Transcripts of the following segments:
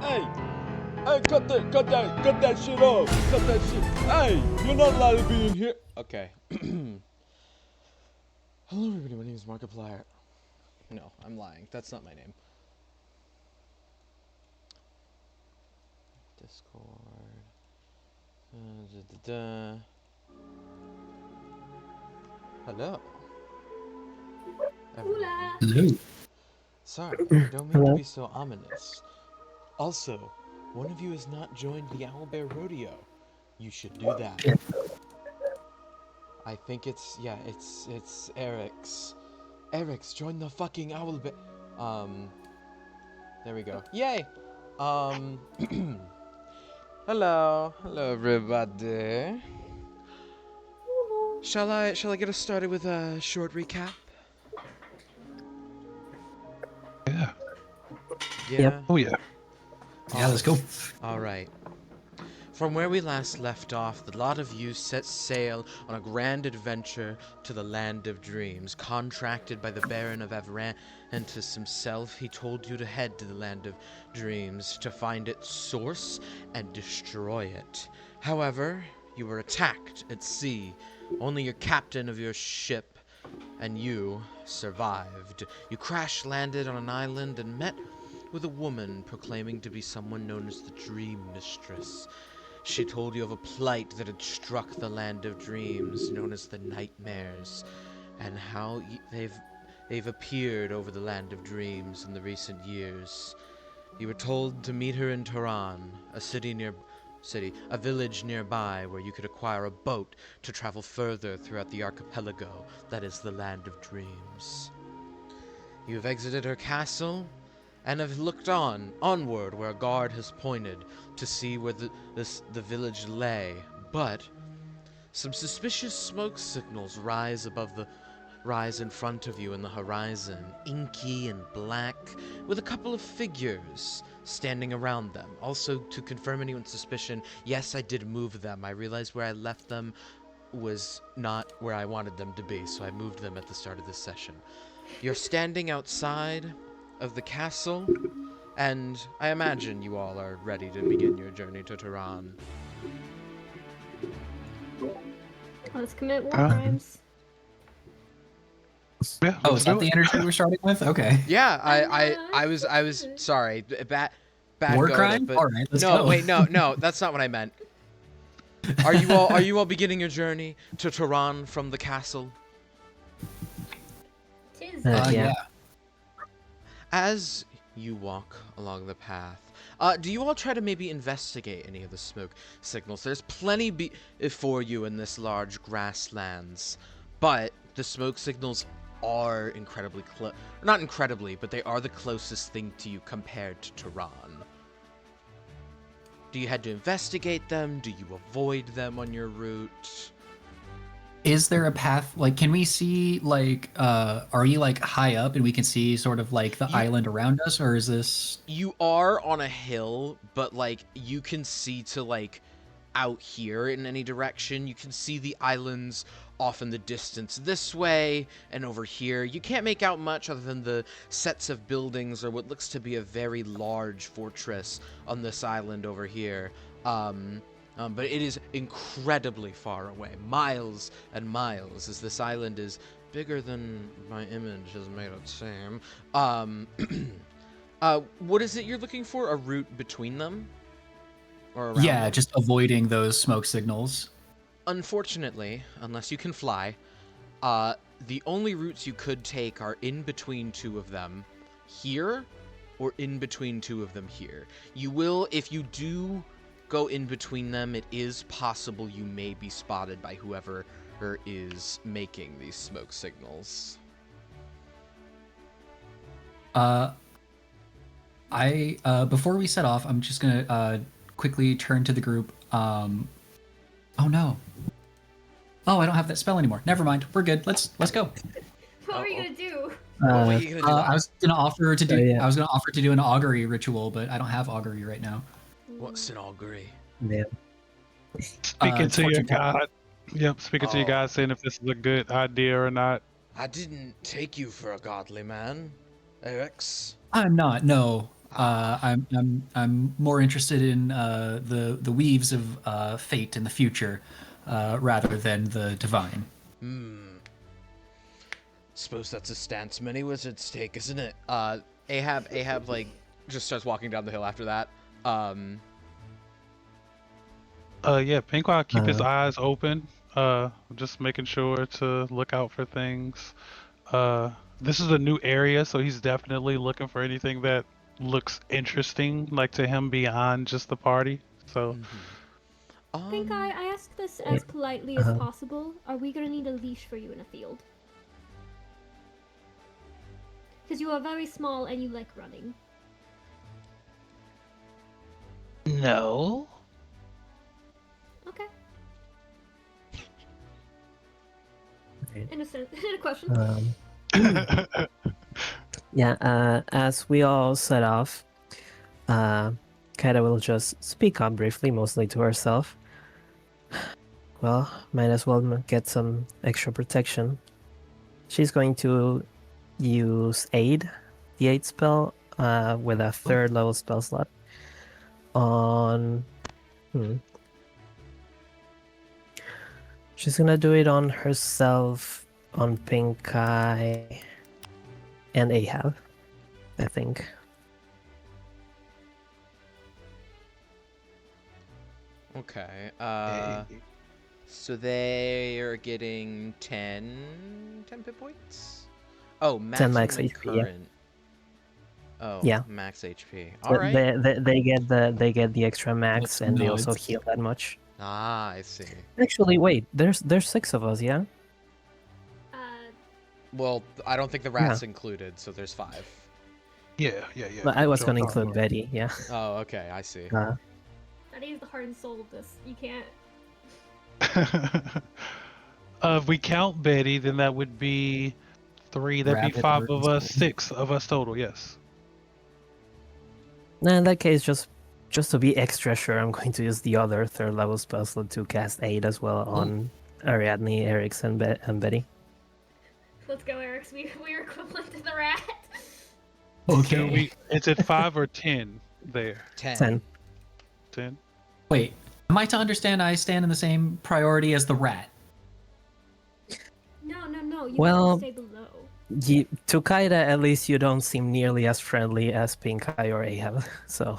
Hey, hey, cut that shit off. Cut that shit. Hey, you're not allowed to be in here. Okay. Hello, everybody. My name is Markiplier. No, I'm lying. That's not my name. Discord. Hello. Everyone. Hello. Sorry, I don't mean to Hello. be so ominous. Also, one of you has not joined the Owlbear Rodeo. You should do that. Yeah. I think it's Eric's. Eric's, join the fucking Owlbear. There we go. Yay! Hello everybody. Shall I get us started with a short recap? Yeah. Yeah. Yep. Oh yeah. Yeah, let's go. All right. From where we last left off, the lot of you set sail on a grand adventure to the Land of Dreams. Contracted by the Baron of Avrantis himself, he told you to head to the Land of Dreams to find its source and destroy it. However, you were attacked at sea. Only your captain of your ship and you survived. You crash-landed on an island and met with a woman proclaiming to be someone known as the Dream Mistress. She told you of a plight that had struck the Land of Dreams, known as the Nightmares, and how they've appeared over the Land of Dreams in the recent years. You were told to meet her in Tehran, a village nearby where you could acquire a boat to travel further throughout the archipelago that is the Land of Dreams. You have exited her castle and have looked onward where a guard has pointed to see where the village lay, but some suspicious smoke signals rise in front of you in the horizon, inky and black, with a couple of figures standing around them. Also, to confirm anyone's suspicion, yes, I did move them. I realized where I left them was not where I wanted them to be, so I moved them at the start of this session. You're standing outside of the castle, and I imagine you all are ready to begin your journey to Tehran. Let's commit war crimes. Yeah. Oh, let's is that do the it. energy we're starting with? Okay. Yeah, I was sorry. Bad War go crime? but All right, let's no, go. wait, no, that's not what I meant. Are you all beginning your journey to Tehran from the castle? Tis Yeah. As you walk along the path, do you all try to maybe investigate any of the smoke signals? There's plenty for you in this large grasslands, but the smoke signals are incredibly not incredibly, but they are the closest thing to you compared to Tehran. Do you head to investigate them? Do you avoid them on your route? Is there a path, like, can we see, like, are you, like, high up and we can see sort of, like, the island around us, or is this... You are on a hill, but, like, you can see to, like, out here in any direction. You can see the islands off in the distance this way and over here. You can't make out much other than the sets of buildings or what looks to be a very large fortress on this island over here. But it is incredibly far away, miles and miles, as this island is bigger than my image has made it seem. What is it you're looking for? A route between them? Or around Yeah, them? just avoiding those smoke signals. Unfortunately, unless you can fly, the only routes you could take are in between two of them here, or in between two of them here. You will, if you do go in between them, it is possible you may be spotted by whoever is making these smoke signals. Before we set off, I'm just gonna quickly turn to the group. Oh no. Oh, I don't have that spell anymore. Never mind. We're good. Let's go. What are you gonna do? What were you gonna do? I was gonna offer to do. yeah. I was gonna offer to do an augury ritual, but I don't have augury right now. What's an augury? Yeah. Speaking to your fortune teller. god. Yep, speaking to your Oh. god, saying if this is a good idea or not. I didn't take you for a godly man, Erix. I'm not. No. I'm more interested in the weaves of fate in the future, rather than the divine. Suppose that's a stance many wizards take, isn't it? Ahab like just starts walking down the hill after that. Yeah, Pinkwa keep his eyes open. Just making sure to look out for things. This is a new area, so he's definitely looking for anything that looks interesting, like to him beyond just the party. So Pink Eye, I ask this as politely as possible. Are we gonna need a leash for you in a field? Because you are very small and you like running. no. Okay. Right. Innocent question. Yeah, as we all set off, Kaida will just speak up briefly, mostly to herself. Well, might as well get some extra protection. She's going to use Aid, the Aid spell, with a 3rd level spell slot on. She's gonna do it on herself, on Pink Eye, and Ahab, I think. Okay. So they are getting 10 hit points? Oh, 10 max maximum HP, yeah. current. Oh, Yeah. max HP. But All right. They get the extra max, and they also Nodes. heal that much. Ah, I see. Actually, wait. There's 6 of us, yeah. Well, I don't think the rat's included, so there's 5. Yeah. But I was Sure. gonna include Betty, yeah. Oh, okay, I see. That is the heart and soul of this. You can't. If we count Betty, then that would be 3. That'd be Rabbit 5 of versus us, Golden. 6 of us total. Yes. Now, in that case, just to be extra sure, I'm going to use the other 3rd level spell slot to cast Aid as well on Ariadne, Eric's, and Betty. Let's go, Eric. We're equivalent to the rat. Okay. Is it 5 or 10 there? 10. 10? Wait, am I to understand I stand in the same priority as the rat? No. You Well- have to stay below. To Kaida, at least you don't seem nearly as friendly as Pink Eye or Ahab, so.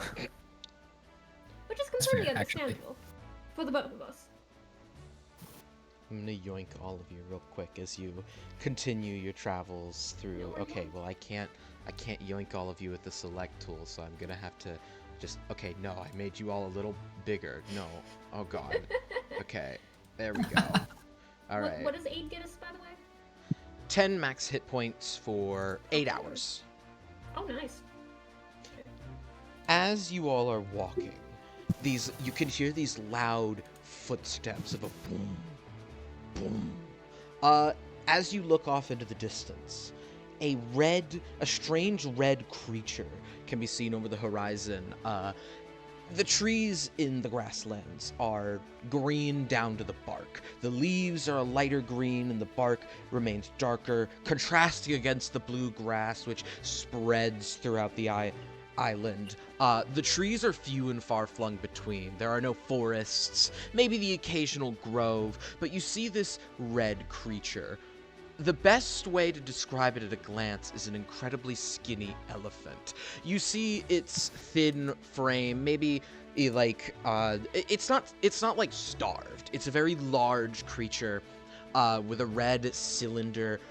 Which is That's completely fair, actually. understandable. For the both of us. I'm gonna yoink all of you real quick as you continue your travels through. Okay, well I can't yoink all of you with the select tool, so I'm gonna have to just. Okay, no, I made you all a little bigger. No, oh god. Okay, there we go. All right. What does Aid get us, by the way? 10 max hit points for 8 hours. Oh, nice. As you all are walking, you can hear these loud footsteps of a boom, boom. As you look off into the distance, a strange red creature can be seen over the horizon. The trees in the grasslands are green down to the bark. The leaves are a lighter green and the bark remains darker, contrasting against the blue grass which spreads throughout the island. The trees are few and far flung between. There are no forests, maybe the occasional grove, but you see this red creature. The best way to describe it at a glance is an incredibly skinny elephant. You see its thin frame, maybe it's not like starved. It's a very large creature with a red cylinder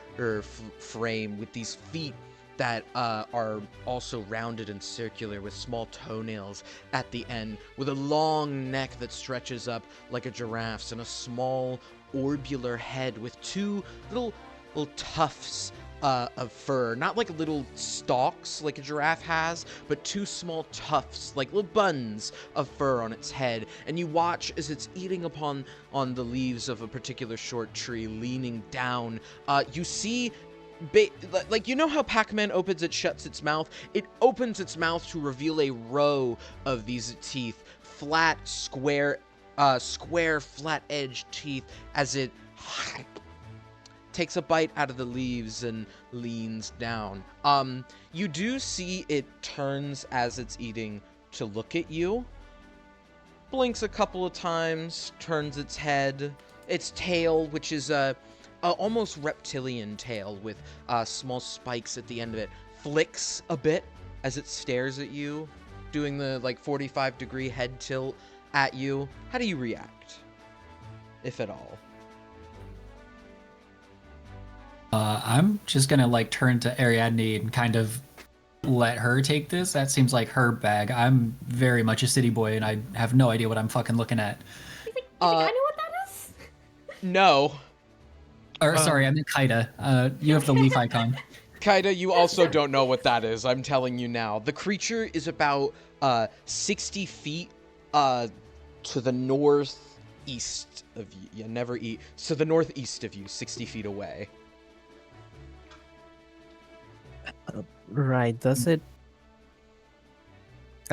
frame with these feet that are also rounded and circular with small toenails at the end, with a long neck that stretches up like a giraffe's, and a small orbular head with 2 little tufts of fur, not like little stalks like a giraffe has, but 2 small tufts, like little buns of fur on its head. And you watch as it's eating on the leaves of a particular short tree, leaning down. You see, like, you know how Pac-Man opens it, shuts its mouth? It opens its mouth to reveal a row of these teeth, flat, square, flat-edged teeth, as it takes a bite out of the leaves and leans down. You do see it turns as it's eating to look at you, blinks a couple of times, turns its head. Its tail, which is a almost reptilian tail with small spikes at the end of it, flicks a bit as it stares at you, doing the 45-degree head tilt at you. How do you react, if at all? I'm just gonna turn to Ariadne and kind of let her take this. That seems like her bag. I'm very much a city boy, and I have no idea what I'm fucking looking at. You think I know what that is? No. Or sorry, I meant Kaida. You have the leaf icon. Kaida, you also don't know what that is. I'm telling you now. The creature is about 60 feet to the northeast of you. Yeah, never eat. So the northeast of you, 60 feet away. Right. Does it?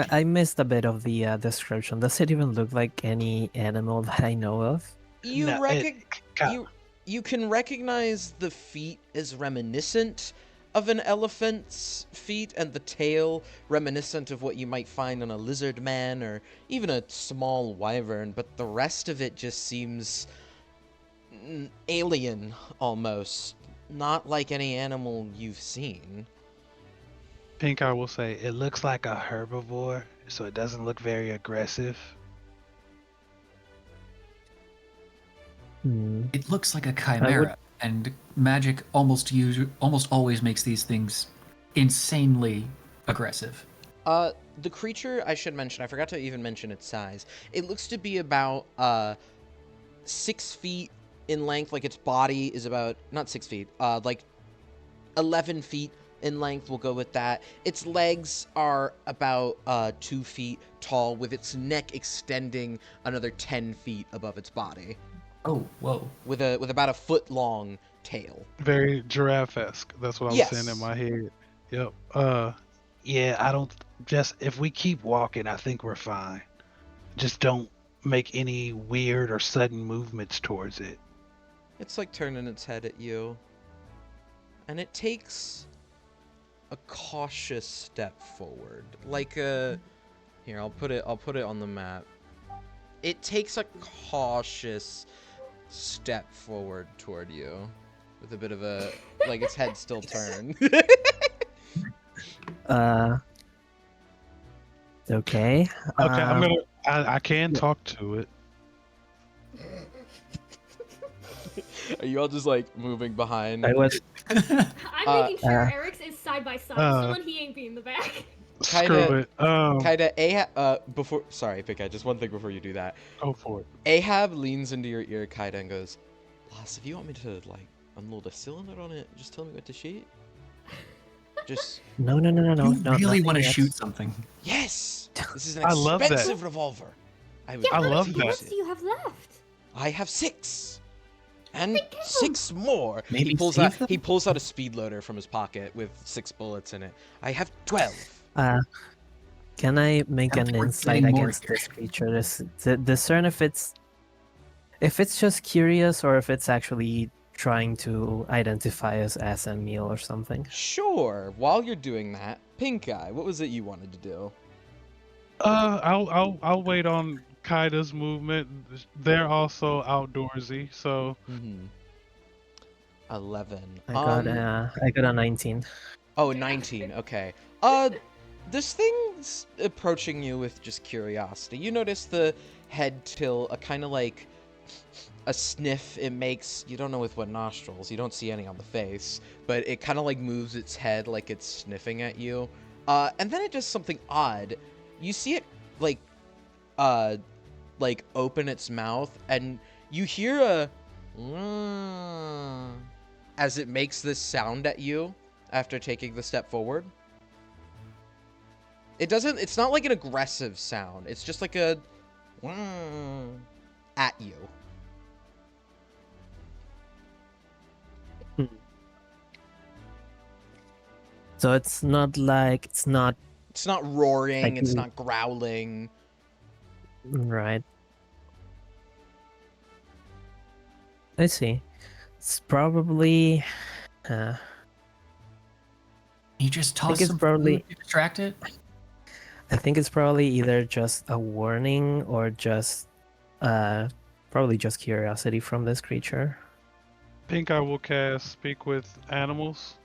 I missed a bit of the description. Does it even look like any animal that I know of? You No, you can recognize the feet as reminiscent of an elephant's feet, and the tail reminiscent of what you might find on a lizard man or even a small wyvern, but the rest of it just seems alien almost, not like any animal you've seen. Pink Eye will say it looks like a herbivore, so it doesn't look very aggressive. Hmm. It looks like a chimera, and magic almost always makes these things insanely aggressive. The creature, I should mention, I forgot to even mention its size. It looks to be about 6 feet in length, like its body is about, not 6 feet, like 11 feet in length, we'll go with that. Its legs are about 2 feet tall, with its neck extending another 10 feet above its body, Oh, whoa. with about a foot long tail. Very giraffe-esque. That's what I was saying in my head. Yep. Yeah, I don't. Just if we keep walking, I think we're fine. Just don't make any weird or sudden movements towards it. It's like turning its head at you, and it takes a cautious step forward, like a. Here, I'll put it on the map. It takes a cautious step forward toward you, with a bit of a, like its head still turned. Okay. Okay, I'm gonna. I can talk to it. Are you all just like moving behind? I was. I'm making sure Eric's is side by side. Someone he ain't be in the back. Screw it. Kinda Ahab, before, sorry, Pika, just one thing before you do that. Go for it. Ahab leans into your ear, Kaida, and goes, "Boss, if you want me to, like, unload a cylinder on it, just tell me what to shoot." Just, No. You really nothing want to yet. shoot something. yes! This is an I love that. expensive revolver. I would Yeah, I how love many that. bullets do you have left? I have 6. And Big kill. 6 more. Maybe he pulls save out them? he pulls out a speed loader from his pocket with 6 bullets in it. I have 12. Can I make Sounds an like we're insight getting more against here. this creature to discern if it's just curious or if it's actually trying to identify us as a meal or something? Sure. While you're doing that, Pink Eye, what was it you wanted to do? I'll wait on Kaida's movement. They're also outdoorsy, so 11. I got a 19. Oh, 19. Okay. This thing's approaching you with just curiosity. You notice the head tilt, a kind of like a sniff it makes. You don't know with what nostrils. You don't see any on the face, but it kind of like moves its head like it's sniffing at you. And then it does something odd. You see it like open its mouth, and you hear a as it makes this sound at you after taking the step forward. It's not like an aggressive sound. It's just like a at you. So it's not It's not roaring, Like it's you- not growling. right. I see. It's probably. You just toss it's some probably- food to distract it. I think it's probably either just a warning or just probably just curiosity from this creature. Pink Eye will cast Speak with Animals.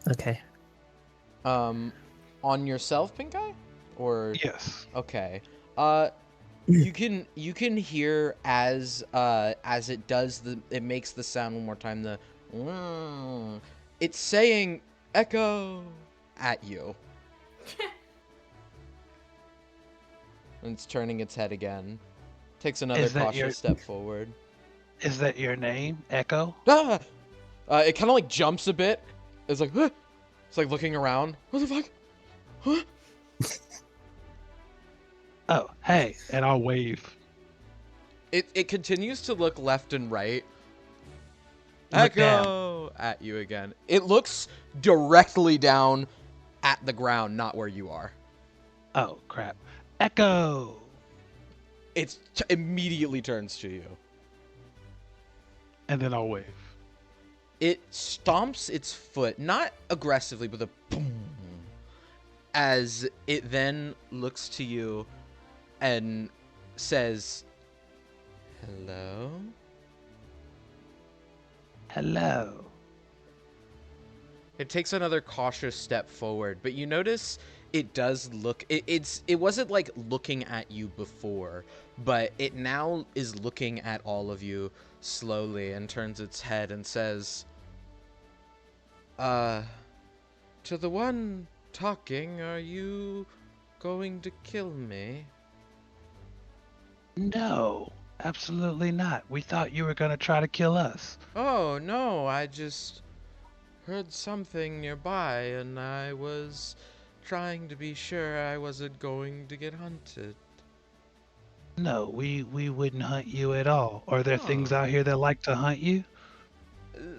Okay. On yourself, Pink Eye? Or Yes. okay. You can hear as it does it makes the sound one more time, the it's saying echo, at you. And it's turning its head again. Takes another cautious step forward. Is that your name, Echo? Ah! It kind of like jumps a bit. It's like, huh? It's like looking around. What the fuck? Huh? Oh, hey, and I'll wave. It continues to look left and right. Look Echo at you again. It looks directly down at the ground, not where you are. Oh, crap. Echo! It immediately turns to you. And then I'll wave. It stomps its foot, not aggressively, but a boom, as it then looks to you and says, "Hello?" Hello. It takes another cautious step forward, but you notice it does look. It wasn't like looking at you before, but it now is looking at all of you slowly and turns its head and says, to the one talking, are you going to kill me?" No, absolutely not. We thought you were gonna try to kill us. "Oh, no, I just heard something nearby and I was trying to be sure I wasn't going to get hunted." No, we wouldn't hunt you at all. Are there things Oh. out here that like to hunt you?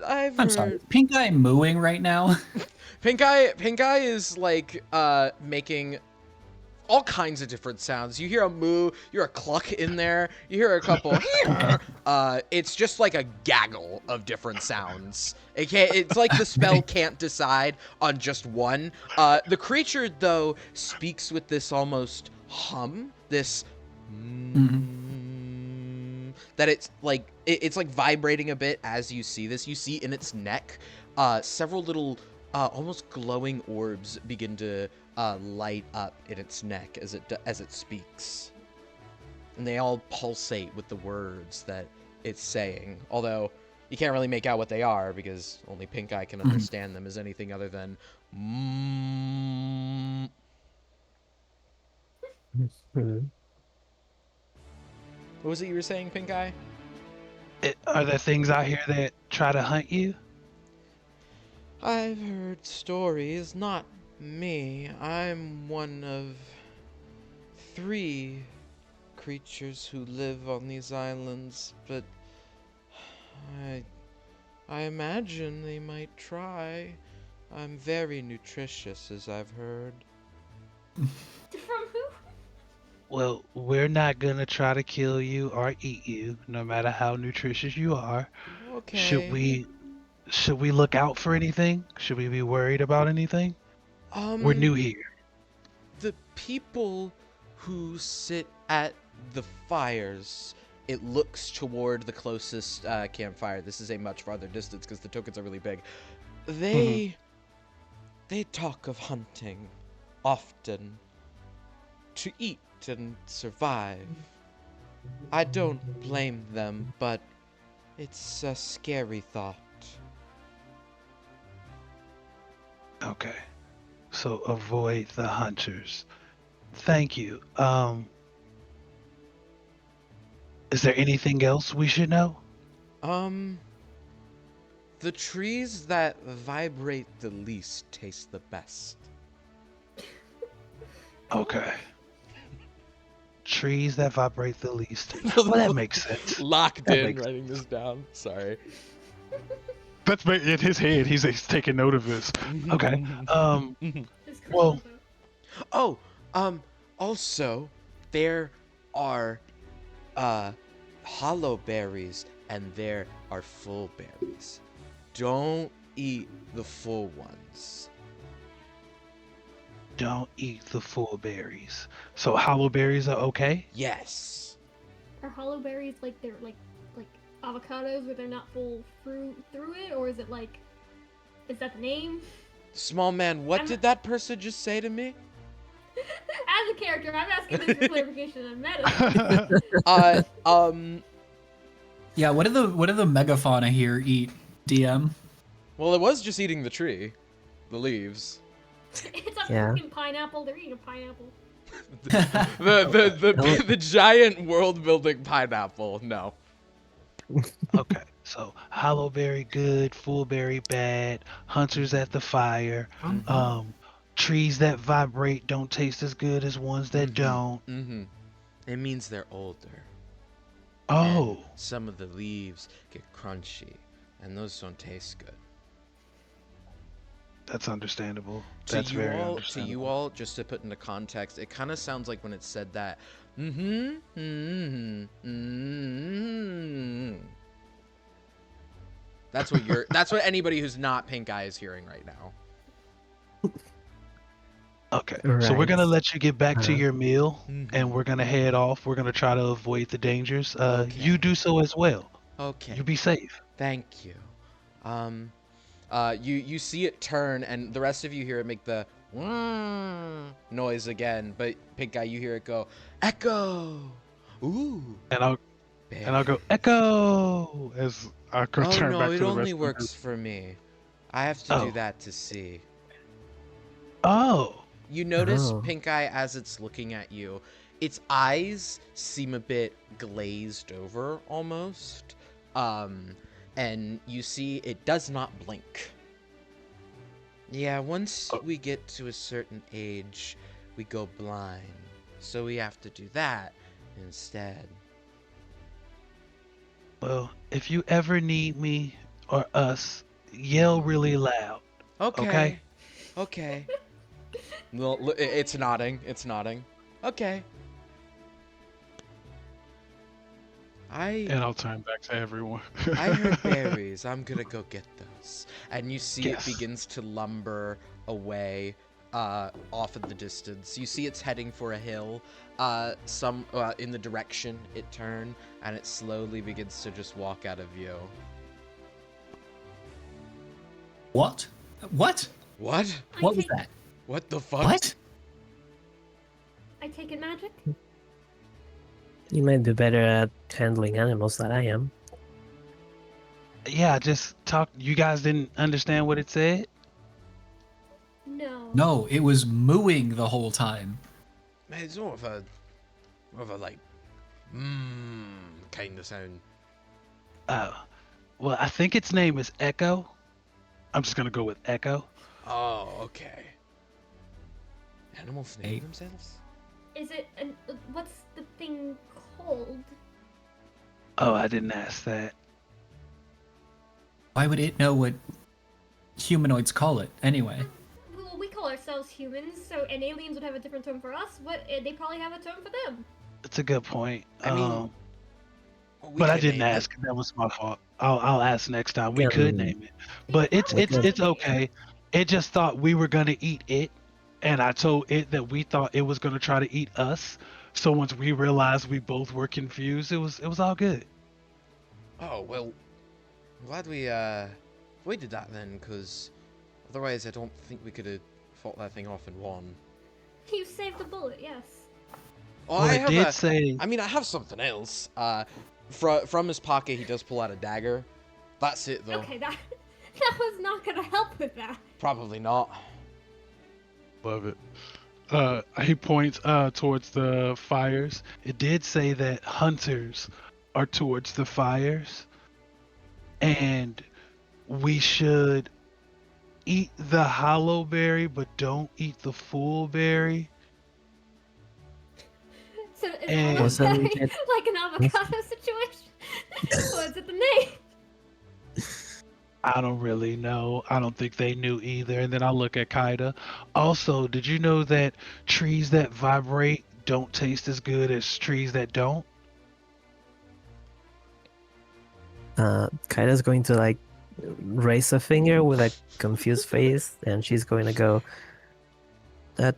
I'm sorry. Pink Eye mooing right now. Pink Eye is like making all kinds of different sounds. You hear a moo, you hear a cluck in there, you hear a couple. It's just like a gaggle of different sounds. It's like the spell can't decide on just one. The creature though speaks with this almost hum, this that it's like vibrating a bit as you see this. You see in its neck several little almost glowing orbs begin to light up in its neck as it speaks, and they all pulsate with the words that it's saying, although you can't really make out what they are because only Pink Eye can understand them as anything other than What was it you were saying, Pink Eye? Are there things out here that try to hunt you? I've heard stories, not me. I'm one of 3 creatures who live on these islands, but I imagine they might try. I'm very nutritious, as I've heard. From who? Well, we're not gonna try to kill you or eat you, no matter how nutritious you are. Okay. Should we look out for anything? Should we be worried about anything? We're new here. The people who sit at the fires, it looks toward the closest campfire. This is a much farther distance because the tokens are really big. They talk of hunting often to eat and survive. I don't blame them, but it's a scary thought. Okay. So avoid the hunters. Thank you. Is there anything else we should know? The trees that vibrate the least taste the best. Okay. Trees that vibrate the least. Well, that makes sense. Locked That in, makes writing this down. Sorry. That's in his head. He's taking note of this. Okay. Just Well- Chrono. Oh, also, there are, hollow berries and there are full berries. Don't eat the full ones. Don't eat the full berries. So hollow berries are okay? Yes. Are hollow berries like they're like avocados where they're not full fruit through it, or is it like, is that the name? Small man, what did that person just say to me? As a character, I'm asking this for clarification on meta. Yeah, what do the megafauna here eat, DM? Well, it was just eating the tree. The leaves. It's a Yeah. fucking pineapple. They're eating a pineapple. The giant world building pineapple. No. Okay, so Hollowberry good, Fullberry bad, Hunters at the fire, trees that vibrate don't taste as good as ones that don't. Mm-hmm. It means they're older. Oh, And some of the leaves get crunchy, and those don't taste good. that's understandable. To That's you very all, understandable. to you all, just to put into context, it kind of sounds like when it said that. That's what you're. That's what anybody who's not Pink Eye is hearing right now. Okay, so we're gonna Right. let you get back to Uh-huh. your meal, Mhm. and we're gonna head off. We're gonna try to avoid the dangers. Okay. You do so as well. Okay. You be safe. Thank you. You see it turn, and the rest of you hear it make the noise again. But Pink Eye, you hear it go, Echo. Ooh. And I'll go echo as I Oh turn no, back it to the only rest of the works group. for me. I have to do Oh. that to see. Oh, You notice Oh. Pink Eye as it's looking at you, its eyes seem a bit glazed over almost. And you see it does not blink. Yeah, once we get to a certain age, we go blind. So we have to do that instead. well, if you ever need me or us, yell really loud. Okay. Okay. Well, it's nodding. It's nodding. Okay. And I'll turn back to everyone. I heard berries. I'm gonna go get those. And you see Yes. it begins to lumber away off in the distance. You see it's heading for a hill in the direction it turned, and it slowly begins to just walk out of view. What? What? What? What was that? What the fuck? What? I take it magic. You might be better at handling animals than I am. Yeah, just talk. You guys didn't understand what it said? No. No, it was mooing the whole time. It's more of a like, kind of sound. Oh, well, I think its name is Echo. I'm just gonna go with Echo. Oh, okay. Animals name Hey. themselves? Is it? What's the thing called? Oh, I didn't ask that. Why would it know what humanoids call it anyway? Well, we call ourselves humans, so and aliens would have a different term for us. They probably have a term for them. It's a good point. I mean, we but I could didn't name it. ask. That was my fault. I'll ask next time. We Yeah, could mm. name it, but it's okay. It just thought we were gonna eat it, and I told it that we thought it was gonna try to eat us. So once we realized we both were confused, it was all good. Oh, well, I'm glad we did that then, because otherwise I don't think we could have fought that thing off in one. You saved the bullet, yes. Oh, Well, I it have did say. I mean, I have something else. From his pocket, he does pull out a dagger. That's it, though. Okay, that was not gonna help with that. Probably not. Love it. He points towards the fires. It did say that hunters are towards the fires, and we should eat the hollow berry, but don't eat the full berry. So is And- almost Wasn't like, it- like an avocado situation? Or is it the name? I don't really know. I don't think they knew either. And then I look at Kaida. Also, did you know that trees that vibrate don't taste as good as trees that don't? Kaida's going to like raise a finger with a confused face, and she's going to go. That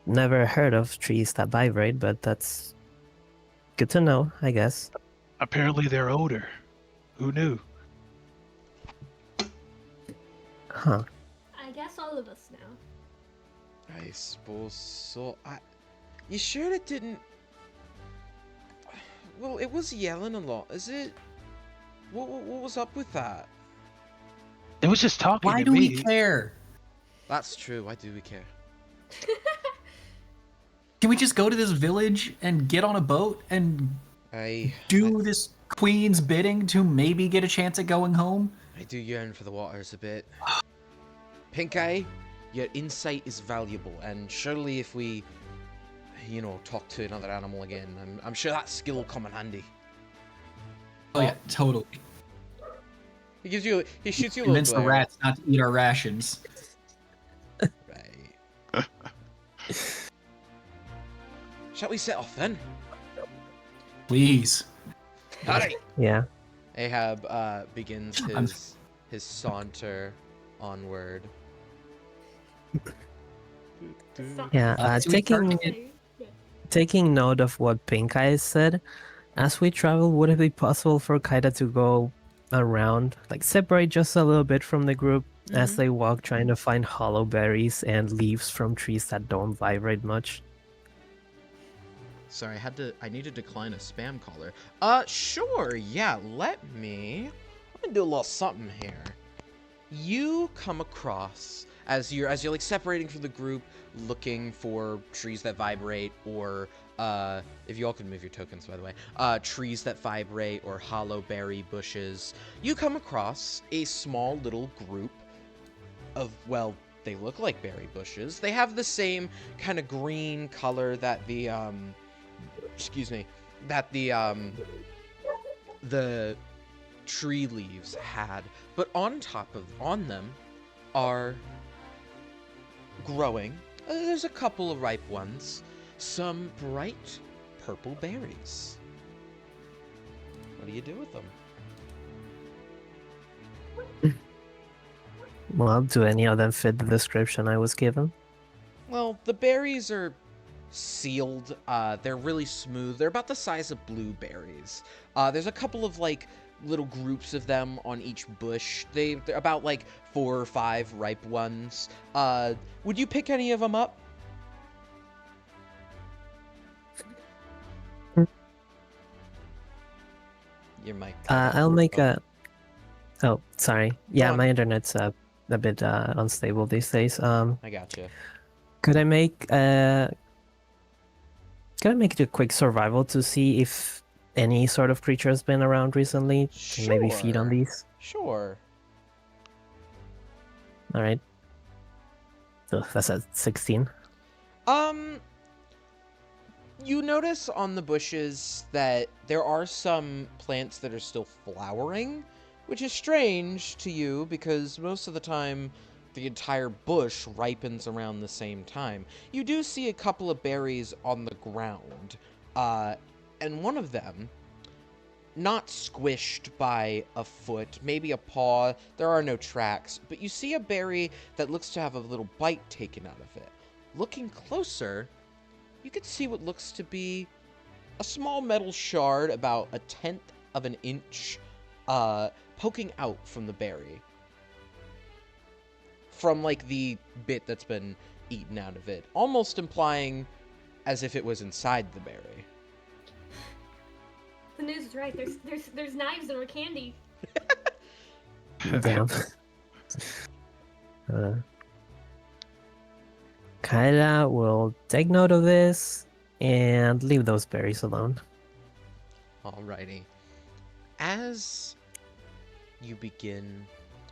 never heard of trees that vibrate, but that's good to know, I guess. Apparently they're older. Who knew? Huh. I guess all of us now. I suppose so. You sure it didn't? Well, it was yelling a lot. Is it? What was up with that? It was just talking Why to do me. we care? That's true. Why do we care? Can we just go to this village and get on a boat and do this queen's bidding to maybe get a chance at going home? I do yearn for the waters a bit. Pink Eye, your insight is valuable, and surely if we, talk to another animal again, I'm sure that skill will come in handy. Oh yeah, totally. He shoots you a little Convince the glare. rats not to eat our rations. Right. Shall we set off then? Please. Alright. Yeah. Ahab begins his saunter onward. Yeah. So we start to get- Taking note of what Pink Eye said, as we travel, would it be possible for Kaida to go around, like separate just a little bit from the group as they walk, trying to find hollow berries and leaves from trees that don't vibrate much? Sorry, I need to decline a spam caller. Sure, yeah, let me do a little something here. You come across, as you're like separating from the group, looking for trees that vibrate, or, if you all can move your tokens, by the way, trees that vibrate, or hollow berry bushes, you come across a small little group of, well, they look like berry bushes. They have the same kind of green color that the tree leaves had, but on them are growing, there's a couple of ripe ones, some bright purple berries. What do you do with them? Well, do any of them fit the description I was given? Well, the berries are sealed. They're really smooth. They're about the size of blueberries. There's a couple of like little groups of them on each bush. They're about like 4 or 5 ripe ones. Would you pick any of them up? Your mic. I'll make a. Oh, sorry. Yeah, on. my internet's a bit unstable these days. I gotcha. Could I make it a quick survival to see if any sort of creature has been around recently? To maybe feed on Sure. these. Sure. All right. So that's at 16. You notice on the bushes that there are some plants that are still flowering, which is strange to you because most of the time the entire bush ripens around the same time. You do see a couple of berries on the ground, and one of them, not squished by a foot, maybe a paw, there are no tracks, but you see a berry that looks to have a little bite taken out of it. Looking closer, you can see what looks to be a small metal shard about 1/10 of an inch poking out from the berry. From like the bit that's been eaten out of it, almost implying as if it was inside the berry. The news is right. There's knives in our candy. Damn. Kaida will take note of this and leave those berries alone. Alrighty. As you begin,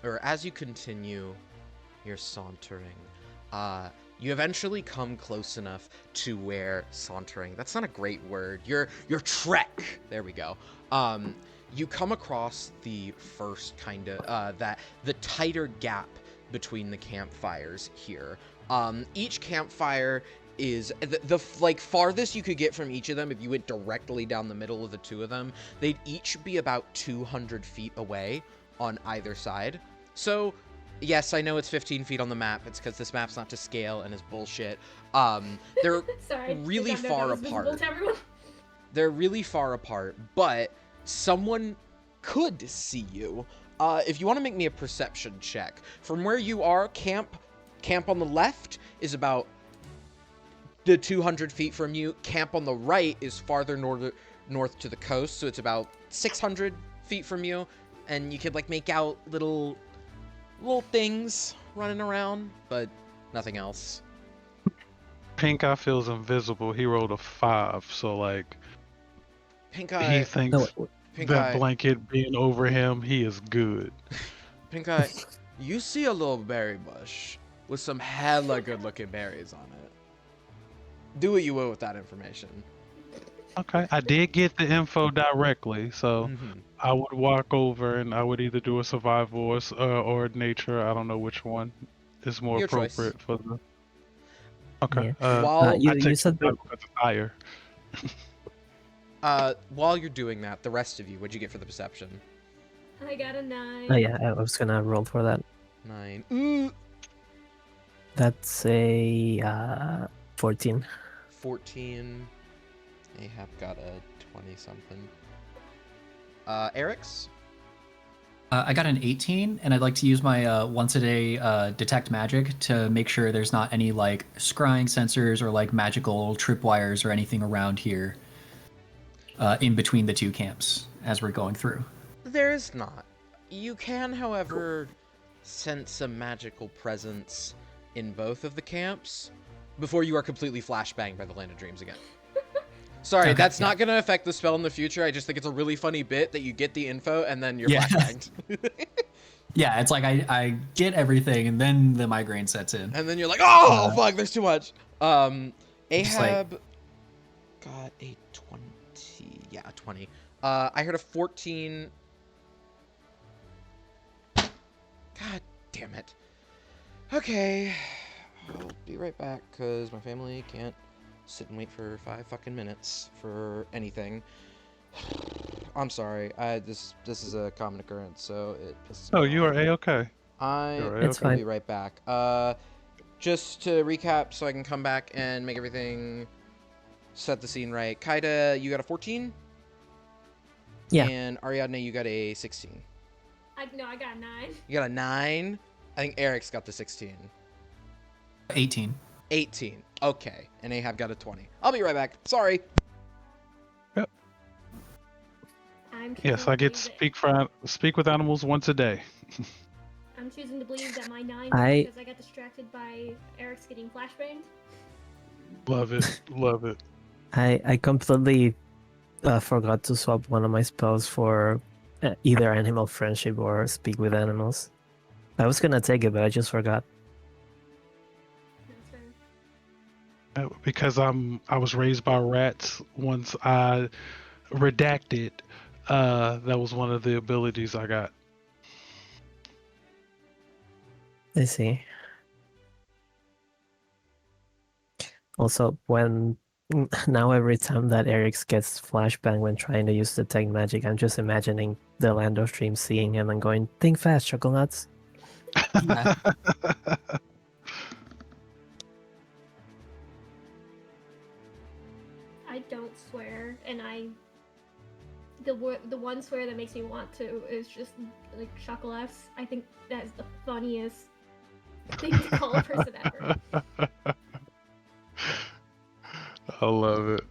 or as you continue your sauntering, you eventually come close enough to where sauntering, that's not a great word, your trek, there we go. You come across the first kind of, the tighter gap between the campfires here. Each campfire is the like farthest you could get from each of them. If you went directly down the middle of the two of them, they'd each be about 200 feet away on either side. So yes, I know it's 15 feet on the map. It's because this map's not to scale and is bullshit. They're Sorry, really forgot that far was visible apart. to everyone. They're really far apart, but someone could see you. If you want to make me a perception check, from where you are, camp on the left is about the 200 feet from you. Camp on the right is farther north to the coast, so it's about 600 feet from you, and you could like make out little things running around, but Nothing else. Pink Eye feels invisible. He rolled a 5, so like Pink he Eye. thinks Pink that Eye. blanket being over him, he is good. Pink Eye. You see a little berry bush with some hella good-looking berries on it. Do what you will with that information. Okay, I did get the info directly, so Mhm. I would walk over and I would either do a survival or nature. I don't know which one is more Your choice. appropriate for the. Okay. Yeah. While I You take said survival because it's higher. while you're doing that, the rest of you, what'd you get for the perception? I got a 9. Oh yeah, I was gonna roll for that. 9. Ooh. That's a 14. 14. Ahab got a 20-something. Eric's? I got an 18, and I'd like to use my once a day detect magic to make sure there's not any like scrying sensors or like magical tripwires or anything around here in between the two camps as we're going through. There is not. You can, however, sense a magical presence in both of the camps before you are completely flashbanged by the Land of Dreams again. Sorry, Okay, that's yeah. not going to affect the spell in the future. I just think it's a really funny bit that you get the info and then you're Yeah. flashbanged. Yeah, it's like I get everything, and then the migraine sets in. And then you're like, oh, fuck, there's too much. Just like- Ahab got a 20. Yeah, a 20. I heard a 14. God damn it. Okay. I'll be right back, because my family can't sit and wait for 5 fucking minutes for anything. I'm sorry. This is a common occurrence, so it pisses me Oh, off. you are A-okay. I It's will fine. be right back. Just to recap, so I can come back and make everything set the scene right. Kaida, you got a 14. Yeah. And Ariadne, you got a 16. I got a 9. You got a 9. I think Eric's got the 16. 18. 18. Okay. And Ahab got a 20. I'll be right back. Sorry. I'm Yes, choosing I to get believe speak with animals once a day. I'm choosing to believe that my 9 I- because I got distracted by Eric's getting flashbanged. Love it. Love it. I completely forgot to swap one of my spells for either animal friendship or speak with animals. I was gonna take it, but I just forgot. That's fair. Because I was raised by rats. Once I redacted, that was one of the abilities I got. I see. Also, now every time that Eric's gets flashbang when trying to use detect magic, I'm just imagining the Land of Dreams seeing him and going, "Think fast, Chuckle Nuts." Yeah. I don't swear, and the one swear that makes me want to is just like Chocolats. I think that is the funniest thing to call a person ever. I love it.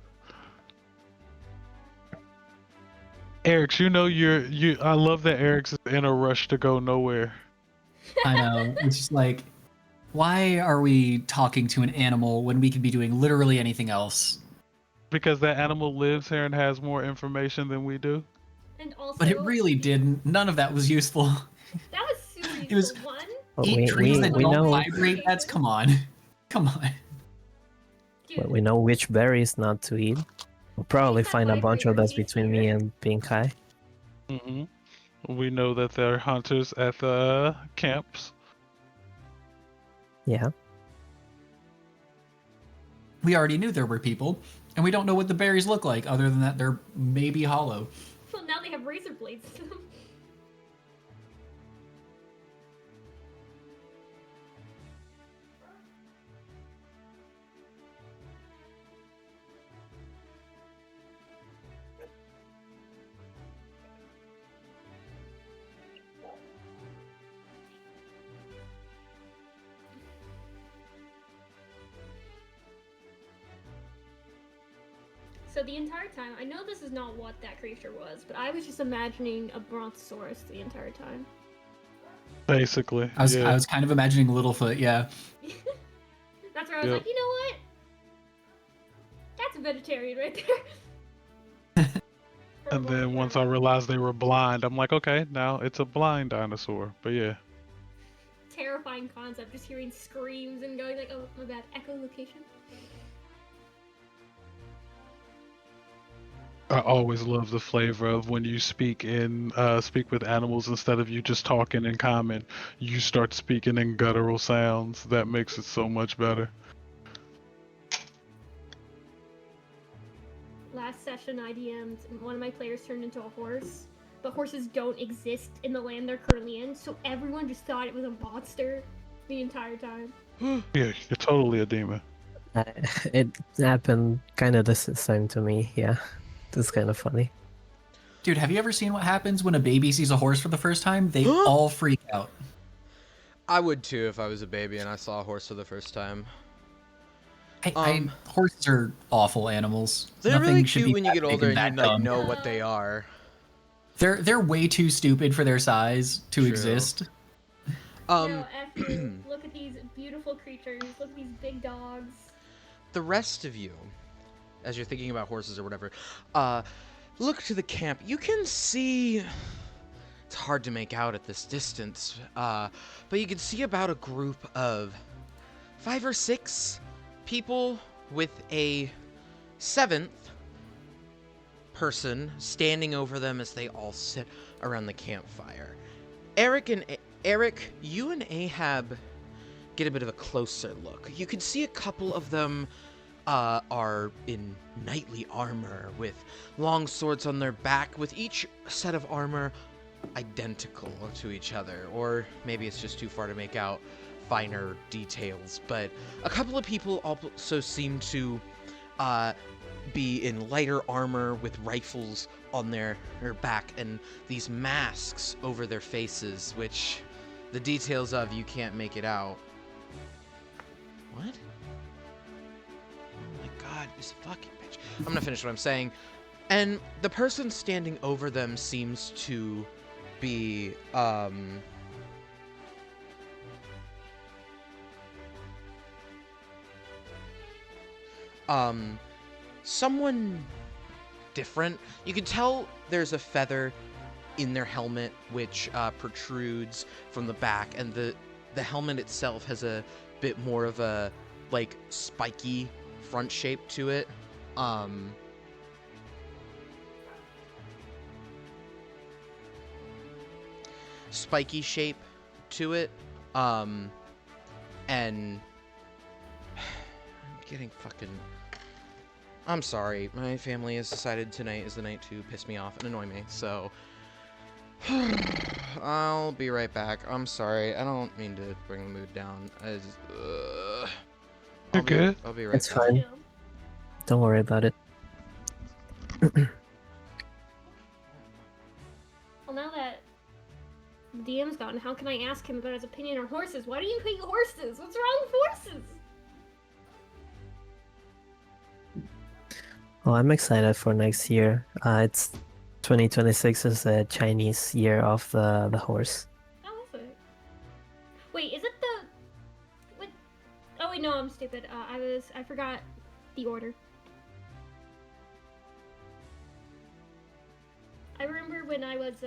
Eric's, you know I love that Eric's is in a rush to go nowhere. I know. It's just like, why are we talking to an animal when we could be doing literally anything else? Because that animal lives here and has more information than we do. And also, But it really didn't. None of that was useful. that was super It was- useful. One, But Eat we trees that don't know vibrate. That's come on. Come on. dude, we know which berries not to eat. We'll probably These are find a bunch of vibrators, those you between me hear? and Pink Eye. Hmm We know that there are hunters at the camps. Yeah. We already knew there were people, and we don't know what the berries look like, other than that they're maybe hollow. well, now they have razor blades. So the entire time, I know this is not what that creature was, but I was just imagining a brontosaurus the entire time. Basically. I was yeah. I was kind of imagining Littlefoot, yeah. I was Yep. like, you know what? That's a vegetarian right there. And then once I realized they were blind, I'm like, okay, now it's a blind dinosaur. But yeah. Terrifying concept, just hearing screams and going like, oh my bad, echolocation. I always love the flavor of when you speak with animals instead of you just talking in common, you start speaking in guttural sounds. That makes it so much better. Last session I DM'd and one of my players turned into a horse, but horses don't exist in the land they're currently in, so everyone just thought it was a monster the entire time. Yeah, you're totally a demon. It happened kind of the same to me. Yeah, it's kind of funny. Dude, have you ever seen what happens when a baby sees a horse for the first time? They all freak out. I would too if I was a baby and I saw a horse for the first time. Horses are awful animals. They're Nothing really should cute be when you that get big older and and you that like dumb. know what they are. They're way too stupid for their size to True. exist. No, F you. Look at these beautiful creatures. Look at these big dogs. The rest of you, as you're thinking about horses or whatever, look to the camp. You can see. It's hard to make out at this distance, but you can see about a group of 5 or 6 people with a 7th person standing over them as they all sit around the campfire. Eric, you and Ahab get a bit of a closer look. You can see a couple of them are in knightly armor with long swords on their back, with each set of armor identical to each other, or maybe it's just too far to make out finer details, but a couple of people also seem to be in lighter armor with rifles on their back and these masks over their faces, which the details of you can't make it out. What? Oh my god, this fucking bitch. I'm gonna finish what I'm saying. And the person standing over them seems to be, someone different. You can tell there's a feather in their helmet which protrudes from the back, and the helmet itself has a bit more of a like spiky front shape to it. Spiky shape to it. And I'm getting fucking... I'm sorry. My family has decided tonight is the night to piss me off and annoy me, so... I'll be right back. I'm sorry. I don't mean to bring the mood down. You're good. I'll be right It's back. fine. Don't worry about it. Well, now that DM's gone, how can I ask him about his opinion on horses? Why do you hate horses? What's wrong with horses? Well, I'm excited for next year. It's 2026 is the Chinese year of the horse. How is it? Wait, is it the... What? Oh wait, no, I'm stupid. I forgot the order. I remember when I was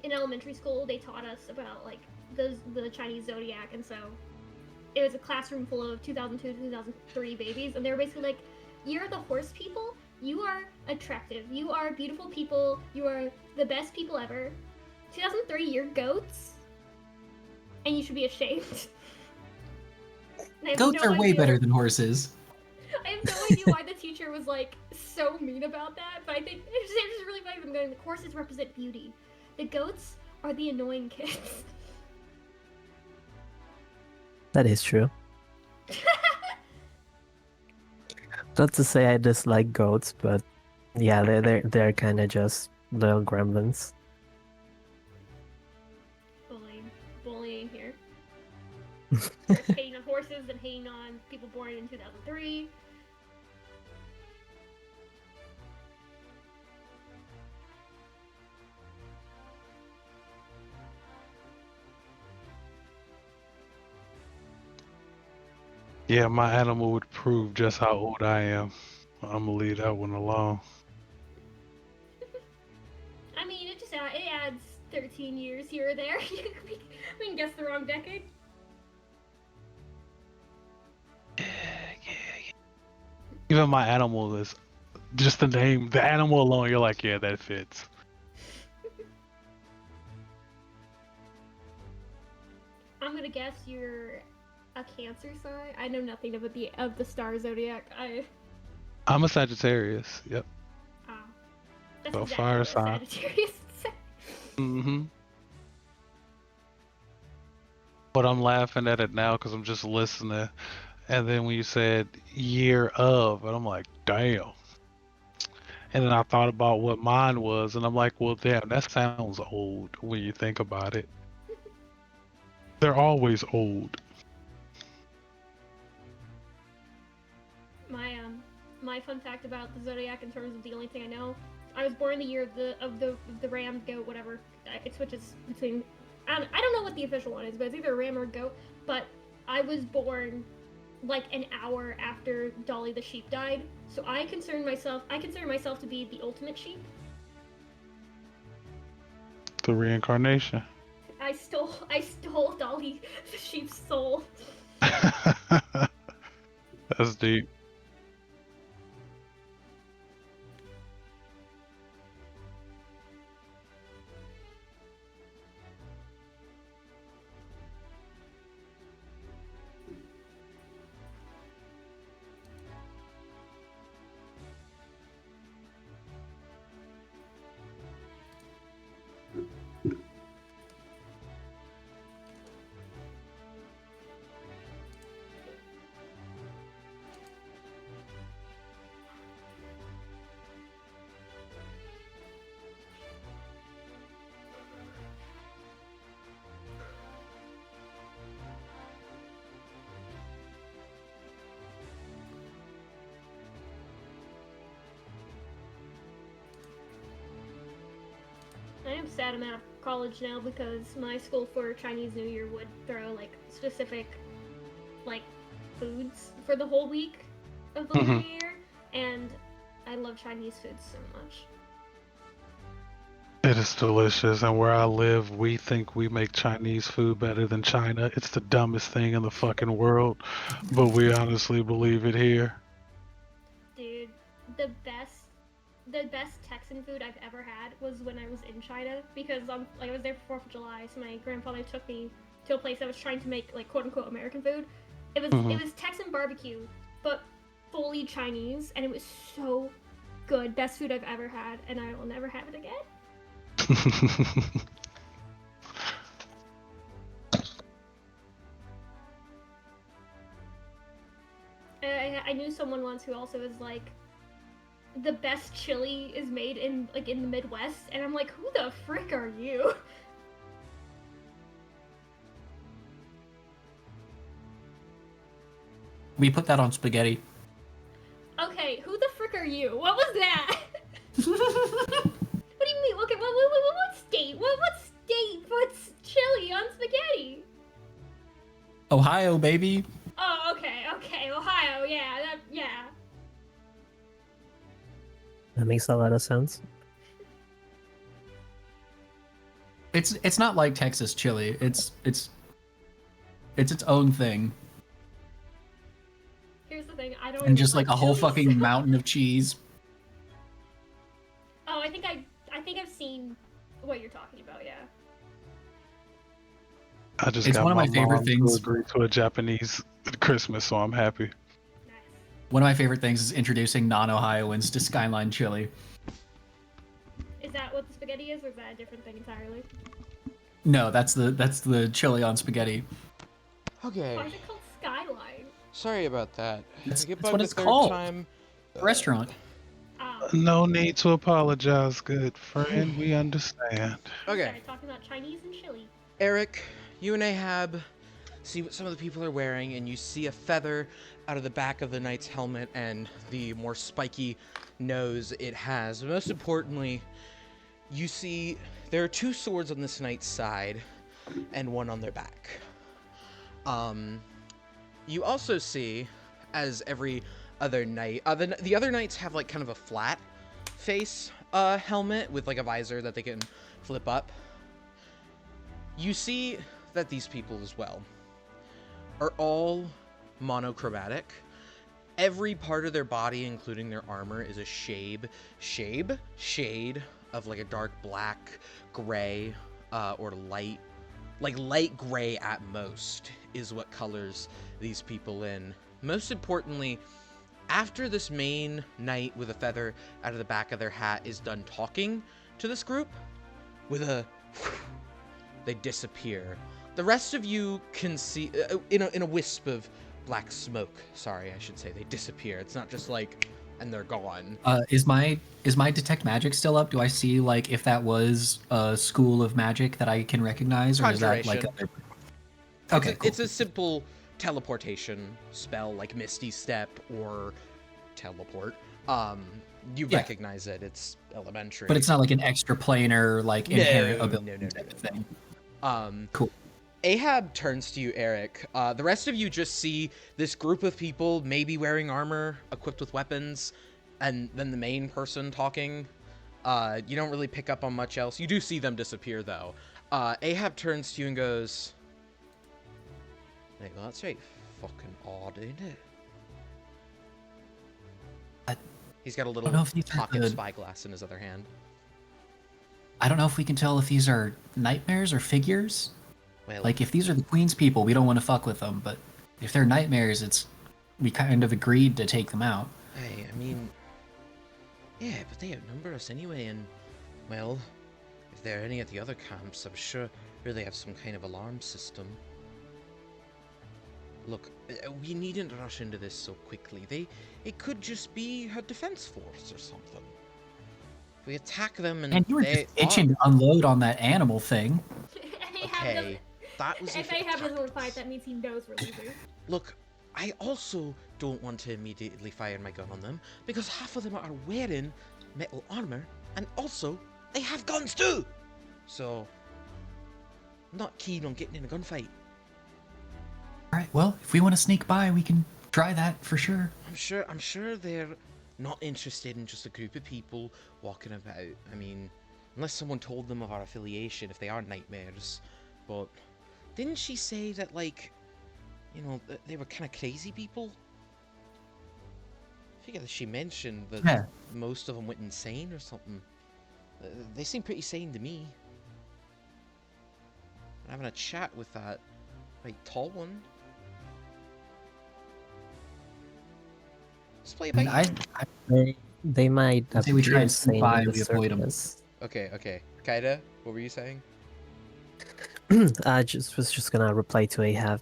in elementary school, they taught us about like the Chinese zodiac, and so it was a classroom full of 2002 2003 babies, and they were basically like, "You're the horse people. You are attractive. You are beautiful people. You are the best people ever. 2003, you're goats, and you should be ashamed." Goats are way better than horses. I have no idea why the teacher was like so mean about that, but I think it's just really funny. I'm going, the horses represent beauty. The goats are the annoying kids. That is true. Not to say I dislike goats, but yeah, they're kind of just little gremlins. Bullying here. First hating on horses, then hating on people born in 2003. Yeah, my animal would prove just how old I am. I'm gonna leave that one alone. I mean, it adds 13 years here or there. we can guess the wrong decade. Yeah. Even my animal is just the name. The animal alone, you're like, yeah, that fits. I'm gonna guess you're a Cancer sign. I know nothing of the star zodiac. I'm a Sagittarius. Yep. That's So exactly fire what sign. Sagittarius said. Mm-hmm. But I'm laughing at it now because I'm just listening. And then when you said year of, and I'm like, damn. And then I thought about what mine was, and I'm like, well, damn, that sounds old when you think about it. They're always old. My fun fact about the zodiac in terms of the only thing I know, I was born the year of the ram, goat, whatever. It switches between. I don't know what the official one is, but it's either a ram or a goat. But I was born like an hour after Dolly the sheep died, so I consider myself to be the ultimate sheep. The reincarnation. I stole Dolly the sheep's soul. That's deep. I am sad I'm out of college now because my school for Chinese New Year would throw like specific like foods for the whole week of the New Year, and I love Chinese food so much. It is delicious, and where I live, we think we make Chinese food better than China. It's the dumbest thing in the fucking world, but we honestly believe it here. Dude, the best Texan food I've ever had was when I was in China, because I was there for 4th of July, so my grandfather took me to a place that was trying to make like quote unquote American food. It was Texan barbecue, but fully Chinese, and it was so good. Best food I've ever had, and I will never have it again. I knew someone once who also was like, the best chili is made in the Midwest, and I'm like, who the frick are you? We put that on spaghetti. Okay, who the frick are you? What was that? What do you mean? Okay, what state? What state puts chili on spaghetti? Ohio, baby. Oh, okay, Ohio, yeah. That makes a lot of sense. It's not like Texas chili. It's its own thing. Here's the thing, I don't. And just like a whole chili, fucking so... mountain of cheese. Oh, I think I've seen what you're talking about. Yeah. It's got one of my favorite mom things. to agree to a Japanese Christmas, so I'm happy. Nice. One of my favorite things is introducing non-Ohioans to Skyline chili. Is that what the spaghetti is, or is that a different thing entirely? No, that's the chili on spaghetti. Okay. Why is it called Skyline? Sorry about that. That's Get what bugged it's the third called. time. Restaurant. Oh. No need to apologize, good friend. We understand. Okay. Sorry, talking about Chinese and chili. Eric, you and Ahab see what some of the people are wearing, and you see a feather out of the back of the knight's helmet and the more spiky nose it has. But most importantly, you see there are 2 swords on this knight's side and 1 on their back. You also see, as every other knight, the other knights have like kind of a flat face helmet with like a visor that they can flip up. You see that these people as well are all monochromatic. Every part of their body, including their armor, is a shade of like a dark black, gray, or light gray at most is what colors these people in. Most importantly, after this main knight with a feather out of the back of their hat is done talking to this group, with a they disappear. The rest of you can see, in a wisp of black smoke, sorry, I should say, they disappear. It's not just like, and they're gone. Is my detect magic still up? Do I see like if that was a school of magic that I can recognize, or is that like okay? It's a simple teleportation spell like Misty Step or teleport. You recognize it. It's elementary. But it's not like an extra planar like inherent ability no. thing. Cool. Ahab turns to you, Eric. The rest of you just see this group of people, maybe wearing armor, equipped with weapons, and then the main person talking. You don't really pick up on much else. You do see them disappear, though. Ahab turns to you and goes, well, that's right fucking odd, ain't it? He's got a little pocket spyglass in his other hand. I don't know if we can tell if these are nightmares or figures. Well, like, if these are the Queen's people, we don't want to fuck with them, but if they're nightmares, we kind of agreed to take them out. Hey, I mean, yeah, but they outnumber us anyway, and, well, if there are any at the other camps, I'm sure they have some kind of alarm system. Look, we needn't rush into this so quickly. It could just be her defense force or something. If we attack them and you were just itching to unload on that animal thing. Okay, that was if Ahab doesn't fight, that means he knows we're losing. Look, I also don't want to immediately fire my gun on them, because half of them are wearing metal armor, and also, they have guns too! So, I'm not keen on getting in a gunfight. Alright, well, if we want to sneak by, we can try that for sure. I'm sure they're not interested in just a group of people walking about. I mean, unless someone told them of our affiliation, if they are nightmares. But didn't she say that, like, you know, they were kind of crazy people? I figure that she mentioned that most of them went insane or something. They seem pretty sane to me. I'm having a chat with that, like, tall one. Let's play it by They might say we try and sane buy, on the we avoid them. surface. Okay. Kaida, what were you saying? I was just gonna reply to Ahab.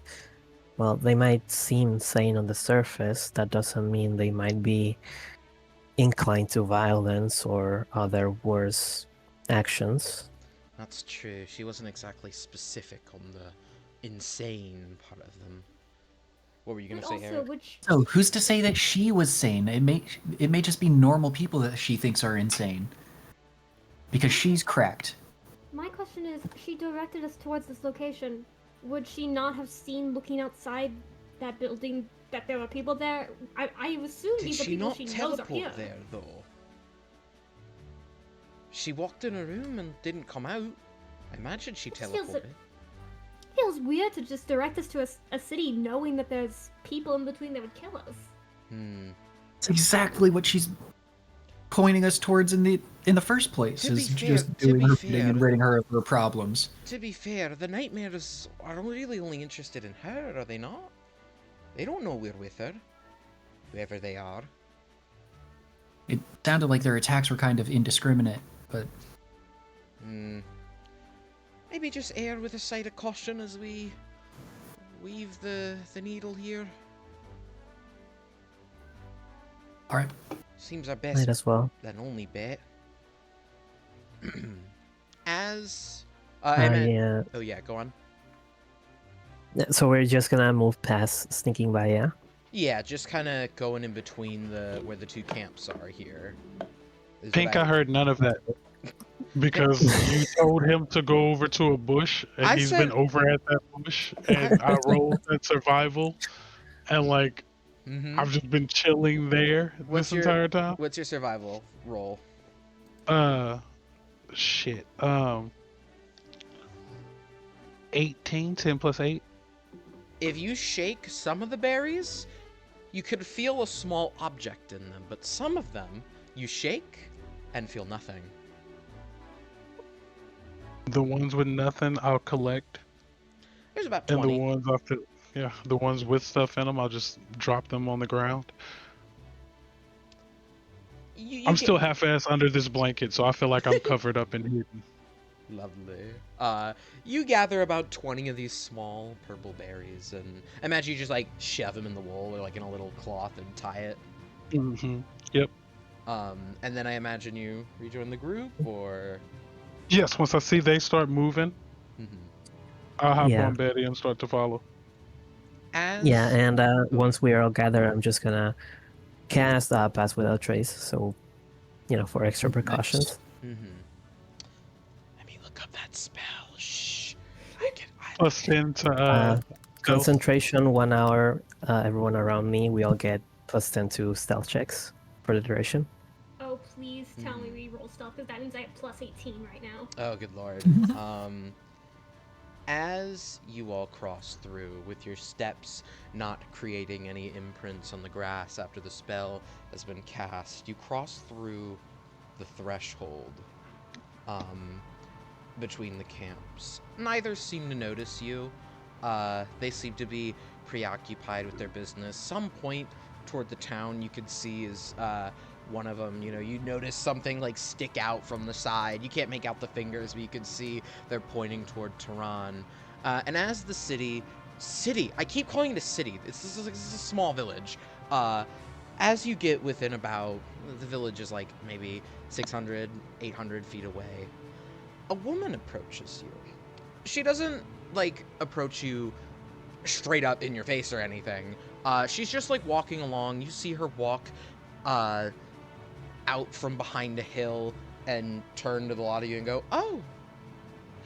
Well, they might seem sane on the surface. That doesn't mean they might be inclined to violence or other worse actions. That's true. She wasn't exactly specific on the insane part of them. What were you gonna say, Eric? So who's to say that she was sane? It may just be normal people that she thinks are insane. Because she's cracked. My question is, she directed us towards this location. Would she not have seen, looking outside that building, that there were people there? I assume these are people she knows are here. Did she not teleport there, though? She walked in a room and didn't come out. I imagine she teleported. Feels weird to just direct us to a city knowing that there's people in between that would kill us. It's exactly what she's pointing us towards in the first place, is just doing her thing and ridding her of her problems. To be fair, the nightmares are really only interested in her, are they not? They don't know we're with her, whoever they are. It sounded like their attacks were kind of indiscriminate, but... Maybe just err with a side of caution as we weave the needle here. Alright. Seems our best Might as well. than only bet. As... Oh yeah, go on. So we're just gonna move past sneaking by, yeah? Yeah, just kind of going in between where the two camps are here. Pink, I heard none of that. Because you told him to go over to a bush, and he's been over at that bush, and I rolled at survival. and like Mm-hmm. I've just been chilling there this entire time. What's your survival roll? Shit. 18, 10 plus 8. If you shake some of the berries, you could feel a small object in them, but some of them you shake and feel nothing. The ones with nothing, I'll collect. There's about And 20. the ones after, yeah, the ones with stuff in them, I'll just drop them on the ground. I'm still half-ass under this blanket, so I feel like I'm covered up and hidden. Lovely. You gather about 20 of these small purple berries, and imagine you just like shove them in the wool or like in a little cloth and tie it. Mm-hmm. Yep. And then I imagine you rejoin the group, or Yes, once I see they start moving, I'll hop on Betty and start to follow. Yeah, and once we are all gathered, I'm just gonna cast Pass Without Trace, so, for extra precautions. Let me look up that spell. Shh. Plus 10 to concentration, 1 hour. Everyone around me, we all get plus 10 to stealth checks for the duration. Oh, please tell me we roll stealth, because that means I have plus 18 right now. Oh, good lord. As you all cross through, with your steps not creating any imprints on the grass after the spell has been cast, you cross through the threshold between the camps. Neither seem to notice you. They seem to be preoccupied with their business. Some point toward the town you could see is one of them, you notice something like stick out from the side. You can't make out the fingers, but you can see they're pointing toward Tehran. And as the city, I keep calling it a city. This is a small village. As you get within about, the village is like maybe 600, 800 feet away, a woman approaches you. She doesn't like approach you straight up in your face or anything. She's just like walking along. You see her walk out from behind a hill and turn to the lot of you and go, "Oh,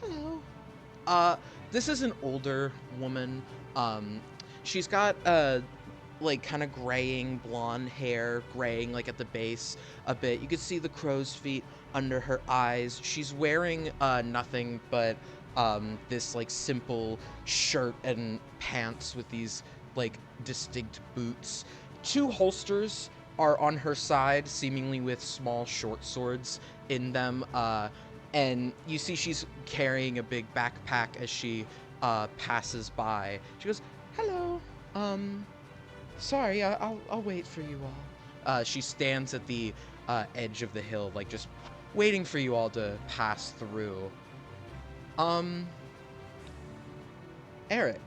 hello." This is an older woman. She's got like kind of graying blonde hair, graying like at the base a bit. You can see the crow's feet under her eyes. She's wearing nothing but this like simple shirt and pants with these like distinct boots. 2 holsters are on her side, seemingly with small short swords in them, and you see she's carrying a big backpack as she passes by. She goes, "Hello, sorry, I'll wait for you all." She stands at the edge of the hill, like just waiting for you all to pass through. Eric,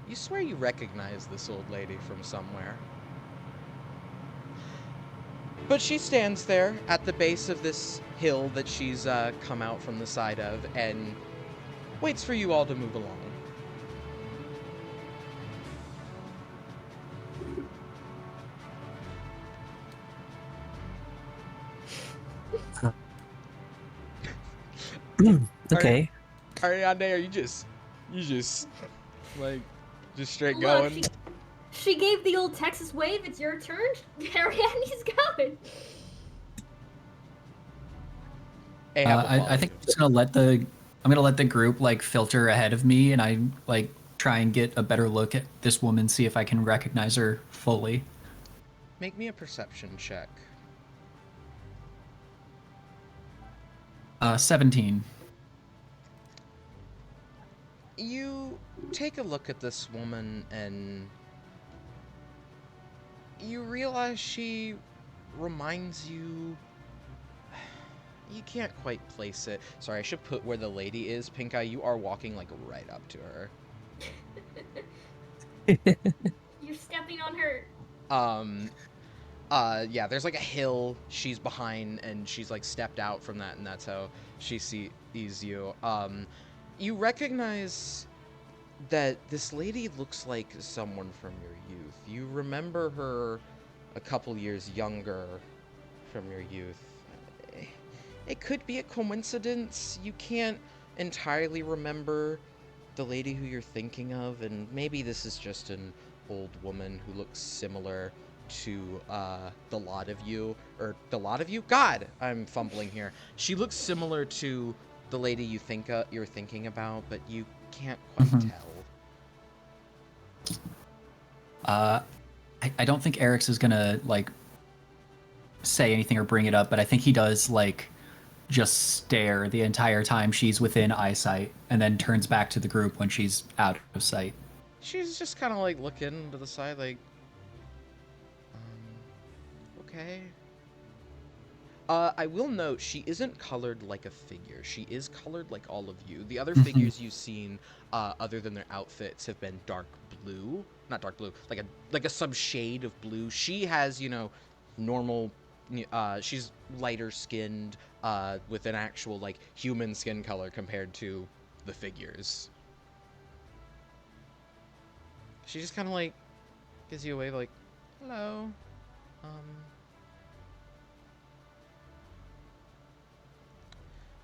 you swear you recognize this old lady from somewhere. But she stands there at the base of this hill that she's come out from the side of and waits for you all to move along. Okay. Ariane, are you just like just straight Look, going? She gave the old Texas wave. It's your turn. Ariadne's going. I think I'm just gonna let the group like filter ahead of me, and I like try and get a better look at this woman, see if I can recognize her fully. Make me a perception check. 17. You take a look at this woman and you realize she reminds you... You can't quite place it. Sorry, I should put where the lady is. Pink Eye, you are walking like right up to her. You're stepping on her. Yeah, there's like a hill she's behind, and she's like stepped out from that, and that's how she sees you. You recognize that this lady looks like someone from your youth. You remember her a couple years younger from your youth. It could be a coincidence. You can't entirely remember the lady who you're thinking of, and maybe this is just an old woman who looks similar to the lot of you, or the lot of you? God, I'm fumbling here. She looks similar to the lady you're thinking about, but you can't quite Mhm. tell. I don't think Eric's is gonna like say anything or bring it up, but I think he does like just stare the entire time she's within eyesight, and then turns back to the group when she's out of sight. She's just kind of like looking to the side, like, okay. I will note she isn't colored like a figure. She is colored like all of you. The other figures you've seen, other than their outfits, have been dark blue. Not dark blue, like a sub shade of blue. She has, normal. She's lighter skinned, with an actual like human skin color compared to the figures. She just kind of like gives you a wave, like, hello.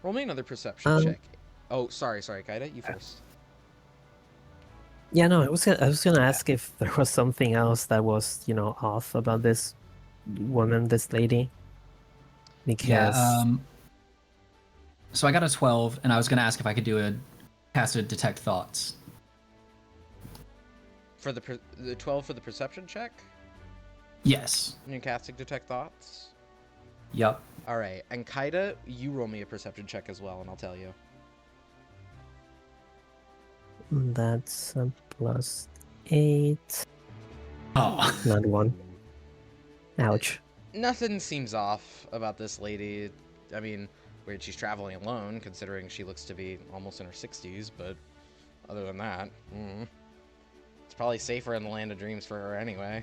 Roll me another perception check. Oh, sorry, Kaida, you first. Yeah, no, I was gonna ask if there was something else that was, off about this woman, this lady. Because Yeah. So I got a 12, and I was gonna ask if I could cast a detect thoughts. For the 12 for the perception check? Yes. And you're casting detect thoughts? Yep. Alright, and Kaida, you roll me a perception check as well, and I'll tell you. that's a +8. Oh. Not 1. Ouch. Nothing seems off about this lady. I mean, weird she's traveling alone, considering she looks to be almost in her 60s, but other than that, it's probably safer in the Land of Dreams for her anyway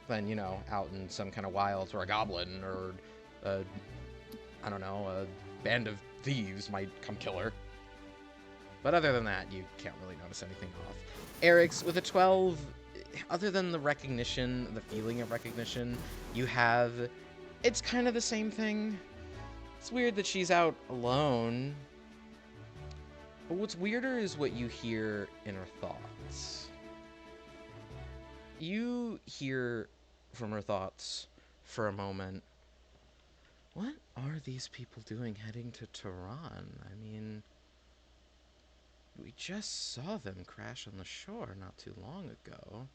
than, out in some kind of wilds where a goblin or I don't know, a band of thieves might come kill her. But other than that, you can't really notice anything off. Eric's, with a 12, other than the recognition, the feeling of recognition, you have, it's kind of the same thing. It's weird that she's out alone. But what's weirder is what you hear in her thoughts. You hear from her thoughts for a moment, what are these people doing heading to Tehran? I mean, we just saw them crash on the shore not too long ago.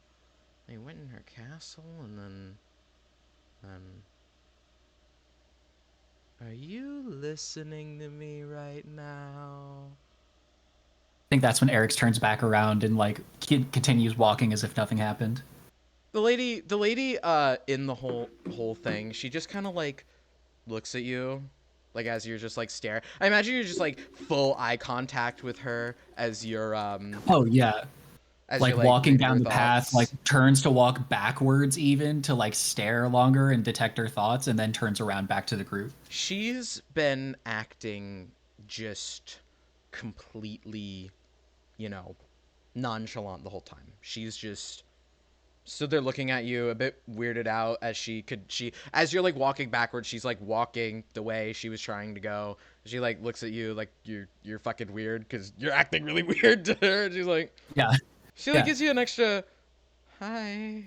They went in her castle and then... Are you listening to me right now? I think that's when Eric's turns back around and like continues walking as if nothing happened. The lady in the whole thing, she just kind of like looks at you, like as you're just like staring. I imagine you're just like full eye contact with her as you're Oh yeah. as Like you're walking reading her down the path, thoughts. like turns to walk backwards even to like stare longer and detect her thoughts, and then turns around back to the group. She's been acting just completely, nonchalant the whole time. She's just stood there looking at you, a bit weirded out as you're like walking backwards. She's like walking the way she was trying to go. She like looks at you like you're fucking weird because you're acting really weird to her. And she's like, Yeah. she like gives you an extra hi.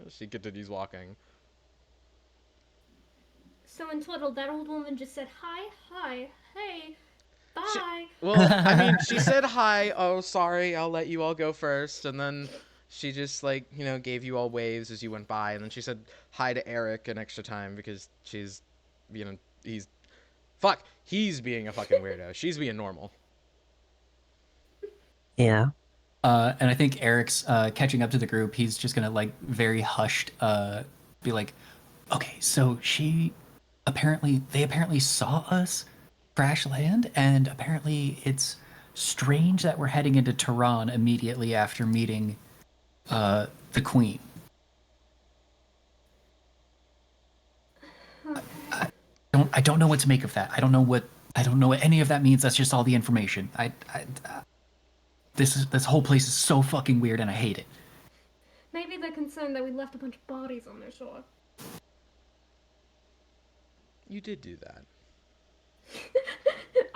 She continues walking. So in total, that old woman just said hi, hey, bye. Well, I mean, she said hi. Oh, sorry. I'll let you all go first, and then she just like gave you all waves as you went by, and then she said hi to Eric an extra time because she's, he's being a fucking weirdo. She's being normal. Yeah. And I think Eric's catching up to the group. He's just gonna like very hushed, be like, "Okay, so they apparently saw us crash land, and apparently it's strange that we're heading into Tehran immediately after meeting the Queen." I don't know what to make of that. I don't know what any of that means. That's just all the information. This whole place is so fucking weird, and I hate it. Maybe they're concerned that we left a bunch of bodies on their shore. You did do that.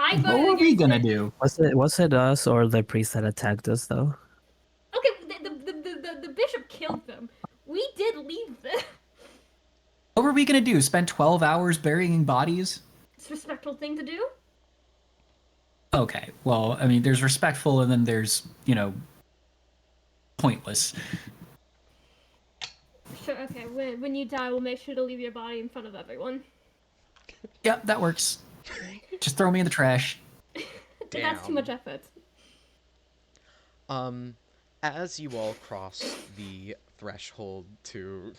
I What voted were we against gonna it. do? Was it us or the priest that attacked us though? Okay, the bishop killed them. We did leave them. What were we gonna do? Spend 12 hours burying bodies? It's a respectful thing to do. Okay, well, I mean, there's respectful and then there's, pointless. Sure, okay, when you die, we'll make sure to leave your body in front of everyone. Yep, that works. Just throw me in the trash. That's too much effort. As you all cross the threshold to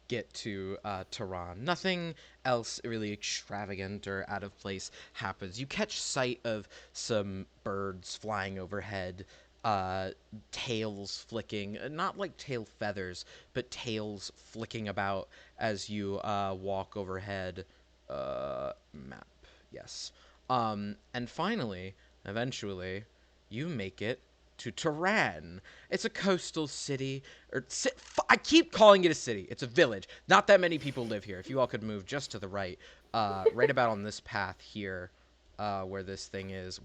get to Tehran, nothing else really extravagant or out of place happens. You catch sight of some birds flying overhead, tails flicking, not like tail feathers, but tails flicking about as you walk overhead. Map, yes. And finally, eventually, you make it to Tehran. It's a coastal city, I keep calling it a city. It's a village. Not that many people live here. If you all could move just to the right, right about on this path here, where this thing is.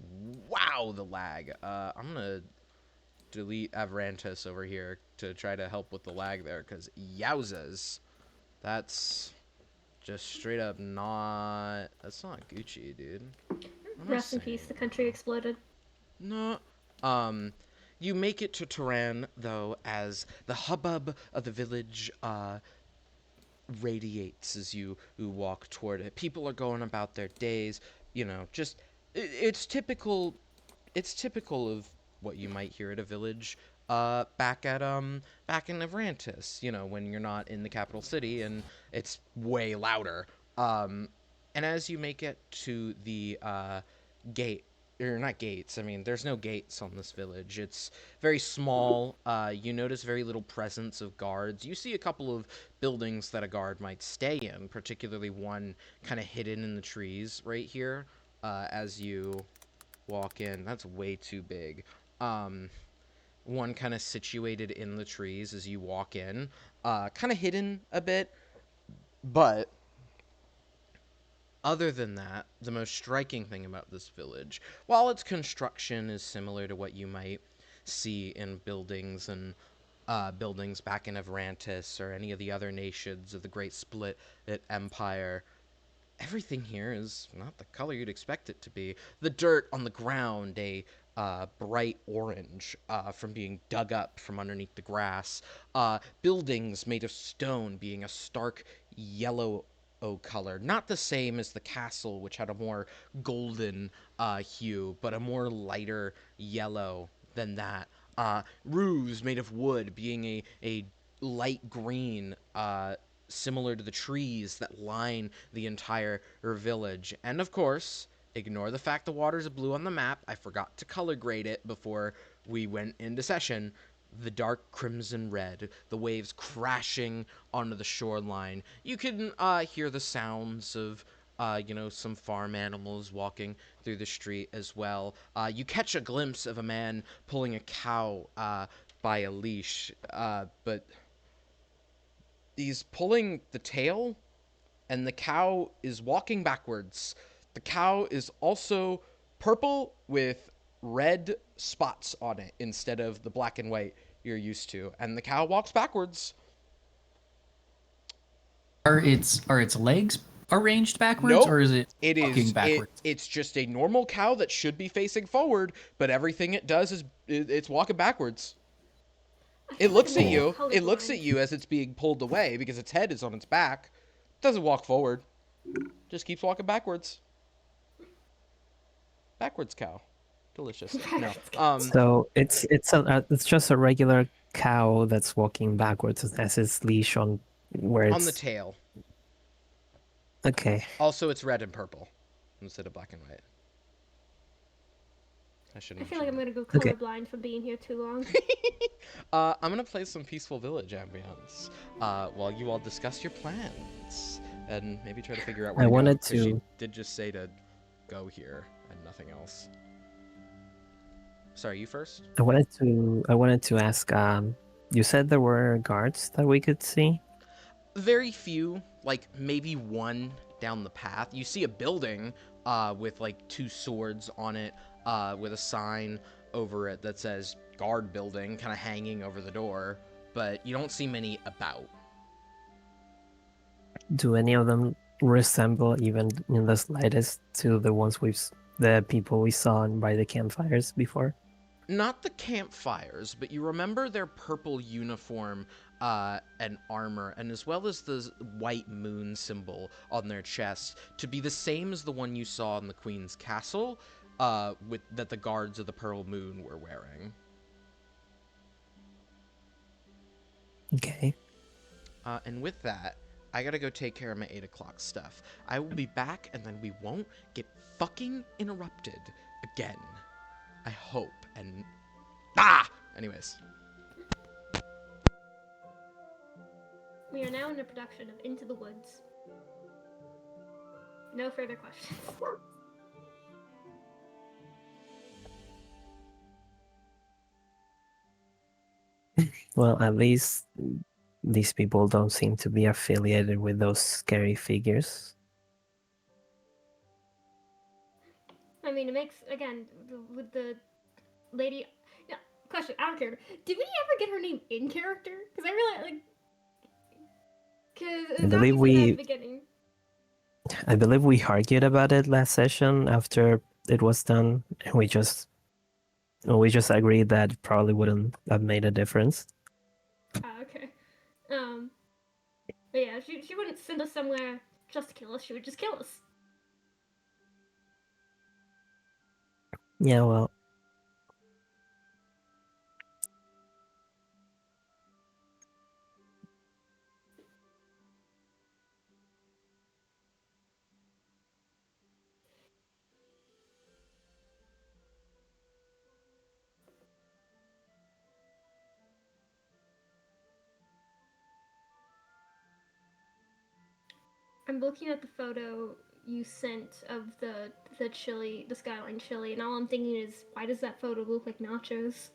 Wow, the lag. I'm gonna delete Avrantis over here to try to help with the lag there, because yowzas. That's just straight up not... That's not Gucci, dude. Rest in peace, the country exploded. No. You make it to Tehran, though, as the hubbub of the village radiates as you walk toward it. People are going about their days, just... It's typical of what you might hear at a village back in Avrantis, when you're not in the capital city and it's way louder. And as you make it to the gate, or not gates, I mean, there's no gates on this village. It's very small. You notice very little presence of guards. You see a couple of buildings that a guard might stay in, particularly one kind of hidden in the trees right here as you walk in. That's way too big. One kind of situated in the trees as you walk in, kind of hidden a bit, but other than that, the most striking thing about this village, while its construction is similar to what you might see in buildings and buildings back in Avrantis or any of the other nations of the Great Split Empire, everything here is not the color you'd expect it to be. The dirt on the ground, a bright orange from being dug up from underneath the grass. Buildings made of stone being a stark yellow color. Not the same as the castle, which had a more golden hue, but a more lighter yellow than that. Roofs made of wood being a light green, similar to the trees that line the entire village. And of course, ignore the fact the water's blue on the map. I forgot to color grade it before we went into session. The dark crimson red, the waves crashing onto the shoreline. You can hear the sounds of, some farm animals walking through the street as well. You catch a glimpse of a man pulling a cow by a leash, but he's pulling the tail, and the cow is walking backwards. The cow is also purple with red spots on it instead of the black and white you're used to, and the cow walks backwards. Are its legs arranged backwards, Nope. or is it walking backwards? It's just a normal cow that should be facing forward, but everything it does is it's walking backwards. It looks at you. It looks at you as it's being pulled away because its head is on its back. It doesn't walk forward. Just keeps walking backwards. Backwards cow. Delicious. No. So it's just a regular cow that's walking backwards and has its leash on where it's on the tail. Okay. Also, it's red and purple instead of black and white. I feel like I'm gonna go colorblind from being here too long. I'm gonna play some Peaceful Village ambience while you all discuss your plans and maybe try to figure out where she did just say to go here and nothing else. Sorry, you first? I wanted to ask, you said there were guards that we could see? Very few, like maybe one down the path. You see a building with like 2 swords on it, with a sign over it that says guard building kind of hanging over the door, but you don't see many about. Do any of them resemble even in the slightest to the ones the people we saw by the campfires before? Not the campfires, but you remember their purple uniform and armor, and as well as the white moon symbol on their chest, to be the same as the one you saw in the Queen's Castle, that the guards of the Pearl Moon were wearing. Okay. And with that, I gotta go take care of my 8 o'clock stuff. I will be back, and then we won't get fucking interrupted again. I hope, and... Anyways. We are now in the production of Into the Woods. No further questions. Well, at least these people don't seem to be affiliated with those scary figures. I mean, it makes, again, with the lady... Yeah, question, out of character. Did we ever get her name in character? Because I really, like... Because I believe we... at the beginning. I believe we argued about it last session after it was done, and we just agreed that it probably wouldn't have made a difference. Okay. But yeah, she wouldn't send us somewhere just to kill us. She would just kill us. Yeah, well. I'm looking at the photo you sent of the chili, the skyline chili, and all I'm thinking is, why does that photo look like nachos?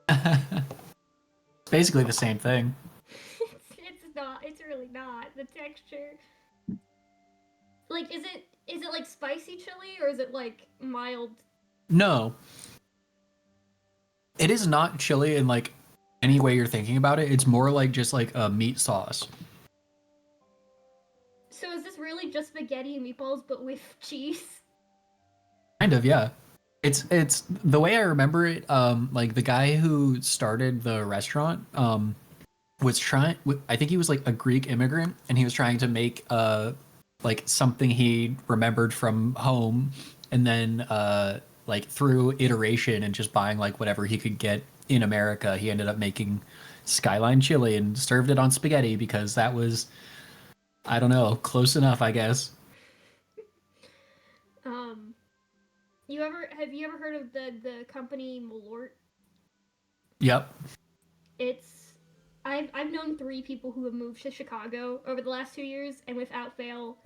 It's basically the same thing. It's not. It's really not. The texture. Like, is it like spicy chili or is it like mild? No. It is not chili in like any way you're thinking about it. It's more like just like a meat sauce. So is this really just spaghetti and meatballs but with cheese? Kind of, yeah. It's the way I remember it. Like the guy who started the restaurant, was trying. I think he was like a Greek immigrant, and he was trying to make like something he remembered from home, and then like through iteration and just buying like whatever he could get in America, he ended up making Skyline chili and served it on spaghetti because that was, I don't know, close enough, I guess. Have you ever heard of the company Malort? Yep. I've known 3 people who have moved to Chicago over the last 2 years, and without fail,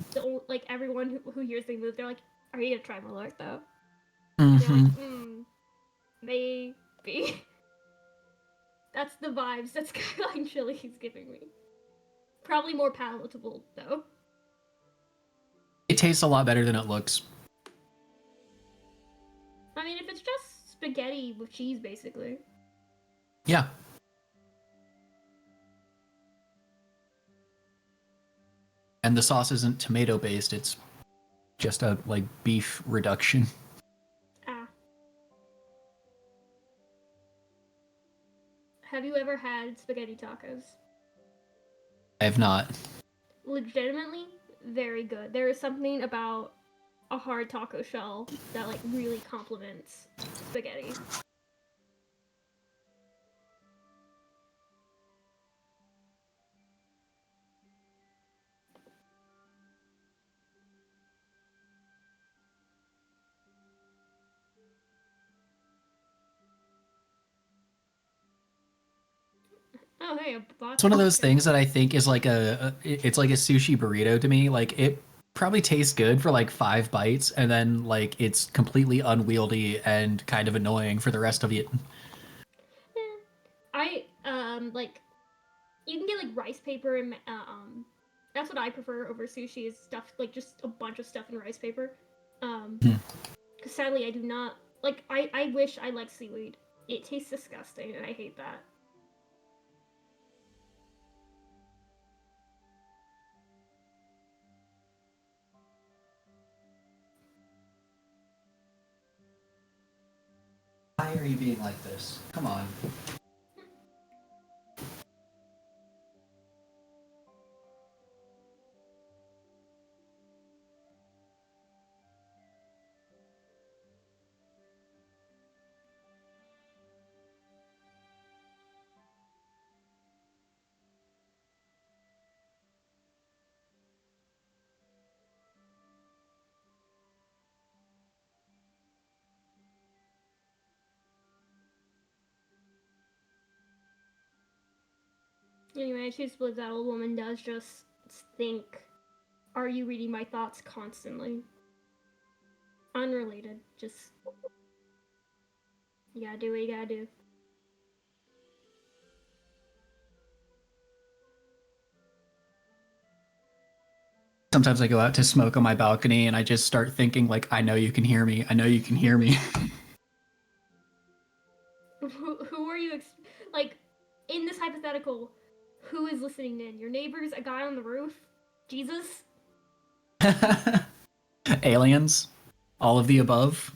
everyone who hears they moved, they're like, "Are you gonna try Malort though?" Mm-hmm. Like, maybe. That's the vibes that Skyline Chili is giving me. Probably more palatable though. It tastes a lot better than it looks. I mean, if it's just spaghetti with cheese, basically. Yeah. And the sauce isn't tomato based, it's just a like beef reduction. Have you ever had spaghetti tacos? I have not. Legitimately very good. There is something about a hard taco shell that like really complements spaghetti. Oh, hey, it's one of those things that I think is like it's like a sushi burrito to me. Like it probably tastes good for like 5 bites, and then like it's completely unwieldy and kind of annoying for the rest of it. I like, you can get like rice paper and That's what I prefer over sushi, is stuff like just a bunch of stuff in rice paper. Because sadly, I do not like. I wish I liked seaweed. It tastes disgusting, and I hate that. Why are you being like this? Come on. Anyway, I choose to believe that old woman does just think, "Are you reading my thoughts?" constantly. Unrelated, just you gotta do what you gotta do. Sometimes I go out to smoke on my balcony and I just start thinking like, I know you can hear me. I know you can hear me. Who are you like in this hypothetical? Who is listening in? Your neighbors? A guy on the roof? Jesus? Aliens? All of the above?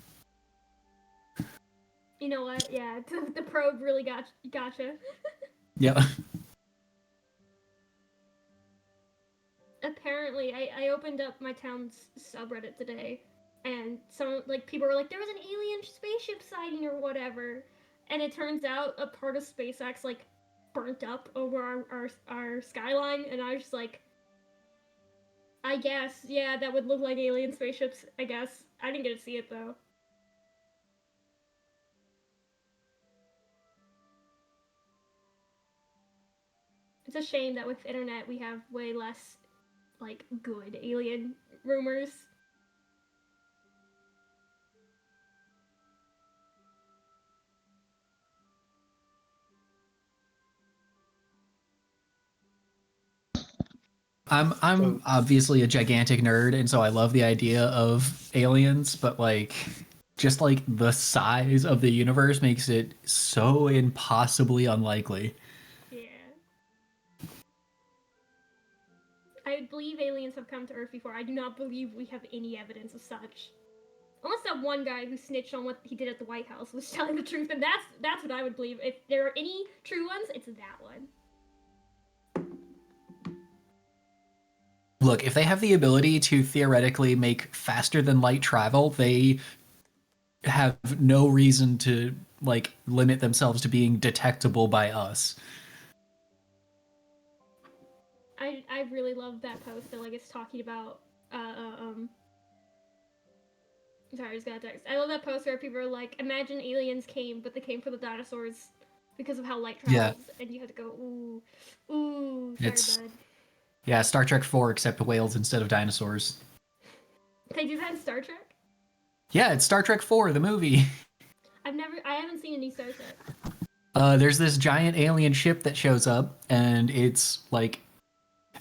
You know what? Yeah, the probe really gotcha. Yep. Apparently, I opened up my town's subreddit today, and some like people were like, there was an alien spaceship sighting or whatever, and it turns out a part of SpaceX like burnt up over our skyline, and I was just like, I guess, yeah, that would look like alien spaceships. I guess I didn't get to see it though. It's a shame that with internet we have way less like good alien rumors. I'm obviously a gigantic nerd, and so I love the idea of aliens, but like just like the size of the universe makes it so impossibly unlikely. Yeah. I believe aliens have come to Earth before. I do not believe we have any evidence of such. Unless that one guy who snitched on what he did at the White House was telling the truth, and that's what I would believe. If there are any true ones, it's that one. Look, if they have the ability to theoretically make faster than light travel, they have no reason to like limit themselves to being detectable by us. I really love that post that like it's talking about sorry, I just got a text. I love that post where people are like, imagine aliens came, but they came for the dinosaurs because of how light travels, and you had to go, ooh, sorry, bud. Yeah, Star Trek 4 except whales instead of dinosaurs. They do that in Star Trek? Yeah, it's Star Trek 4, the movie. I haven't seen any Star Trek. There's this giant alien ship that shows up, and it's like,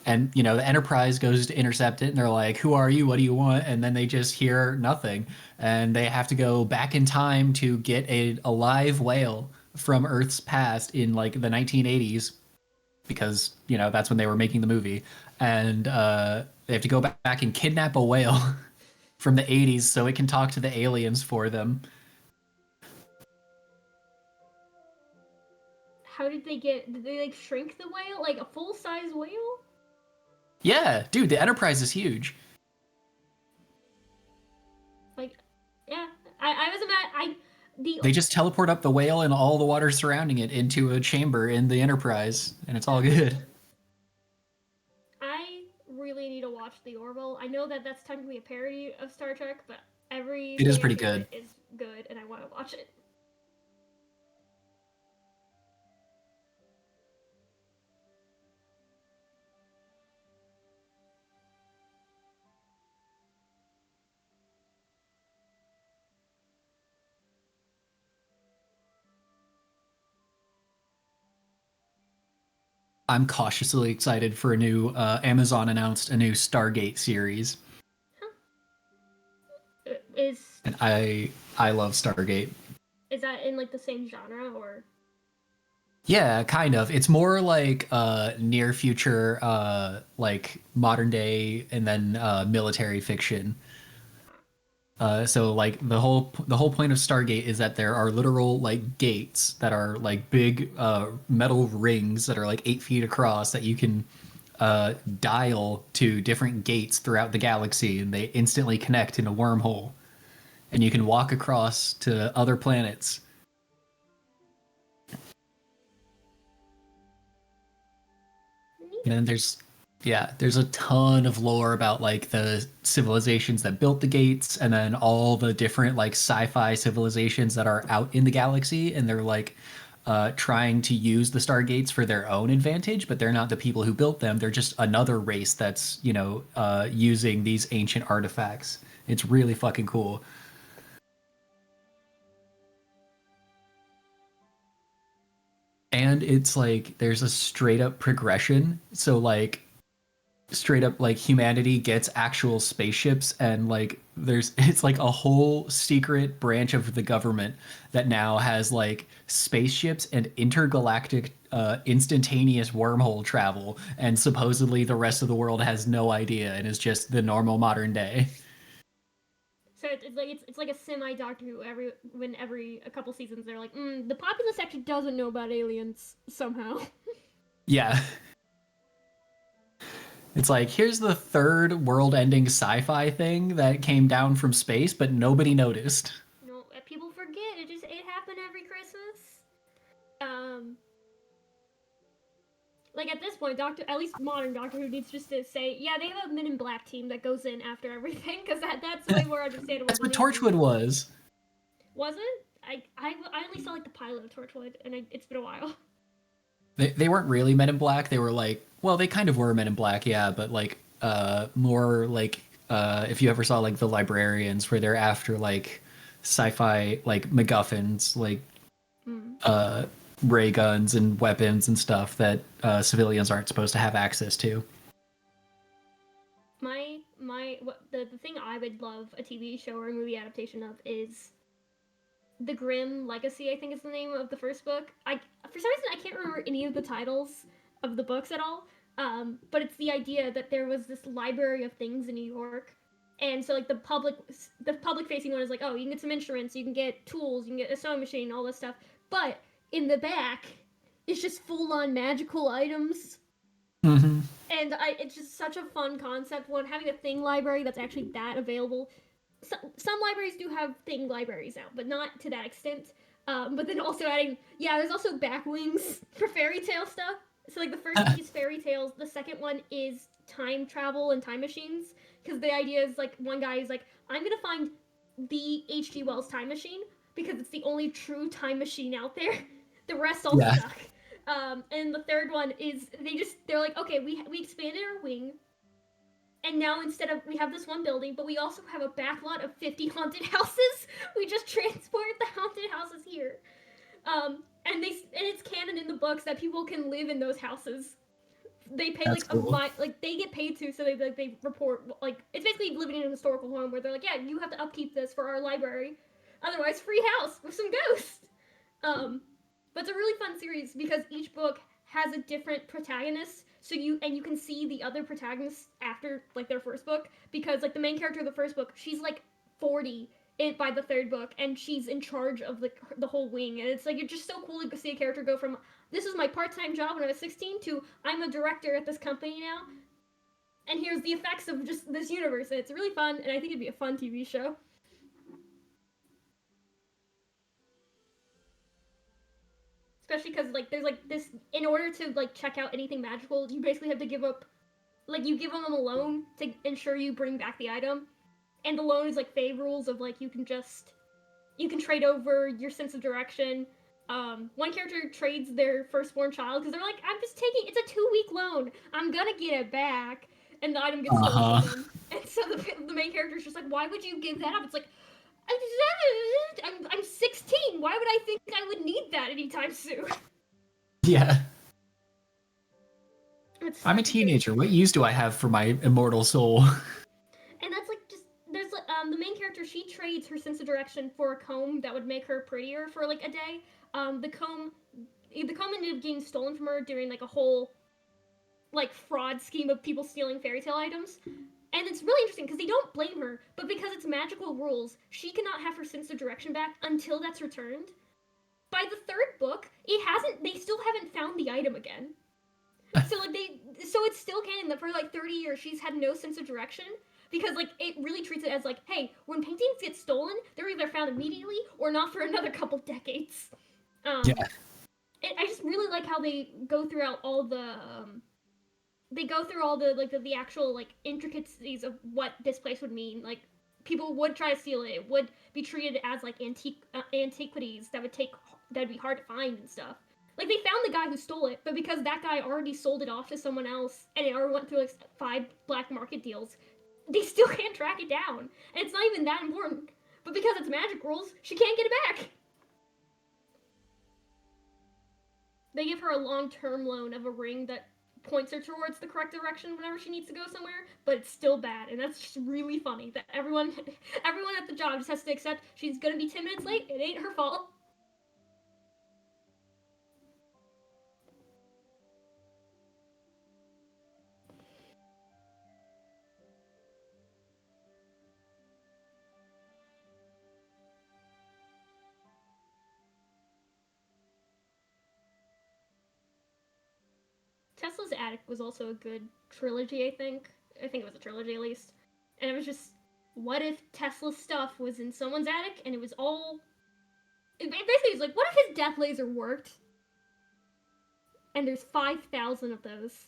and you know, the Enterprise goes to intercept it, and they're like, "Who are you? What do you want?" And then they just hear nothing, and they have to go back in time to get a live whale from Earth's past in like the 1980s, because you know that's when they were making the movie, and they have to go back and kidnap a whale from the 80s so it can talk to the aliens for them. How did they like shrink the whale? Like a full-size whale? Yeah, dude, the Enterprise is huge. Like, yeah, I was about They just teleport up the whale and all the water surrounding it into a chamber in the Enterprise, and it's all good. I really need to watch The Orville. I know that that's technically a parody of Star Trek, but It is pretty good. Is good, and I want to watch it. I'm cautiously excited for a new Amazon announced a new Stargate series. And I love Stargate. Is that in like the same genre or? Yeah, kind of. It's more like near future, like modern day, and then military fiction. So like the whole point of Stargate is that there are literal like gates that are like big metal rings that are like 8 feet across that you can dial to different gates throughout the galaxy, and they instantly connect in a wormhole, and you can walk across to other planets. And then there's a ton of lore about like the civilizations that built the gates, and then all the different like sci-fi civilizations that are out in the galaxy, and they're like trying to use the Stargates for their own advantage, but they're not the people who built them. They're just another race that's, you know, using these ancient artifacts. It's really fucking cool. And it's like there's a straight up progression. So like straight up like humanity gets actual spaceships, and like it's like a whole secret branch of the government that now has like spaceships and intergalactic instantaneous wormhole travel, and supposedly the rest of the world has no idea and is just the normal modern day. So it's like a semi Doctor Who. Every a couple seasons they're like, the populace actually doesn't know about aliens somehow. Yeah. It's like, here's the third world-ending sci-fi thing that came down from space, but nobody noticed. No, people forget. It happened every Christmas. Like at this point, at least modern Doctor Who needs just to say, yeah, they have a Men in Black team that goes in after everything, because that's way more understandable. That's what Torchwood was. Was it? I only saw like the pilot of Torchwood, and it's been a while. They weren't really Men in Black. They were like, well, they kind of were Men in Black, yeah, but like more like if you ever saw like The Librarians, where they're after like sci-fi like MacGuffins, like ray guns and weapons and stuff that civilians aren't supposed to have access to. The thing I would love a TV show or a movie adaptation of is The Grimm Legacy, I think is the name of the first book. For some reason I can't remember any of the titles of the books at all. But it's the idea that there was this library of things in New York, and so like the public facing one is like, oh, you can get some instruments, you can get tools, you can get a sewing machine, all this stuff. But in the back, it's just full on magical items. Mm-hmm. And it's just such a fun concept. One, having a thing library that's actually that available. Some libraries do have thing libraries now, but not to that extent. But then also adding, there's also back wings for fairy tale stuff. So like the first book is fairy tales, the second one is time travel and time machines. Because the idea is like one guy is like, I'm gonna find the H.G. Wells time machine because it's the only true time machine out there. The rest all suck. And the third one is they're like, okay, we expanded our wing, and now instead of we have this one building, but we also have a backlot of 50 haunted houses. We just transport the haunted houses here. And it's canon in the books that people can live in those houses. They pay they get paid to, so they report like it's basically living in a historical home where they're like, yeah, you have to upkeep this for our library, otherwise free house with some ghosts. But it's a really fun series because each book has a different protagonist, so you can see the other protagonists after like their first book, because like the main character of the first book, she's like 40 by the third book, and she's in charge of the whole wing, and it's like it's just so cool to see a character go from this is my part-time job when I was 16 to I'm a director at this company now, and here's the effects of just this universe, and it's really fun, and I think it'd be a fun TV show. Especially because like there's like this, in order to like check out anything magical, you basically have to give up, like you give them a loan to ensure you bring back the item. And the loan is like fey rules of like you can trade over your sense of direction. One character trades their firstborn child because they're like, it's a 2-week loan, I'm gonna get it back, and the item gets stolen from them. And so the main character is just like, why would you give that up? It's like, I'm 16. Why would I think I would need that anytime soon? Yeah. I'm a teenager. What use do I have for my immortal soul? And that's like just there's like the main character, she trades her sense of direction for a comb that would make her prettier for like a day. The comb ended up getting stolen from her during like a whole like fraud scheme of people stealing fairy tale items. And it's really interesting because they don't blame her, but because it's magical rules, she cannot have her sense of direction back until that's returned. By the third book, they still haven't found the item again. So it's still canon that for like 30 years she's had no sense of direction, because like it really treats it as like, hey, when paintings get stolen, they're either found immediately or not for another couple decades. Yeah. I just really like how they go throughout all the the actual like intricacies of what this place would mean. Like people would try to steal it. It would be treated as like antiquities that would be hard to find and stuff. Like they found the guy who stole it, but because that guy already sold it off to someone else and it already went through like 5 black market deals, they still can't track it down. And it's not even that important. But because it's magic rules, she can't get it back. They give her a long-term loan of a ring that points her towards the correct direction whenever she needs to go somewhere, but it's still bad, and that's just really funny that everyone at the job just has to accept she's gonna be 10 minutes late. It ain't her fault. Tesla's Attic was also a good trilogy, I think. I think it was a trilogy at least. And it was just, what if Tesla's stuff was in someone's attic and it was all... Basically, it's like, what if his death laser worked? And there's 5,000 of those.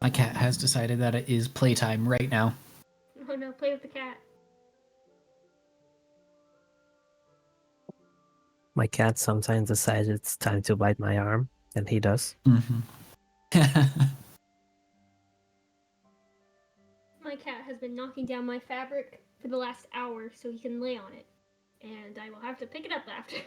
My cat has decided that it is playtime right now. Oh no, play with the cat. My cat sometimes decides it's time to bite my arm, and he does. Mm-hmm. My cat has been knocking down my fabric for the last hour so he can lay on it. And I will have to pick it up after.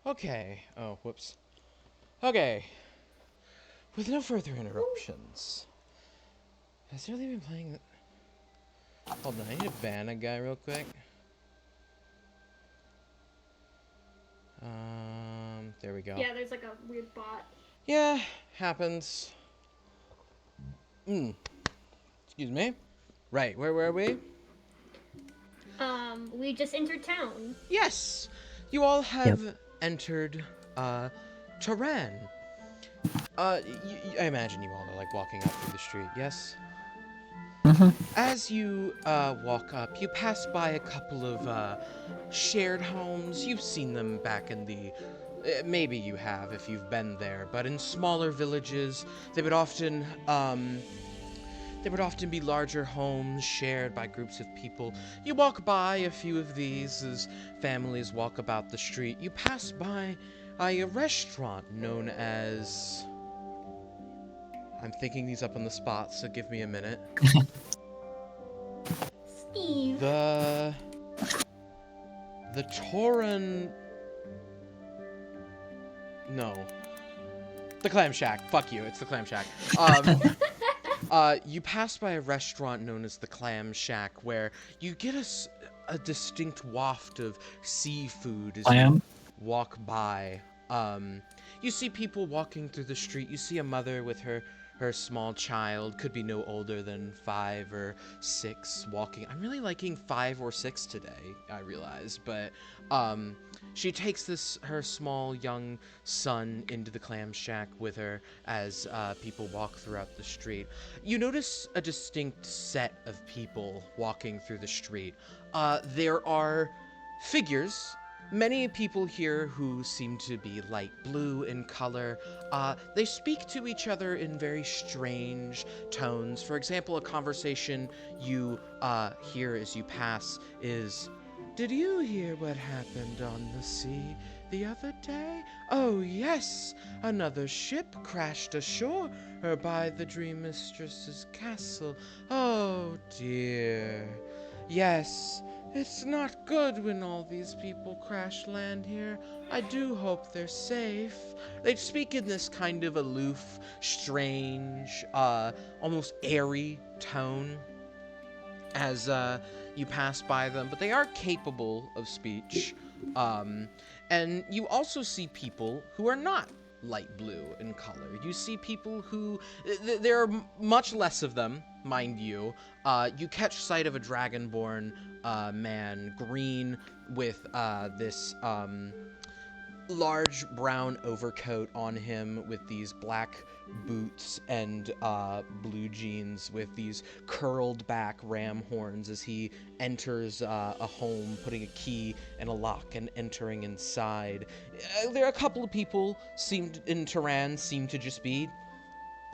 Okay. Oh, whoops. Okay. With no further interruptions. Has there really been playing... Hold on, I need to ban a guy real quick. There we go. Yeah, there's like a weird bot. Yeah, happens. Excuse me. Right, where were we? We just entered town. Yes! You all have entered, Tehran. I imagine you all are like walking up through the street, yes? Mm-hmm. As you walk up, you pass by a couple of shared homes. You've seen them back in the. Maybe you have if you've been there, but in smaller villages, they would often be larger homes shared by groups of people. You walk by a few of these as families walk about the street. You pass by a restaurant known as. I'm thinking these up on the spot, so give me a minute. Steve. The Torin. No. The Clam Shack. Fuck you. It's the Clam Shack. You pass by a restaurant known as the Clam Shack, where you get a distinct waft of seafood as you walk by. You see people walking through the street. You see a mother with her small child, could be no older than 5 or 6, walking. I'm really liking 5 or 6 today, I realize, but she takes her small young son into the Clam Shack with her as people walk throughout the street. You notice a distinct set of people walking through the street. There are figures. Many people here who seem to be light blue in color. They speak to each other in very strange tones. For example, a conversation you hear as you pass is, "Did you hear what happened on the sea the other day? Oh yes, another ship crashed ashore by the Dream Mistress's castle. Oh dear. Yes. It's not good when all these people crash land here. I do hope they're safe." They speak in this kind of aloof, strange, almost airy tone as you pass by them, but they are capable of speech. And you also see people who are not light blue in color. You see people who, there are much less of them, mind you. You catch sight of a dragonborn man, green, with this large brown overcoat on him, with these black boots and blue jeans with these curled back ram horns as he enters a home, putting a key in a lock and entering inside. There are a couple of people in Turan seem to just be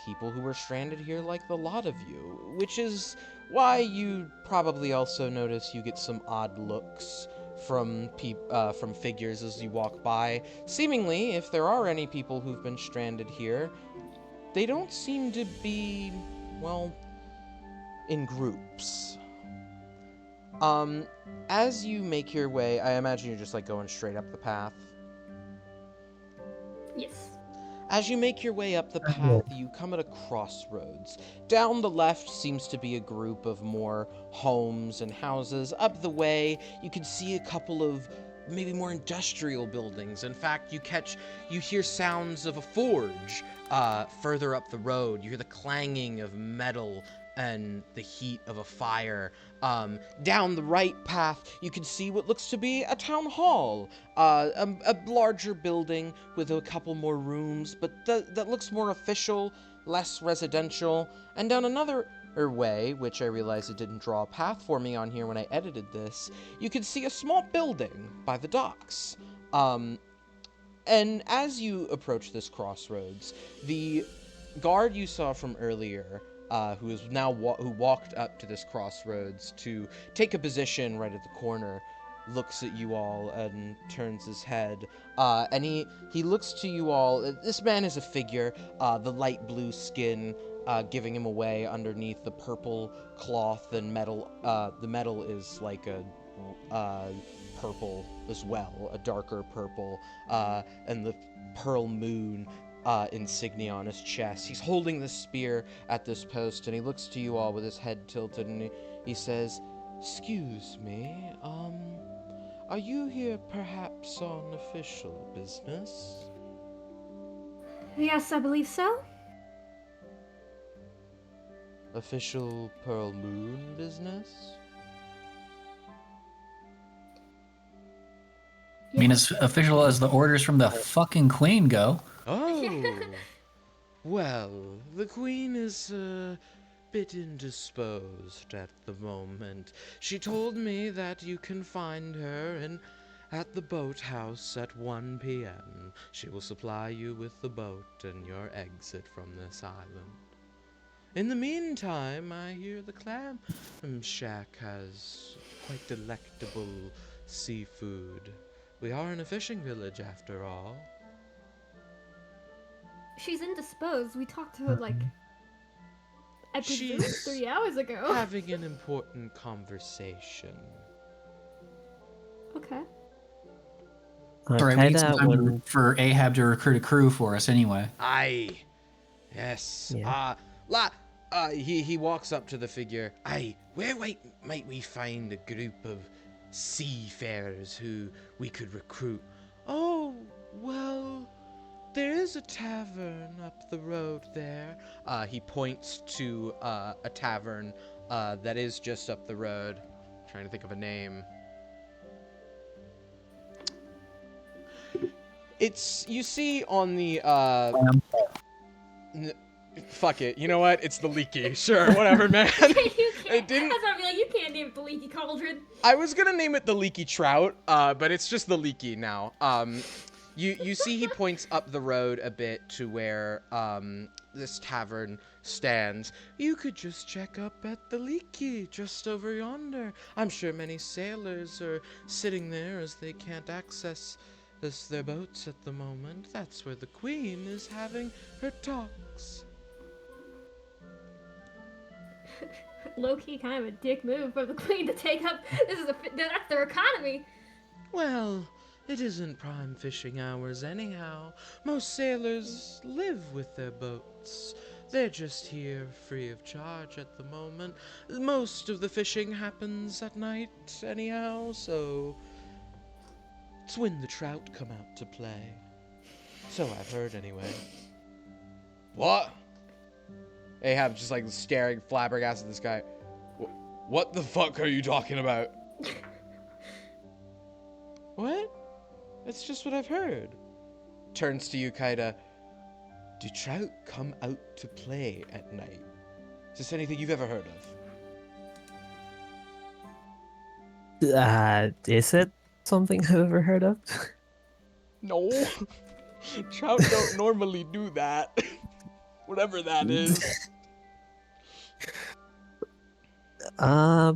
people who were stranded here like the lot of you, which is why you probably also notice you get some odd looks from figures as you walk by. Seemingly, if there are any people who've been stranded here, they don't seem to be, well, in groups. As you make your way, I imagine you're just like going straight up the path. Yes. As you make your way up the path, you come at a crossroads. Down the left seems to be a group of more homes and houses. Up the way, you can see a couple of maybe more industrial buildings. In fact, you hear sounds of a forge further up the road. You hear the clanging of metal and the heat of a fire. Down the right path, you can see what looks to be a town hall, a larger building with a couple more rooms, but that looks more official, less residential. And down another way, which I realize it didn't draw a path for me on here when I edited this, you can see a small building by the docks. And as you approach this crossroads, the guard you saw from earlier, who walked up to this crossroads to take a position right at the corner, looks at you all and turns his head. And he looks to you all. This man is a figure, the light blue skin giving him away underneath the purple cloth and metal. The metal is like a purple as well, a darker purple, and the pearl moon insignia on his chest. He's holding the spear at this post, and he looks to you all with his head tilted, and he says, "Excuse me, are you here perhaps on official business?" Yes, I believe so. Official Pearl Moon business? I mean, as official as the orders from the fucking queen go. Oh. Well, the queen is a bit indisposed at the moment. She told me that you can find her at the boathouse at 1 p.m. She will supply you with the boat and your exit from this island. In the meantime, I hear the clam shack has quite delectable seafood. We are in a fishing village after all. She's indisposed. We talked to her like I presume She's 3 hours ago. having an important conversation. Okay. Sorry, we need Kaida some time will- for Ahab to recruit a crew for us anyway. Aye. Yes. Yeah. He walks up to the figure. Aye, where might we find a group of seafarers who we could recruit? Oh, well, there is a tavern up the road there. He points to a tavern that is just up the road. Trying to think of a name. It's, you see on the, fuck it. You know what? It's the Leaky. Sure, whatever, man. You It can't. didn't. That's what I'm like. You can't name it the Leaky Cauldron. I was gonna name it the Leaky Trout, but it's just the Leaky now. You see he points up the road a bit to where this tavern stands. You could just check up at the Leaky just over yonder. I'm sure many sailors are sitting there as they can't access their boats at the moment. That's where the Queen is having her talks. Low-key kind of a dick move for the Queen to take up. That's their economy. Well, it isn't prime fishing hours anyhow. Most sailors live with their boats. They're just here free of charge at the moment. Most of the fishing happens at night anyhow, so it's when the trout come out to play. So I've heard anyway. What? Ahab just like staring flabbergasted at this guy. What the fuck are you talking about? What? That's just what I've heard. Turns to you, Kaida. Do trout come out to play at night? Is this anything you've ever heard of? Is it something I've ever heard of? No. Trout don't normally do that. Whatever that is. I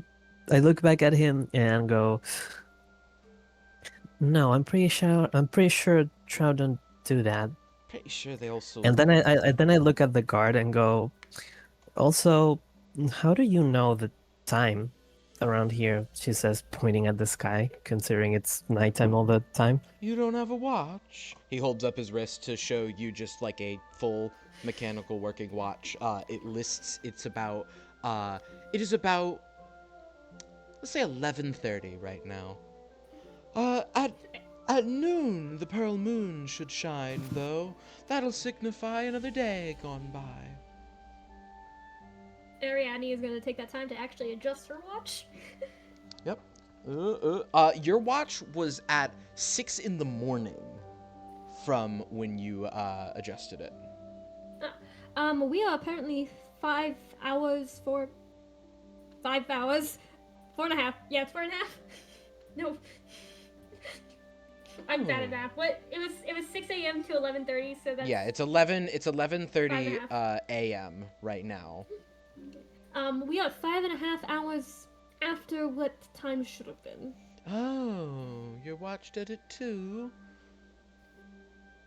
look back at him and go, "No, I'm pretty sure trout don't do that." Pretty sure they also. And then I look at the guard and go, "Also, how do you know the time around here?" She says, pointing at the sky, considering it's nighttime all the time. You don't have a watch? He holds up his wrist to show you just like a full mechanical working watch. It lists it is about, let's say 11:30 right now. At noon, the pearl moon should shine, though. That'll signify another day gone by. Ariadne is gonna take that time to actually adjust her watch. Yep. Your watch was at 6 in the morning from when you adjusted it. We are apparently 5 hours for 5 hours. 4.5. Yeah, it's 4.5. No. I'm bad at math. What? It was 6 a.m. to 11:30, so that's Yeah, it's 11:30 5.5. a.m. right now. We are 5.5 hours after what time should have been. Oh, your watch did it too.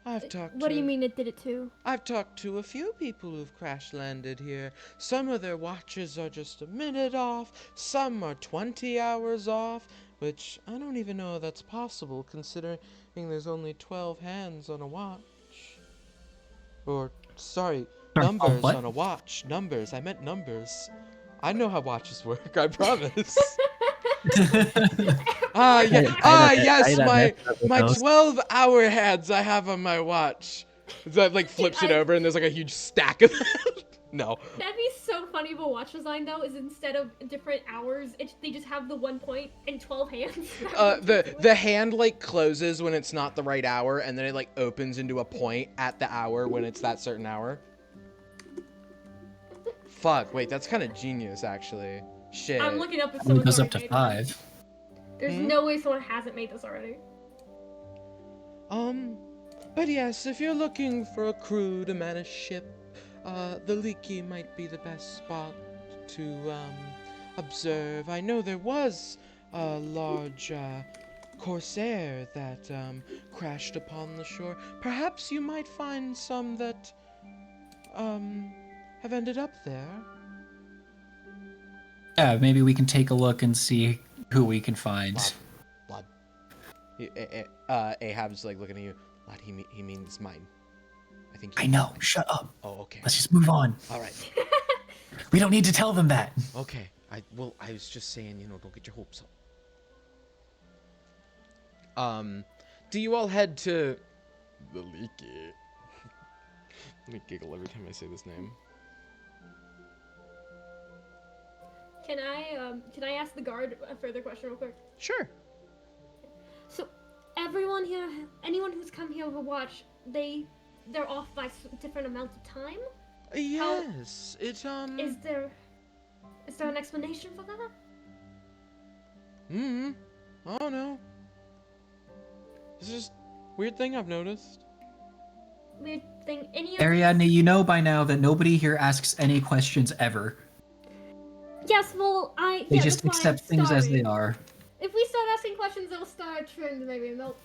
What do you mean it did it too? I've talked to a few people who've crash landed here. Some of their watches are just a minute off, some are 20 hours off, which I don't even know if that's possible considering there's only 12 hands on a watch. Or, sorry, numbers what? on a watch. Numbers, I meant numbers. I know how watches work, I promise. Yes, my 12-hour hands I have on my watch. That like flips it over and there's like a huge stack of them. No. That'd be so funny of a watch design though, is instead of different hours, they just have the 1 point and 12 hands. The hand like closes when it's not the right hour and then it like opens into a point at the hour when it's that certain hour. Fuck, wait, that's kind of genius, actually. Shit. I'm looking up if It someone's goes up already to made one. 5. There's Hmm? no way someone hasn't made this already. But yes, if you're looking for a crew to man a ship, the Leaky might be the best spot to, observe. I know there was a large, corsair that, crashed upon the shore. Perhaps you might find some that, have ended up there. Yeah, maybe we can take a look and see who we can find. Blood. Ahab's like looking at you. Lad, he means mine. I think. I know. Shut up. Oh, okay. Let's just move on. All right. We don't need to tell them that. Okay. I was just saying, don't get your hopes up. Do you all head to the Leaky? Let me giggle every time I say this name. Can I ask the guard a further question real quick? Sure. So, everyone here, anyone who's come here to watch, they're off by different amounts of time. Yes. It Is there an explanation for that? I don't know. It's just weird thing I've noticed. Weird thing. Any of Ariadne, you know by now that nobody here asks any questions ever. Yes, well, They yeah, just that's why accept I'm things as they starting. are. If we start asking questions, they'll start a trend, maybe, and they'll...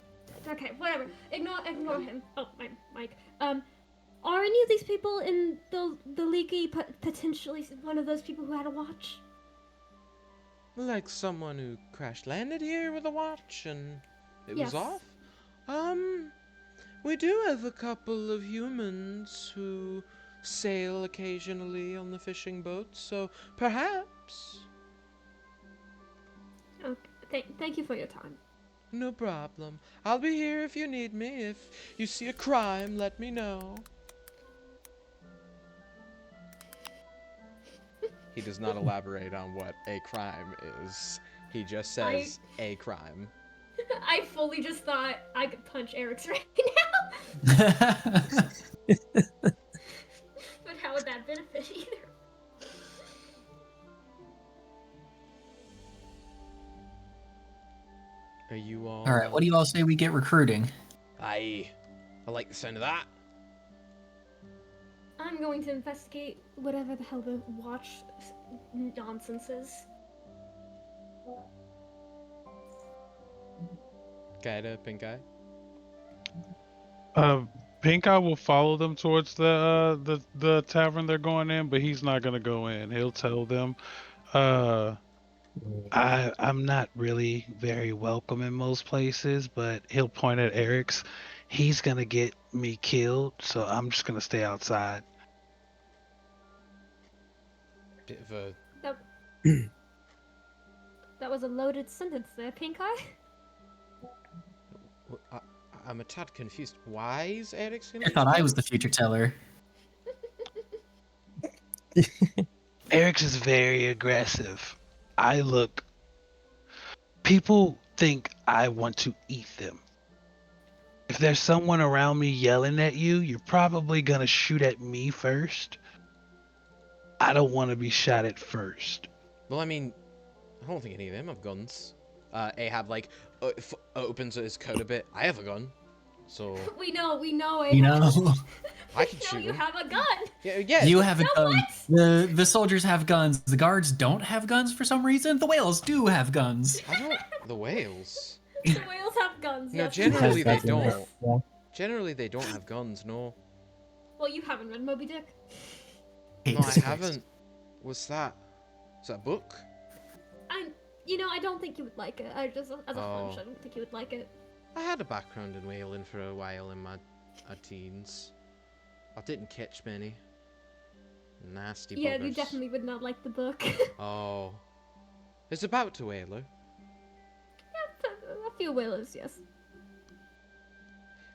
Okay, whatever. Ignore him. Oh, my mic. Are any of these people in the Leaky potentially one of those people who had a watch? Like someone who crash landed here with a watch and it Yes. was off? We do have a couple of humans who sail occasionally on the fishing boats, so perhaps. Okay, thank you for your time. No problem. I'll be here if you need me. If you see a crime, let me know. He does not elaborate on what a crime is. He just says a crime. I fully just thought I could punch Eric's right now. But how would that benefit either? Are you all... All right, what do you all say we get recruiting? I like the sound of that. I'm going to investigate whatever the hell the watch nonsense is. Kaida, Pink Eye? Pink Eye will follow them towards the tavern they're going in, but he's not gonna go in. He'll tell them, I'm not really very welcome in most places, but he'll point at Eric's. He's gonna get me killed, so I'm just gonna stay outside. Bit of a... That was a loaded sentence there, Pink Eye. I'm a tad confused. Why is Eric's gonna I thought I was the future teller. Eric's is very aggressive. People think I want to eat them. If there's someone around me yelling at you, you're probably gonna shoot at me first. I don't want to be shot at first. Well, I mean, I don't think any of them have guns. Ahab, like, opens his coat a bit. I have a gun, so... We know, You know, I can No, shoot you him. have a gun. Yeah. you have a No, gun. The soldiers have guns. The guards don't have guns for some reason. The whales do have guns. I don't... The whales. The whales have guns. No, yes. generally they That's nice. don't. Yeah. Generally they don't have guns, no. Well, you haven't read Moby Dick. No, I haven't. What's that? Is that a book? I don't think you would like it. I just, as a Oh. hunch, I don't think you would like it. I had a background in whaling for a while in my teens. I didn't catch many. Nasty Yeah, you buggers. definitely would not like the book. Oh. It's about a whaler. A few whalers, yes.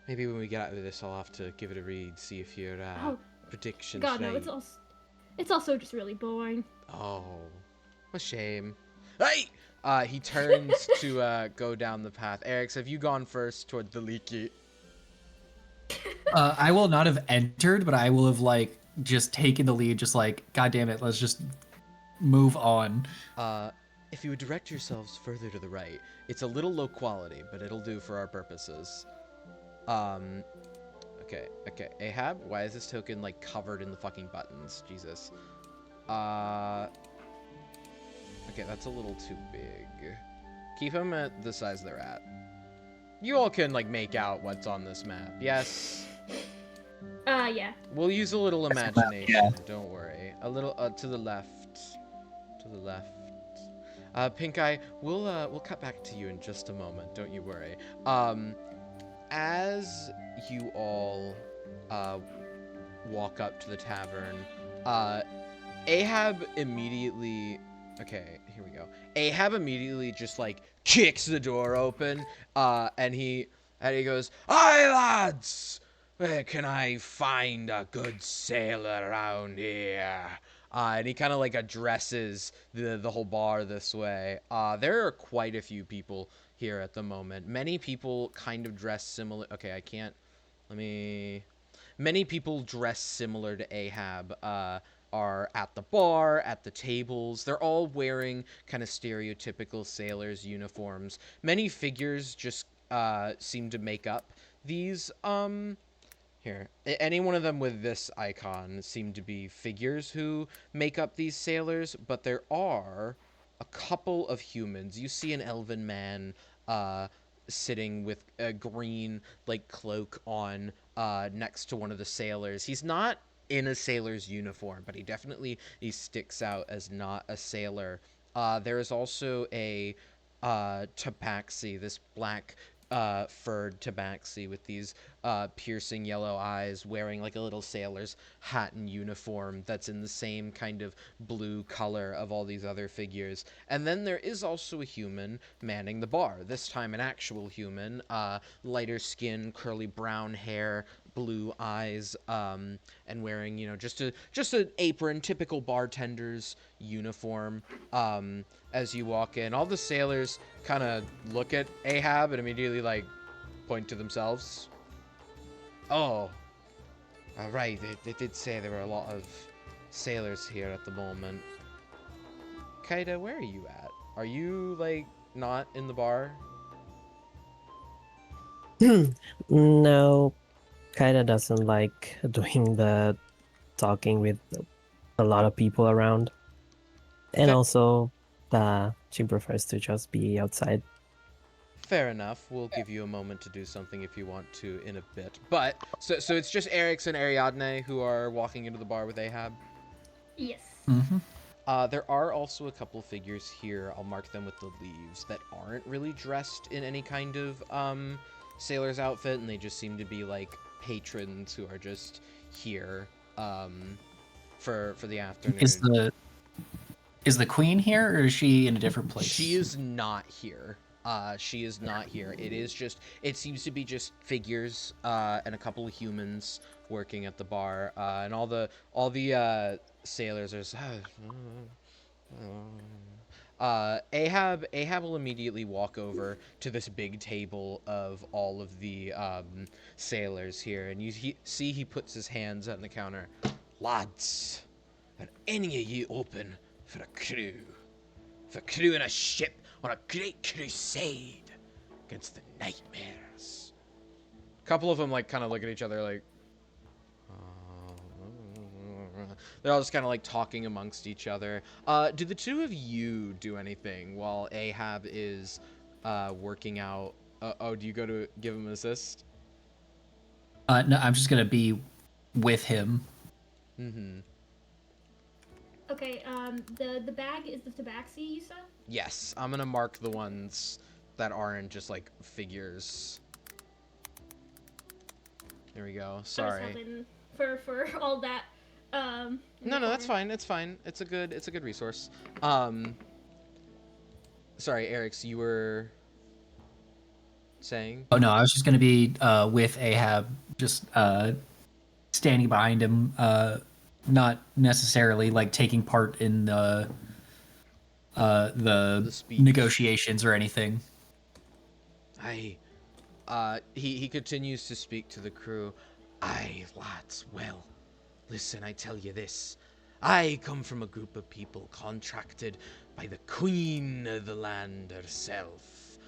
Maybe when we get out of this, I'll have to give it a read, see if your Oh, predictions God, right. no, it's also just really boring. Oh, a shame. Hey! He turns to go down the path. Eric, have you gone first toward the Leaky? I will not have entered, but I will have like just taking the lead, just like, God damn it, let's just move on. If you would direct yourselves further to the right, it's a little low quality, but it'll do for our purposes. Okay. Ahab, why is this token, like, covered in the fucking buttons? Jesus. Okay, that's a little too big. Keep them at the size they're at. You all can, like, make out what's on this map, yes? Yeah. We'll use a little imagination, yeah. don't worry. A little, to the left. To the left. Pink Eye, we'll cut back to you in just a moment, don't you worry. As you all, walk up to the tavern, Ahab immediately... Okay, here we go. Ahab immediately just, like, kicks the door open, and he goes, "Hi, lads! Where can I find a good sailor around here?" And he kind of, like, addresses the whole bar this way. There are quite a few people here at the moment. Many people kind of dress similar... Okay, I can't... Many people dress similar to Ahab, are at the bar, at the tables. They're all wearing kind of stereotypical sailors' uniforms. Many figures just seem to make up these. Here, any one of them with this icon seem to be figures who make up these sailors, but there are a couple of humans. You see an elven man sitting with a green, like, cloak on next to one of the sailors. He's not in a sailor's uniform, but he sticks out as not a sailor. There is also a tabaxi, this black furred tabaxi with these piercing yellow eyes, wearing like a little sailor's hat and uniform that's in the same kind of blue color of all these other figures. And then there is also a human manning the bar, this time an actual human, lighter skin, curly brown hair, blue eyes, and wearing, just an apron, typical bartender's uniform. As you walk in, all the sailors kind of look at Ahab and immediately, like, point to themselves. Oh, right, they did say there were a lot of sailors here at the moment. Kaida, where are you at? Are you, like, not in the bar? No, Kaida doesn't like doing the talking with a lot of people around. And Okay. also, she prefers to just be outside. Fair enough. We'll give you a moment to do something if you want to in a bit. But, so it's just Erix and Ariadne who are walking into the bar with Ahab? Yes. Mm-hmm. There are also a couple figures here, I'll mark them with the leaves, that aren't really dressed in any kind of sailor's outfit, and they just seem to be like patrons who are just here for the afternoon. Is the queen here, or is she in a different place? She is not here. She is not here. It seems to be just figures and a couple of humans working at the bar, and all the sailors are. Ahab will immediately walk over to this big table of all of the sailors here, and see he puts his hands on the counter. Lads, are any of you open for a crew? For a crew in a ship on a great crusade against the nightmares? A couple of them, like, kind of look at each other like... They're all just kind of, like, talking amongst each other. Do the two of you do anything while Ahab is working out? Do you go to give him an assist? No, I'm just gonna be with him. Mm-hmm. Okay, the bag is the tabaxi, you said? Yes, I'm gonna mark the ones that aren't just, like, figures. There we go. Sorry. For all that. No, that's fine. It's fine. It's a good resource. Sorry, Erix, you were saying? Oh no, I was just gonna be with Ahab, just standing behind him, not necessarily like taking part in the speech. negotiations or anything. Aye. He continues to speak to the crew. Aye, lads, well, Listen, I tell you this. I come from a group of people contracted by the Queen of the land herself.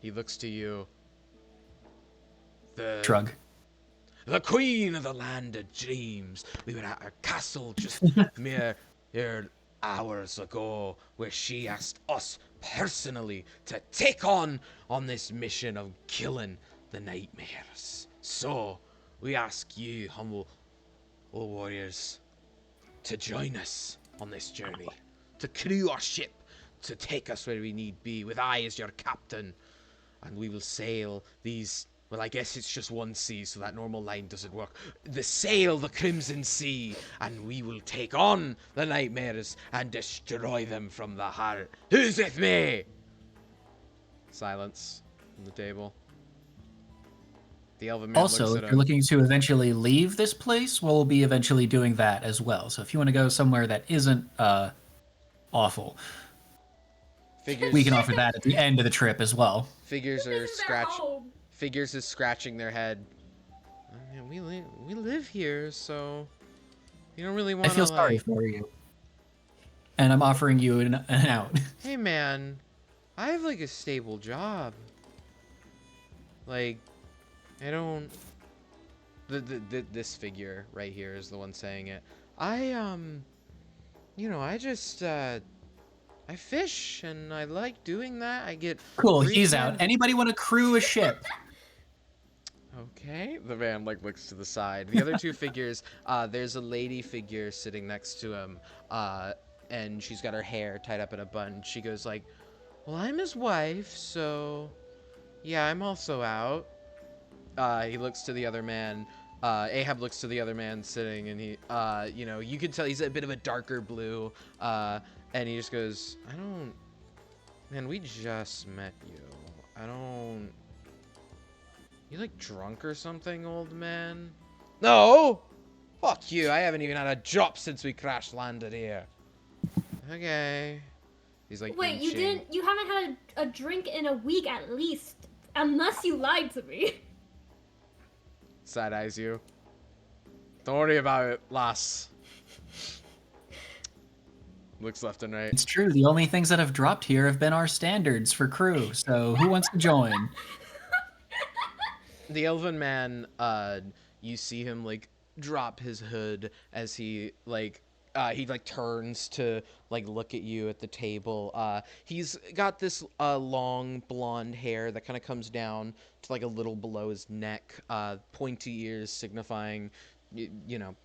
He looks to you. Shrug. The Queen of the Land of Dreams. We were at her castle just mere hours ago, where she asked us personally to take on this mission of killing the nightmares. So, we ask you, humble old warriors, to join us on this journey, to crew our ship, to take us where we need be, with I as your captain, and we will sail these. Well, I guess it's just one sea, so that normal line doesn't work. Sail the Crimson Sea, and we will take on the nightmares and destroy them from the heart. Who's with me? Silence on the table. The elven man Also, looks if at you're him. looking to eventually leave this place, we'll be eventually doing that as well. So if you want to go somewhere that isn't awful, Figures, we can offer that at the end of the trip as well. Figures are This is their scratching. home. Figures is scratching their head. I mean, we live here, so you don't really want I to. feel sorry for you. And I'm offering you an out. Hey man, I have like a stable job. Like, I don't. This figure right here is the one saying it. I just I fish and I like doing that. I get Cool, free he's time. out. Anybody want to crew a ship? Okay, the man like looks to the side. The other two figures, there's a lady figure sitting next to him, and she's got her hair tied up in a bun. She goes like, "Well, I'm his wife, so yeah, I'm also out." He looks to the other man. Ahab looks to the other man sitting, and he, you can tell he's a bit of a darker blue, and he just goes, Man, we just met you. You like drunk or something, old man? No! Fuck you, I haven't even had a drop since we crash landed here. Okay. He's like, Wait, you haven't had a drink in a week at least, unless you lied to me. Side eyes you. Don't worry about it, lass. Looks left and right. It's true. The only things that have dropped here have been our standards for crew. So who wants to join? The elven man, you see him like drop his hood as he turns to like look at you at the table. He's got this long blonde hair that kind of comes down to like a little below his neck, pointy ears signifying you know.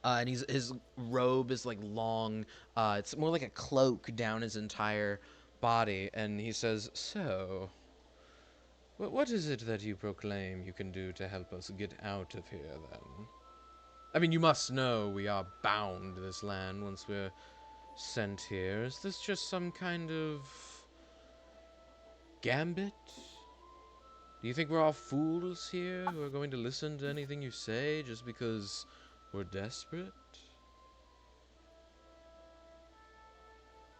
And his robe is like long, it's more like a cloak down his entire body, and he says, "So, what is it that you proclaim you can do to help us get out of here, then? I mean, you must know we are bound to this land once we're sent here. Is this just some kind of gambit? Do you think we're all fools here who are going to listen to anything you say just because we're desperate?"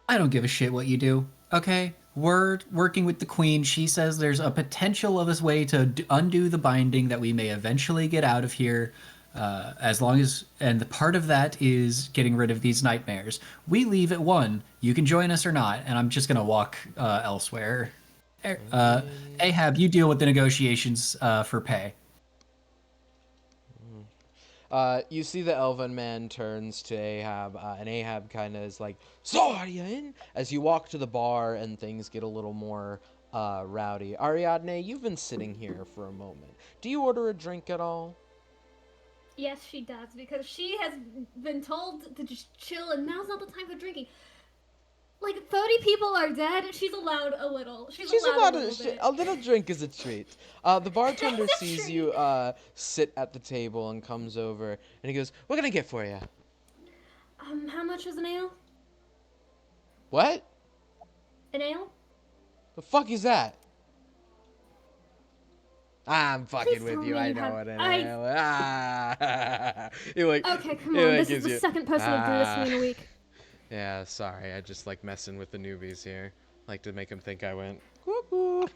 I don't give a shit what you do, okay? We're working with the queen. She says there's a potential of this way to undo the binding that we may eventually get out of here, as long as... And the part of that is getting rid of these nightmares. We leave at 1. You can join us or not, and I'm just going to walk elsewhere. Ahab, you deal with the negotiations for pay. You see the elven man turns to Ahab, and Ahab kind of is like, "So are you in?" As you walk to the bar and things get a little more rowdy. Ariadne, you've been sitting here for a moment. Do you order a drink at all? Yes, she does, because she has been told to just chill, and now's not the time for drinking. Like 30 people are dead. She's allowed a little. She's allowed a little bit. A little drink is a treat. The bartender sees you sit at the table and comes over, and he goes, "What can I get for you?" How much is an ale? What? An ale? The fuck is that? I'm fucking Please with tell you. me I you know have- what an I- ale. Ah. He like. Okay, come he on. like This gives is the you- second person to do this to me in a week. Yeah, sorry. I just like messing with the newbies here. Like to make them think I went, "Cook." You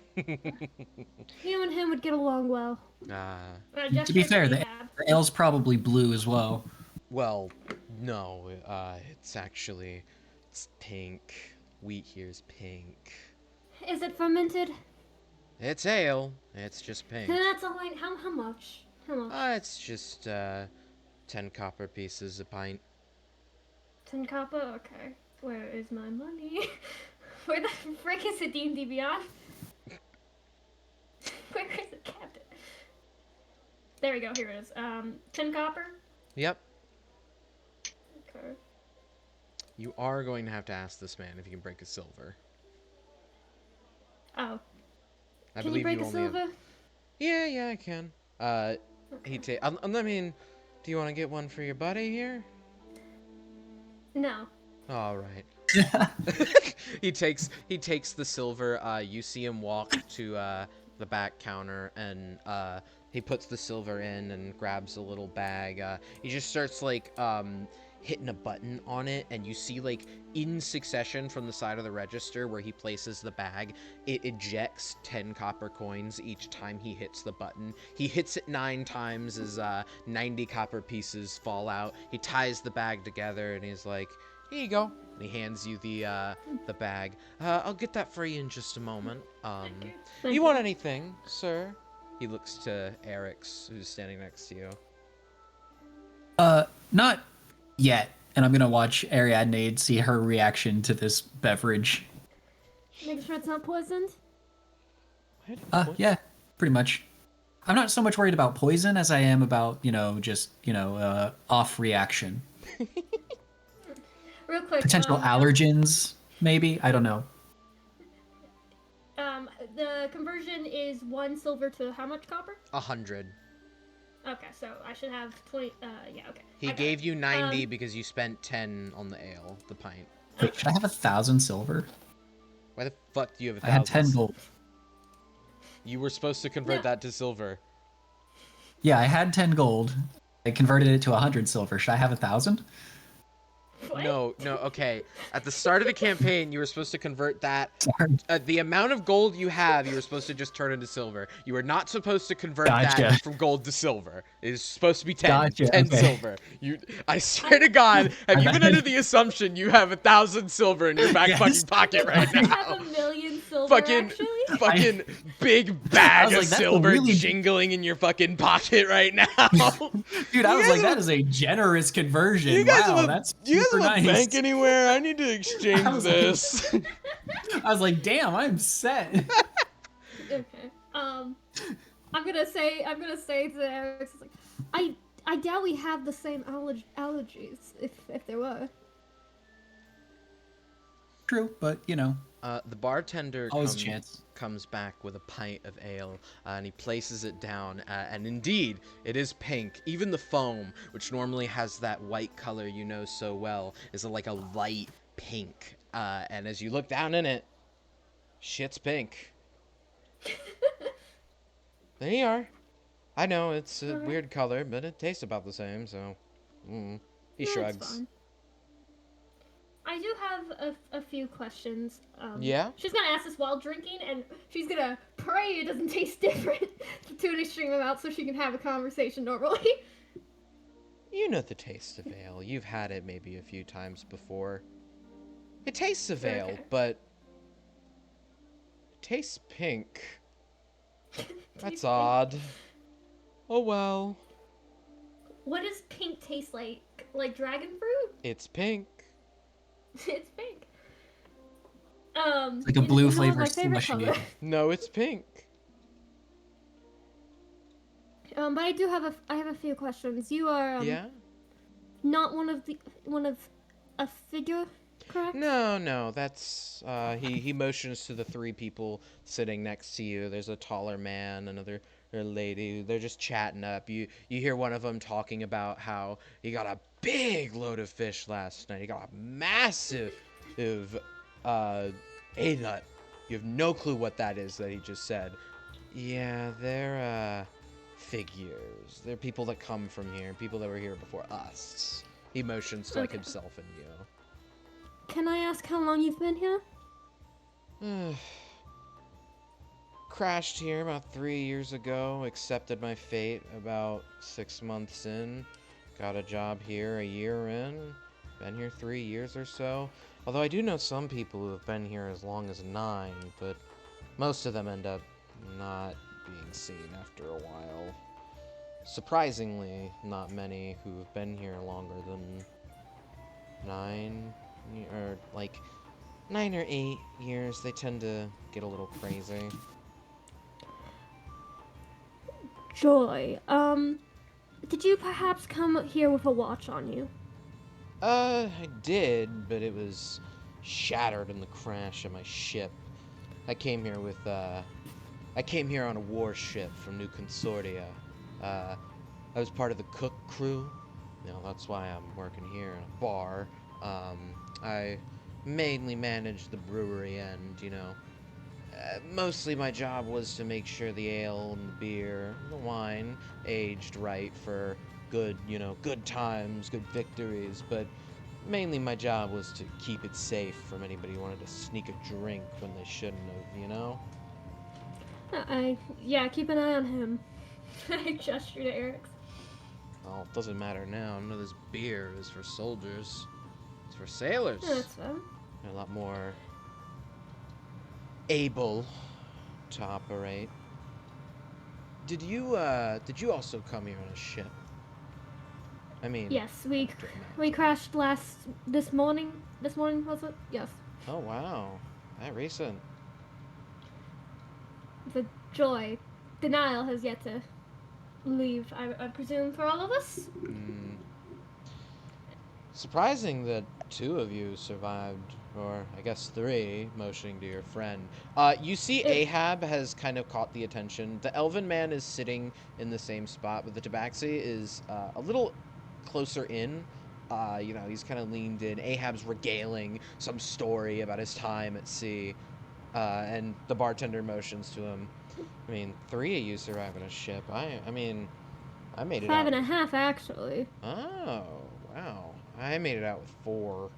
and him would get along well. To be fair, the ale's probably blue as well. Well, no, it's pink. Wheat here's pink. Is it fermented? It's ale. It's just pink. That's all right. How much? How much? It's just 10 copper pieces a pint. 10 copper? Okay. Where is my money? Where the frick is it, D&D Beyond? Where is it, Captain? There we go. Here it is. 10 copper? Yep. Okay. You are going to have to ask this man if he can break a silver. Oh. I Can believe you break you a only have... silver? Yeah, I can. I mean, do you want to get one for your buddy here? No. All right. He takes the silver. You see him walk to the back counter, and he puts the silver in and grabs a little bag. He just starts like hitting a button on it, and you see like in succession from the side of the register where he places the bag, it ejects 10 copper coins each time he hits the button. He hits it 9 times as 90 copper pieces fall out. He ties the bag together, and he's like, "Here you go." And he hands you the bag. I'll get that for you in just a moment. Thank You want anything, sir? He looks to Eric's, who's standing next to you. Not yet. And I'm gonna watch Ariadne see her reaction to this beverage. Make sure it's not poisoned? Yeah, pretty much. I'm not so much worried about poison as I am about, off reaction. Real quick. Potential allergens, maybe? I don't know. The conversion is 1 silver to how much copper? 100. Okay, so I should have 20. Yeah, okay. He gave you 90 because you spent 10 on the ale, the pint. Wait, should I have 1,000 silver? Why the fuck do you have 1,000? I had 10 gold. You were supposed to convert that to silver. Yeah, I had 10 gold. I converted it to 100 silver. Should I have 1,000? What? No, okay. At the start of the campaign, you were supposed to convert that. Sorry. The amount of gold you have, you were supposed to just turn into silver. You were not supposed to convert Gotcha. that from gold to silver. It is supposed to be 10. Gotcha, 10 okay. silver. I swear to God, have you been under the assumption you have 1,000 silver in your back Yes. fucking pocket right I now? have 1,000,000 silver, actually. Fucking big bag was of like, that's a silver really- jingling in your fucking pocket right now. Dude, I was guys like, that is a generous conversion. You guys Wow, have a, that's you guys super have a nice. bank anywhere? I need to exchange I was like- this. I was like, damn, I'm set. Okay. I'm gonna say to Alex, like, I doubt we have the same allergies, if there were. True, but, The bartender always a chance. comes back with a pint of ale, and he places it down, and indeed, it is pink. Even the foam, which normally has that white color you know so well, is like a light pink. And as you look down in it, shit's pink. There you are. I know, it's a weird color, but it tastes about the same, so... He That's shrugs. fine. I do have a few questions. Yeah? She's gonna ask this while drinking, and she's gonna pray it doesn't taste different to an extreme amount so she can have a conversation normally. You know the taste of ale. You've had it maybe a few times before. It tastes of ale, Okay. but... It tastes pink. That's odd. Oh well. What does pink taste like? Like dragon fruit? It's pink. It's pink. Like a blue you know what flavor my favorite slushy. color? No, it's pink. But I have a few questions. You are Yeah? not one of a figure, correct? No, that's he motions to the 3 people sitting next to you. There's a taller man, another lady. They're just chatting up. You hear one of them talking about how he got a big load of fish last night. He got a massive A-nut. You have no clue what that is that he just said. Yeah, they're figures. They're people that come from here, people that were here before us. He motions to like Okay. himself and you. Can I ask how long you've been here? crashed here about 3 years ago, accepted my fate about 6 months in, got a job here a year in, been here 3 years or so. Although I do know some people who have been here as long as 9, but most of them end up not being seen after a while. Surprisingly, not many who have been here longer than 9, or like 9 or 8 years. They tend to get a little crazy. Joy, did you perhaps come here with a watch on you? I did, but it was shattered in the crash of my ship. I came here with, I came here on a warship from New Consortia. I was part of the cook crew. You know, that's why I'm working here in a bar. I mainly managed the brewery end, you know. Mostly my job was to make sure the ale and the beer, the wine, aged right for good, you know, good times, good victories, but mainly my job was to keep it safe from anybody who wanted to sneak a drink when they shouldn't have, you know? Yeah, keep an eye on him. I gesture to Eric's. Well, it doesn't matter now. None of this beer is for soldiers. It's for sailors. Yeah, that's fair. They're a lot more able to operate. Did you also come here on a ship? I mean, Yes, we crashed this morning. This morning was it? Yes. Oh wow, that recent. The Joy, denial has yet to leave. I presume for all of us. Surprising that 2 of you survived, or I guess 3, motioning to your friend. You see Ahab has kind of caught the attention. The elven man is sitting in the same spot, but the tabaxi is a little closer in. You know, he's kind of leaned in. Ahab's regaling some story about his time at sea, and the bartender motions to him. I mean, 3 of you survived on a ship. I mean, I made it out. 5.5 actually. Oh, wow. I made it out with 4.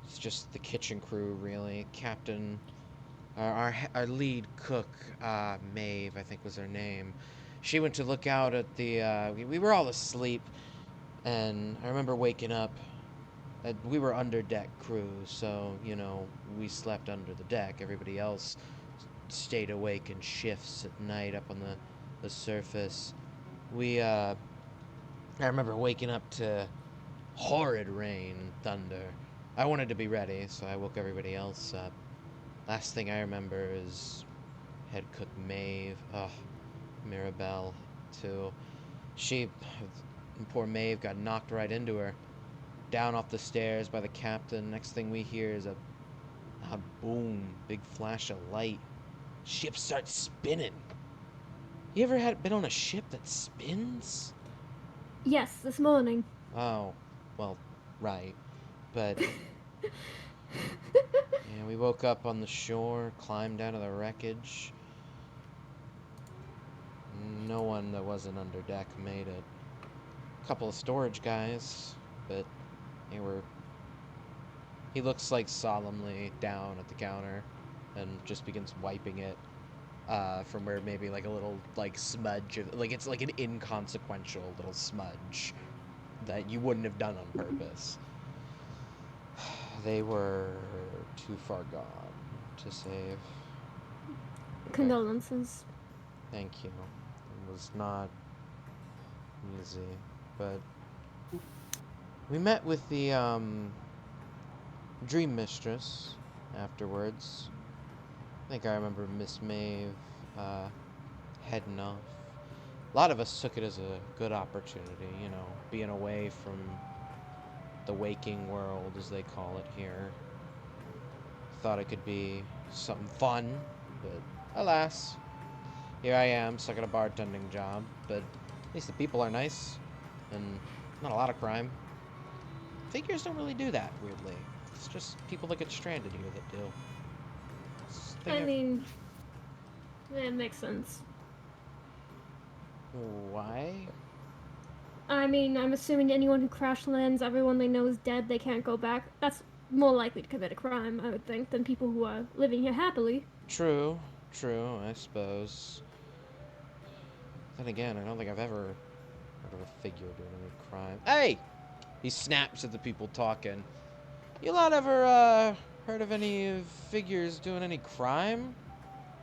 It's just the kitchen crew, really. Captain, our lead cook, Maeve, I think was her name. She went to look out at the, we were all asleep, and I remember waking up. We were under deck crew, so, you know, we slept under the deck. Everybody else stayed awake in shifts at night up on the surface. I remember waking up to horrid rain and thunder. I wanted to be ready, so I woke everybody else up. Last thing I remember is head cook Maeve. Oh, Mirabelle, too. Poor Maeve got knocked right into her. Down off the stairs by the captain. Next thing we hear is a boom, big flash of light. Ship starts spinning. You ever been on a ship that spins? Yes, this morning. Oh, well, right. But yeah, we woke up on the shore, climbed out of the wreckage. No one that wasn't under deck made it. A couple of storage guys, but he looks like solemnly down at the counter and just begins wiping it from where maybe like a little like smudge of, like it's like an inconsequential little smudge that you wouldn't have done on purpose. They were too far gone to save. Condolences. Thank you. It was not easy, but we met with the Dream Mistress afterwards. I think I remember Miss Maeve heading off. A lot of us took it as a good opportunity, you know, being away from the waking world, as they call it here. Thought it could be something fun, but alas, here I am, stuck at a bartending job, but at least the people are nice, and not a lot of crime. Figures don't really do that, weirdly. It's just people that get stranded here that do. I mean, it makes sense. Why? I mean, I'm assuming anyone who crash lands, everyone they know is dead, they can't go back. That's more likely to commit a crime, I would think, than people who are living here happily. True, true, I suppose. Then again, I don't think I've ever heard of a figure doing any crime. Hey! He snaps at the people talking. You lot ever, heard of any figures doing any crime?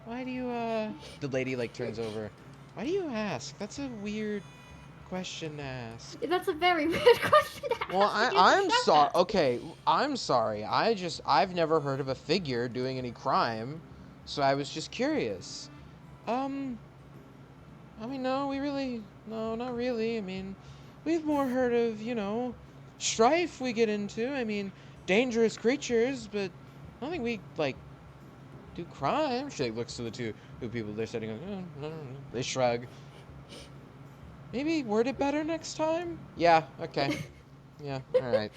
Why do you, The lady, like, turns over. Why do you ask? That's a weird question to ask. That's a very weird question to ask. Well, I'm Shut sorry. up. Okay, I'm sorry. I've never heard of a figure doing any crime, so I was just curious. I mean, no, not really. I mean, we've more heard of, strife we get into. I mean, dangerous creatures, but I don't think we, like, do crime. She, like, looks to the two people they're sitting on. No. They shrug. Maybe word it better next time? Yeah, okay. Yeah, alright.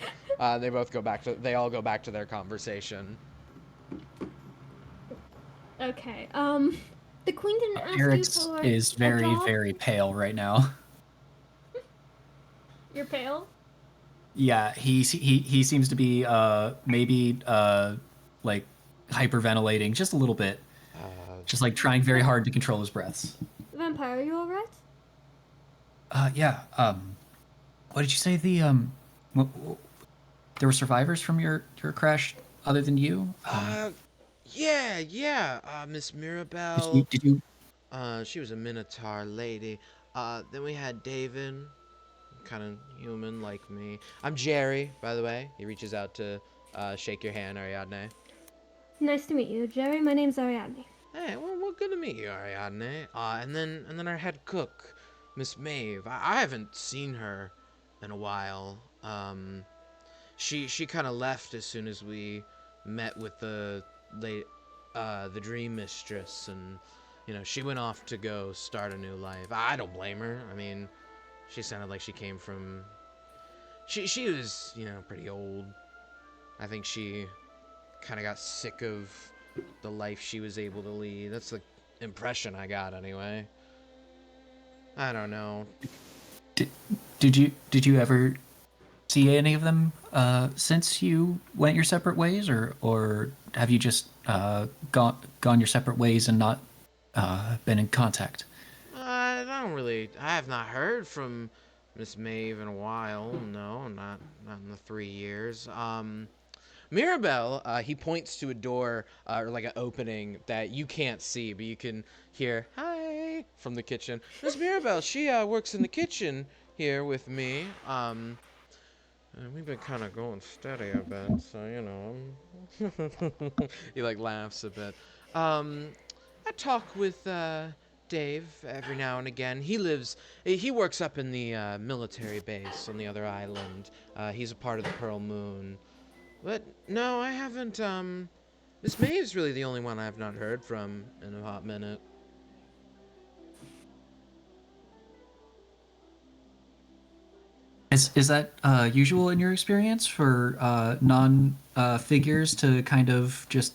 They all go back to their conversation. Okay. The queen didn't ask Eric's you for is a very, job? very pale right now. You're pale? Yeah, he seems to be maybe like hyperventilating just a little bit, just like trying very hard to control his breaths. Vampire, are you alright? Yeah. What did you say? There were survivors from your crash other than you? Yeah. Miss Mirabelle. Did you? She was a Minotaur lady. Then we had David, kind of human like me. I'm Jerry, by the way. He reaches out to shake your hand, Ariadne. Nice to meet you, Jerry. My name's Ariadne. Hey, well, good to meet you, Ariadne. And then our head cook, Miss Maeve. I haven't seen her in a while. She kind of left as soon as we met with the Dream Mistress, and she went off to go start a new life. I don't blame her. I mean, she sounded like she came from. She was pretty old. I think she kind of got sick of the life she was able to lead. That's the impression I got, anyway. I don't know. Did you ever see any of them since you went your separate ways, or have you just gone your separate ways and not been in contact? I have not heard from Miss Maeve in a while. No, not in the 3 years. Mirabelle, he points to a door, or like an opening that you can't see, but you can hear, hi, from the kitchen. Miss Mirabelle, she works in the kitchen here with me. And we've been kind of going steady a bit, so, he, like, laughs a bit. I talk with, Dave every now and again. He works up in the, military base on the other island. He's a part of the Pearl Moon. But, no, I haven't, Miss Maeve's really the only one I've not heard from in a hot minute. Is that usual in your experience for non-figures to kind of just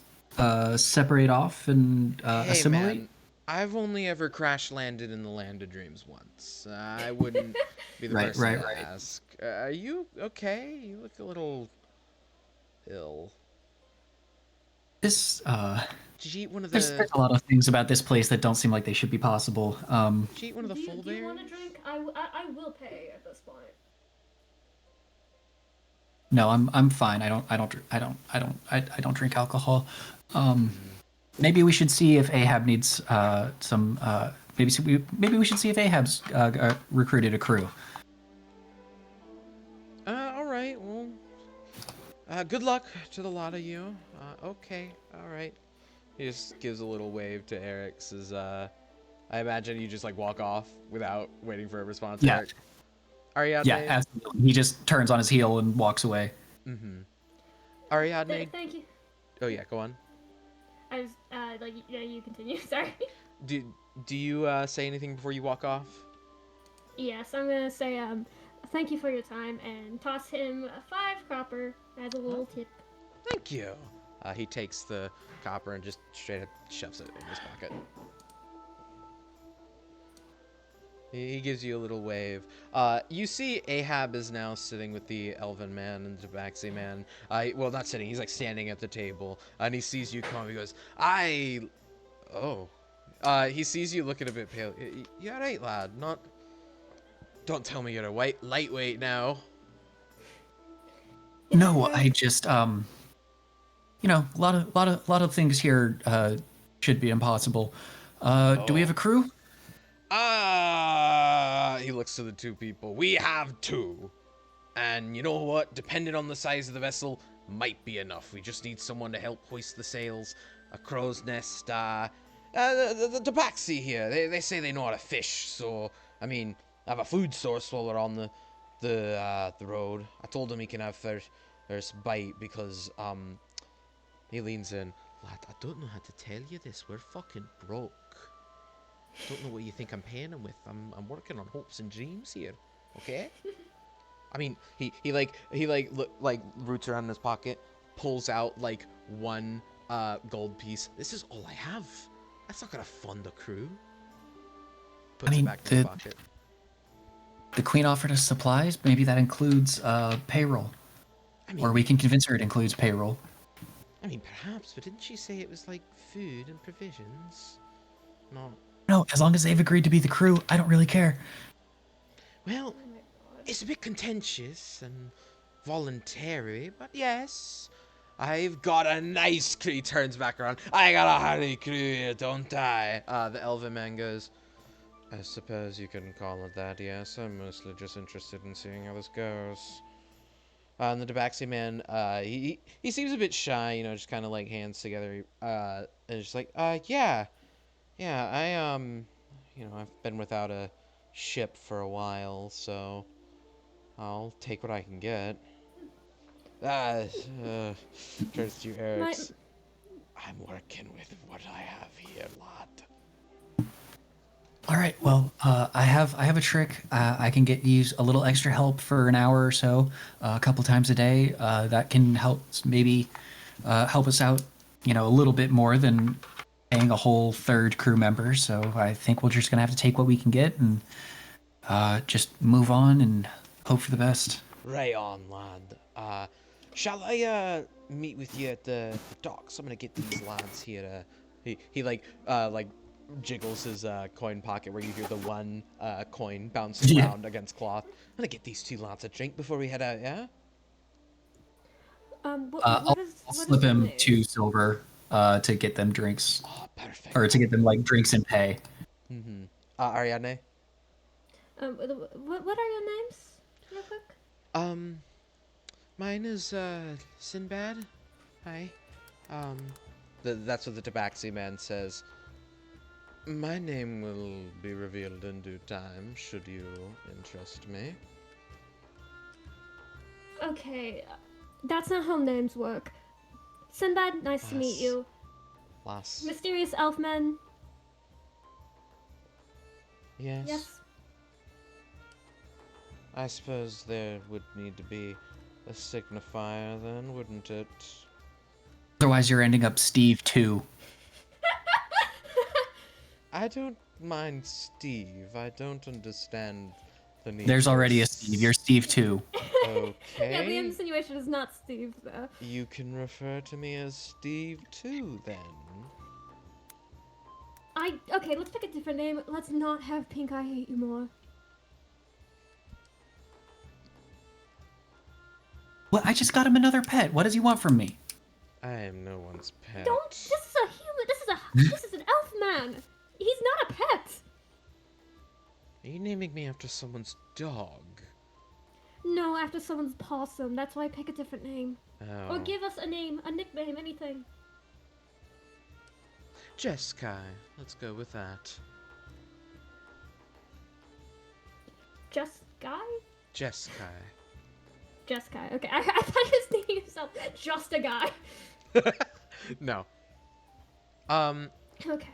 separate off and Hey, assimilate? man, I've only ever crash landed in the Land of Dreams once. I wouldn't be the person to ask. Are you okay? You look a little ill. This Did you eat one of there's the? a lot of things about this place that don't seem like they should be possible. Did you eat one of the full Do you berries? want a drink? I will pay at this point. No, I'm fine. I don't drink alcohol. Maybe we should see if Ahab needs some. Maybe we should see if Ahab's recruited a crew. All right. Well, good luck to the lot of you. Okay. All right. He just gives a little wave to Eric. Says, I imagine you just like walk off without waiting for a response. Yeah. Eric. Ariadne. Yeah, absolutely. He just turns on his heel and walks away. Mm-hmm. Ariadne. Thank you. Oh yeah, go on. I was you continue. Sorry. Do you say anything before you walk off? Yes, I'm gonna say thank you for your time and toss him a 5 copper as a little tip. Thank you. He takes the copper and just straight up shoves it in his pocket. He gives you a little wave. You see Ahab is now sitting with the Elven man and the Tabaxi man. Well, not sitting. He's like standing at the table, and he sees you come. He goes, Oh. He sees you looking a bit pale. You alright, lad? Not... Don't tell me you're a lightweight now. No, I just you know, a lot of things here should be impossible. Do we have a crew? He looks to the two people. We have two. And you know what? Depending on the size of the vessel, might be enough. We just need someone to help hoist the sails. A crow's nest, the Tabaxi here. They say they know how to fish, so, I mean, have a food source while we're on the road. I told him he can have first bite because, he leans in. Lad, I don't know how to tell you this. We're fucking broke. Don't know what you think I'm paying him with. I'm working on hopes and dreams here, okay? I mean, he roots around in his pocket, pulls out like one gold piece. This is all I have. That's not gonna fund the crew. Puts it back in his pocket. The queen offered us supplies. Maybe that includes payroll, I mean, or we can convince her it includes payroll. I mean, perhaps, but didn't she say it was like food and provisions? Not. No, as long as they've agreed to be the crew, I don't really care. Well, it's a bit contentious and voluntary, but yes. I've got a nice crew. He turns back around. I got a honey crew here, don't I? The elven man goes, I suppose you can call it that, yes. I'm mostly just interested in seeing how this goes. And the Tabaxi man, he seems a bit shy, you know, just kind of like hands together, and just like, yeah, I, you know, I've been without a ship for a while, so I'll take what I can get. Turns to you, Eric. I'm working with what I have here, lad. All right. Well, I have a trick. I can use a little extra help for an hour or so, a couple times a day. That can help help us out, you know, a little bit more than paying a whole third crew member. So I think we're just gonna have to take what we can get and just move on and hope for the best. Right on, lad. Shall I meet with you at the docks? I'm gonna get these lads here. He like jiggles his coin pocket where you hear the one coin bouncing around against cloth. I'm gonna get these two lads a drink before we head out. Yeah. I'll slip him 2 silver to get them drinks. Oh, perfect. Or to get them like drinks and pay. Mm-hmm. Ariadne. What are your names, real quick? Mine is Sinbad. Hi. That's what the Tabaxi man says. My name will be revealed in due time, should you interest me. Okay, that's not how names work. Sinbad, nice to meet you. Lass. Mysterious Elfman. Yes. Yes. I suppose there would need to be a signifier then, wouldn't it? Otherwise, you're ending up Steve 2. I don't mind Steve. I don't understand the need. There's already a Steve. You're Steve 2. Okay. Yeah, the insinuation is not Steve, though. You can refer to me as Steve too, then. Okay, let's pick a different name. Let's not have Pink Eye hate you more. Well, I just got him another pet. What does he want from me? I am no one's pet. Don't. This is a human. This is an elf man. He's not a pet. Are you naming me after someone's dog? No, after someone's possum. That's why I pick a different name. Oh. Or give us a name, a nickname, anything. Jeskai. Let's go with that. Just Guy? Jeskai. Just Guy. Okay, I thought he was naming himself Just a Guy. No. Okay.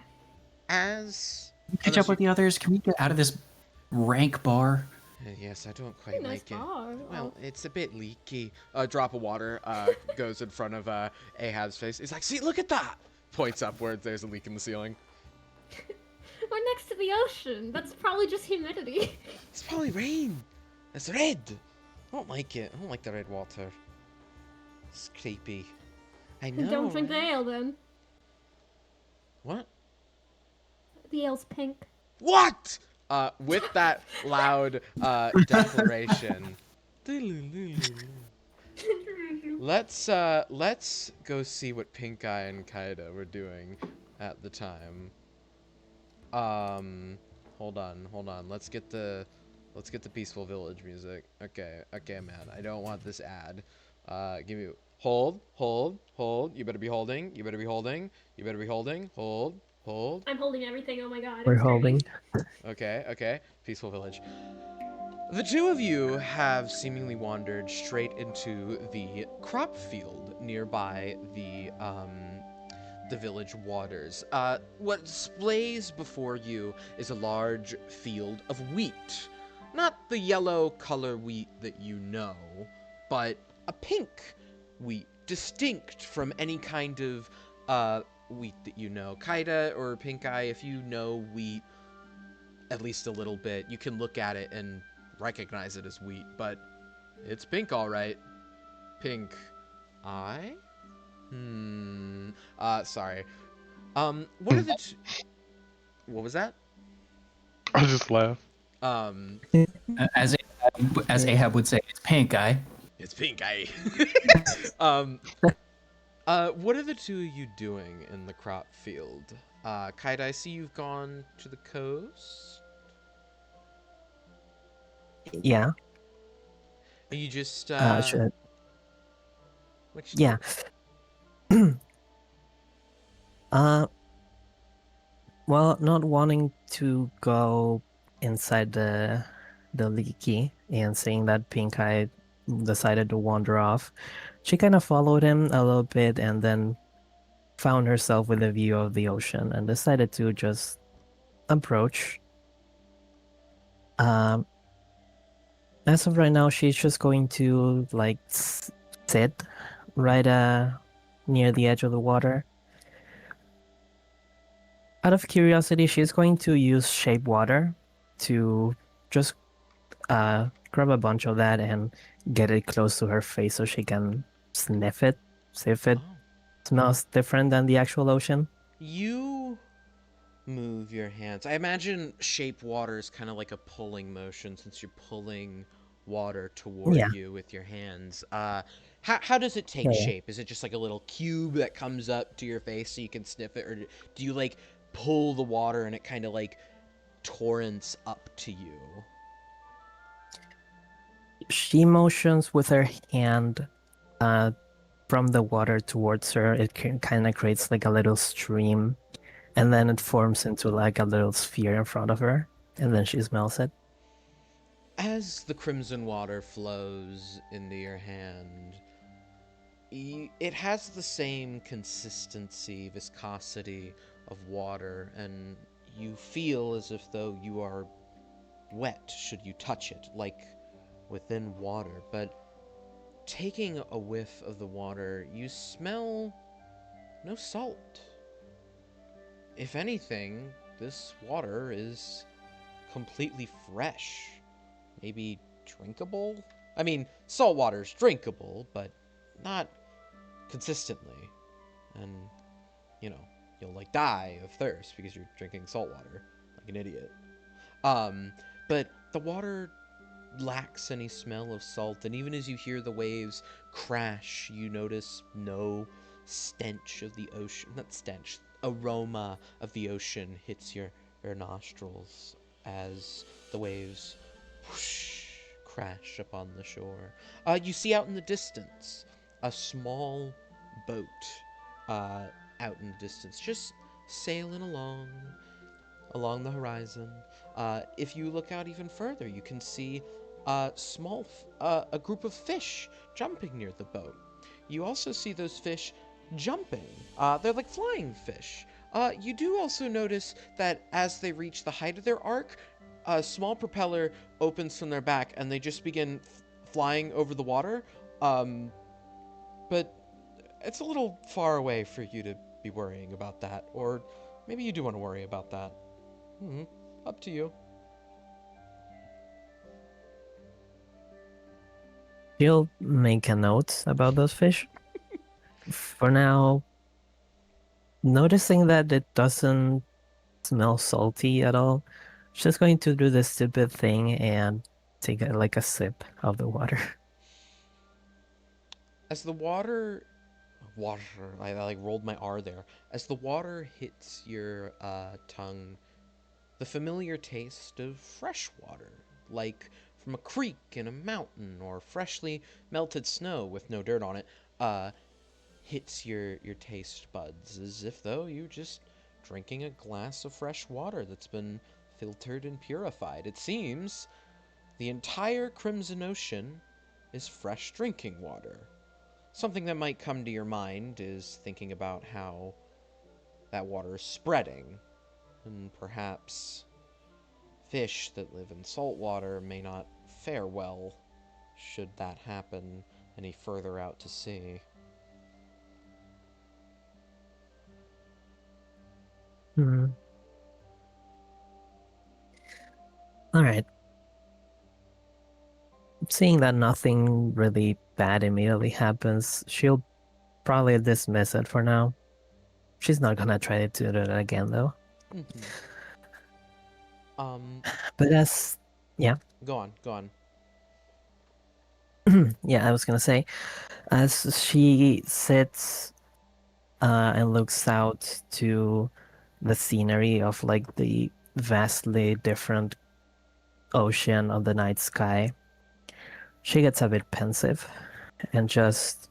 As Catch up with the others. Can we get out of this rank bar? Yes, I don't quite Nice like it. bar. Well, it's a bit leaky. A drop of water goes in front of Ahab's face. He's like, see, look at that! Points upwards. There's a leak in the ceiling. We're next to the ocean. That's probably just humidity. It's probably rain. It's red. I don't like it. I don't like the red water. It's creepy. I know. Don't drink the right? ale then. What? Biel's pink. What? With that loud declaration, let's go see what Pink Eye and Kaida were doing at the time. Hold on. Let's get the Peaceful Village music. Okay, man. I don't want this ad. Give me hold. You better be holding. Hold. I'm holding everything. Oh my god. We're it's great. holding. Okay. Peaceful Village. The two of you have seemingly wandered straight into the crop field nearby the village waters. What displays before you is a large field of wheat. Not the yellow color wheat that you know, but a pink wheat, distinct from any kind of wheat that you know. Kaida or Pink Eye, if you know wheat at least a little bit, you can look at it and recognize it as wheat, but it's pink, all right. Pink Eye? Sorry. What are the what was that? I just laugh. As Ahab would say, it's Pink Eye. It's Pink Eye. What are the two of you doing in the crop field? Kaida, I see you've gone to the coast. Yeah. And you just Sure. what you Yeah. Well, not wanting to go inside the leaky and seeing that Pink Eye decided to wander off, she kind of followed him a little bit and then found herself with a view of the ocean and decided to just approach. As of right now, she's just going to like sit right near the edge of the water. Out of curiosity, she's going to use shape water to just grab a bunch of that and get it close to her face so she can sniff it, see if it smells different than the actual ocean. You move your hands. I imagine shape water is kind of like a pulling motion since you're pulling water toward you with your hands. How does it take shape? Is it just like a little cube that comes up to your face so you can sniff it, or do you like pull the water and it kind of like torrents up to you? She motions with her hand from the water towards her. It kind of creates like a little stream, and then it forms into like a little sphere in front of her, and then she smells it. As the crimson water flows into your hand, it has the same consistency, viscosity of water, and you feel as if though you are wet should you touch it, like within water. But taking a whiff of the water, you smell no salt. If anything, this water is completely fresh. Maybe drinkable? I mean, salt water's drinkable, but not consistently. And, you know, you'll like die of thirst because you're drinking salt water like an idiot. But the water lacks any smell of salt, and even as you hear the waves crash, you notice no stench of the ocean. Not stench, aroma of the ocean hits your nostrils as the waves whoosh, crash upon the shore. You see out in the distance a small boat out in the distance, just sailing along the horizon. If you look out even further, you can see a group of fish jumping near the boat. You also see those fish jumping. They're like flying fish. You do also notice that as they reach the height of their arc, a small propeller opens from their back and they just begin flying over the water. But it's a little far away for you to be worrying about that. Or maybe you do want to worry about that. Up to you. She'll make a note about those fish. For now, noticing that it doesn't smell salty at all. She's going to do this stupid thing and take like a sip of the water. As the water, I like rolled my R there. As the water hits your tongue, the familiar taste of fresh water, like from a creek in a mountain or freshly melted snow with no dirt on it, hits your taste buds as if though you just drinking a glass of fresh water that's been filtered and purified. It seems the entire Crimson Ocean is fresh drinking water. Something that might come to your mind is thinking about how that water is spreading, and perhaps fish that live in salt water may not fare well should that happen any further out to sea. Hmm. All right. Seeing that nothing really bad immediately happens, she'll probably dismiss it for now. She's not gonna try to do it again though. Mm-hmm. But as yeah, Go on, go on. yeah, I was gonna say, as she sits and looks out to the scenery of like the vastly different ocean of the night sky, she gets a bit pensive and just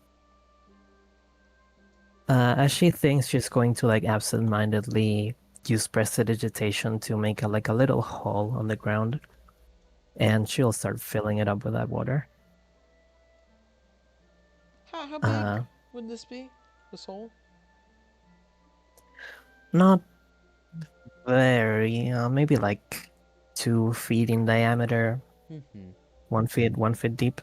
as she thinks she's going to like absent-mindedly use prestidigitation to make like a little hole on the ground, and she'll start filling it up with that water. How big would this be? This hole? Not very, maybe like 2 feet in diameter, Mm-hmm. 1 feet deep.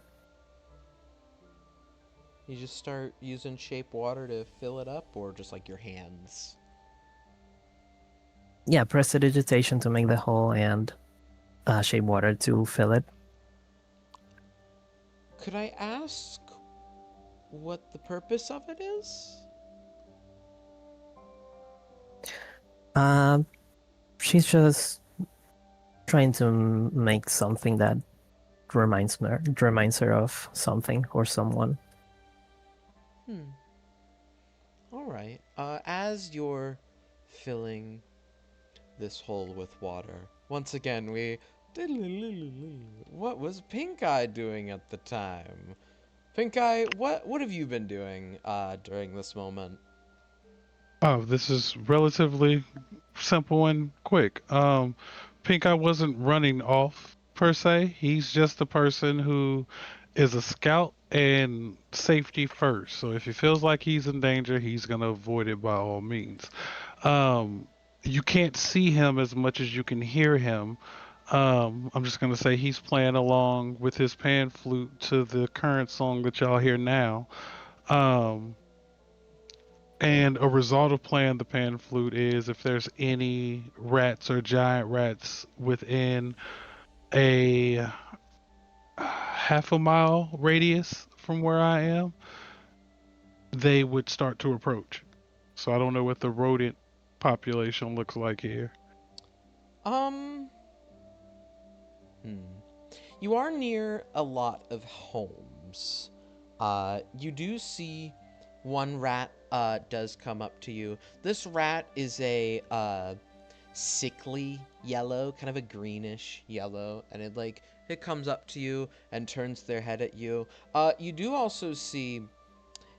You just start using shape water to fill it up, or just like your hands? Yeah, prestidigitation to make the hole and shape water to fill it. Could I ask what the purpose of it is? Um, she's just trying to make something that reminds her of something or someone. All right. As you're filling this hole with water, once again we. What was Pink Eye doing at the time? Pink Eye, what have you been doing during this moment? Oh, this is relatively simple and quick. Pink Eye wasn't running off per se. He's just the person who is a scout and safety first. So if he feels like he's in danger, he's gonna avoid it by all means. Um, you can't see him as much as you can hear him. I'm just gonna say he's playing along with his pan flute to the current song that y'all hear now. Um, and a result of playing the pan flute is if there's any rats or giant rats within a half a mile radius from where I am, they would start to approach. So I don't know what the rodent population looks like here. Um, You are near a lot of homes. You do see one rat does come up to you. This rat is a sickly yellow, kind of a greenish yellow, and it comes up to you and turns their head at you. You do also see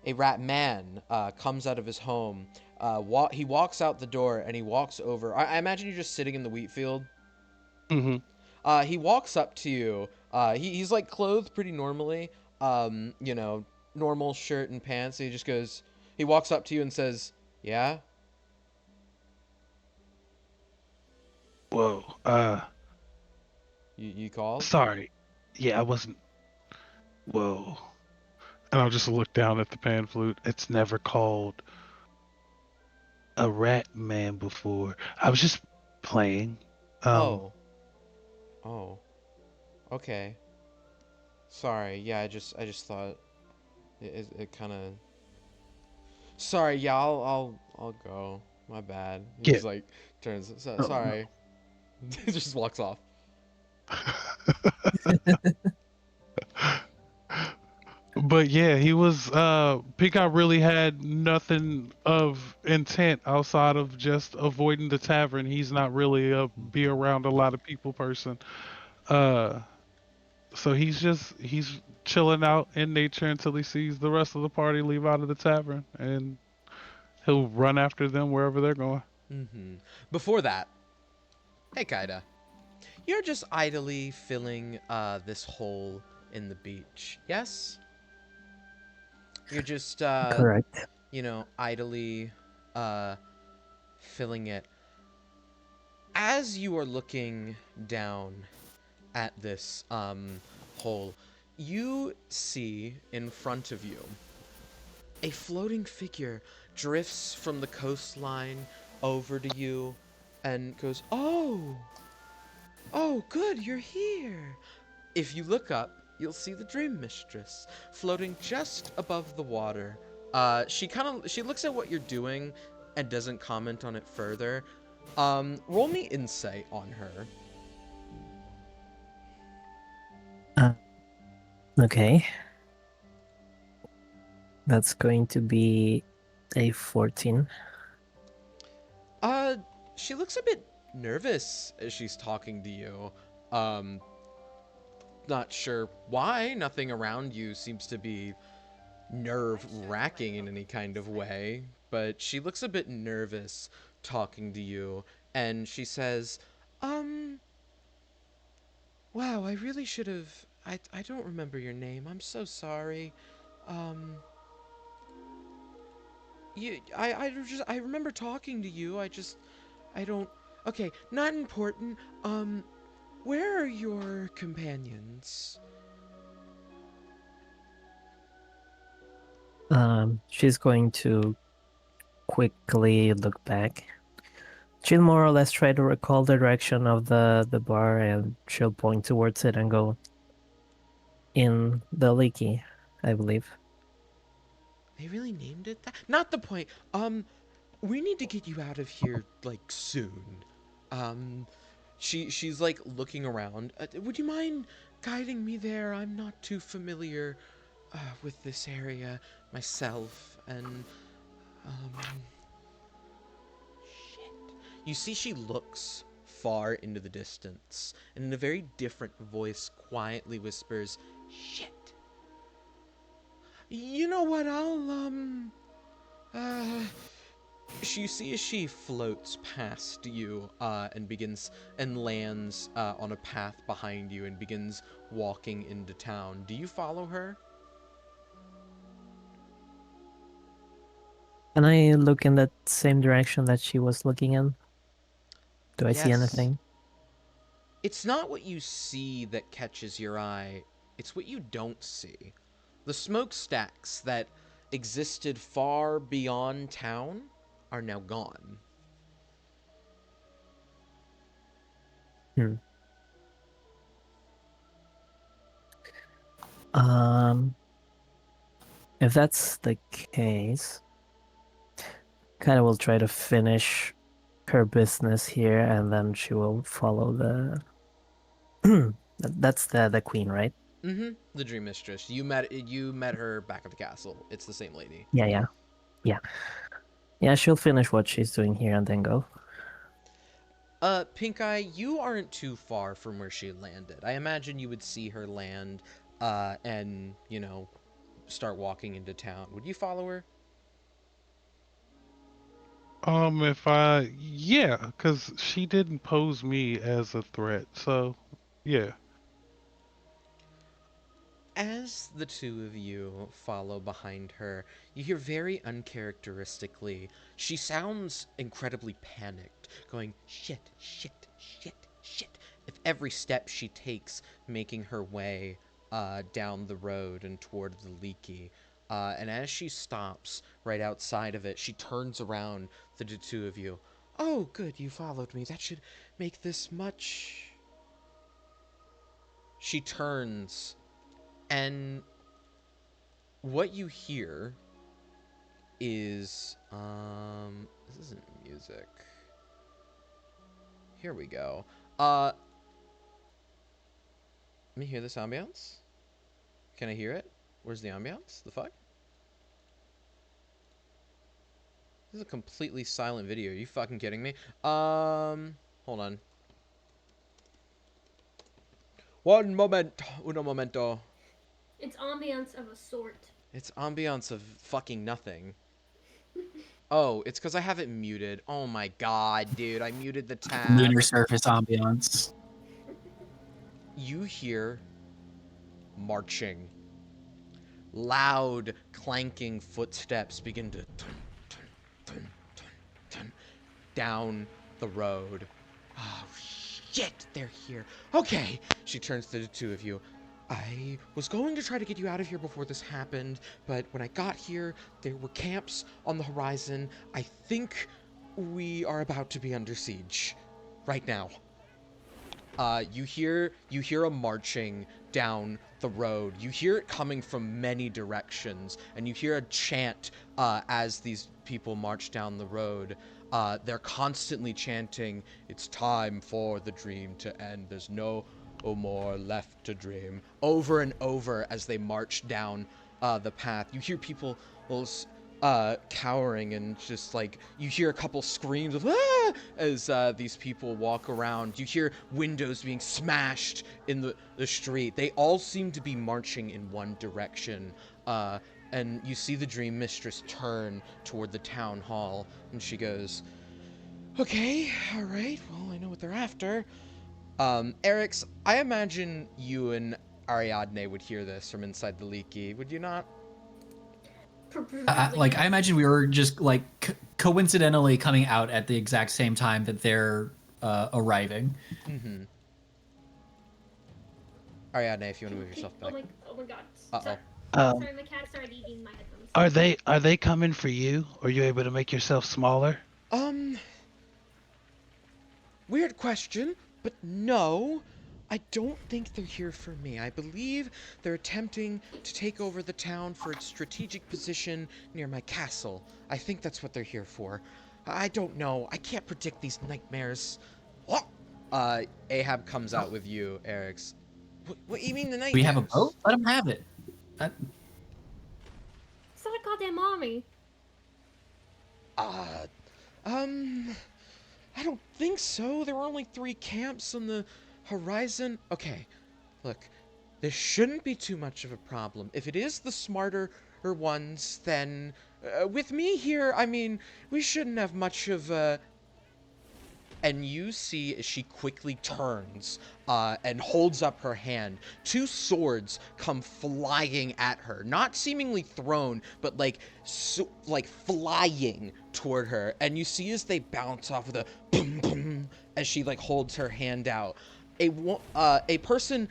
a rat man comes out of his home. He walks out the door and he walks over. I imagine you're just sitting in the wheat field. Mm-hmm. He walks up to you. He's like clothed pretty normally. You know, normal shirt and pants. And he just goes. He walks up to you and says, "Yeah." Whoa. You called? Sorry. Yeah, I wasn't. Whoa. And I'll just look down at the pan flute. It's never called a rat man before. I was just playing. Oh. Oh. Okay. Sorry. Yeah, I just thought it kind of. Sorry. Yeah, I'll go. My bad. He Yeah. just like turns. Oh, Sorry. Just walks off. But yeah, he was Peacock really had nothing of intent outside of just avoiding the tavern. He's not really a be around a lot of people person. Uh so he's chilling out in nature until he sees the rest of the party leave out of the tavern, and he'll run after them wherever they're going. Before that, hey Kaida, you're just idly filling this hole in the beach. Yes, you're just Correct. idly uh filling it. As you are looking down at this hole, you see in front of you a floating figure drifts from the coastline over to you and goes, "Oh, oh, good, you're here." If you look up, you'll see the Dream Mistress floating just above the water. She looks at what you're doing and doesn't comment on it further. Roll me insight on her. Uh, okay. That's going to be a 14. Uh, she looks a bit nervous as she's talking to you. Um, not sure why. Nothing around you seems to be nerve wracking in any kind of way, but she looks a bit nervous talking to you, and she says, um, wow, I really should have. I don't remember your name. I'm so sorry. Um, I remember talking to you. I don't. Okay, not important. Where are your companions? She's going to quickly look back. She'll more or less try to recall the direction of the bar, and she'll point towards it and go in the leaky, I believe. They really named it that? Not the point. We need to get you out of here like soon. Um, she's like looking around. Would you mind guiding me there? I'm not too familiar with this area myself, and um, shit. You see, she looks far into the distance, and in a very different voice, quietly whispers, "Shit. You know what? Uh, you see as she floats past you and begins and lands on a path behind you and begins walking into town. Do you follow her? Can I look in that same direction that she was looking in? Do I see Yes. anything? It's not what you see that catches your eye, it's what you don't see. The smokestacks that existed far beyond town are now gone. Hmm. Um, if that's the case, kind of will try to finish her business here, and then she will follow the. That's the queen, right? Mm-hmm. The Dream Mistress. You met her back at the castle. It's the same lady. Yeah, yeah, yeah, yeah. She'll finish what she's doing here and then go. Pink Eye, you aren't too far from where she landed. I imagine you would see her land, and, start walking into town. Would you follow her? If yeah, because she didn't pose me as a threat, so yeah. As the two of you follow behind her, you hear very uncharacteristically, she sounds incredibly panicked, going, shit, shit, shit, shit, with every step she takes making her way down the road and toward the leaky. And as she stops right outside of it, she turns around to the two of you. Oh, good, you followed me. That should make this much. She turns, and what you hear is this isn't music. Here we go. Let me hear this ambiance. Can I hear it? Where's the ambiance? The fuck? This is a completely silent video. Are you fucking kidding me? Hold on. One moment. Uno momento. It's ambiance of a sort. It's ambiance of fucking nothing. Oh, it's because I have it muted. Oh my god, dude. I muted the tab. Lunar surface ambiance. You hear marching. Loud, clanking footsteps begin to down the road. Oh, shit, they're here. Okay, she turns to the two of you. I was going to try to get you out of here before this happened, but when I got here, there were camps on the horizon. I think we are about to be under siege right now. You hear a marching down the road. You hear it coming from many directions, and you hear a chant as these people march down the road. They're constantly chanting, "It's time for the dream to end. There's no more left to dream," over and over as they march down the path. You hear people cowering, and just like you hear a couple screams of "ah!" as these people walk around. You hear windows being smashed in the street. They all seem to be marching in one direction. And you see the Dream Mistress turn toward the town hall, and she goes, "Okay, all right, well, I know what they're after." Erix, I imagine you and Ariadne would hear this from inside the Leaky, would you not? I imagine we were just like coincidentally coming out at the exact same time that they're arriving. Mm-hmm. Ariadne, if you want to move yourself back. Oh my god. Uh-oh. Sorry, my cat started eating my headphones. Are they coming for you? Are you able to make yourself smaller? Weird question, but no. I don't think they're here for me. I believe they're attempting to take over the town for its strategic position near my castle. I think that's what they're here for. I don't know. I can't predict these nightmares. Ahab comes out with you, Erix. What do you mean the nightmares? We have a boat? Let them have it. It's not a goddamn army. I don't think so. There were only 3 camps on the horizon. Okay, look, this shouldn't be too much of a problem. If it is the smarter ones, then with me here, I mean, we shouldn't have much of a... And you see as she quickly turns and holds up her hand. 2 swords come flying at her. Not seemingly thrown, but like flying toward her. And you see as they bounce off with a boom boom as she like holds her hand out. A person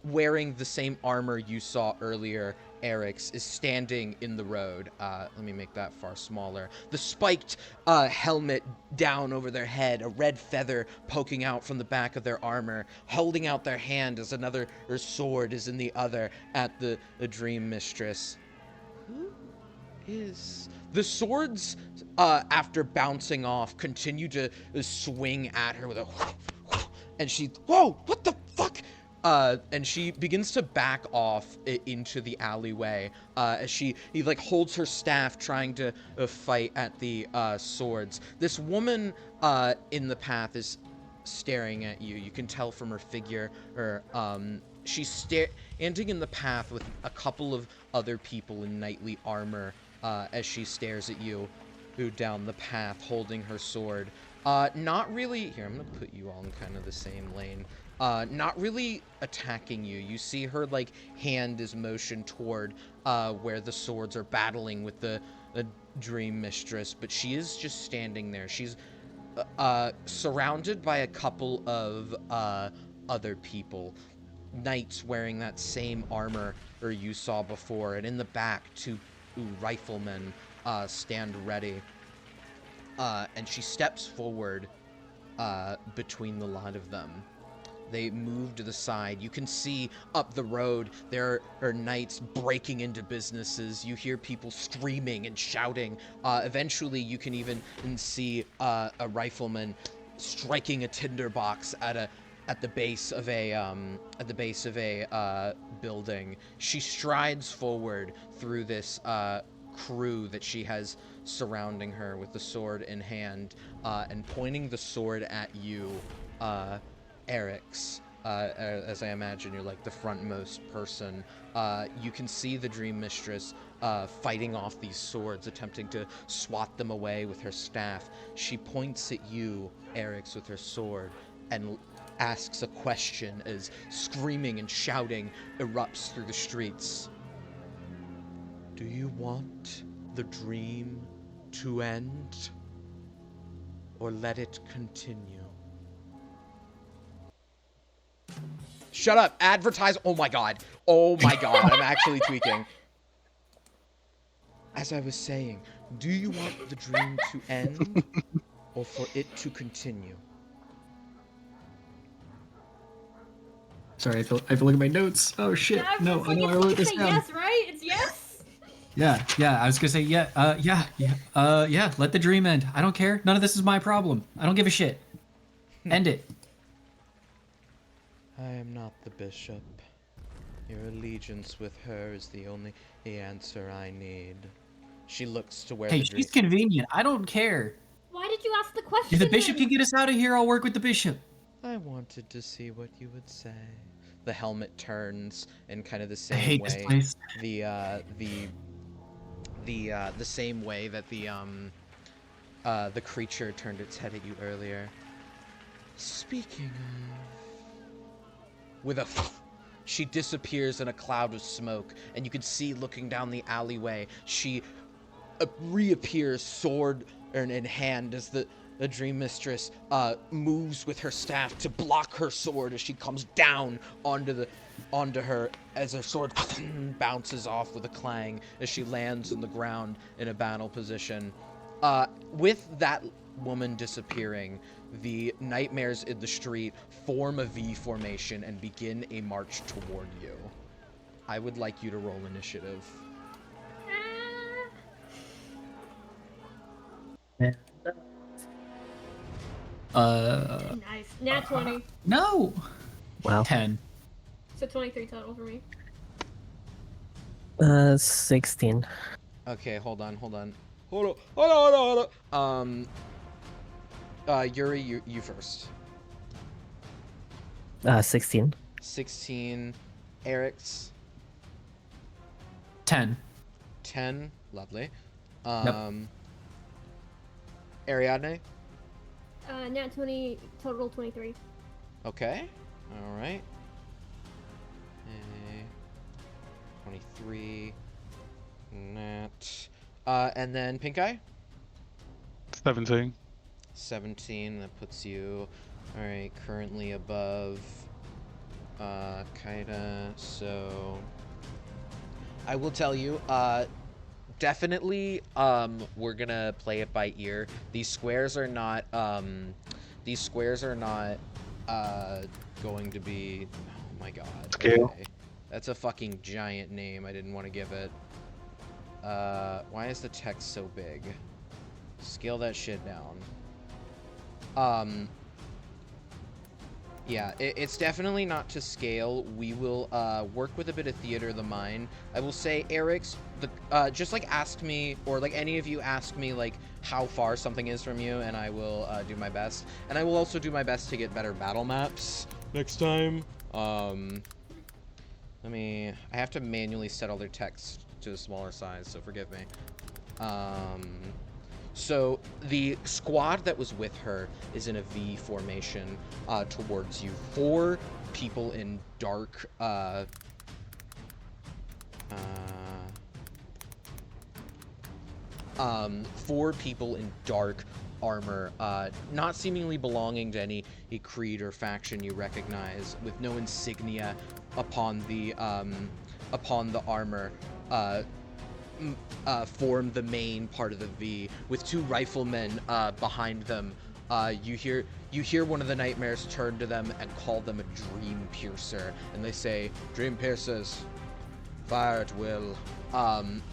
wearing the same armor you saw earlier, Erix, is standing in the road. Let me make that far smaller. The spiked helmet down over their head, a red feather poking out from the back of their armor, holding out their hand as another sword is in the other at the Dream Mistress. Who is... The swords, after bouncing off, continue to swing at her with a... And she, whoa, what the fuck? And she begins to back off into the alleyway as he like holds her staff trying to fight at the swords. This woman in the path is staring at you. You can tell from her figure, she's standing in the path with a couple of other people in knightly armor as she stares at you down the path holding her sword. Not really... Here, I'm gonna put you all in kind of the same lane. Not really attacking you. You see her, like, hand is motioned toward where the swords are battling with the Dream Mistress, but she is just standing there. She's surrounded by a couple of other people. Knights wearing that same armor you saw before, and in the back, 2 riflemen stand ready. And she steps forward between the lot of them. They move to the side. You can see up the road there are knights breaking into businesses. You hear people screaming and shouting. Eventually, you can even see a rifleman striking a tinderbox at the base of a building. She strides forward through this crew that she has surrounding her with the sword in hand, and pointing the sword at you, Eric's. As I imagine you're like the frontmost person. You can see the Dream Mistress fighting off these swords, attempting to swat them away with her staff. She points at you, Eric's, with her sword, and asks a question as screaming and shouting erupts through the streets. Do you want the dream to end, or let it continue? Shut up, advertise. Oh my god, I'm actually tweaking. As I was saying, do you want the dream to end, or for it to continue? Sorry, I have to look at my notes. Oh shit! Yeah, No, I know I wrote this down. Yes, right? It's yes. Yeah. I was gonna say yeah. Let the dream end. I don't care. None of this is my problem. I don't give a shit. End it. I am not the bishop. Your allegiance with her is the only answer I need. She looks to where Hey, the dream... she's convenient. I don't care. Why did you ask the question? If the bishop then? can get us out of here, I'll work with the bishop. I wanted to see what you would say. The helmet turns in kind of the I same hate way. this place. The same way that the creature turned its head at you earlier. Speaking of... With a... She disappears in a cloud of smoke, and you can see looking down the alleyway, she reappears, sword in hand, as the Dream Mistress moves with her staff to block her sword as she comes down onto her, as her sword bounces off with a clang as she lands on the ground in a battle position. With that woman disappearing, the nightmares in the street form a V formation and begin a march toward you. I would like you to roll initiative. Nice. Nat 20. No. Wow. 10. So 23 total for me. 16. Okay, hold on. Yuri, you first. 16. 16. Eric's 10. 10. Lovely. Ariadne? Nat 20, total 23. Okay. All right. 23. Nat. And then Pink Eye? 17. 17. That puts you, all right, currently above Kaida. So I will tell you, definitely, we're gonna play it by ear. These squares are not going to be, oh my god. Scale. Okay. That's a fucking giant name. I didn't want to give it. Why is the text so big? Scale that shit down. Yeah, it's definitely not to scale. We will work with a bit of theater of the mind. I will say, Eric's, just like ask me, or like any of you ask me like how far something is from you, and I will do my best. And I will also do my best to get better battle maps next time. I have to manually set all their text to a smaller size, so forgive me. So the squad that was with her is in a V formation towards you. 4 people in dark armor, not seemingly belonging to any creed or faction you recognize, with no insignia upon the armor, form the main part of the V, with 2 riflemen behind them You hear one of the nightmares turn to them and call them a dream piercer, and they say, "Dream piercers, fire at will."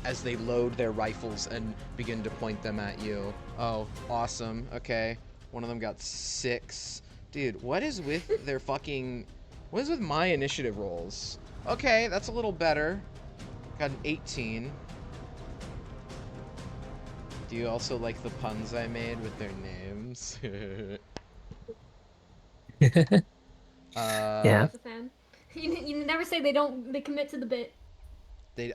As they load their rifles and begin to point them at you. Oh, awesome. Okay, one of them got 6. Dude, what is with their fucking? What is with my initiative rolls? Okay, that's a little better. Got an 18. Do you also like the puns I made with their names? Yeah. As a fan. You never say they commit to the bit.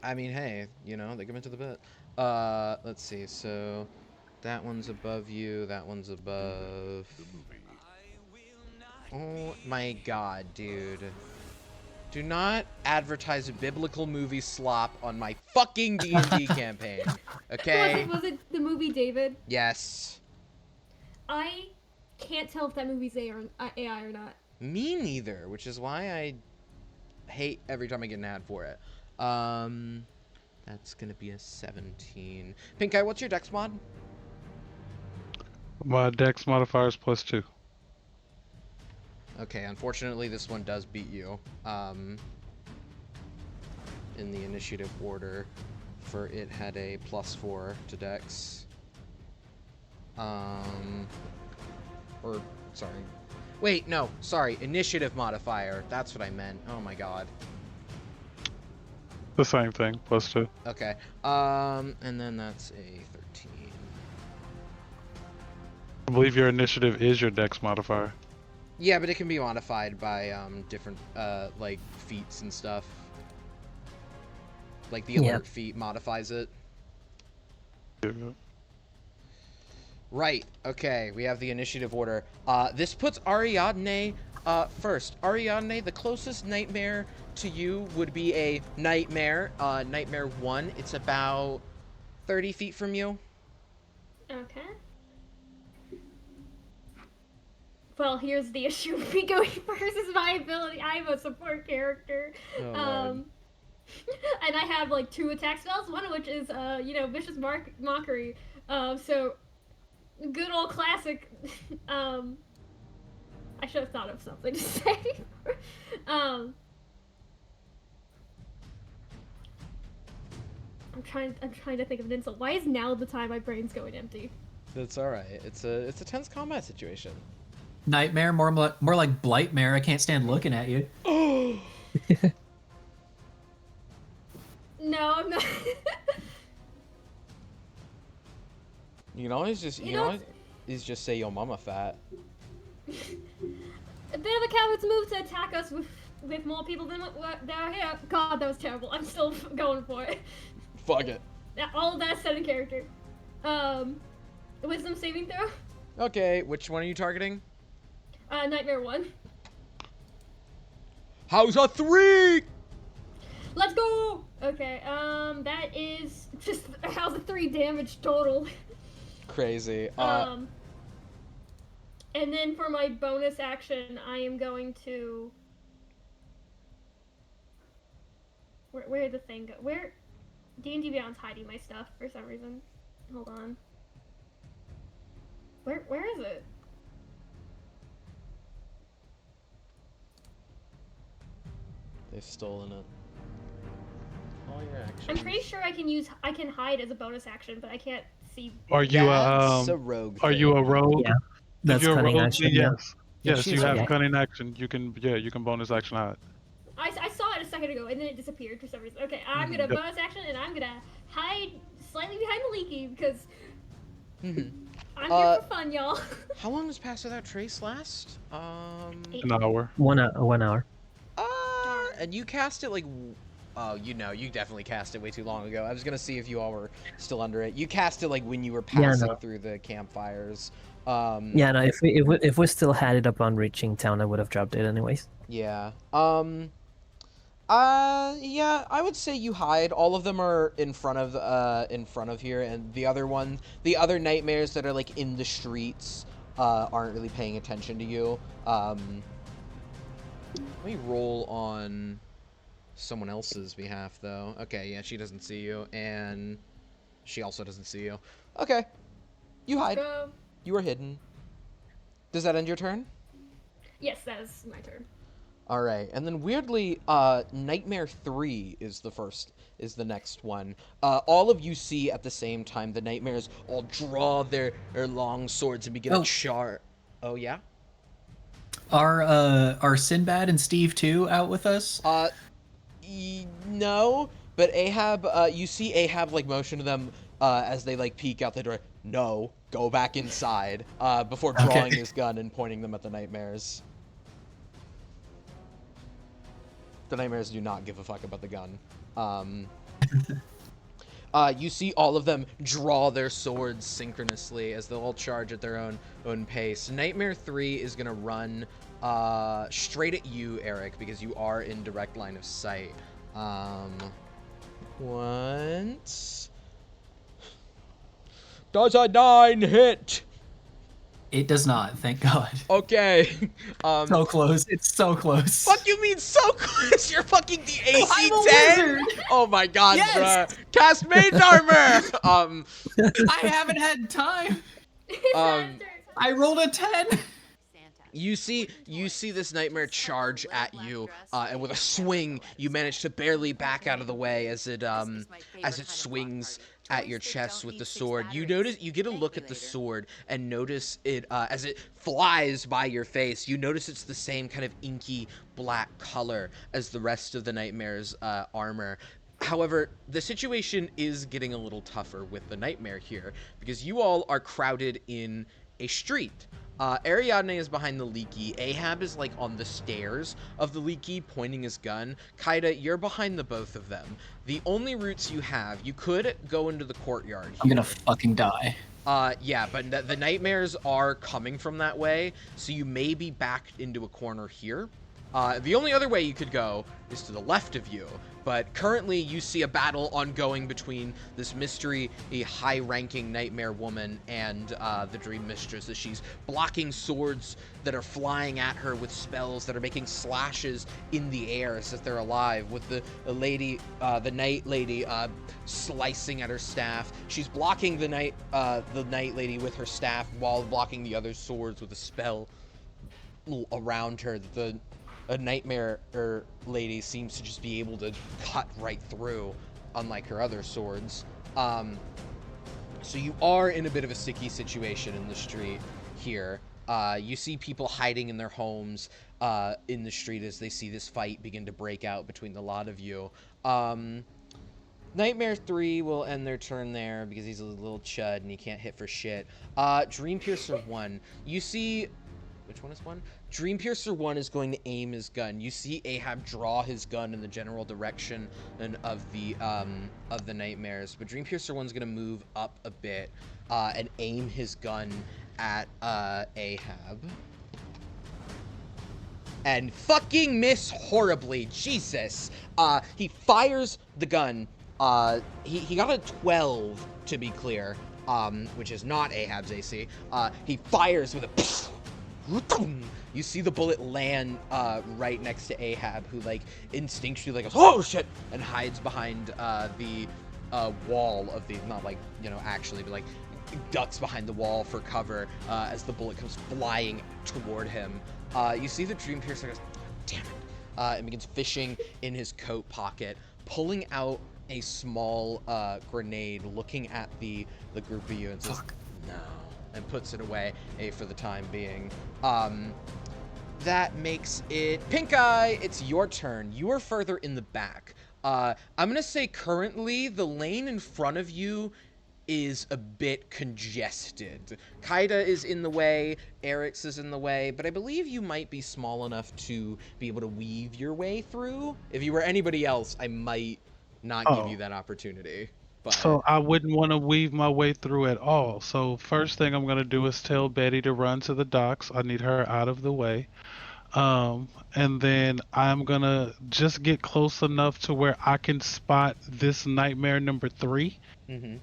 I mean, hey, you know, they come into the bit. Let's see. So, that one's above you. That one's above. Oh my god, dude. Do not advertise a biblical movie slop on my fucking D&D campaign. Okay? Was it the movie David? Yes. I can't tell if that movie's AI or not. Me neither, which is why I hate every time I get an ad for it. That's gonna be a 17. Pink Eye, what's your dex mod? My dex modifier is +2. Okay, unfortunately this one does beat you. In the initiative order, for it had a +4 to dex. Or, sorry. Wait, no, sorry, initiative modifier. That's what I meant. Oh my god. The same thing, +2. Okay, and then that's a 13. I believe your initiative is your dex modifier. Yeah, but it can be modified by different like feats and stuff. Like the Yeah. alert feat modifies it. Yeah. Right. Okay, we have the initiative order. This puts Ariadne first. Ariadne, the closest nightmare to you would be a nightmare. Nightmare 1. It's about 30 feet from you. Okay. Well, here's the issue with me going first is my ability. I'm a support character. Oh, Lord. And I have like 2 attack spells, one of which is vicious mockery. So good old classic. I should have thought of something to say. I'm trying to think of an insult. Why is now the time my brain's going empty? That's all right. It's a tense combat situation. Nightmare, more like Blightmare. I can't stand looking at you. No, I'm not. You can always just You know- just say your mama fat. A bit of a coward's move to attack us with more people than there are here. God, that was terrible. I'm still going for it. Fuck it. All of that said in character. Wisdom saving throw. Okay, which one are you targeting? Nightmare 1. How's a 3? Let's go! Okay, that is just, how's a 3 damage total? Crazy. And then for my bonus action, I am going to... Where'd the thing go? Where? D&D Beyond's hiding my stuff for some reason. Hold on. Where is it? They've stolen it. All your actions. I'm pretty sure I can hide as a bonus action, but I can't see. Are you That's a rogue. Are you a rogue? Yeah. If That's you're a cunning rogue, action. then Yeah. yes. Yeah, Yes, she's you have okay. cunning action. You can bonus action hide. I saw it a second ago, and then it disappeared for some reason. Okay, I'm gonna Yep. bonus action, and I'm gonna hide slightly behind the leaky, because Mhm. I'm here for fun, y'all. How long does Pass Without Trace last? An hour. 1 hour. And you cast it like, oh, you definitely cast it way too long ago. I was gonna see if you all were still under it. You cast it like when you were passing no. through the campfires. Yeah, no. If we still had it upon reaching town, I would have dropped it anyways. Yeah. Yeah, I would say you hide. All of them are in front of here, and the other nightmares that are like in the streets, aren't really paying attention to you. Let me roll on someone else's behalf, though. Okay, yeah, she doesn't see you, and she also doesn't see you. Okay, you hide. Go. You are hidden. Does that end your turn? Yes, that is my turn. All right, and then weirdly, Nightmare 3 is the next one. All of you see at the same time the Nightmares all draw their long swords and begin to char. Oh yeah. Are Sinbad and Steve too out with us? No, but Ahab. You see Ahab like motion to them as they like peek out the door. No, go back inside. Before drawing his gun and pointing them at the Nightmares. The Nightmares do not give a fuck about the gun. You see all of them draw their swords synchronously as they'll all charge at their own pace. Nightmare 3 is going to run straight at you, Eric, because you are in direct line of sight. Once... Does a 9 hit? It does not, thank God. Okay. So close. It's so close. Fuck you mean so close? You're fucking the AC I'm a 10? wizard. Oh my god, Yes. bruh. Cast Mage Armor! I haven't had time. Um, I rolled a 10. You see this Nightmare charge at you, and with a swing, you manage to barely back out of the way as it swings at your chest with the sword. You get a look at the sword and notice it as it flies by your face. You notice it's the same kind of inky black color as the rest of the Nightmare's armor. However, the situation is getting a little tougher with the Nightmare here because you all are crowded in a street. Ariadne is behind the Leaky. Ahab is like on the stairs of the Leaky pointing his gun. Kaida, you're behind the both of them. The only routes you have, you could go into the courtyard here. I'm gonna fucking die. Yeah, but the Nightmares are coming from that way, so you may be backed into a corner here. The only other way you could go is to the left of you, but currently you see a battle ongoing between this mystery, a high-ranking Nightmare woman, and the Dream Mistress, as she's blocking swords that are flying at her with spells that are making slashes in the air as if they're alive, with the Night Lady slicing at her staff. She's blocking the Night Lady with her staff while blocking the other swords with a spell around her that a Nightmare lady seems to just be able to cut right through, unlike her other swords. So you are in a bit of a sticky situation in the street here. You see people hiding in their homes in the street as they see this fight begin to break out between the lot of you. Nightmare 3 will end their turn there because he's a little chud and he can't hit for shit. Dream Piercer 1. You see... Which one is 1? Dream Piercer 1 is going to aim his gun. You see Ahab draw his gun in the general direction of the Nightmares, but Dream Piercer 1 is going to move up a bit and aim his gun at Ahab. And fucking miss horribly. Jesus. He fires the gun. He got a 12, to be clear, which is not Ahab's AC. He fires with a... You see the bullet land right next to Ahab, who like instinctually like goes, oh shit, and hides behind the wall of the, not like, you know, actually, but like ducks behind the wall for cover as the bullet comes flying toward him. You see the Dream Piercer goes, damn it, and begins fishing in his coat pocket, pulling out a small grenade, looking at the group of you and says, no, and puts it away for the time being. That makes it Pink Eye. It's your turn. You are further in the back. I'm gonna say currently the lane in front of you is a bit congested. Kaida is in the way, Eric's is in the way, but I believe you might be small enough to be able to weave your way through. If you were anybody else, I might not give you that opportunity. But... So I wouldn't want to weave my way through at all. So first thing I'm going to do is tell Betty to run to the docks. I need her out of the way. And then I'm going to just get close enough to where I can spot this Nightmare number 3. Mm-hmm.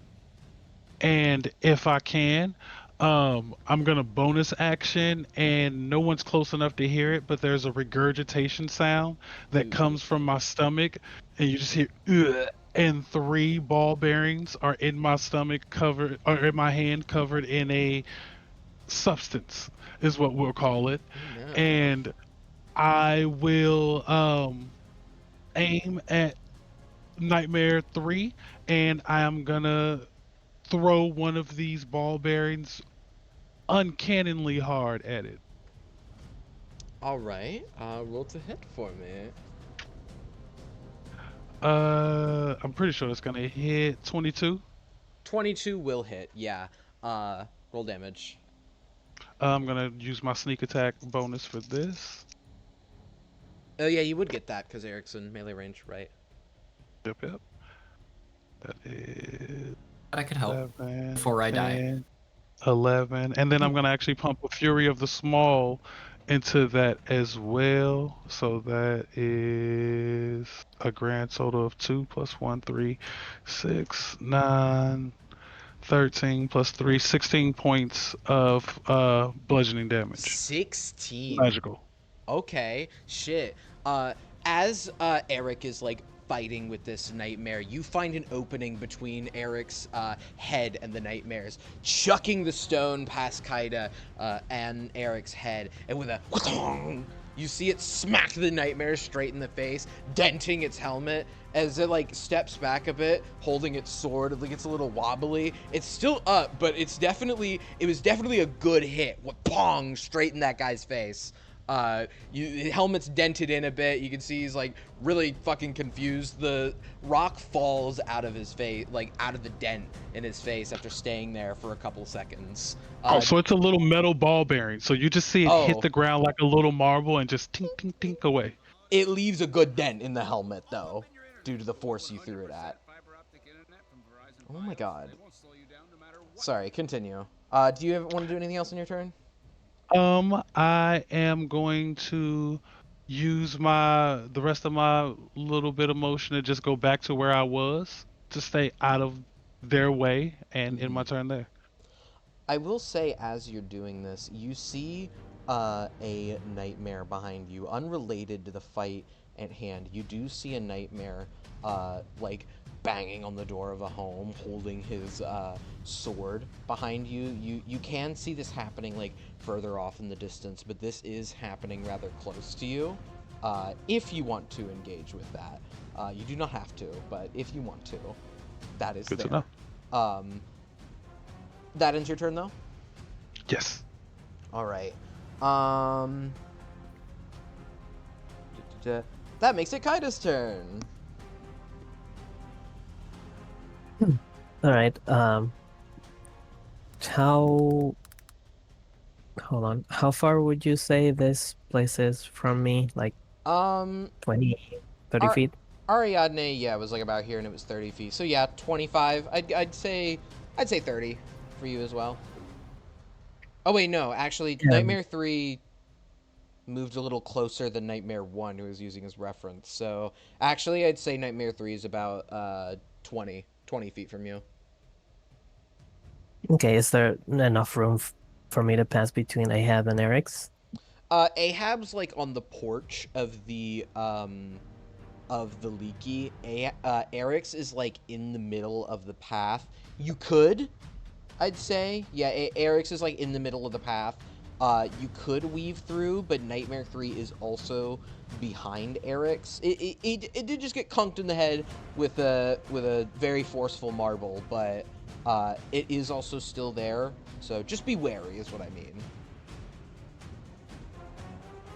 And if I can, I'm going to bonus action, and no one's close enough to hear it, but there's a regurgitation sound that comes from my stomach, and you just hear, ugh, and 3 ball bearings are in my stomach covered, or in my hand covered in a substance, is what we'll call it, Oh, no. and I will aim at Nightmare 3, and I am gonna throw one of these ball bearings uncannily hard at it. All right. Roll to hit for me. I'm pretty sure it's gonna hit 22. 22 will hit. Yeah. Roll damage. I'm gonna use my sneak attack bonus for this. Oh yeah, you would get that because Erickson melee range, right? Yep, yep. That is I could help 11, before I die. 10, 11, and then I'm gonna actually pump a Fury of the Small into that as well. So that is a grand total of 2 plus 1, 3, 6, 9, 13 plus 3, 16 points of bludgeoning damage. 16. Magical. Okay, shit. As Eric is like fighting with this nightmare, you find an opening between Eric's head and the nightmare's, chucking the stone past Kaida and Eric's head, and with a you see it smack the nightmare straight in the face, denting its helmet as it like steps back a bit, holding its sword. It gets a little wobbly. It's still up, but it was definitely a good hit. What pong straight in that guy's face. The helmet's dented in a bit. You can see he's like really fucking confused. The rock falls out of his face, like out of the dent in his face after staying there for a couple seconds. So it's a little metal ball bearing. So you just see it hit the ground like a little marble and just tink, tink, tink away. It leaves a good dent in the helmet though, due to the force you threw it at. Oh my god. Sorry, continue. Do you want to do anything else in your turn? I am going to use the rest of my little bit of motion to just go back to where I was to stay out of their way and in my turn there. I will say, as you're doing this, you see a nightmare behind you, unrelated to the fight at hand. You do see a nightmare, like banging on the door of a home, holding his sword behind you. You can see this happening like further off in the distance, but this is happening rather close to you. If you want to engage with that, you do not have to, but if you want to, that is Good there. to know. That ends your turn, though? Yes. All right. That makes it Kaida's turn. All right. Hold on. How far would you say this place is from me? Like 20, 30 feet? Ariadne, yeah, was like about here, and it was 30 feet. So yeah, 25. I'd say 30 for you as well. Oh wait, no, actually, Nightmare 3 moved a little closer than Nightmare 1, who was using as reference. So actually, I'd say Nightmare 3 is about 20 feet from you. Okay, is there enough room for me to pass between Ahab and Eric's? Ahab's like on the porch of the leaky. Eric's is like in the middle of the path. You could, I'd say, yeah. Eric's is like in the middle of the path. You could weave through, but Nightmare 3 is also behind Eric's. It did just get conked in the head with a very forceful marble, but it is also still there. So just be wary, is what I mean.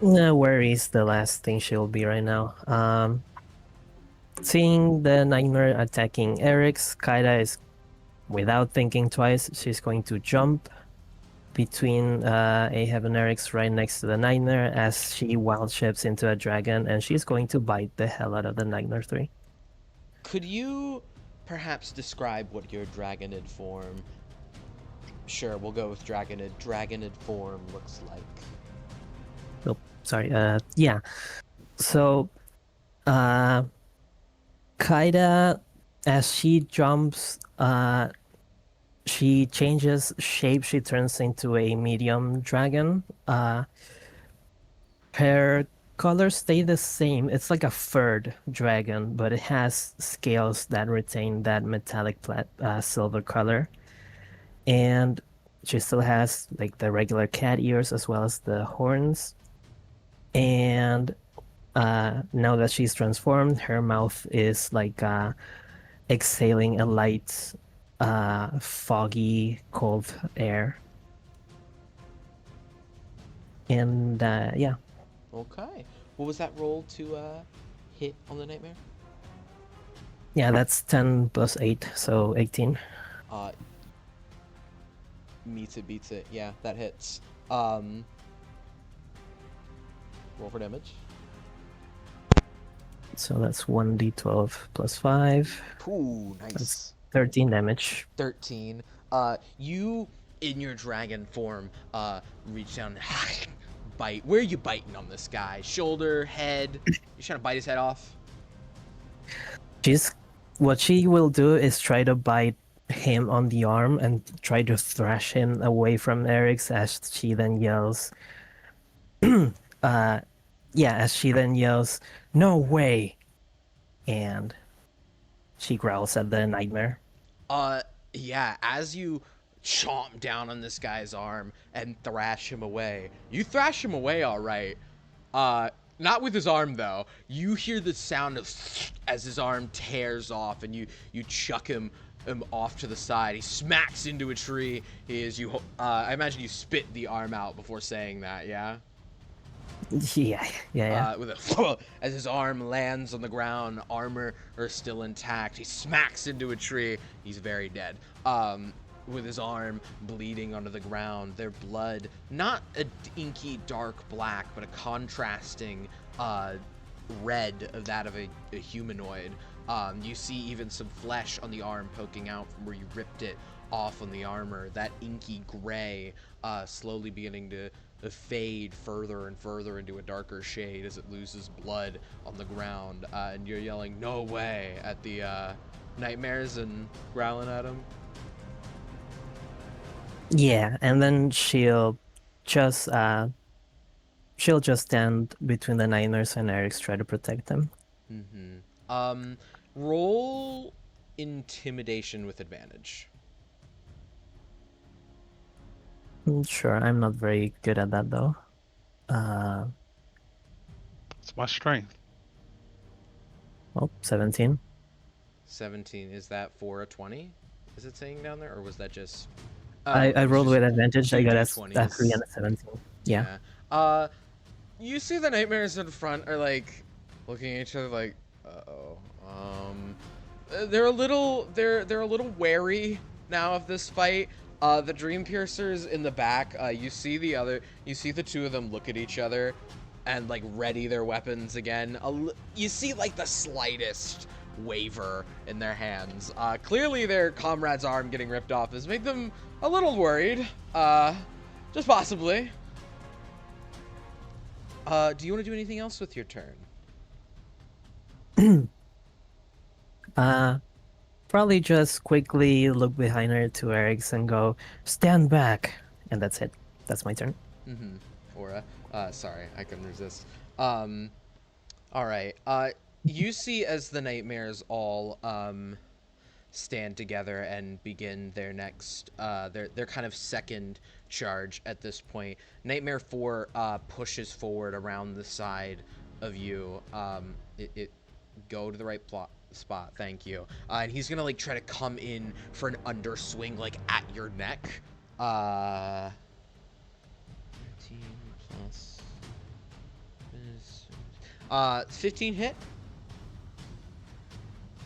No worries, the last thing she'll be right now. Seeing the nightmare attacking Eric's, Kaida is, without thinking twice, she's going to jump between Ahab and Eric's right next to the nightmare as she wild shapes into a dragon, and she's going to bite the hell out of the Nightmare 3. Could you perhaps describe what your dragonid form... Sure, we'll go with dragonid. Dragonid form looks like. Oh, sorry. Yeah. So, Kaida, as she jumps, she changes shape. She turns into a medium dragon. Her colors stay the same. It's like a furred dragon, but it has scales that retain that metallic silver color. And she still has like the regular cat ears as well as the horns. And now that she's transformed, her mouth is like exhaling a light, foggy, cold air. And yeah, Okay. What was that roll to hit on the nightmare? yeah, that's 10 plus 8, so 18. Meets it, beats it. Yeah, that hits. Roll for damage. So that's 1d12 plus 5. Ooh, nice. 13 damage. 13. You, in your dragon form, reach down and bite. Where are you biting on this guy? Shoulder, head? You trying to bite his head off? What she will do is try to bite him on the arm and try to thrash him away from Eric's as she then yells, "No way!" And she growls at the nightmare. Yeah, as you chomp down on this guy's arm and thrash him away. You thrash him away all right. Not with his arm though. You hear the sound of as his arm tears off and you chuck him off to the side. He smacks into a tree. I imagine you spit the arm out before saying that, yeah? Yeah. With a as his arm lands on the ground, armor are still intact. He smacks into a tree. He's very dead. With his arm bleeding onto the ground, their blood, not a inky dark black, but a contrasting red of that of a humanoid. You see even some flesh on the arm poking out from where you ripped it off on the armor. That inky gray slowly beginning to fade further and further into a darker shade as it loses blood on the ground. And you're yelling, "No way!" at the nightmares and growling at him. Yeah, and then she'll just stand between the nightmares and Eric's, try to protect them. Roll intimidation with advantage. Sure, I'm not very good at that though. It's my strength. 17. 17, is that for a 20? Is it saying down there, or was that just... I rolled with advantage. I got a 3 D20s. and a 17. Yeah. You see the nightmares in front are like looking at each other like, they're a little wary now of this fight. The Dream Piercers in the back, you see the two of them look at each other and like ready their weapons again. You see like the slightest waver in their hands. Clearly their comrade's arm getting ripped off has made them a little worried. Just possibly. Do you want to do anything else with your turn? Probably just quickly look behind her to Eric's and go, "Stand back," and that's it. That's my turn. Aura. Sorry, I couldn't resist. All right. You see as the nightmares all stand together and begin their next their kind of second charge at this point. Nightmare 4 pushes forward around the side of you. It go to the right spot, thank you. And he's gonna like try to come in for an underswing like at your neck. 15 plus 15 hit.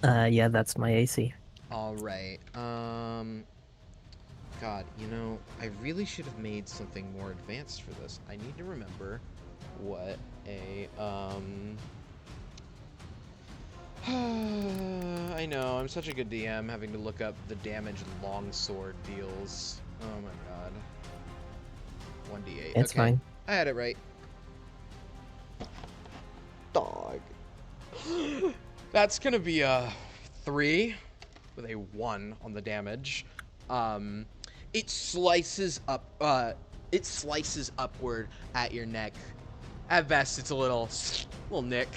Yeah, that's my AC. All right. God, I really should have made something more advanced for this. I need to remember what a I know, I'm such a good DM having to look up the damage longsword deals. Oh my god. 1d8. It's fine. I had it right. Dog. That's gonna be a 3 with a 1 on the damage. It slices upward at your neck. At best, it's a little nick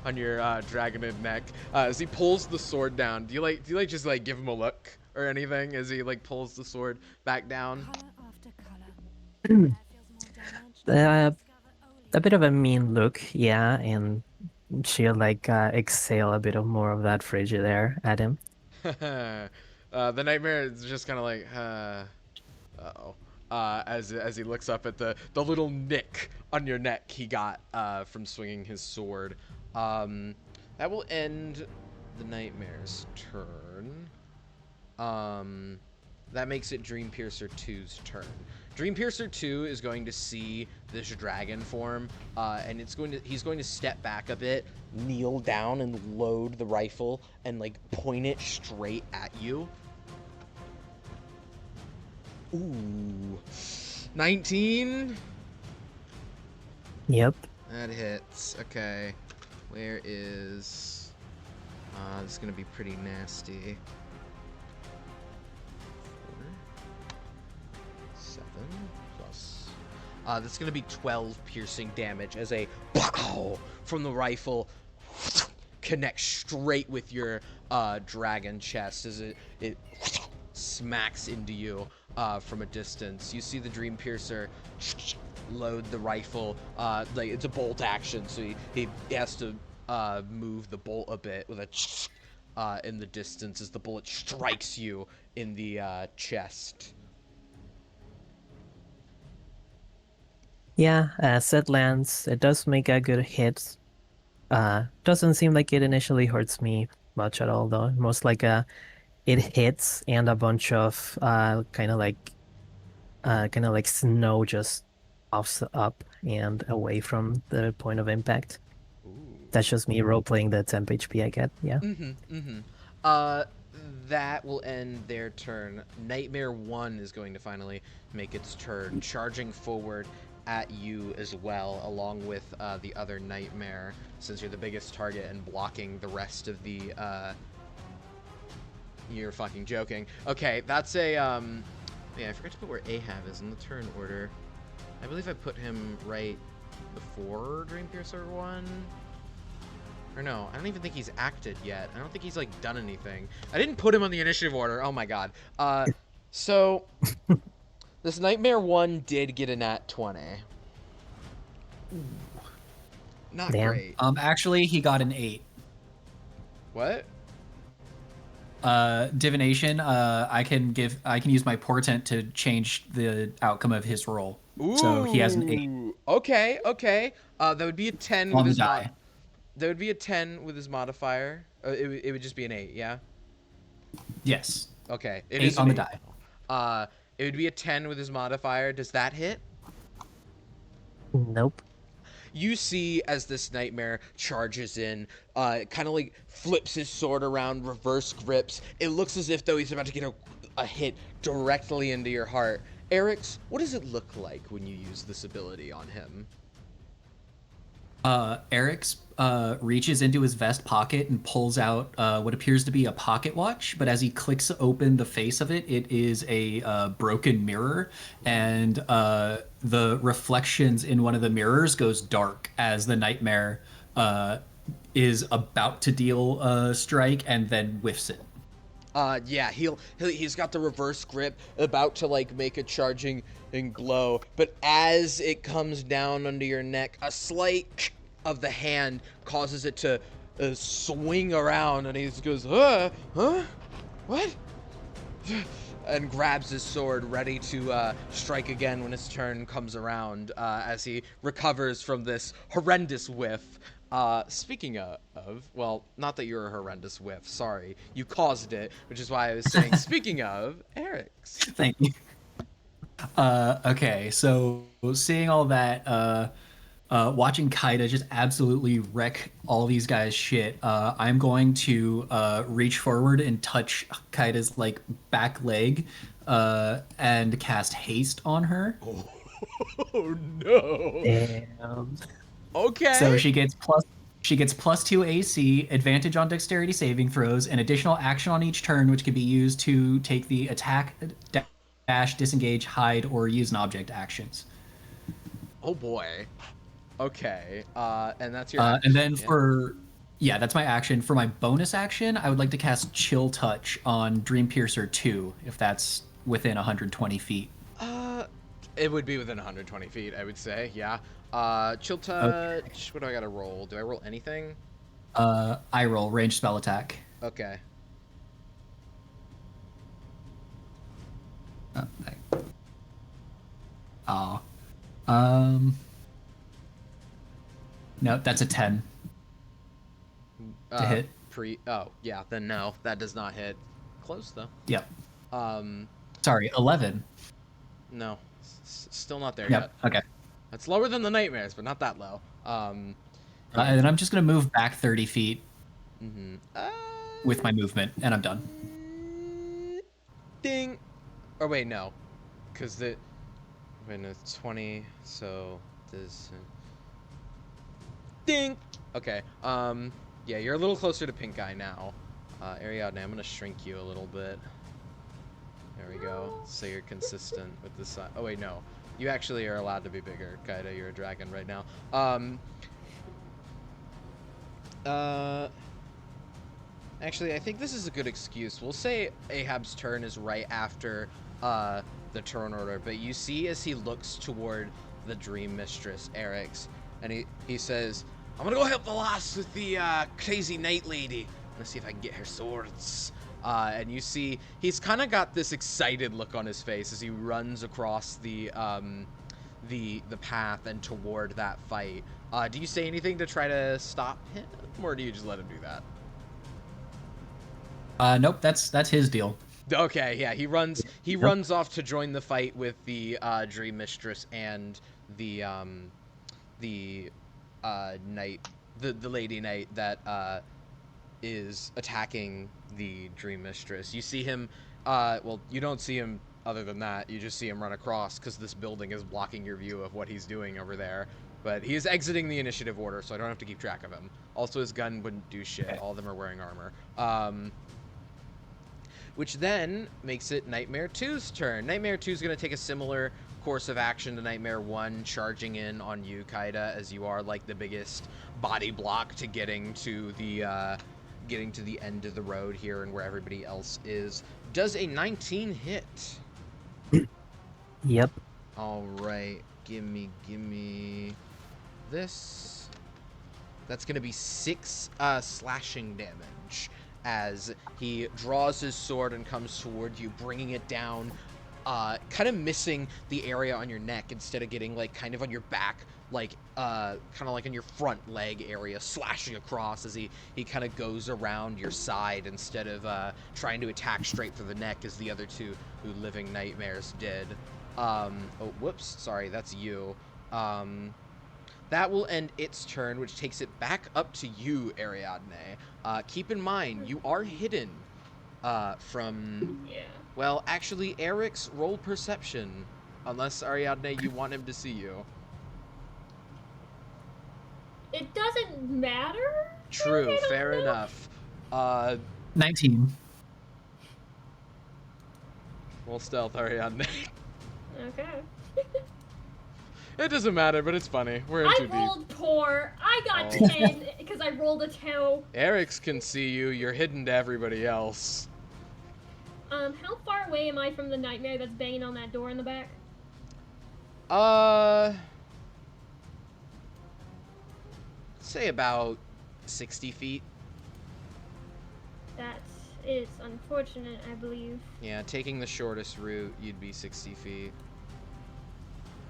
on your dragonid neck. As he pulls the sword down, do you just give him a look or anything as he pulls the sword back down? Uh, a bit of a mean look, yeah, and she'll like exhale a bit of more of that frigid air at him. The nightmare is just kind of like, uh-oh. As he looks up at the little nick on your neck he got from swinging his sword. That will end the nightmare's turn. That makes it Dreampiercer 2's turn. Dreampiercer 2 is going to see this dragon form, and he's going to step back a bit, kneel down, and load the rifle and like point it straight at you. Ooh, 19. Yep. That hits. Okay, where is? This is gonna be pretty nasty. 7 plus. That's gonna be 12 piercing damage as a pow from the rifle connects straight with your dragon chest as it smacks into you from a distance. You see the Dreampiercer load the rifle. Like it's a bolt action, so he has to move the bolt a bit with a in the distance as the bullet strikes you in the chest. Yeah, as it lands, it does make a good hit. Doesn't seem like it initially hurts me much at all, though. Most like it hits and a bunch of kind of like snow just puffs up and away from the point of impact. Ooh. That's just me role playing the temp HP I get. Yeah. That will end their turn. Nightmare 1 is going to finally make its turn, charging forward at you as well, along with the other Nightmare, since you're the biggest target and blocking the rest of the You're fucking joking. Okay, that's a yeah, I forgot to put where Ahab is in the turn order. I believe I put him right before Dreampiercer 1. Or no, I don't even think he's acted yet. I don't think he's like done anything. I didn't put him on the initiative order. Oh my god. So this Nightmare 1 did get a nat 20. Not Damn. great. Actually, he got an 8. What? Divination. I can use my portent to change the outcome of his roll. Ooh. So he has an 8 Okay, okay. That would be a 10 on with the his die. That would be a 10 with his modifier. It would just be an 8, yeah? Yes. Okay. 8 on the die. It would be a 10 with his modifier. Does that hit? Nope. You see as this Nightmare charges in, kind of like flips his sword around, reverse grips. It looks as if though he's about to get a hit directly into your heart. Eric's, what does it look like when you use this ability on him? Eric's reaches into his vest pocket and pulls out what appears to be a pocket watch, but as he clicks open the face of it, it is a broken mirror, and the reflections in one of the mirrors goes dark as the Nightmare is about to deal a strike and then whiffs it. Yeah, he's got the reverse grip, about to like make a charging and blow, but as it comes down under your neck, a slight of the hand causes it to swing around, and he goes, huh? What? And grabs his sword, ready to strike again when his turn comes around, as he recovers from this horrendous whiff. Speaking of, well, not that you're a horrendous whiff, sorry. You caused it, which is why I was saying, speaking of, Eric's. Thank you. Okay, so seeing all that, watching Kaida just absolutely wreck all these guys' shit, I'm going to reach forward and touch Kaida's like back leg and cast haste on her. Oh no. Damn. Okay. So she gets plus 2 AC, advantage on dexterity saving throws, an additional action on each turn, which can be used to take the attack, dash, disengage, hide, or use an object actions. Oh boy. Okay. And that's your. And then that's my action. For my bonus action, I would like to cast Chill Touch on Dreampiercer 2, if that's within 120 feet. It would be within 120 feet, I would say. Yeah. Chill touch. Okay. What do I gotta roll? Do I roll anything? I roll ranged spell attack. Okay. Oh. No, that's a 10 to hit. Oh, yeah. Then no, that does not hit. Close though. Yep. Um, Sorry, 11. no, still not there Yep. yet. Okay. That's lower than the nightmares, but not that low. And then I'm just gonna move back 30 feet mhm. with my movement, and I'm done. Ding. Or wait, no, because when it's 20, so this. Ding. Okay. Yeah, you're a little closer to Pink Eye now. Ariadne, I'm gonna shrink you a little bit. There we go. So you're consistent with the size. Oh wait, no. You actually are allowed to be bigger, Kaida. You're a dragon right now. Actually, I think this is a good excuse. We'll say Ahab's turn is right after the turn order, but you see as he looks toward the Dream Mistress, Eric's, and he says, I'm gonna go help the lass with the crazy night lady. Let's see if I can get her swords. And you see he's kind of got this excited look on his face as he runs across the path and toward that fight. Do you say anything to try to stop him, or do you just let him do that? Nope, that's his deal. Okay, yeah, he runs off to join the fight with the Dream Mistress and the knight, the lady knight that is attacking the Dream Mistress. You see him, well, you don't see him other than that. You just see him run across because this building is blocking your view of what he's doing over there. But he is exiting the initiative order, so I don't have to keep track of him. Also, his gun wouldn't do shit. Okay. All of them are wearing armor. Which then makes it Nightmare 2's turn. Nightmare 2 is going to take a similar course of action to Nightmare 1, charging in on you, Kaida, as you are like the biggest body block to getting to the end of the road here and where everybody else is. Does a 19 hit? Yep. All right, give me this. That's gonna be 6 slashing damage as he draws his sword and comes toward you, bringing it down, kind of missing the area on your neck instead of getting like kind of on your back, like kind of like on your front leg area, slashing across as he kind of goes around your side instead of trying to attack straight for the neck as the other two who living nightmares did. Oh, whoops, sorry, that's you. That will end its turn, which takes it back up to you, Ariadne. Keep in mind, you are hidden from... Yeah. Well, actually, Eric's roll perception. Unless, Ariadne, you want him to see you. It doesn't matter. True, I don't fair know. enough. 19. We'll stealth, Ariadne. Okay. It doesn't matter, but it's funny. We're in I too deep. rolled poor. I got Oh. 10 because I rolled a 2. Eric's can see you. You're hidden to everybody else. How far away am I from the nightmare that's banging on that door in the back? Say about 60 feet. That is unfortunate, I believe. Yeah, taking the shortest route, you'd be 60 feet.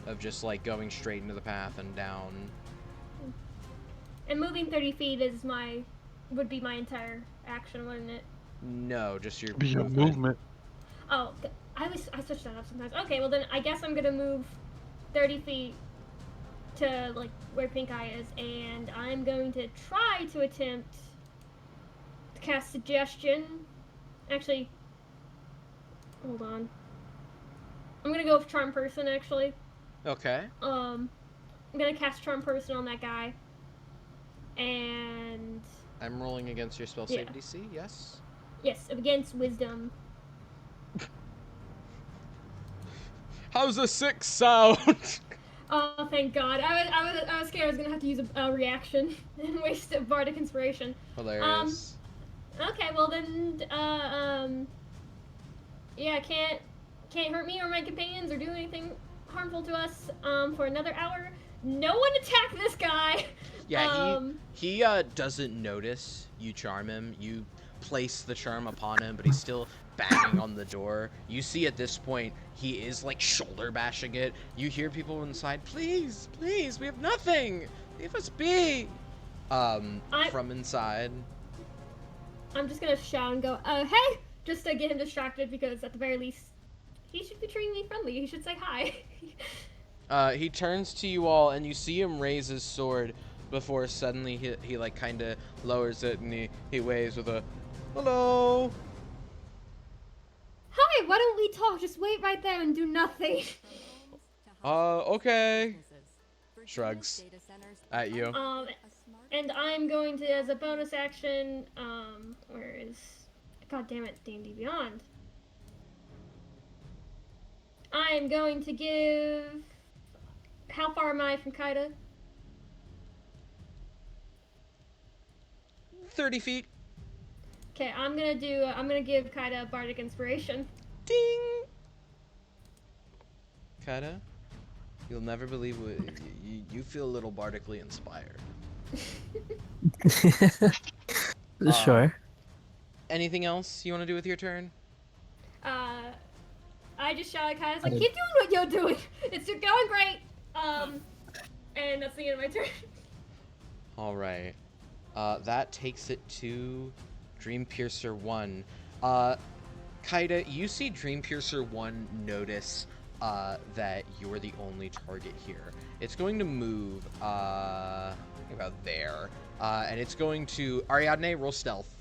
Of just, like, going straight into the path and down. And moving 30 feet would be my entire action, wouldn't it? No, just your Be your movement. Oh, I switch that up sometimes. Okay, well then I guess I'm gonna move 30 feet to like where Pink Eye is, and I'm going to try to attempt to cast Suggestion. Actually, hold on. I'm gonna go with Charm Person. Actually, Okay. I'm gonna cast Charm Person on that guy, and I'm rolling against your spell Yeah. save DC, yes? yes, against Wisdom. How's a 6 sound? Oh, thank God! I was scared I was gonna have to use a reaction and waste a bardic inspiration. Hilarious. Okay, well then, yeah, can't hurt me or my companions or do anything harmful to us for another hour. No one attack this guy. Yeah, he doesn't notice you charm him. You place the charm upon him, but he's still banging on the door. You see at this point he is like shoulder bashing it. You hear people inside, please, please, we have nothing. Leave us be. From inside. I'm just gonna shout and go, hey, just to get him distracted because at the very least, he should be treating me friendly. He should say hi. He turns to you all, and you see him raise his sword before suddenly he like kind of lowers it, and he waves with a, hello. Hi, why don't we talk? Just wait right there and do nothing. Okay. Shrugs at you. And I'm going to, as a bonus action, where is, god damn it, D&D Beyond. I'm going to give, how far am I from Kaida? 30 feet. Okay, I'm gonna give Kaida Bardic Inspiration. Ding! Kaida, you'll never believe what you feel a little bardically inspired. Sure. Anything else you want to do with your turn? I just shouted at Kaida's like, keep doing what you're doing! It's going great! And that's the end of my turn. Alright. That takes it to Dreampiercer 1. Kaida, you see Dreampiercer 1 notice that you're the only target here. It's going to move about there. And it's going to Ariadne, roll stealth.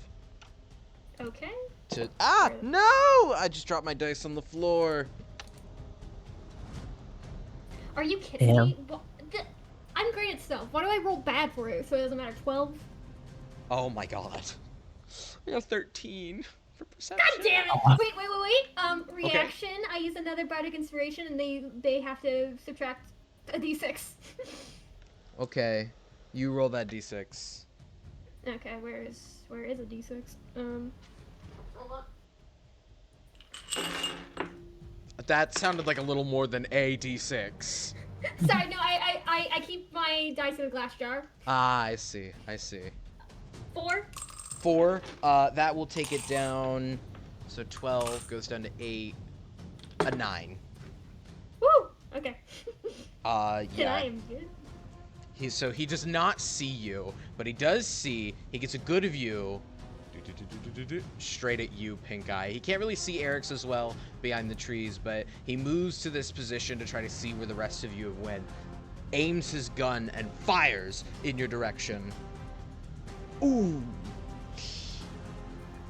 Okay. No! I just dropped my dice on the floor. Are you kidding me? I'm great at stealth. Why do I roll bad for it so it doesn't matter? 12? Oh my god. I got 13 for perception. God damn it! Wait. Reaction. Okay. I use another Bardic Inspiration and they have to subtract a d6. Okay. You roll that d6. Okay, where is a d6? Hold on. That sounded like a little more than a d6. Sorry, no, I keep my dice in a glass jar. Ah, I see. 4. That will take it down. So 12 goes down to 8. A 9. Woo! Okay. Yeah. I am good. He does not see you, but he does see. He gets a good view. Straight at you, Pink Eye. He can't really see Eric's as well behind the trees, but he moves to this position to try to see where the rest of you have went. Aims his gun and fires in your direction. Ooh.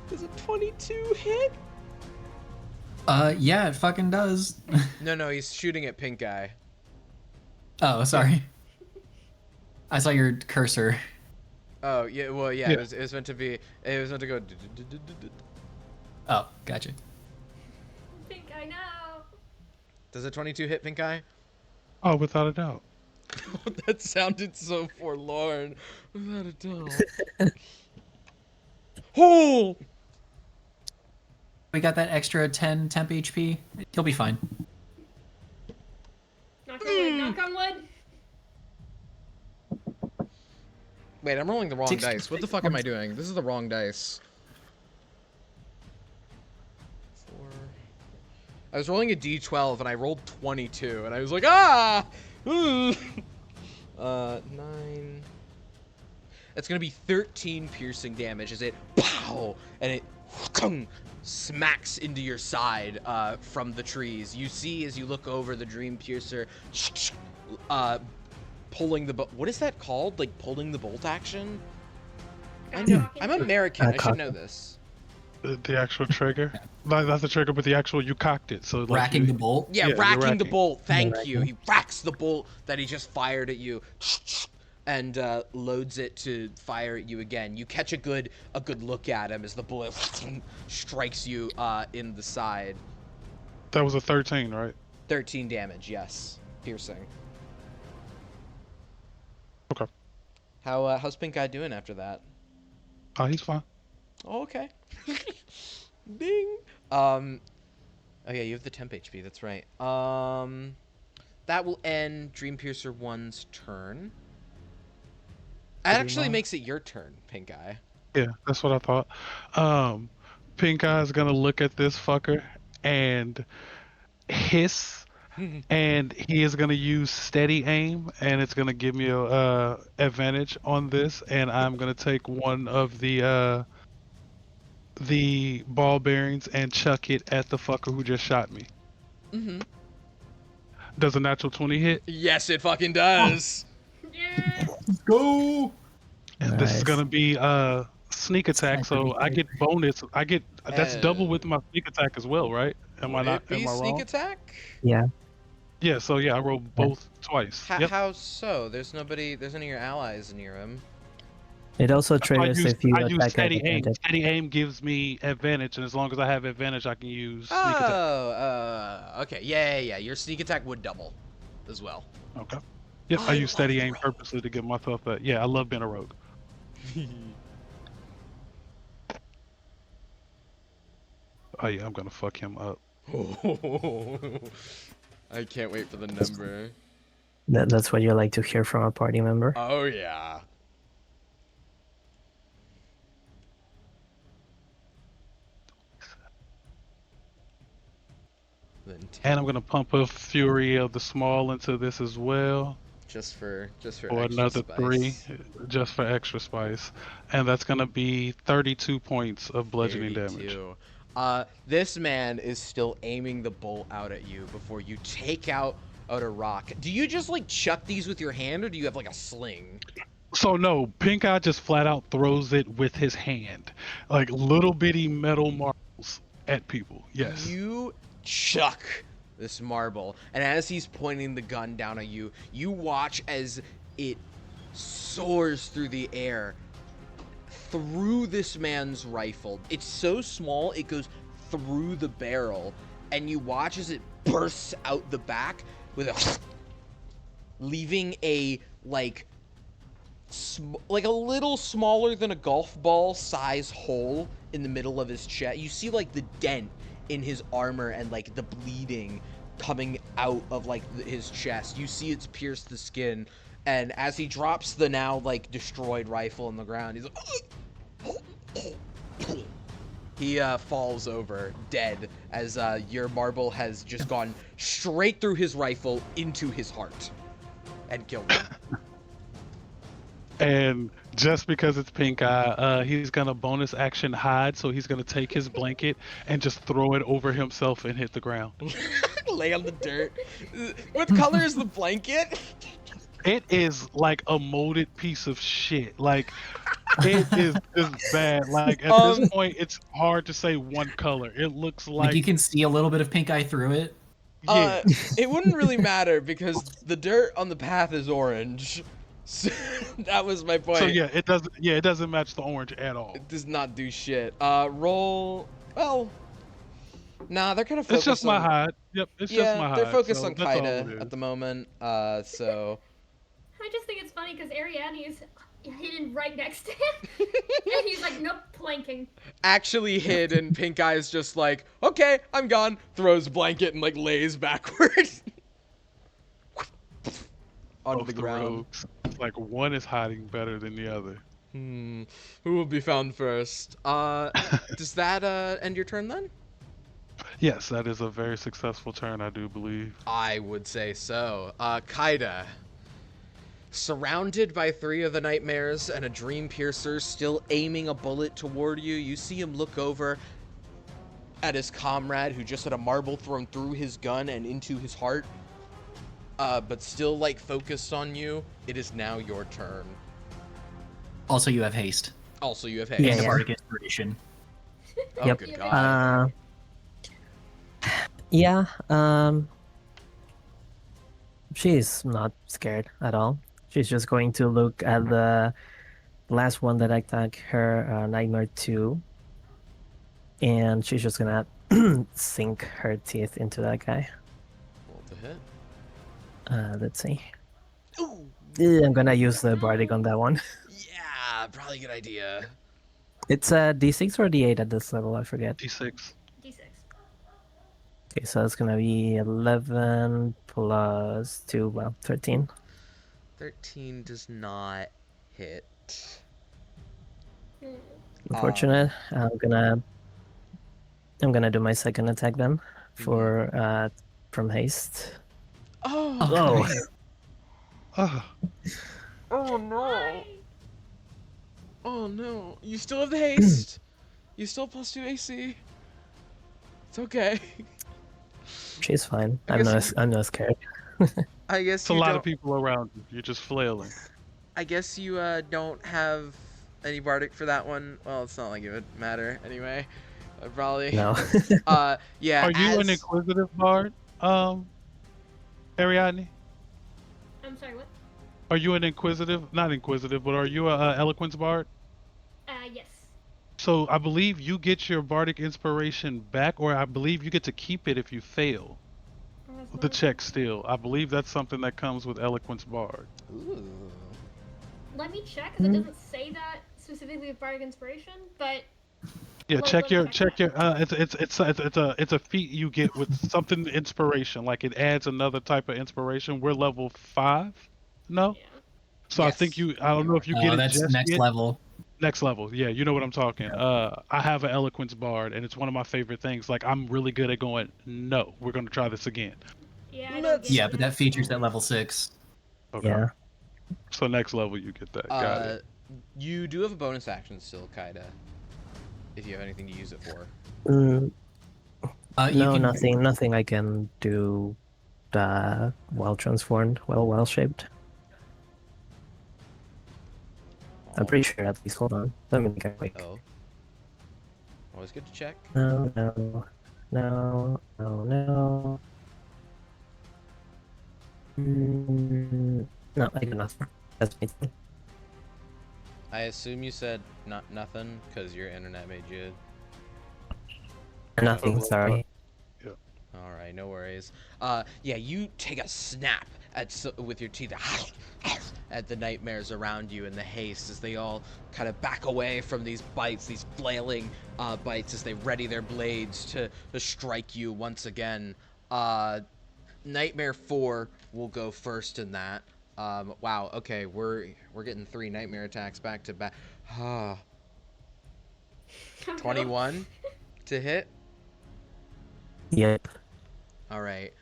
Does a 22 hit? Yeah, it fucking does. No, he's shooting at Pink Eye. Oh, sorry. I saw your cursor. Oh, yeah, well, yeah. It was meant to be, it was meant to go. Oh, gotcha. Pink Eye, no. Does a 22 hit, Pink Eye? Oh, without a doubt. That sounded so forlorn. Without a doubt. Oh! We got that extra 10 temp HP. He'll be fine. Knock on wood, knock on wood. Wait, I'm rolling the wrong dice. What the fuck am I doing? This is the wrong dice. 4. I was rolling a d12 and I rolled 22 and I was like, ah! 9. That's gonna be 13 piercing damage as it pow and it smacks into your side from the trees. You see as you look over the Dreampiercer pulling the what is that called? Like pulling the bolt action? I know. I'm American. I should know this. The actual trigger? Not the trigger, but the actual, you cocked it. So like racking the bolt? Yeah, racking the bolt. Thank you. He racks the bolt that he just fired at you and loads it to fire at you again. You catch a good look at him as the bullet strikes you in the side. That was a 13, right? 13 damage, yes. Piercing. Okay. How's Pink Eye doing after that? Oh, he's fine. Oh, okay. Bing. Oh yeah, you have the temp HP. That's right. that will end Dream Piercer 1's turn. That actually makes it your turn, Pink Eye. Yeah, that's what I thought. Pink Eye is gonna look at this fucker and hiss, and he is gonna use steady aim, and it's gonna give me a advantage on this, and I'm gonna take one of the ball bearings and chuck it at the fucker who just shot me. Does a natural 20 hit? Yes, it fucking does. Yeah. Let's go. And this is gonna be sneak attack, so I get bonus. That's double with my sneak attack as well, right? Am I not? Am I sneak wrong? attack? Yeah. Yeah. So yeah, I rolled both twice. Yep. How so? There's none of your allies near him. It also triggers if you I use attack steady at aim. advantage. Steady aim gives me advantage, and as long as I have advantage, I can use sneak attack. Okay. Yeah. Your sneak attack would double as well. Okay. Yep. I use steady aim purposely to give myself that. Yeah, I love being a rogue. Oh yeah, I'm gonna fuck him up. I can't wait for the number. That's what you like to hear from a party member. Oh yeah. Then 10, And I'm gonna pump a Fury of the Small into this as well. just for For extra another spice. 3, just for extra spice. And that's gonna be 32 points of bludgeoning damage. 32. This man is still aiming the bolt out at you before you take out a rock. Do you just like chuck these with your hand, or do you have like a sling? So no, Pink Eye just flat out throws it with his hand. Like little bitty metal marbles at people. Yes. You chuck this marble, and as he's pointing the gun down at you, you watch as it soars through the air through this man's rifle. It's so small it goes through the barrel, and you watch as it bursts out the back with a leaving a like a little smaller than a golf ball size hole in the middle of his chest. You see like the dent in his armor and like the bleeding coming out of like his chest. You see it's pierced the skin, and as he drops the now like destroyed rifle on the ground, he's like he falls over dead as your marble has just gone straight through his rifle into his heart and killed him. And just because it's Pink Eye, he's gonna bonus action hide, so he's gonna take his blanket and just throw it over himself and hit the ground. Lay on the dirt. What color is the blanket? It is like a molded piece of shit. Like it is just bad. Like at this point, it's hard to say one color. It looks Like you can see a little bit of pink eye through it. yeah. It wouldn't really matter because the dirt on the path is orange. So, that was my point. So yeah, it doesn't. Yeah, it doesn't match the orange at all. It does not do shit. Roll. Well, nah, they're kind of focused. It's just my on, hide. Yep, it's yeah, just my hide. they're focused so on that's all it Kaida is. at the moment. So. I just think it's funny because Ariadne is hidden right next to him, and he's like, nope, planking. Actually hid, and Pink Eye is just like, okay, I'm gone. Throws blanket and like lays backwards onto Both the ground. rogues. It's like one is hiding better than the other. Who will be found first? Does that end your turn then? Yes, that is a very successful turn, I do believe. I would say so. Kaida. Surrounded by 3 of the nightmares and a dream piercer still aiming a bullet toward you, you see him look over at his comrade who just had a marble thrown through his gun and into his heart, but still like focused on you. It is now your turn. Also, you have haste. Also, you have Yeah, haste. And yeah. bardic inspiration. Oh, Yep. good God. Yeah, she's not scared at all. She's just going to look at the last one that attacked her, Nightmare 2. And she's just gonna sink her teeth into that guy. Roll to hit. Let's see. Ooh, I'm gonna use the Bardic on that one. yeah, probably a good idea. It's a D6 or D8 at this level, I forget. D6. D6. Okay, so it's gonna be 11 plus 2, well, 13. 13 does not hit. Hmm. Unfortunate. I'm gonna do my second attack then for from haste. Oh, Oh, Whoa. nice. Oh, oh no. Why? Oh no. You still have the haste. You still have +2 AC. It's okay. She's fine. I I'm guess not I'm not scared. I guess it's a you lot don't. of people around you. You're just flailing. I guess you don't have any bardic for that one. Well, it's not like it would matter anyway. Probably. No. Yeah. Are you an as- inquisitive bard, Ariadne? I'm sorry, what? Are you an inquisitive? Not inquisitive, but are you a eloquence bard? Yes. So I believe you get your bardic inspiration back, or I believe you get to keep it if you fail the check still. I believe that's something that comes with eloquence bard. Ooh. Let me check, because it doesn't say that specifically with Bardic Inspiration, but Yeah, Let- check let me your check check your. It's a feat you get with something inspiration. Like it adds another type of inspiration. We're level 5, no? yeah. So I Yes, think you. I don't know if you Oh, get it that's just next yet. level. Next level, yeah, you know what I'm talking. I have an eloquence bard, and it's one of my favorite things. Like I'm really good at going. No, we're gonna try this again. Yeah, I don't Let's- get Yeah, but that next feature's at level. level 6. Okay. Yeah. So next level, you get that. Got it. You do have a bonus action still, Kaida. If you have anything to use it for. Mm, You no, can, nothing I can do well transformed, well shaped. I'm pretty sure at least. Hold on. Let me get quick. Oh. Always good to check. No. No, I got nothing. That's me. I assume you said nothing because your internet made you. Nothing, sorry. All right, no worries. Yeah, you take a snap with your teeth at the nightmares around you in the haste as they all kind of back away from these bites, these flailing bites as they ready their blades to strike you once again. Nightmare 4 will go first in that. Wow. Okay, we're getting 3 nightmare attacks back to back. 21 to hit. Yep. All right.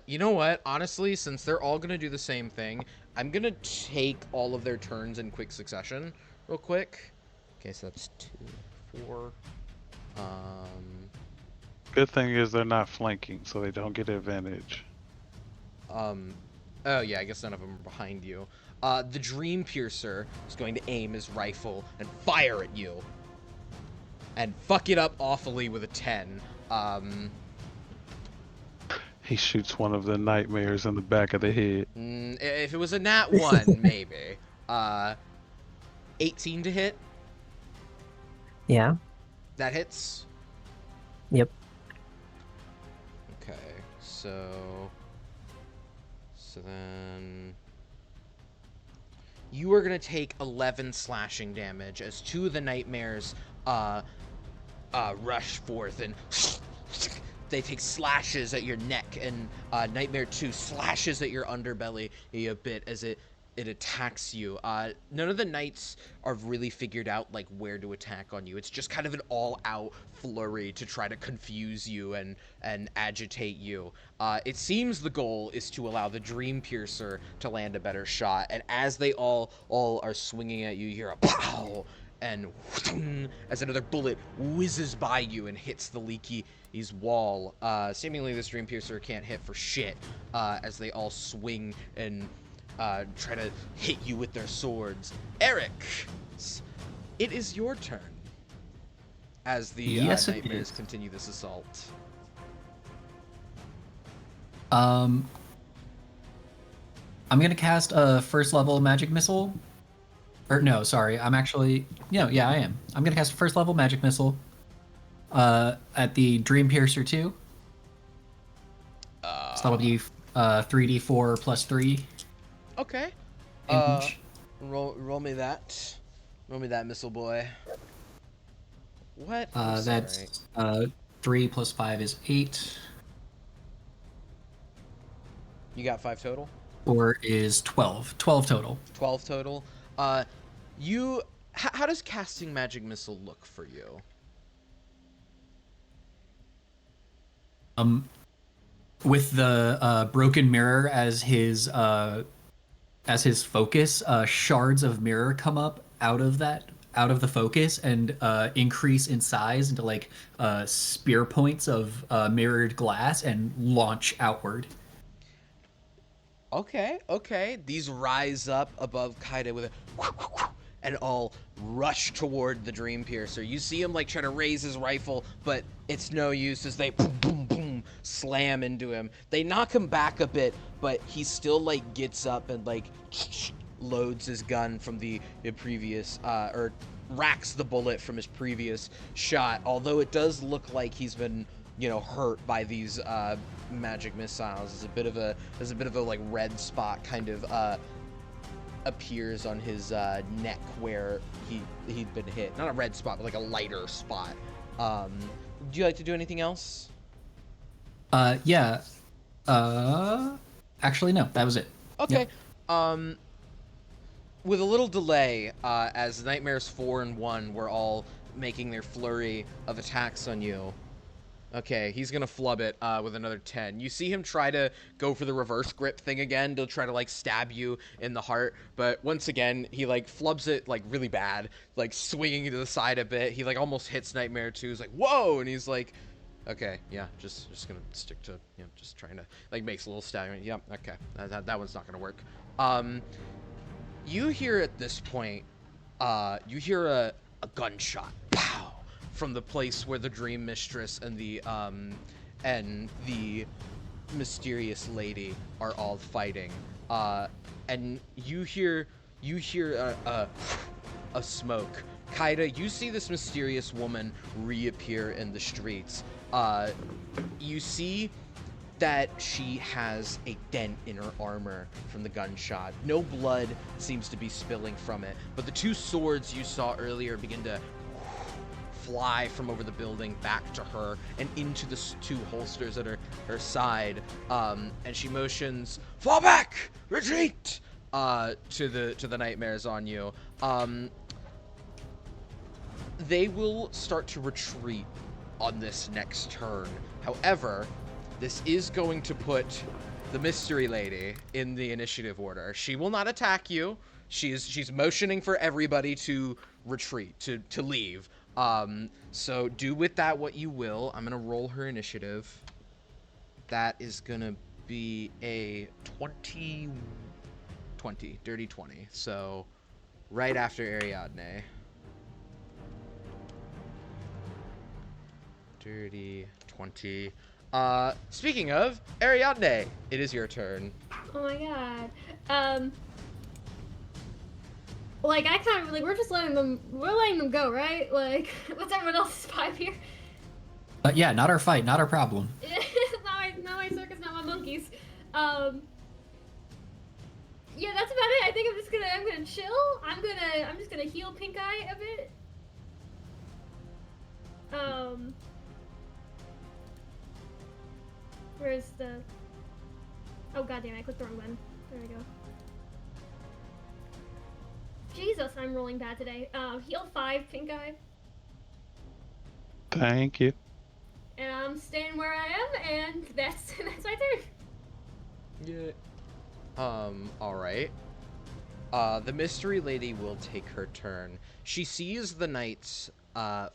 You know what? Honestly, since they're all gonna do the same thing, I'm gonna take all of their turns in quick succession, real quick. Okay, so that's 2, 4. Good thing is they're not flanking, so they don't get advantage. Oh yeah, I guess none of them are behind you. The Dream Piercer is going to aim his rifle and fire at you, and fuck it up awfully with a 10. He shoots one of the nightmares in the back of the head. If it was a nat 1, maybe. 18 to hit. Yeah. That hits. Yep. Okay, so then you are gonna take 11 slashing damage as 2 of the nightmares rush forth and they take slashes at your neck, and Nightmare 2 slashes at your underbelly a bit as it attacks you. None of the knights are really figured out like where to attack on you. It's just kind of an all-out flurry to try to confuse you and agitate you. It seems the goal is to allow the Dream Piercer to land a better shot, and as they all are swinging at you, you hear a pow, and as another bullet whizzes by you and hits the leaky's wall. Seemingly this Dream Piercer can't hit for shit as they all swing and try to hit you with their swords. Eric, it is your turn as the Yes, it nightmares is. continue this assault. I'm gonna cast a first level magic missile. Or no, sorry, I'm actually yeah, I am. I'm gonna cast a first level magic missile at the Dream Piercer 2. So that'll be 3d4 plus 3 Okay. damage. Roll me that. Roll me that, missile boy. What? I'm sorry. That's 3 plus 5 is 8. You got 5 total? Or is 12. 12 total. 12 total. How does casting Magic Missile look for you? With the broken mirror as his focus, shards of mirror come up out of the focus and increase in size into like spear points of mirrored glass and launch outward. Okay. These rise up above Kaida with a and all rush toward the Dream Piercer. You see him like try to raise his rifle, but it's no use as they boom, boom, boom, slam into him. They knock him back a bit, but he still like gets up and like loads his gun from the previous or racks the bullet from his previous shot. Although it does look like he's been, you know, hurt by these magic missiles. There's a bit of a like red spot kind of appears on his neck where he'd been hit. Not a red spot, but like a lighter spot. Would you like to do anything else? Yeah. Actually, no. That was it. Okay. Yep. With a little delay, as Nightmares 4 and 1 were all making their flurry of attacks on you. Okay, he's gonna flub it with another 10. You see him try to go for the reverse grip thing again to try to like stab you in the heart, but once again he like flubs it like really bad, like swinging to the side a bit. He like almost hits Nightmare 2. He's like, whoa, and he's like, okay, yeah, just gonna stick to, you know, just trying to like makes a little staggering. Yep, okay, that one's not gonna work. You hear at this point, you hear a gunshot, pow, from the place where the Dream Mistress and the mysterious lady are all fighting. And you hear a smoke. Kaida, you see this mysterious woman reappear in the streets. You see that she has a dent in her armor from the gunshot. No blood seems to be spilling from it, but the 2 swords you saw earlier begin to fly from over the building back to her and into the 2 holsters at her side. And she motions, fall back, retreat, to the nightmares on you. They will start to retreat on this next turn. However, this is going to put the mystery lady in the initiative order. She will not attack you. She's motioning for everybody to retreat, to leave. So do with that what you will. I'm gonna roll her initiative. That is gonna be a 20, dirty 20. So right after Ariadne. Dirty 20. Speaking of Ariadne, it is your turn. Oh my god. Like I kind of like we're letting them go, right? Like what's everyone else's vibe here? Yeah, not our fight, not our problem. not my circus, not my monkeys. Yeah, that's about it. I think I'm gonna chill. I'm just gonna heal Pink Eye a bit. Where's the... Oh goddamn, I clicked the wrong button. There we go. Jesus, I'm rolling bad today. Heal 5, Pink Eye. Thank you. And I'm staying where I am, and that's my turn. Yeah. Alright. The mystery lady will take her turn. She sees the knights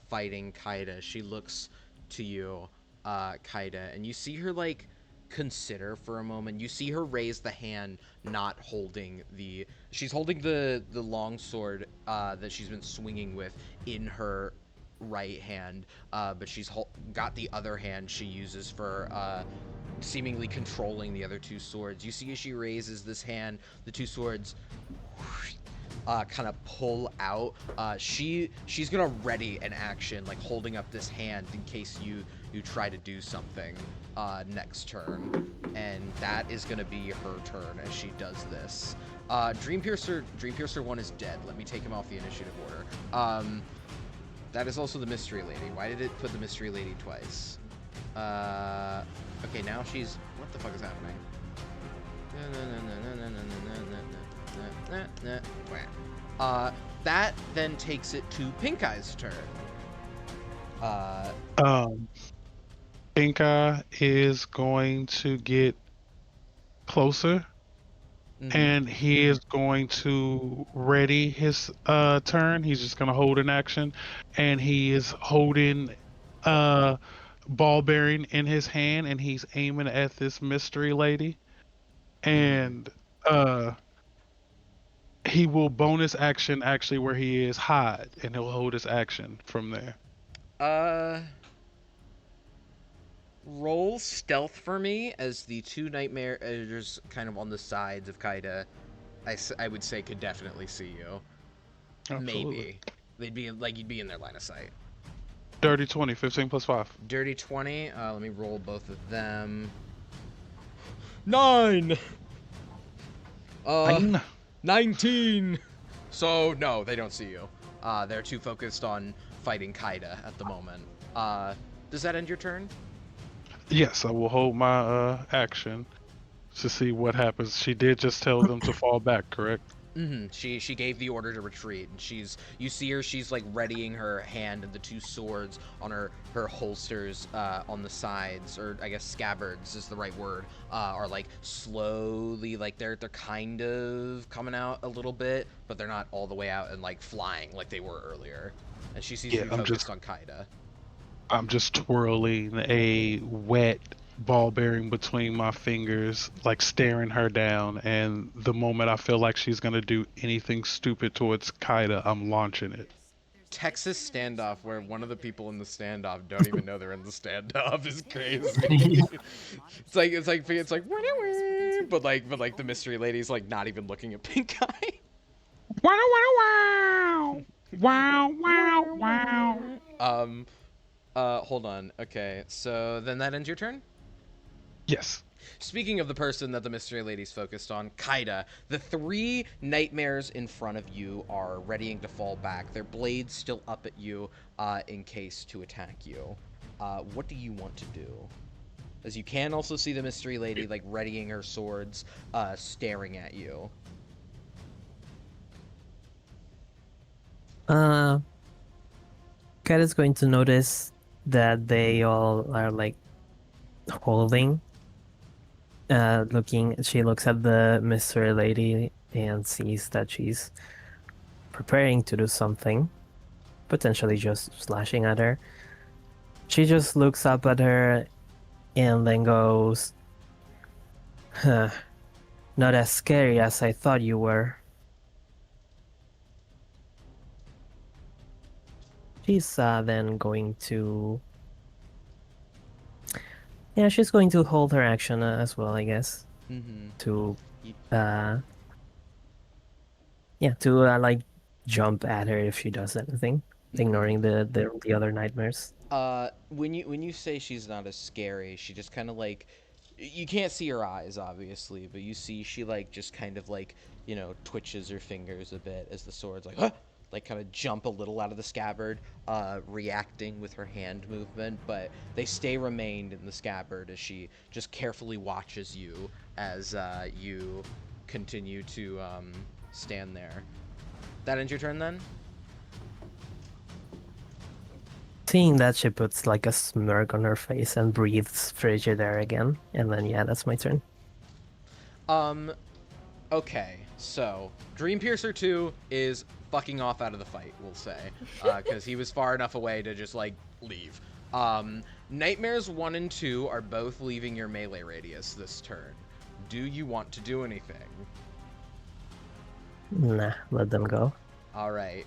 fighting Kaida. She looks to you, Kaida, and you see her like consider for a moment. You see her raise the hand, not holding the... She's holding the long sword that she's been swinging with in her right hand, but she's got the other hand she uses for seemingly controlling the other 2 swords. You see as she raises this hand, the 2 swords kind of pull out. She's gonna ready an action, like holding up this hand in case you try to do something next turn, and that is gonna be her turn as she does this. Dream Piercer 1 is dead. Let me take him off the initiative order. That is also the mystery lady. Why did it put the mystery lady twice? Okay, now she's... What the fuck is happening? That then takes it to Pink Eye's turn. Pink Eye is going to get closer, and he is going to ready his turn. He's just gonna hold an action, and he is holding ball bearing in his hand, and he's aiming at this mystery lady, and he will bonus action actually where he is hide, and he'll hold his action from there. Roll stealth for me as the two nightmares kind of on the sides of Kaida. I would say could definitely see you. Absolutely. Maybe they'd be like you'd be in their line of sight. Dirty 20, 15 plus 5. Dirty 20. Let me roll both of them. 9. 19. So no, they don't see you. They're too focused on fighting Kaida at the moment. Does that end your turn? Yes, I will hold my action to see what happens. She did just tell them to fall back, correct? Mm-hmm. She gave the order to retreat, and you see her. She's like readying her hand, and the two swords on her holsters on the sides, or I guess scabbards is the right word, are like slowly like they're kind of coming out a little bit, but they're not all the way out and like flying like they were earlier. And she sees you focused on Kaida. I'm just twirling a wet ball bearing between my fingers, like staring her down, and the moment I feel like she's gonna do anything stupid towards Kaida, I'm launching it. Texas standoff where one of the people in the standoff don't even know they're in the standoff is crazy. it's like but like the mystery lady's like not even looking at Pink Eye. Wow wow wow wow wow wow. Hold on. Okay, so then that ends your turn? Yes. Speaking of the person that the mystery lady's focused on, Kaida, the three nightmares in front of you are readying to fall back. Their blades still up at you in case to attack you. What do you want to do? As you can also see the mystery lady like readying her swords, staring at you. Kaida's going to notice that they all are like holding. She looks at the mystery lady and sees that she's preparing to do something, potentially just slashing at her. She just looks up at her and then goes, "Huh, not as scary as I thought you were." She's then going to... Yeah, she's going to hold her action as well, I guess. Mm-hmm. To... like jump at her if she does anything, ignoring the other nightmares. When you say she's not as scary, she just kind of like, you can't see her eyes obviously, but you see she like just kind of like, you know, twitches her fingers a bit as the sword's like, huh! Like kind of jump a little out of the scabbard, reacting with her hand movement, but they stay remained in the scabbard as she just carefully watches you as you continue to stand there. That ends your turn then? Seeing that, she puts like a smirk on her face and breathes frigid air again, and then yeah, that's my turn. Okay, so Dream Piercer 2 is fucking off out of the fight, we'll say, because he was far enough away to just like leave. Nightmares 1 and 2 are both leaving your melee radius this turn. Do you want to do anything? Nah, let them go. All right.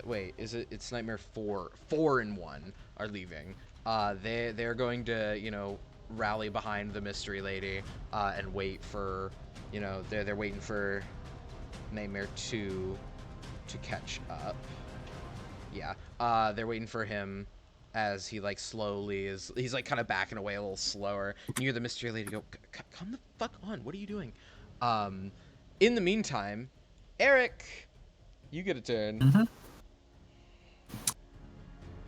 Wait, is it? It's Nightmare 4. 4 and 1 are leaving. They're going to, you know, rally behind the mystery lady and wait for, you know, they're waiting for Nightmare 2 to catch up. Yeah. They're waiting for him as he like slowly he's like kind of backing away a little slower. And you hear the mystery lady go, "Come the fuck on! What are you doing?" In the meantime, Eric, you get a turn.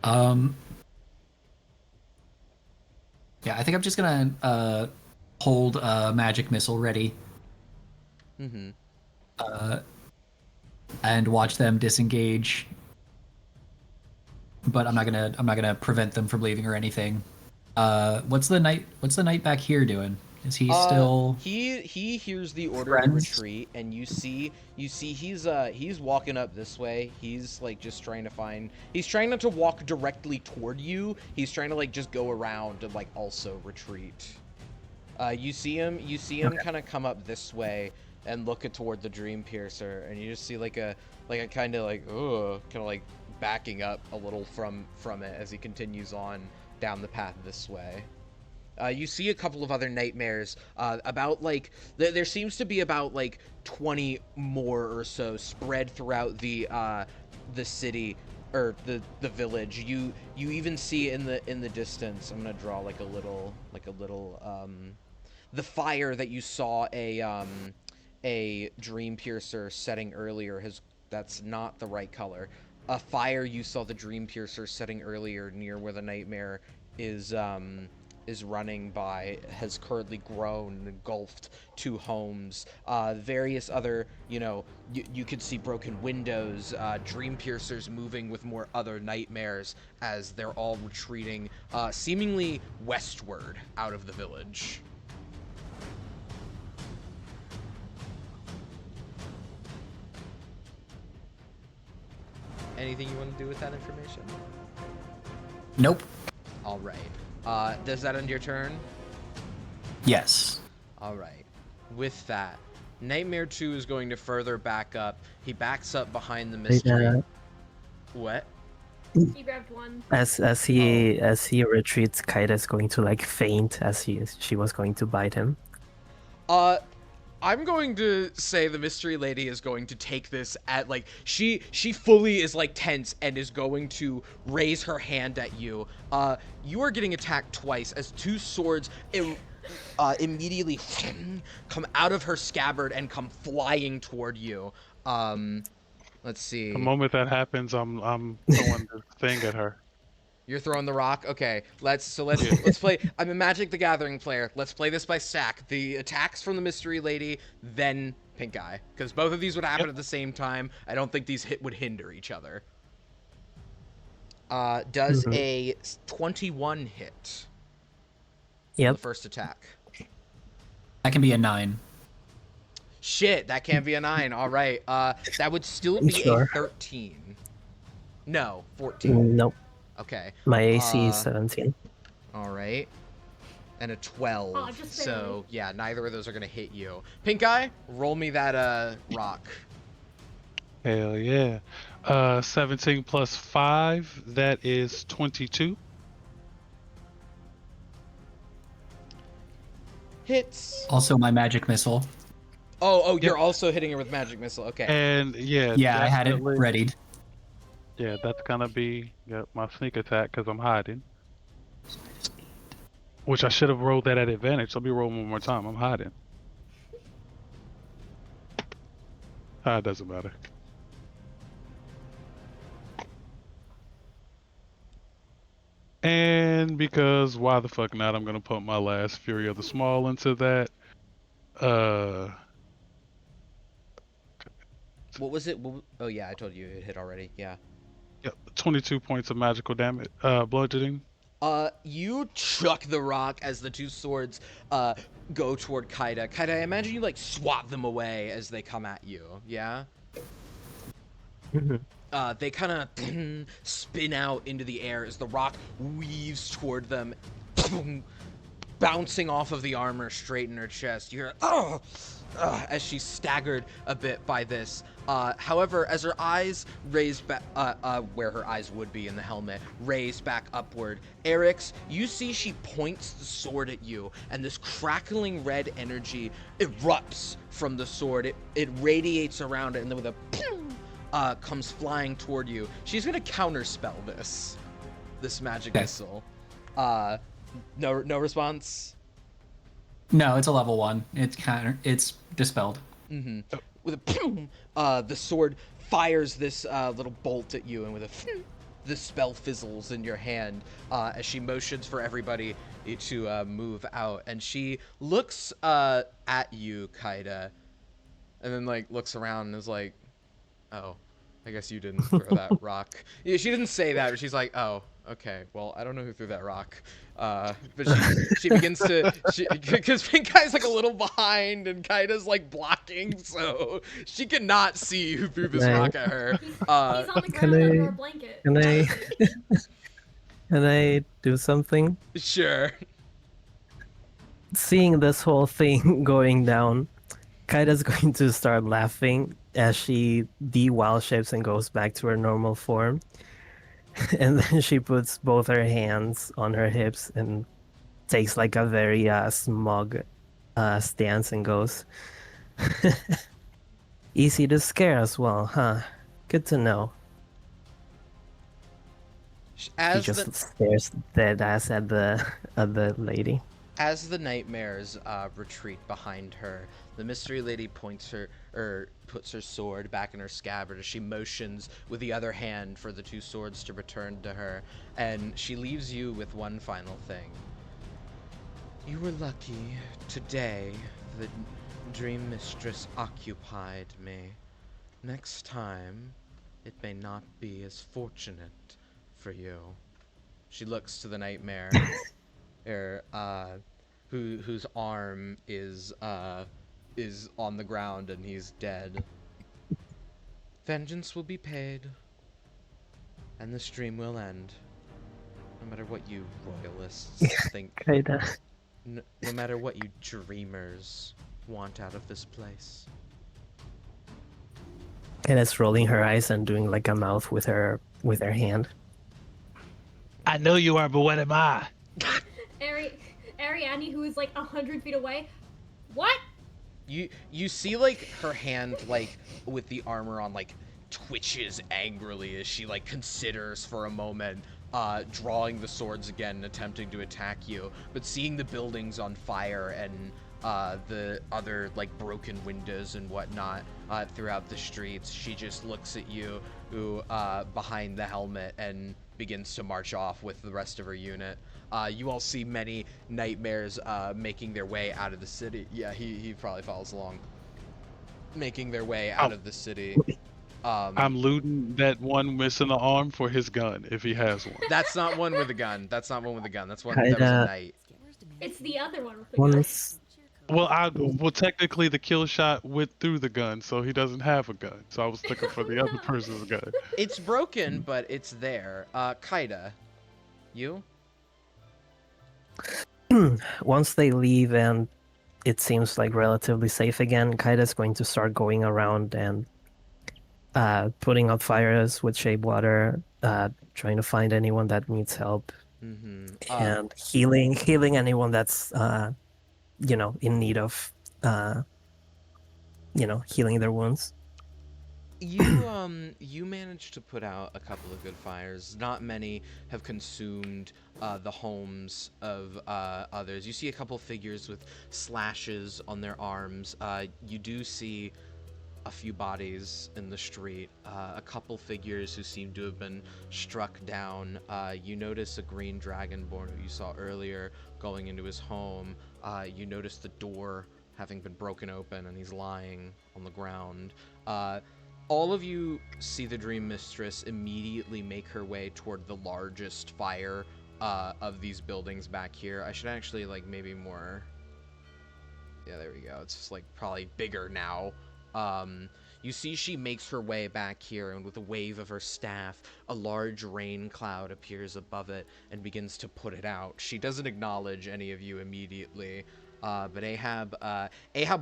Mm-hmm. Yeah, I think I'm just gonna hold a magic missile ready Mm-hmm. And watch them disengage. But I'm not gonna prevent them from leaving or anything. What's the knight back here doing? Is he still? He hears the order to friends? retreat, and you see he's walking up this way. He's like just trying to find. He's trying not to walk directly toward you. He's trying to like just go around and like also retreat. You see him Okay. kind of come up this way and look toward the Dream Piercer, and you just see like a kind of like backing up a little from it as he continues on down the path this way. You see a couple of other nightmares. About like there seems to be about like 20 more or so spread throughout the city or the village. You even see in the distance. I'm gonna draw like a little the fire that you saw a Dream Piercer setting earlier has that's not the right color. A fire you saw the Dream Piercer setting earlier near where the nightmare is running by has currently grown and engulfed 2 homes. Various other, you could see broken windows, Dream Piercers moving with more other nightmares as they're all retreating, seemingly westward out of the village. Anything you want to do with that information? Nope. All right. Does that end your turn? Yes. All right. With that, Nightmare 2 is going to further back up. He backs up behind the mystery. What? He grabbed one. As he retreats, Kaida's going to like faint as she was going to bite him. I'm going to say the mystery lady is going to take this at like she fully is like tense and is going to raise her hand at you. You are getting attacked twice as 2 swords immediately come out of her scabbard and come flying toward you. Let's see. The moment that happens, I'm throwing the thing at her. You're throwing the rock? Okay, let's play. I'm a Magic the Gathering player. Let's play this by stack. The attacks from the Mystery Lady, then Pink Eye. Because both of these would happen at the same time. I don't think these would hinder each other. Does a 21 hit? Yep. The first attack. That can be a 9. Shit, that can't be a 9. All right. That would still be a 13. No, 14. Nope. Okay. My AC is 17. All right. And a 12. Oh, just so, barely. yeah, neither of those are going to hit you. Pink Eye, roll me that rock. Hell yeah. 17 plus 5, that is 22. Hits. Also, my magic missile. Oh, you're also hitting her with Magic Missile. Okay. And yeah. Yeah, I had it definitely- readied. Yeah, that's gonna be my sneak attack because I'm hiding. Which I should have rolled that at advantage. Let me roll one more time. I'm hiding. It doesn't matter. And because why the fuck not, I'm gonna put my last Fury of the Small into that. What was it? Oh, yeah, I told you it hit already. Yeah. Yep, 22 points of magical damage, bludgeoning. You chuck the rock as the 2 swords go toward Kaida. Kaida, I imagine you like swat them away as they come at you. Yeah. They kind of spin out into the air as the rock weaves toward them, bouncing off of the armor straight in her chest. You hear, as she's staggered a bit by this. However, as her eyes raise back, where her eyes would be in the helmet, raise back upward, Erix, you see she points the sword at you, and this crackling red energy erupts from the sword. It radiates around it, and then with a comes flying toward you. She's gonna counterspell this magic missile. No response. No, it's a level 1. It's dispelled. With the sword fires this little bolt at you, and with the spell fizzles in your hand as she motions for everybody to move out, and she looks at you, Kaida, and then like looks around and is like, oh, I guess you didn't throw that rock. Yeah, she didn't say that, but she's like, oh, okay, well, I don't know who threw that rock. But she begins to, because Pink Eye's like a little behind and Kaida's like blocking, so she cannot see who threw this rock at her. He's on the ground under a blanket. Can I do something? Sure. Seeing this whole thing going down, Kaida's going to start laughing as she de-wild shapes and goes back to her normal form. And then she puts both her hands on her hips and takes like a very smug stance and goes, easy to scare as well, huh? Good to know. She just stares dead ass at the lady. As the nightmares retreat behind her, the mystery lady puts her sword back in her scabbard as she motions with the other hand for the two swords to return to her, and she leaves you with one final thing. You were lucky today the Dream Mistress occupied me. Next time, it may not be as fortunate for you. She looks to the nightmare. Whose arm is on the ground and he's dead. Vengeance will be paid, and the stream will end. No matter what you royalists think. Kaida. No matter what you dreamers want out of this place. Kaida's rolling her eyes and doing like a mouth with her hand. I know you are, but what am I? Ariadne, who is like 100 feet away. What? You see like her hand like with the armor on like twitches angrily as she like considers for a moment drawing the swords again and attempting to attack you, but seeing the buildings on fire and the other like broken windows and whatnot throughout the streets, she just looks at you behind the helmet and begins to march off with the rest of her unit. You all see many nightmares making their way out of the city. Yeah, he probably follows along. Making their way out of the city. I'm looting that one missing the arm for his gun, if he has one. That's not one with a gun. That's one that was a knight. It's the other one with the gun. Well, technically the kill shot went through the gun, so he doesn't have a gun. So I was looking for the other person's gun. It's broken, but it's there. Kaida, you? Once they leave and it seems like relatively safe again, Kaida's going to start going around and putting out fires with shape water, trying to find anyone that needs help, and healing anyone that's in need of healing their wounds. You managed to put out a couple of good fires. Not many have consumed the homes of others. You see a couple figures with slashes on their arms. You do see a few bodies in the street. A couple figures who seem to have been struck down. You notice a green dragonborn who you saw earlier going into his home. You notice the door having been broken open and he's lying on the ground. All of you see the Dream Mistress immediately make her way toward the largest fire of these buildings back here. I should actually, like, maybe more... Yeah, there we go. It's just, like, probably bigger now. You see she makes her way back here, and with a wave of her staff, a large rain cloud appears above it and begins to put it out. She doesn't acknowledge any of you immediately, but Ahab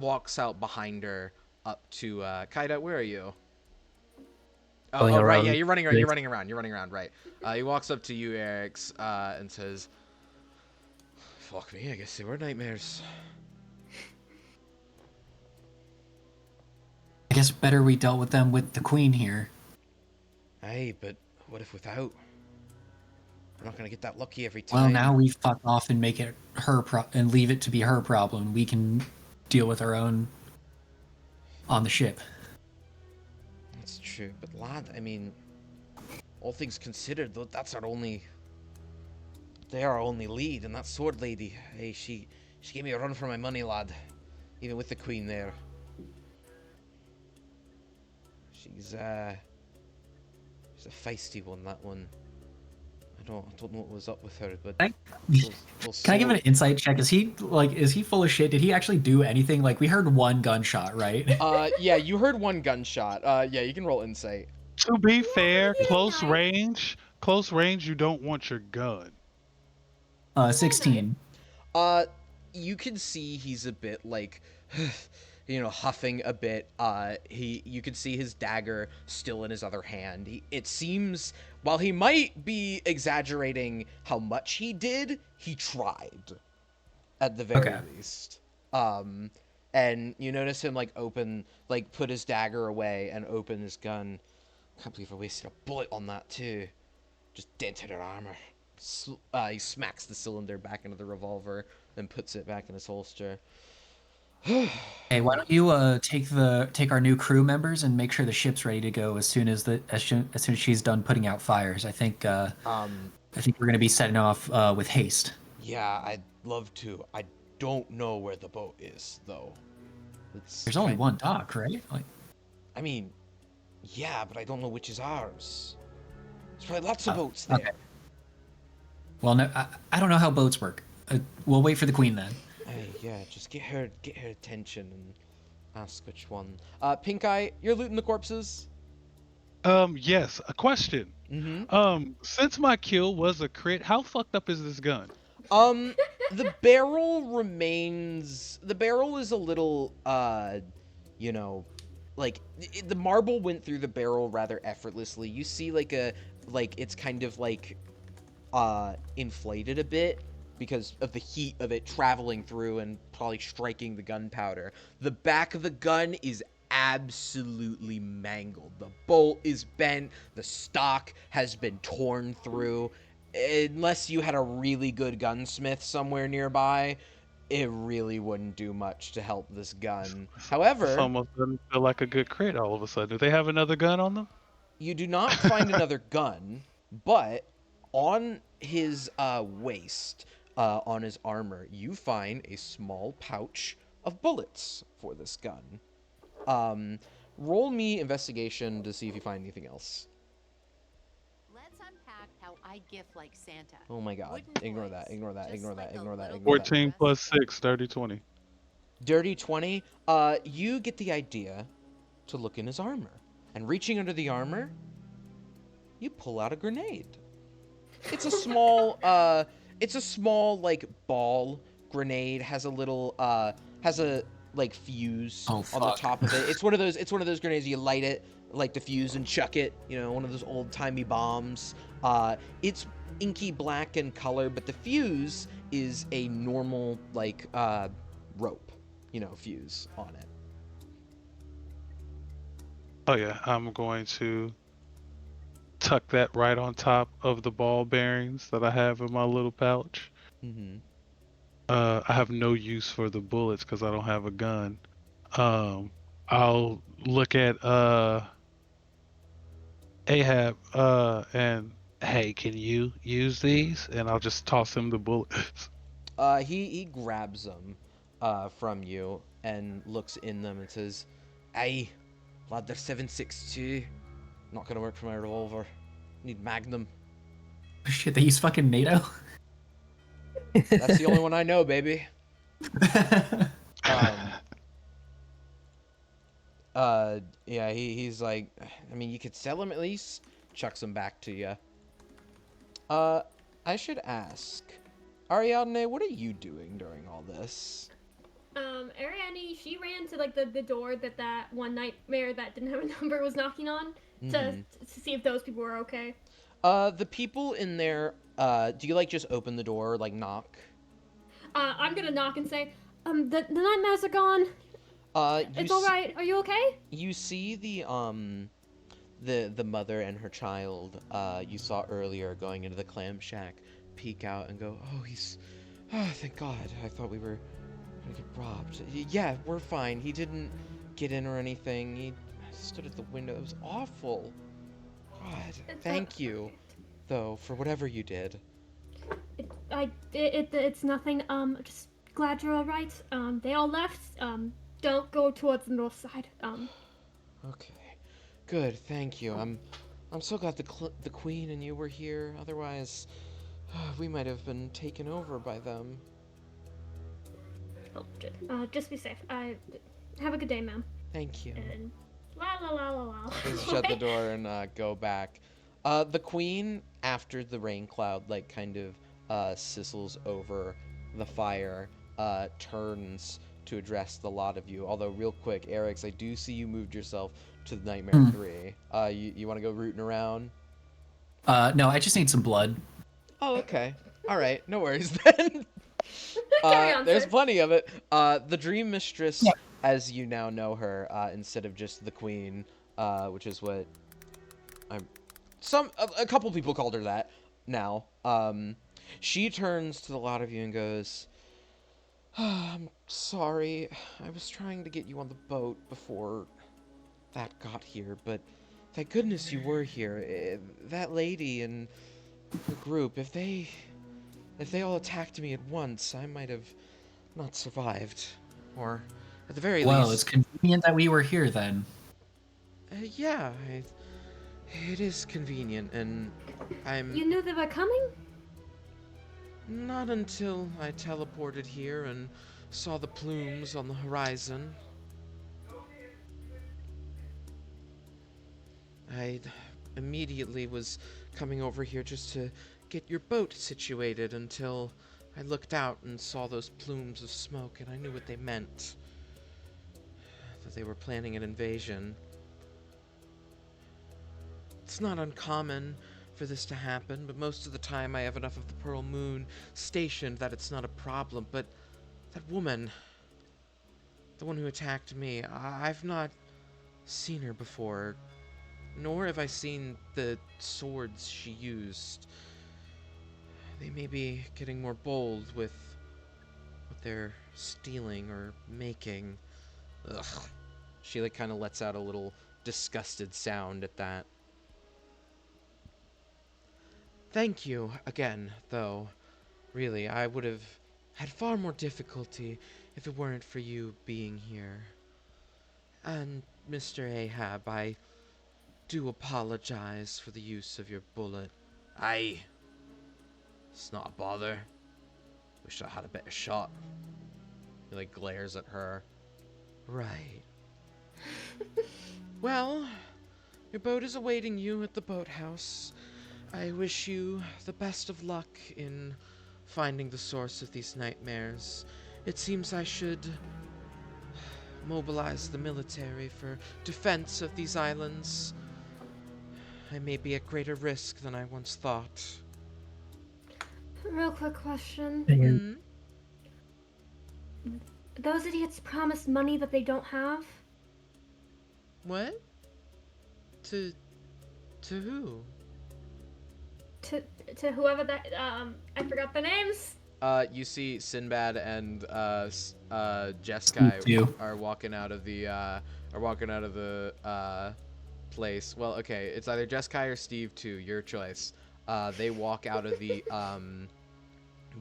walks out behind her up to... Kaida, where are you? Oh, right, yeah, you're running around, right. He walks up to you, Erix, and says, fuck me, I guess they were nightmares. I guess better we dealt with them with the queen here. Hey, but what if without? We're not gonna get that lucky every time. Well, now we fuck off and make it her and leave it to be her problem. We can deal with our own on the ship. That's true, but lad, I mean, all things considered, though, that's our only... They're our only lead, and that sword lady, hey, she gave me a run for my money, lad. Even with the queen there. He's a feisty one, that one. I don't know what was up with her, but Can those I give an sword- insight check? Is he full of shit? Did he actually do anything? Like, we heard one gunshot, right? Yeah, you heard one gunshot. Yeah, you can roll insight. To be fair, Yeah, close nice. range, you don't want your gun. 16. You can see he's a bit like, huffing a bit. You can see his dagger still in his other hand. It seems, while he might be exaggerating how much he did, he tried, at the very least. And you notice him put his dagger away and open his gun. Can't believe I wasted a bullet on that too. Just dented her armor. He smacks the cylinder back into the revolver, then puts it back in his holster. Hey, why don't you take our new crew members and make sure the ship's ready to go as soon as she's done putting out fires. I think we're gonna be setting off with haste. Yeah, I'd love to. I don't know where the boat is though. There's only one dock, right? I mean, yeah, but I don't know which is ours. There's probably lots of boats there. Okay. Well, no, I don't know how boats work. We'll wait for the queen then. Hey, yeah, just get her attention and ask which one. Pink Eye, you're looting the corpses? Yes, a question. Mm-hmm. Since my kill was a crit, how fucked up is this gun? The barrel remains... The barrel is a little, the marble went through the barrel rather effortlessly. You see, it's kind of, inflated a bit because of the heat of it traveling through and probably striking the gunpowder. The back of the gun is absolutely mangled. The bolt is bent. The stock has been torn through. Unless you had a really good gunsmith somewhere nearby, it really wouldn't do much to help this gun. However, This almost doesn't feel like a good crit all of a sudden. Do they have another gun on them? you do not find another gun, but on his waist, on his armor, you find a small pouch of bullets for this gun. Roll me investigation to see if you find anything else. Let's unpack how I gift like Santa. Oh my god. Ignore that, ignore that, Just ignore that, like a ignore that, little ignore that. 14 plus 6, 30, 20. Dirty 20, you get the idea to look in his armor. And reaching under the armor, you pull out a grenade. It's a small, ball grenade, has a little, fuse on the top of it. It's one of those grenades you light it, defuse and chuck it, one of those old-timey bombs. It's inky black in color, but the fuse is a normal, rope, fuse on it. Oh yeah, I'm going to tuck that right on top of the ball bearings that I have in my little pouch. Mm-hmm. I have no use for the bullets because I don't have a gun. I'll look at Ahab and hey, can you use these? And I'll just toss him the bullets. He grabs them from you and looks in them and says, "Aye, lad, they're 7.62. Not gonna work for my revolver. Need Magnum. Shit, they use fucking NATO? That's the only one I know, baby." Yeah, he's like, I mean, you could sell him at least. Chucks him back to you. I should ask, Ariadne, what are you doing during all this? Ariadne, she ran to the door that one nightmare that didn't have a number was knocking on to see if those people were okay. The people in there, do you just open the door, knock? I'm gonna knock and say, the nightmares are gone. It's all right. Are you okay? You see the mother and her child you saw earlier going into the clam shack peek out and go, oh, thank God. I thought we were gonna get robbed. Yeah, we're fine. He didn't get in or anything. He stood at the window. It was awful. God, thank you, though, for whatever you did. It's nothing. Just glad you're all right. They all left. Don't go towards the north side. Okay. Good, thank you. I'm so glad the queen and you were here. Otherwise, we might have been taken over by them. Oh, just be safe. Have a good day, ma'am. Thank you. And la la la la la. Just shut the door and go back. The queen, after the rain cloud like kind of sizzles over the fire, turns to address the lot of you. Although real quick, Eric's, I do see you moved yourself to the Nightmare 3. You want to go rooting around? No, I just need some blood. Oh, okay. All right, no worries then. Carry on, There's sir. plenty of it. The Dream Mistress, Yeah. as you now know her, instead of just the Queen, which is what a couple people called her that now. She turns to the lot of you and goes, I'm sorry. I was trying to get you on the boat before that got here, but thank goodness you were here. That lady and the group, if they all attacked me at once, I might have not survived. Or, at the very Well, least... it's convenient that we were here then. Yeah, it is convenient, and I'm... You knew they were coming? Not until I teleported here and saw the plumes on the horizon. I immediately was coming over here just to get your boat situated until I looked out and saw those plumes of smoke, and I knew what they meant. That they were planning an invasion. It's not uncommon for this to happen, but most of the time I have enough of the Pearl Moon stationed that it's not a problem. But that woman, the one who attacked me, I've not seen her before, nor have I seen the swords she used. They may be getting more bold with what they're stealing or making. Ugh. She like kind of lets out a little disgusted sound at that. Thank you again, though. Really, I would have had far more difficulty if it weren't for you being here. And Mr. Ahab, I do apologize for the use of your bullet. Aye. It's not a bother. Wish I had a better shot. He like glares at her. Right. Well, your boat is awaiting you at the boathouse. I wish you the best of luck in finding the source of these nightmares. It seems I should mobilize the military for defense of these islands. I may be at greater risk than I once thought. Real quick question. Hmm? Those idiots promised money that they don't have? What? To who? To whoever that, I forgot the names. You see Sinbad and Jeskai are walking out of the place. Well, okay, it's either Jeskai or Steve too, your choice. They walk out of the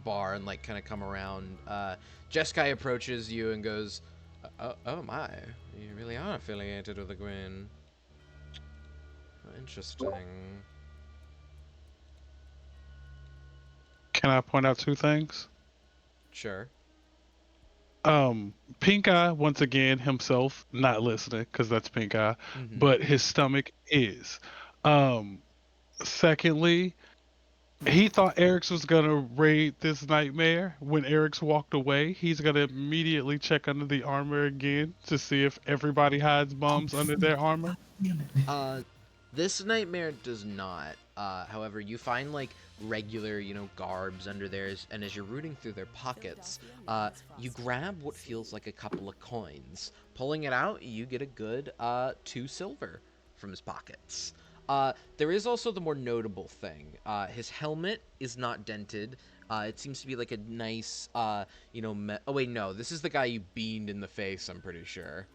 bar and like kind of come around. Jeskai approaches you and goes, "Oh my, you really are affiliated with the Gwyn. Interesting." Can I point out two things? Sure. Pink Eye, once again, himself not listening because that's Pink Eye, but his stomach is. Secondly, he thought Eric's was gonna raid this nightmare. When Eric's walked away, he's gonna immediately check under the armor again to see if everybody hides bombs under their armor. This nightmare does not. However, you find like regular, garbs under theirs, and as you're rooting through their pockets, you grab what feels like a couple of coins. Pulling it out, you get a good 2 silver from his pockets. There is also the more notable thing. His helmet is not dented. It seems to be like a nice, oh wait, no, this is the guy you beamed in the face, I'm pretty sure.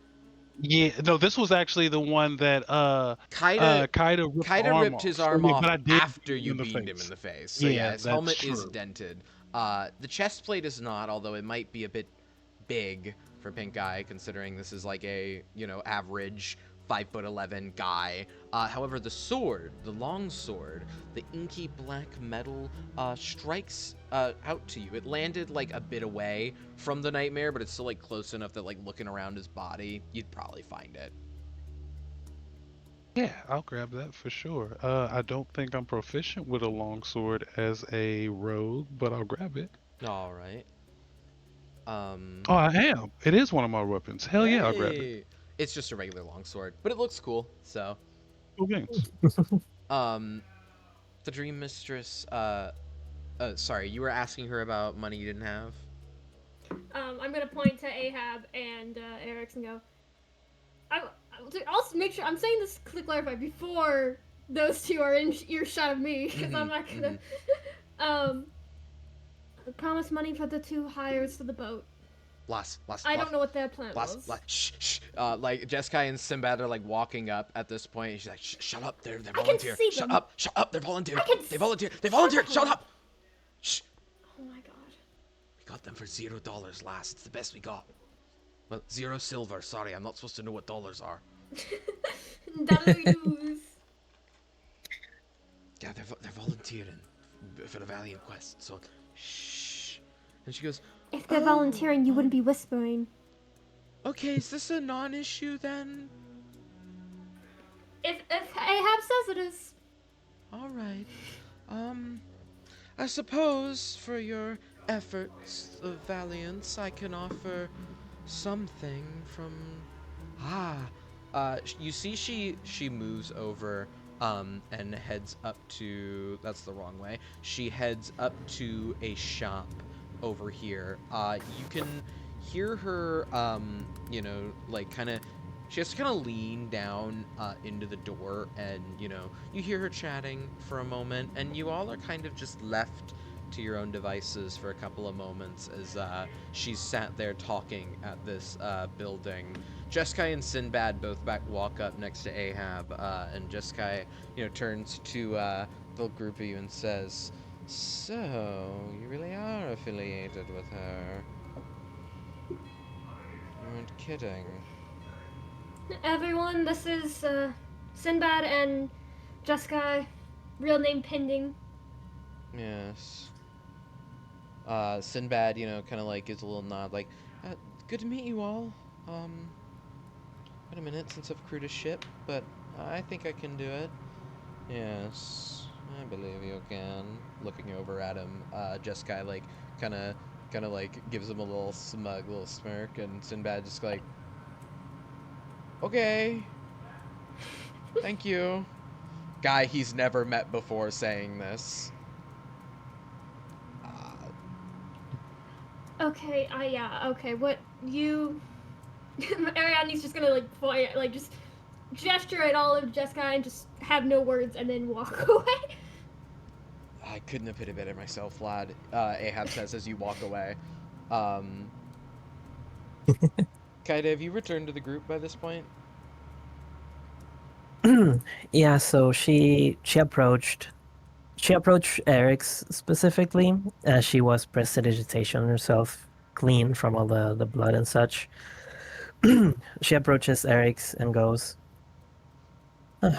Yeah, no, this was actually the one that Kaida ripped his arm off after you beamed him in the face. So yeah, his helmet is dented. The chest plate is not, although it might be a bit big for Pink Eye, considering this is like a, average 5'11" guy. However, the sword, the long sword, the inky black metal, strikes out to you. It landed like a bit away from the nightmare, but it's still like close enough that like looking around his body, you'd probably find it. Yeah, I'll grab that for sure. I don't think I'm proficient with a longsword as a rogue, but I'll grab it. All right. Oh, I am. It is one of my weapons. Hell yeah, I'll grab it. Hey! It's just a regular longsword, but it looks cool. So, Cool beans. the Dream Mistress. Sorry, you were asking her about money you didn't have. I'm gonna point to Ahab and Eric's and go. I'll make sure I'm saying this to clarify before those two are in earshot of me, because I'm not gonna. Promise money for the 2 hires for the boat. I don't know what their plan was. Shh. Like Jeskai and Sinbad are like walking up at this point. And she's like, shut up, they're I can volunteer. see Shut them. up, they're volunteer. I can They volunteered. Shut up. Shh. Oh my god. We got them for $0 last. It's the best we got. Well, 0 silver. Sorry, I'm not supposed to know what dollars are. That'll use. Yeah, they're volunteering for the Valiant quest. So, shh. And she goes, If they're volunteering, you wouldn't be whispering. okay, is this a non-issue then? If Ahab says it is. All right. I suppose for your efforts of valiance, I can offer something from. You see, she moves over, and heads up to. That's the wrong way. She heads up to a shop over here. You can hear her, like kind of. She has to kind of lean down into the door, and, you hear her chatting for a moment, and you all are kind of just left to your own devices for a couple of moments as she's sat there talking at this building. Jeskai and Sinbad both walk up next to Ahab, and Jeskai, turns to the group of you and says, "So, you really are affiliated with her? You weren't kidding." Everyone, this is Sinbad and Jeskai, real name pending. Yes. Sinbad, kind of like gives a little nod, like, good to meet you all. Been a minute since I've crewed a ship, but I think I can do it. Yes, I believe you can. Looking over at him, Jeskai, like, kind of like gives him a little smug little smirk, and Sinbad just like, okay, thank you. Guy he's never met before saying this. Okay, okay, what you... Ariadne's just gonna, like, point, like, just gesture at all of Jeskai and just have no words and then walk away. I couldn't have put it better myself, lad, Ahab says as you walk away. Kaida, have you returned to the group by this point? Yeah, so she approached Eric's specifically, as she was prestidigitation herself, clean from all the blood and such. She approaches Eric's and goes,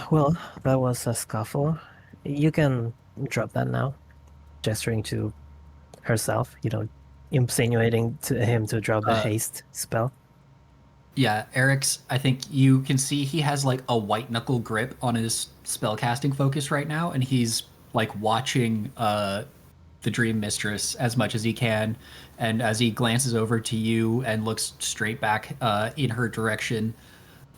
well, that was a scuffle. You can drop that now. Gesturing to herself, insinuating to him to drop the haste spell. Yeah, Eric's, I think you can see he has like a white knuckle grip on his spellcasting focus right now, and he's like watching the Dream Mistress as much as he can. And as he glances over to you and looks straight back in her direction,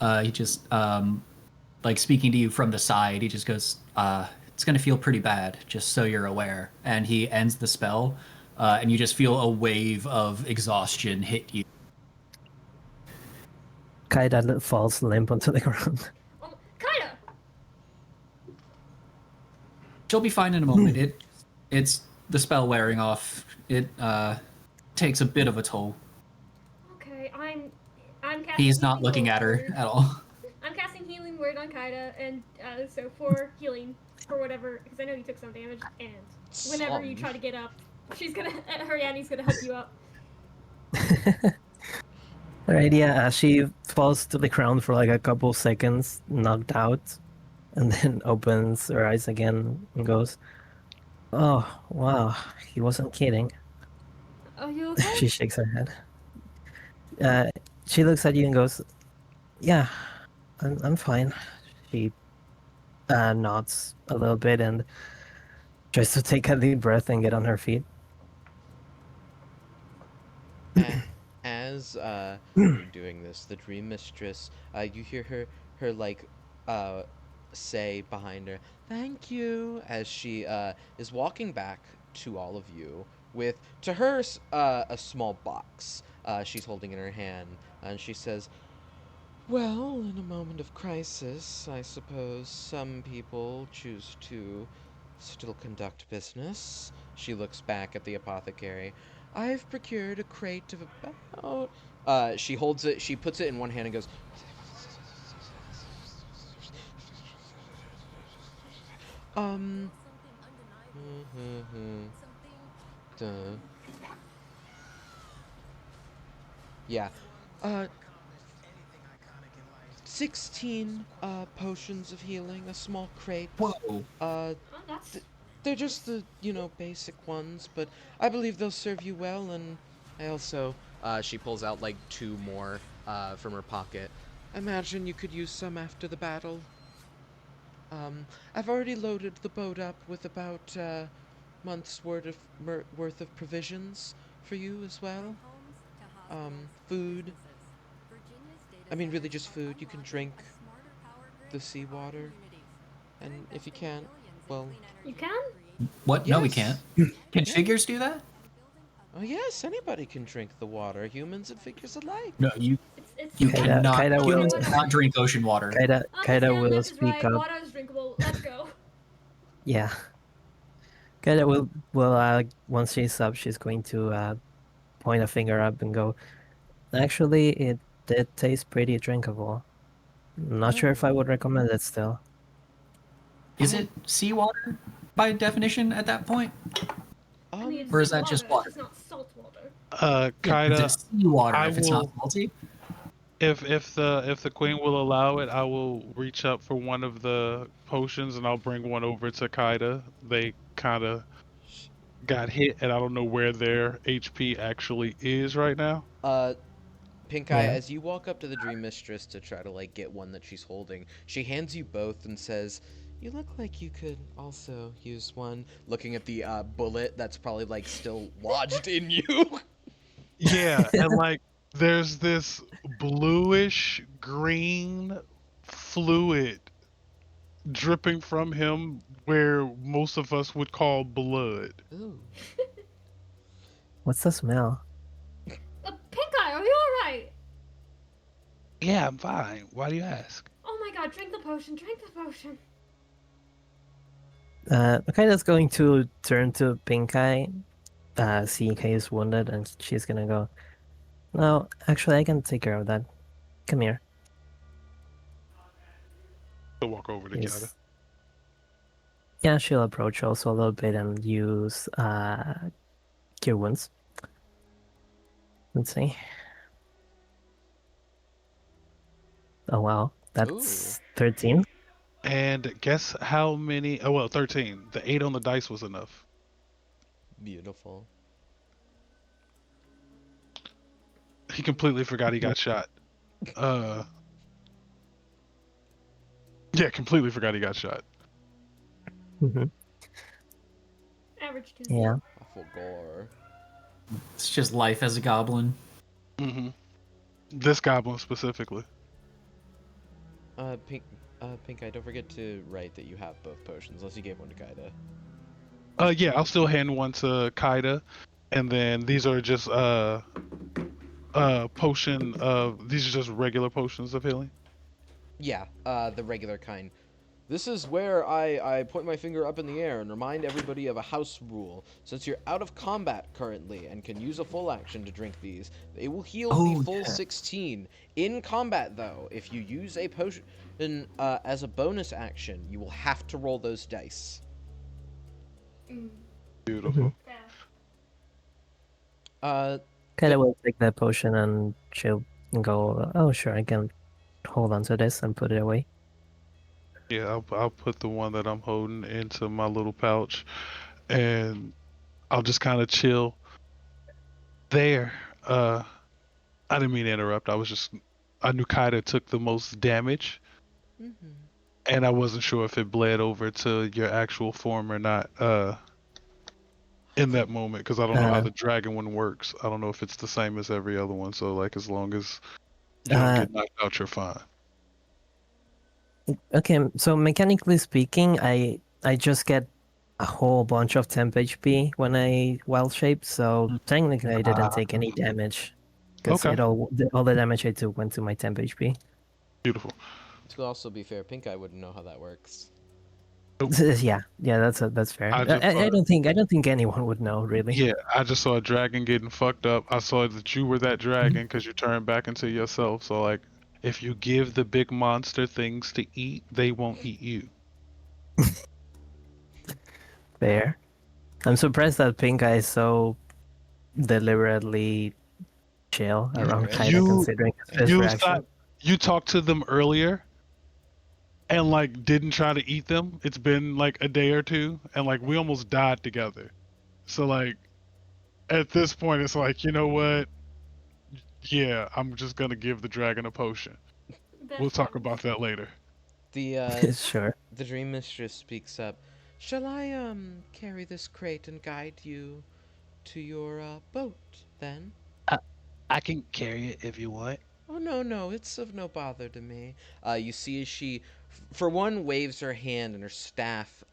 he just, like speaking to you from the side, he just goes, it's going to feel pretty bad, just so you're aware. And he ends the spell, and you just feel a wave of exhaustion hit you. Kaida falls limp onto the ground. Oh, Kaida! She'll be fine in a moment. It's the spell wearing off. It takes a bit of a toll. Okay, I'm casting He's not healing looking at her word. at all. I'm casting healing word on Kaida, and so for healing, for whatever, because I know you took some damage, and whenever you try to get up, Ariadne's gonna help you up. Alright, yeah, she falls to the ground for like a couple seconds, knocked out, and then opens her eyes again and goes, "Oh, wow, he wasn't kidding." Are you okay? She shakes her head. She looks at you and goes, "Yeah, I'm fine." She nods a little bit and tries to take a deep breath and get on her feet. As you're doing this, the Dream Mistress, you hear her like say behind her, "Thank you," as she is walking back to all of you with, to her, a small box. She's holding in her hand, and she says, "Well, in a moment of crisis, I suppose some people choose to still conduct business." She looks back at the apothecary. "I've procured a crate of about..." She holds it, she puts it in one hand and goes, duh. Yeah. 16 potions of healing, a small crate. Whoa. Oh, that's They're just the, basic ones, but I believe they'll serve you well, and I also, she pulls out like 2 more from her pocket. "Imagine you could use some after the battle. I've already loaded the boat up with about month's worth of provisions for you as well. Food. I mean, really just food. You can drink the seawater, and if you can't, well..." you can. What? No, we Yes. can't. Can figures do that? Oh yes, anybody can drink the water, humans and figures alike. No, you It's you Kaida- cannot. Kaida will- Humans cannot drink ocean water. Kaida Sam will is speak right. up. Water is drinkable. Let's go. Yeah. Kaida will once she's up, she's going to point a finger up and go, "Actually, it did taste pretty drinkable. Not sure if I would recommend it still." Is it seawater by definition at that point? I mean, it's Or is that water, just it's water? just not salt water. Yeah, Kaida, it's seawater I if it's will- not salty. if the queen will allow it, I will reach up for one of the potions and I'll bring one over to Kaida. They kind of got hit, and I don't know where their HP actually is right now. Pink Eye, Yeah. as you walk up to the Dream Mistress to try to like get one that she's holding, she hands you both and says, "You look like you could also use one," looking at the bullet that's probably like still lodged in you. Yeah, and like there's this bluish green fluid dripping from him where most of us would call blood. Ooh. What's the smell? Pink Eye, are you alright? Yeah, I'm fine. Why do you ask? Oh my god, drink the potion, drink the potion. Kaida's going to turn to Pink Eye, seeing he is wounded, and she's gonna go, "No, actually, I can take care of that. Come here." To walk over to Kaida. Yes. Yeah, she'll approach also a little bit and use Cure Wounds. Let's see. Oh wow, that's 13. And guess how many? Oh well, 13. The 8 on the dice was enough. Beautiful. He completely forgot he got shot. Yeah, completely forgot he got shot. Hmm. Average Tuesday. Yeah. Awful gore. It's just life as a goblin. Mm-hmm. This goblin specifically. Pink Eye, don't forget to write that you have both potions, unless you gave one to Kaida. Yeah, I'll still hand one to Kaida, and then these are just potion of these are just regular potions of healing. Yeah, the regular kind. This is where I point my finger up in the air and remind everybody of a house rule. Since you're out of combat currently and can use a full action to drink these, they will heal the full 16. In combat, though, if you use a potion as a bonus action, you will have to roll those dice. Beautiful. Yeah. Kaida will take that potion and she'll and go, oh, sure, I can hold on to this and put it away. Yeah, I'll put the one that I'm holding into my little pouch, and I'll just kind of chill there. I didn't mean to interrupt. I knew Kaida took the most damage, Mm-hmm. and I wasn't sure if it bled over to your actual form or not. In that moment, because I don't know how Uh, the dragon one works. I don't know if it's the same as every other one. So like, as long as you don't uh, get knocked out, you're fine. okay, so mechanically speaking, I just get a whole bunch of temp HP when I wild shape, so technically I didn't take any damage because Okay, all the damage I took went to my temp HP. beautiful. To also be fair, Pink Eye wouldn't know how that works. Yeah, that's fair. I just I saw, don't think anyone would know really. yeah, I just saw a dragon getting fucked up. I saw that you were that dragon because you turned back into yourself. So like, if you give the big monster things to eat, they won't eat you. Fair. I'm surprised that Pink Eye is so deliberately chill around Right. Kaida considering his first reaction. You talked to them earlier and like didn't try to eat them. It's been like a day or two, and like we almost died together. So like at this point, it's like, you know what? Yeah, I'm just gonna give the dragon a potion. We'll talk about that later. The Sure. the Dream Mistress speaks up. Shall I carry this crate and guide you to your boat then? I can carry it if you want. Oh no, it's of no bother to me. You see as she, for one, waves her hand and her staff,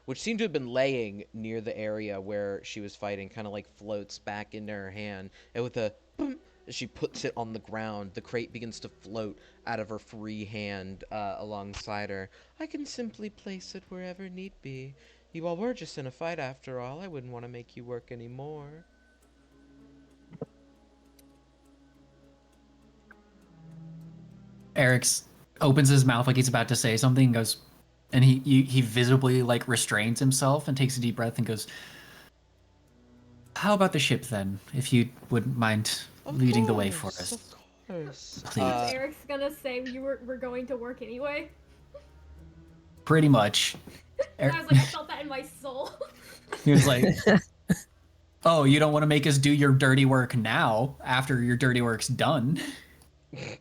which seemed to have been laying near the area where she was fighting, kind of like floats back into her hand, and with a boom, as she puts it on the ground, the crate begins to float out of her free hand alongside her. I can simply place it wherever need be. You all were just in a fight after all. I wouldn't want to make you work anymore. Eric's opens his mouth like he's about to say something and goes, and he visibly like restrains himself and takes a deep breath and goes, how about the ship then, if you wouldn't mind leading the way for us? Of course. Please. Eric's gonna say we're going to work anyway. Pretty much. And I was like, I felt that in my soul. He was like, oh, you don't want to make us do your dirty work now, after your dirty work's done.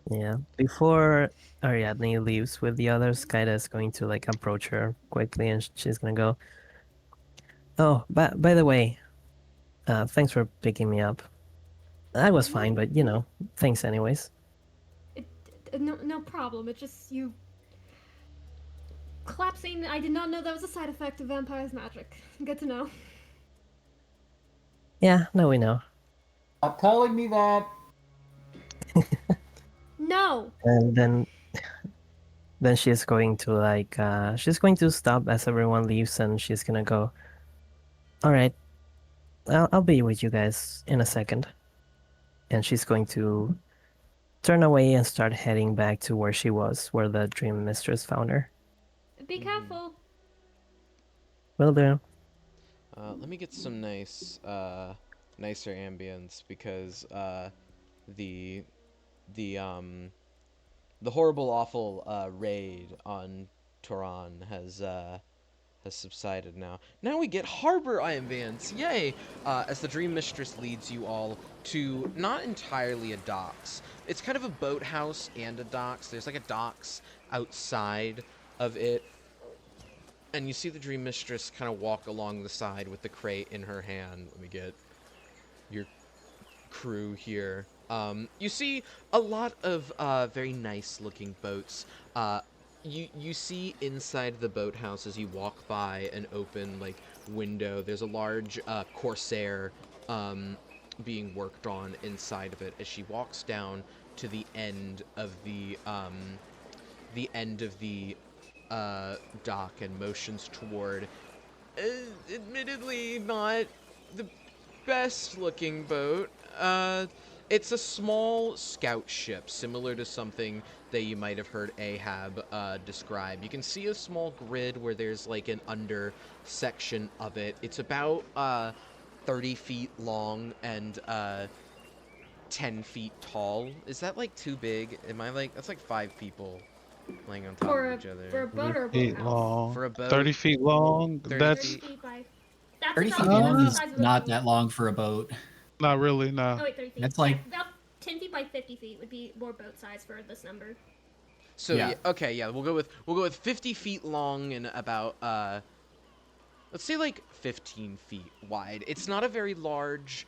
Yeah. Before Ariadne leaves with the others, Kaida is going to like approach her quickly, and she's gonna go, "Oh, by the way, thanks for picking me up. I was fine, but you know, thanks anyways." No problem. It's just you collapsing. I did not know that was a side effect of vampire's magic. Good to know. Yeah, now we know. Stop telling me that. No. And then she's going to like she's going to stop as everyone leaves, and she's gonna go, "All right, I'll be with you guys in a second." And she's going to turn away and start heading back to where she was, where the Dream Mistress found her. Be careful. Will do. Let me get some nicer ambience because the horrible, awful raid on Toran has subsided now. Now we get harbor ambience, yay! As the Dream Mistress leads you all to not entirely a docks. It's kind of a boathouse and a docks. There's like a docks outside of it. And you see the Dream Mistress kind of walk along the side with the crate in her hand. Let me get your crew here. You see a lot of very nice looking boats. You see inside the boathouse as you walk by an open like window. There's a large Corsair being worked on inside of it as she walks down to the end of the dock and motions toward admittedly not the best looking boat. It's a small scout ship, similar to something that you might have heard Ahab describe. You can see a small grid where there's like an under section of it. It's about 30 feet long and 10 feet tall. Is that like too big? Am I like that's like 5 people laying on top For of a each other? for a boat 30 or a feet boathouse. long. For a boat, 30 feet long. 30 That's 30 feet. feet by. That's 30 about feet that's long the is size of a not boat. that long for a boat. not really, nah. Oh wait, 30 feet. That's Yeah, like about 10 feet by 50 feet would be more boat size for this number. So Yeah. yeah, okay, yeah, we'll go with 50 feet long and about let's say like 15 feet wide. It's not a very large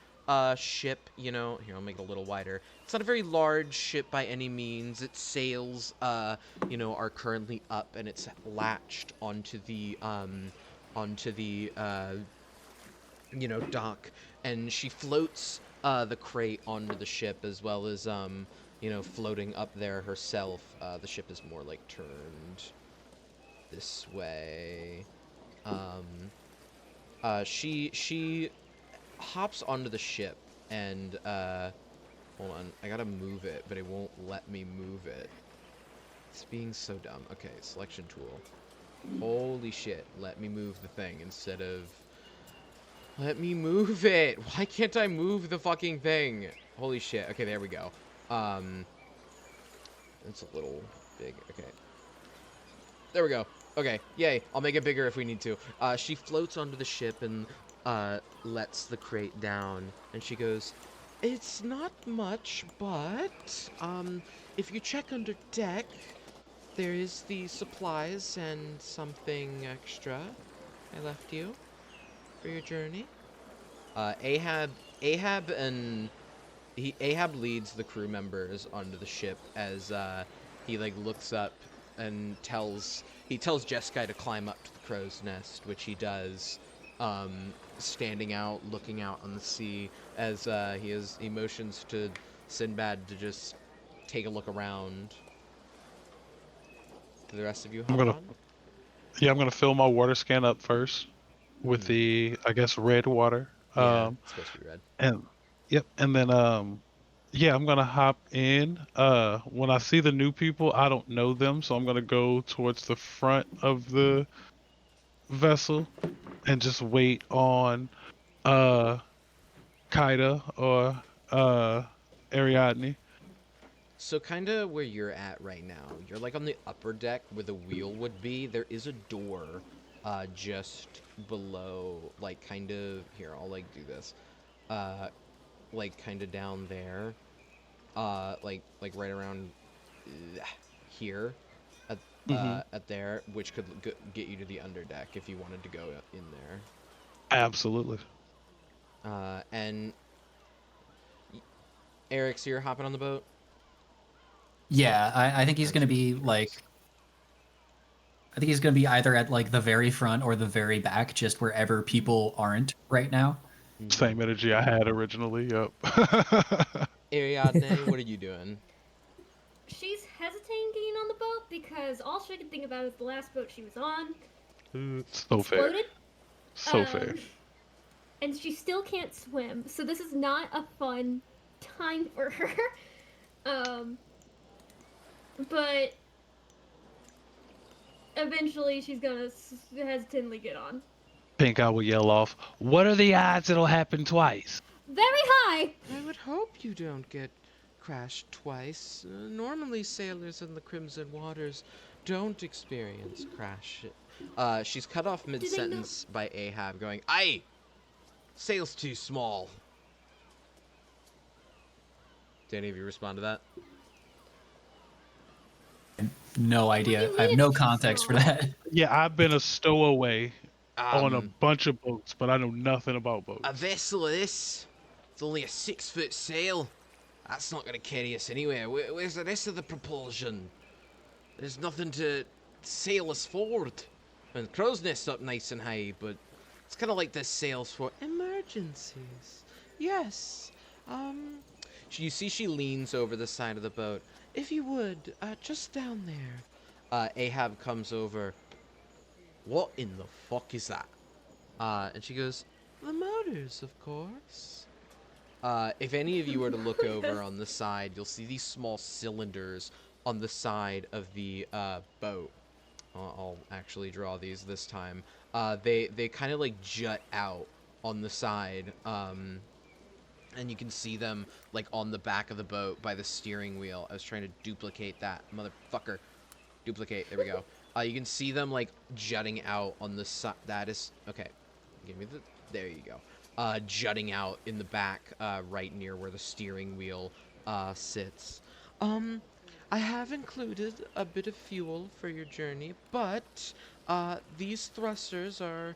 ship, you know. Here, I'll make it a little wider. It's not a very large ship by any means. Its sails you know, are currently up and it's latched onto the you know, dock, and she floats the crate onto the ship as well as you know, floating up there herself. The ship is more like turned this way. She hops onto the ship and hold on, I gotta move it, but it won't let me move it. It's being so dumb. Okay, selection tool. Holy shit, let me move the thing instead of let me move it. Why can't I move the fucking thing? Holy shit. Okay, there we go. It's a little big. Okay. There we go. Okay, yay. I'll make it bigger if we need to. She floats onto the ship and lets the crate down. And she goes, "It's not much, but if you check under deck, there is the supplies and something extra I left you for your journey." Ahab leads the crew members onto the ship as he like looks up and tells Jeskai to climb up to the crow's nest, which he does, standing out, looking out on the sea as he motions to Sinbad to just take a look around. Do the rest of you hop on? Yeah, I'm gonna fill my water scan up first with the, I guess, red water. Yeah, it's supposed to be red. And yep, and then yeah, I'm gonna hop in. When I see the new people, I don't know them, so I'm gonna go towards the front of the vessel and just wait on Kaida or Ariadne. So kind of where you're at right now, you're like on the upper deck where the wheel would be. There is a door just below, like kind of, here, I'll like do this. Like kind of down there. Like right around here at there, which could get you to the underdeck if you wanted to go in there. Absolutely. And Eric, so you're hopping on the boat? Yeah, I think he's gonna be like. I think he's gonna be either at like the very front or the very back, just wherever people aren't right now. Same energy I had originally. Yep. Ariadne, what are you doing? She's hesitating getting on the boat because all she can think about is the last boat she was on. So fair. Exploded. So fair. And she still can't swim, so this is not a fun time for her. But eventually she's gonna hesitantly get on. Pink Eye will yell off, "What are the odds it'll happen twice?" Very high! I would hope you don't get crashed twice. Normally sailors in the Crimson Waters don't experience crash. She's cut off mid-sentence by Ahab going, "Aye! Sail's too small." Did any of you respond to that? No idea. I have no context for that. Yeah, I've been a stowaway on a Um, bunch of boats, but I know nothing about boats. A vessel of this, it's only a 6-foot sail. That's not going to carry us anywhere. Where's the rest of the propulsion? There's nothing to sail us forward. And Crow's Nest's up nice and high, but it's kind of like this sails for emergencies. Yes. You see she leans over the side of the boat. If you would, just down there. Ahab comes over. What in the fuck is that? And she goes, "The motors, of course." If any of you were to look over on the side, you'll see these small cylinders on the side of the boat. I'll actually draw these this time. They kind of like jut out on the side. and you can see them like on the back of the boat by the steering wheel. I was trying to duplicate that, motherfucker. Duplicate. There we go. You can see them like jutting out on the side. That is okay. Give me the. There you go. Jutting out in the back, right near where the steering wheel sits. I have included a bit of fuel for your journey, but these thrusters are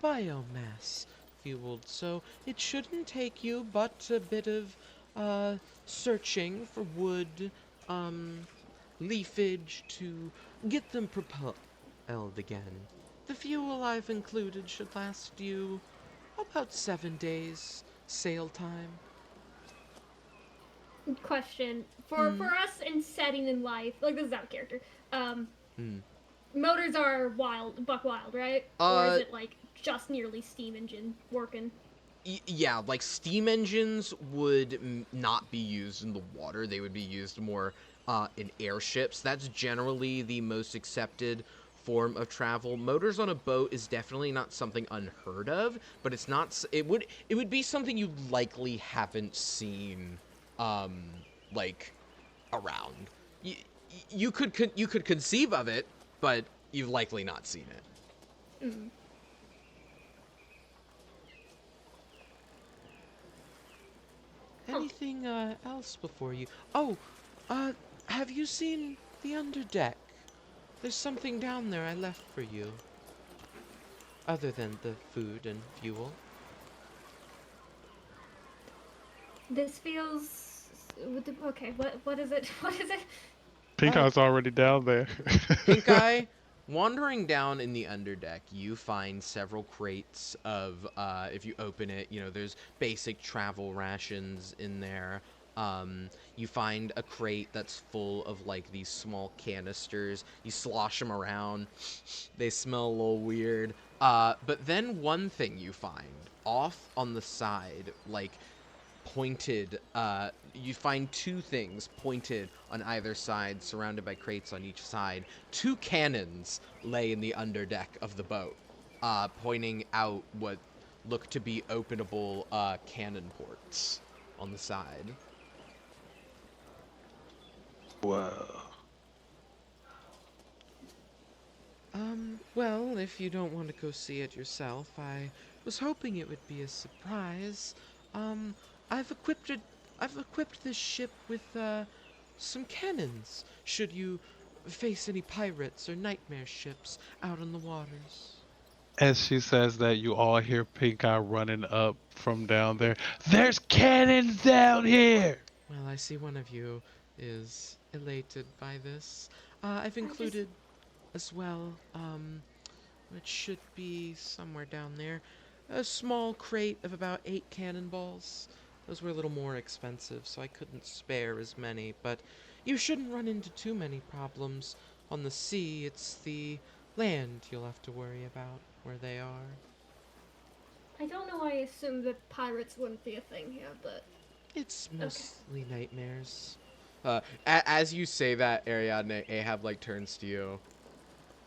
biomass fueled, so it shouldn't take you but a bit of searching for wood, leafage to get them propelled again. The fuel I've included should last you about 7 days sail time. Question for us in setting in life, like this is out of character. Motors are buck wild, right? Or is it like just nearly steam engine working? Yeah, like steam engines would not be used in the water. They would be used more in airships. That's generally the most accepted form of travel. Motors on a boat is definitely not something unheard of, but it's not. It would be something you likely haven't seen, like, around. You could conceive of it, but you've likely not seen it. Mm. Anything else before you? Oh, have you seen the underdeck? There's something down there I left for you. Other than the food and fuel. This feels. Okay, what is it? What is it? Pink Eye's already down there. Pink Eye, wandering down in the underdeck, you find several crates of, if you open it, you know, there's basic travel rations in there. You find a crate that's full of, like, these small canisters. You slosh them around. They smell a little weird. But then one thing you find, off on the side, like, pointed, you find two things pointed on either side, surrounded by crates on each side. Two cannons lay in the underdeck of the boat, pointing out what look to be openable cannon ports on the side. Whoa. Well, if you don't want to go see it yourself, I was hoping it would be a surprise. I've equipped this ship with, some cannons, should you face any pirates or nightmare ships out on the waters. As she says that, you all hear Pink Eye running up from down there. There's cannons down here! Well, I see one of you is elated by this. I've included as well, it should be somewhere down there, a small crate of about 8 cannonballs. Those were a little more expensive, so I couldn't spare as many, but you shouldn't run into too many problems on the sea. It's the land you'll have to worry about where they are. I don't know why I assumed that pirates wouldn't be a thing here, but It's mostly nightmares. As you say that, Ariadne, Ahab, like, turns to you.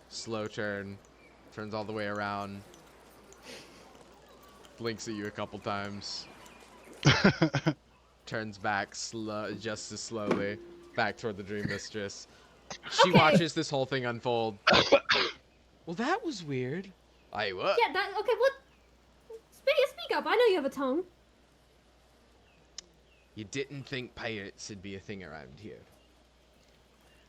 Slow turn. Turns all the way around. Blinks at you a couple times. Turns back just as slowly. Back toward the Dream Mistress. She watches this whole thing unfold. Well, that was weird. What? yeah, okay. What? Speak up. I know you have a tongue. You didn't think pirates would be a thing around here.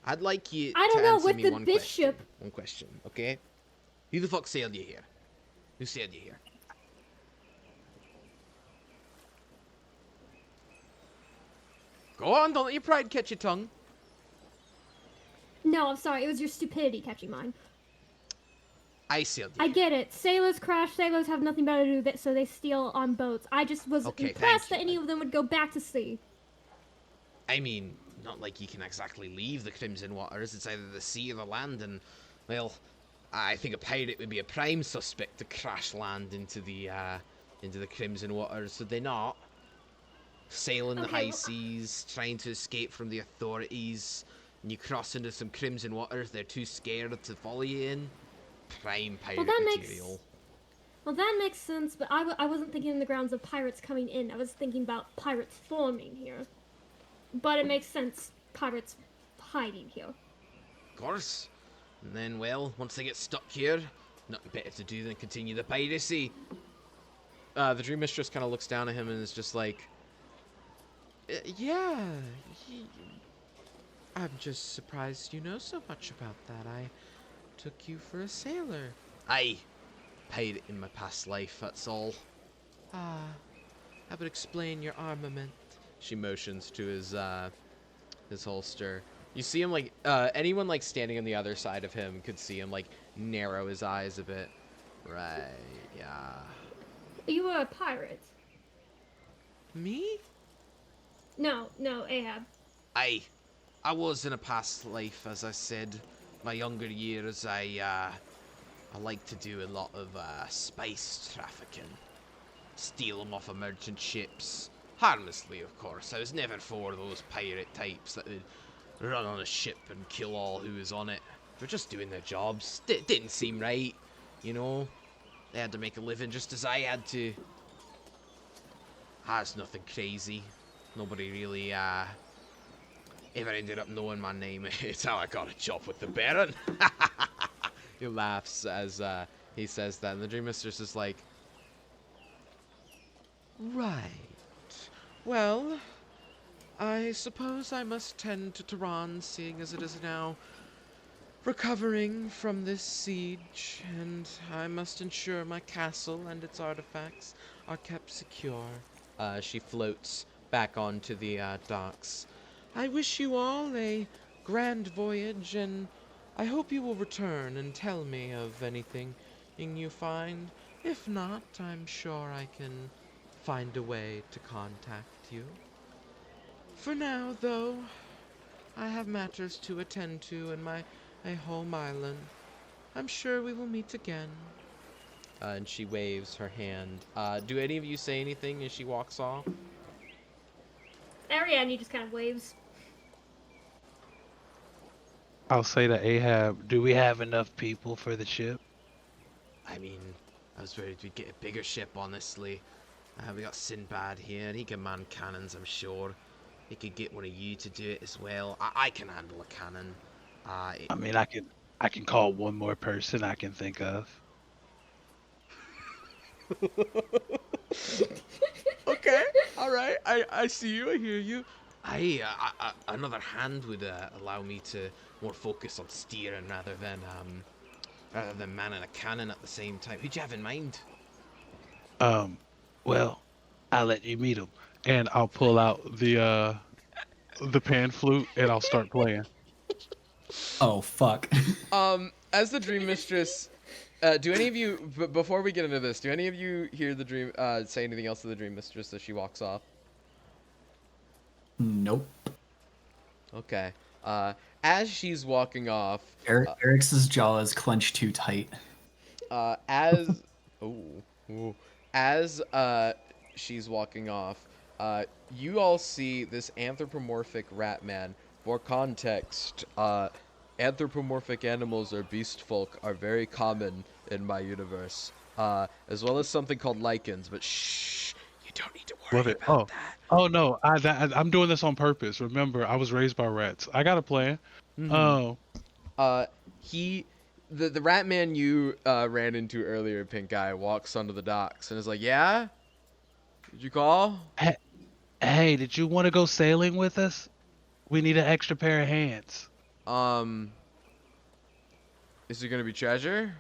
I'd like you I don't to know, answer with me the one bishop. question. One question, okay? Who the fuck sailed you here? Who sailed you here? Go on, don't let your pride catch your tongue. No, I'm sorry. It was your stupidity catching mine. I sailed you I here. get it. Sailors crash. Sailors have nothing better to do with it, so they steal on boats. I just was Okay, impressed thank that you. any of them would go back to sea. I mean, not like you can exactly leave the Crimson Waters. It's either the sea or the land, and, well, I think a pirate would be a prime suspect to crash land into the Crimson Waters, would they not? Sailing the Okay, high well- seas, trying to escape from the authorities, and you cross into some Crimson Waters they're too scared to follow you in. Prime pirate that material. Well, that makes sense, but I wasn't thinking in the grounds of pirates coming in. I was thinking about pirates forming here. But it makes sense, pirates hiding here. Of course. And then, well, once they get stuck here, nothing better to do than continue the piracy. The Dream Mistress kind of looks down at him and is just like, yeah, I'm just surprised you know so much about that. I took you for a sailor. Aye, pirate in my past life, that's all. Ah, that would explain your armament. She motions to his holster. You see him, like, anyone, like, standing on the other side of him could see him, like, narrow his eyes a bit. Right, yeah. You were a pirate. Me? No, Ahab. I was in a past life, as I said. My younger years, I like to do a lot of, spice trafficking. Steal them off of merchant ships. Harmlessly, of course. I was never for those pirate types that would run on a ship and kill all who was on it. They're just doing their jobs. Didn't seem right, you know? They had to make a living just as I had to. That's nothing crazy. Nobody really, ever ended up knowing my name. It's how I got a job with the Baron. He laughs as, he says that, and the Dream Mistress is like, right. Well, I suppose I must tend to Tehran, seeing as it is now recovering from this siege, and I must ensure my castle and its artifacts are kept secure. She floats back onto the docks. I wish you all a grand voyage, and I hope you will return and tell me of anything you find. If not, I'm sure I can find a way to contact you. For now, though, I have matters to attend to in my home island. I'm sure we will meet again. And she waves her hand. Do any of you say anything as she walks off? Ariadne just kind of waves. I'll say to Ahab, do we have enough people for the ship? I mean, I was worried we'd get a bigger ship, honestly. We got Sinbad here, and he can man cannons, I'm sure. He could get one of you to do it as well. I can handle a cannon. I mean, I can call one more person I can think of. Okay, all right. I see you. I hear you. Another hand would allow me to more focus on steering rather than manning a cannon at the same time. Who'd you have in mind? Well, I'll let you meet him, and I'll pull out the pan flute and I'll start playing. Oh fuck. As the Dream Mistress, do any of you before we get into this, do any of you hear the Dream say anything else to the Dream Mistress as she walks off? Nope. Okay. As she's walking off, Eric's jaw is clenched too tight. as she's walking off, you all see this anthropomorphic rat man. For context, anthropomorphic animals or beast folk are very common in my universe, as well as something called lichens. But shh, you don't need to worry about that. Oh no, I'm doing this on purpose. Remember, I was raised by rats. I got a plan. Mm-hmm. Oh. The rat man you ran into earlier, Pink Eye, walks onto the docks and is like, "Yeah, did you call? Hey, did you want to go sailing with us? We need an extra pair of hands." Is there gonna be treasure?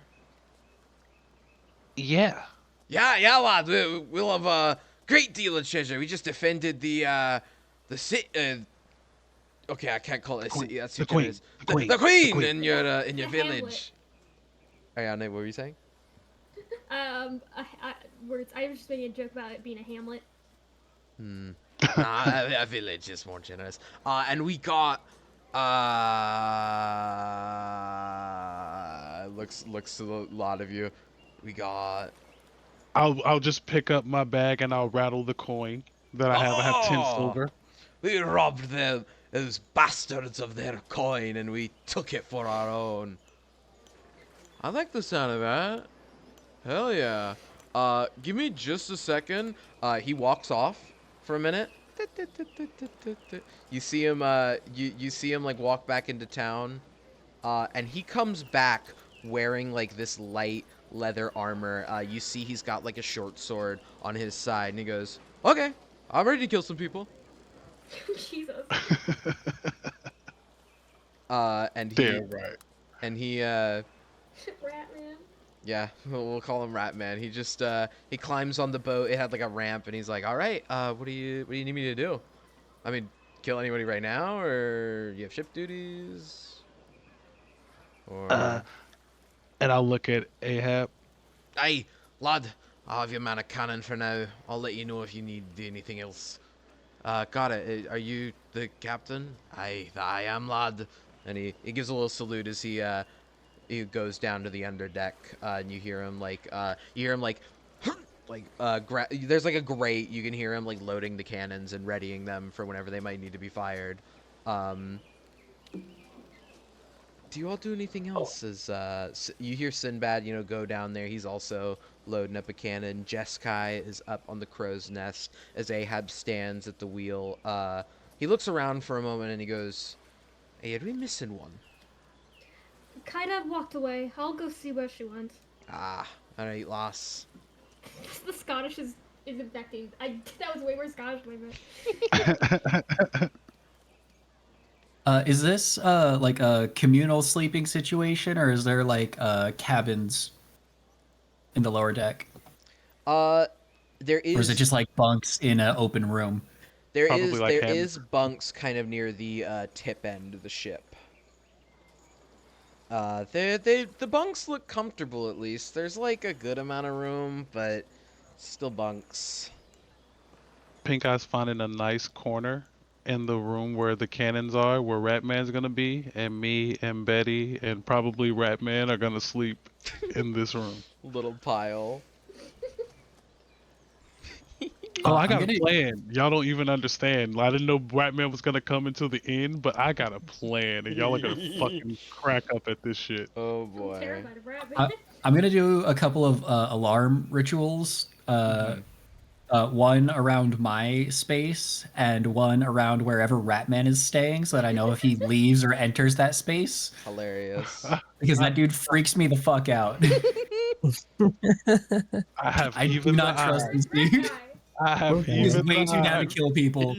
Yeah. Yeah, lad. We'll have a great deal of treasure. We just defended the city. Okay, I can't call it a city. That's the queen. The queen in your The village. Ariana, what were you saying? Words. I was just making a joke about it being a hamlet. A village is more generous. And we got looks to a lot of you. We got. I'll just pick up my bag and I'll rattle the coin that I have. I have 10 silver. We robbed those bastards of their coin and we took it for our own. I like the sound of that. Hell yeah. Give me just a second. He walks off for a minute. You see him, you see him, like, walk back into town. And he comes back wearing, like, this light leather armor. You see he's got, like, a short sword on his side. And he goes, okay, I'm ready to kill some people. Jesus. And he... Damn right. And he, Ratman. yeah, we'll call him Ratman. He just, he climbs on the boat. It had, like, a ramp. And he's like, all right, what do you need me to do? I mean, kill anybody right now? Or you have ship duties? Or... And I'll look at Ahab. Aye, lad, I'll have your man a cannon for now. I'll let you know if you need anything else. Got it. Are you the captain? Aye, I am, lad. And he gives a little salute as he goes down to the underdeck. And you hear him like, there's like a grate. You can hear him like loading the cannons and readying them for whenever they might need to be fired. Do you all do anything else? As you hear Sinbad, go down there. He's also loading up a cannon. Jeskai is up on the crow's nest as Ahab stands at the wheel. He looks around for a moment and he goes, "Hey, are we missing one?" Kaida walked away. I'll go see where she went. Ah, all right, lass. The Scottish is infecting. That was way more Scottish than I meant. Is this like a communal sleeping situation, or is there like cabins in the lower deck? There is. Or is it just like bunks in an open room? There Probably is like there cabins. is bunks kind of near the tip end of the ship. The bunks look comfortable at least. There's like a good amount of room, but still bunks. Pink Eye's finding a nice corner in the room where the cannons are, where Ratman's gonna be, and me and Betty and probably Ratman are gonna sleep in this room. Little pile. Oh, I I'm got gonna- a plan. Y'all don't even understand. I didn't know Ratman was gonna come until the end, but I got a plan, and y'all are gonna fucking crack up at this shit. Oh I'm boy. terrified of Ratman. I'm gonna do a couple of alarm rituals. One around my space and one around wherever Ratman is staying, so that I know if he leaves or enters that space. Hilarious. Because that dude freaks me the fuck out. I have I do even not the trust eye. this Rat dude. guy. I have Okay. He's even way the too down eye. to kill people.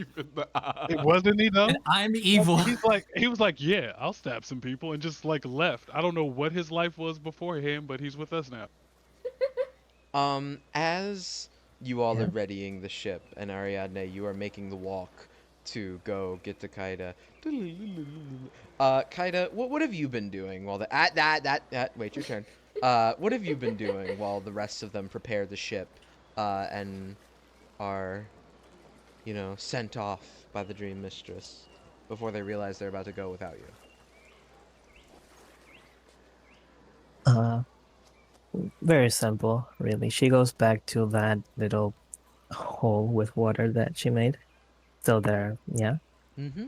It wasn't he though? And I'm evil. He was like, yeah, I'll stab some people, and just like left. I don't know what his life was beforehand, but he's with us now. As you all Yeah. are readying the ship, and Ariadne, you are making the walk to go get to Kaida. Kaida, what have you been doing while wait, your turn. What have you been doing while the rest of them prepare the ship, and are, sent off by the Dream Mistress before they realize they're about to go without you? Very simple, really. She goes back to that little hole with water that she made. Still there, yeah. Mm-hmm.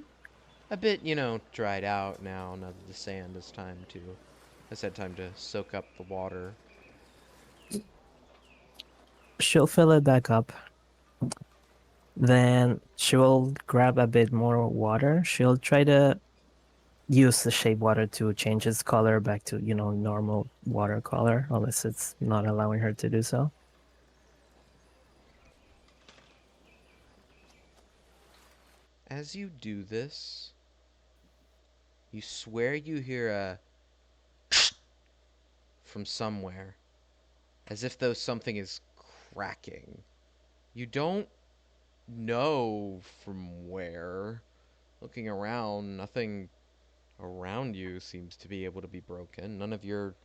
A bit, dried out now that the sand has had time to soak up the water. She'll fill it back up. Then she will grab a bit more water. She'll try to use the shape water to change its color back to, normal water color, unless it's not allowing her to do so. As you do this, you swear you hear a from somewhere, as if though something is cracking. You don't know from where. Looking around, nothing around you seems to be able to be broken. None of your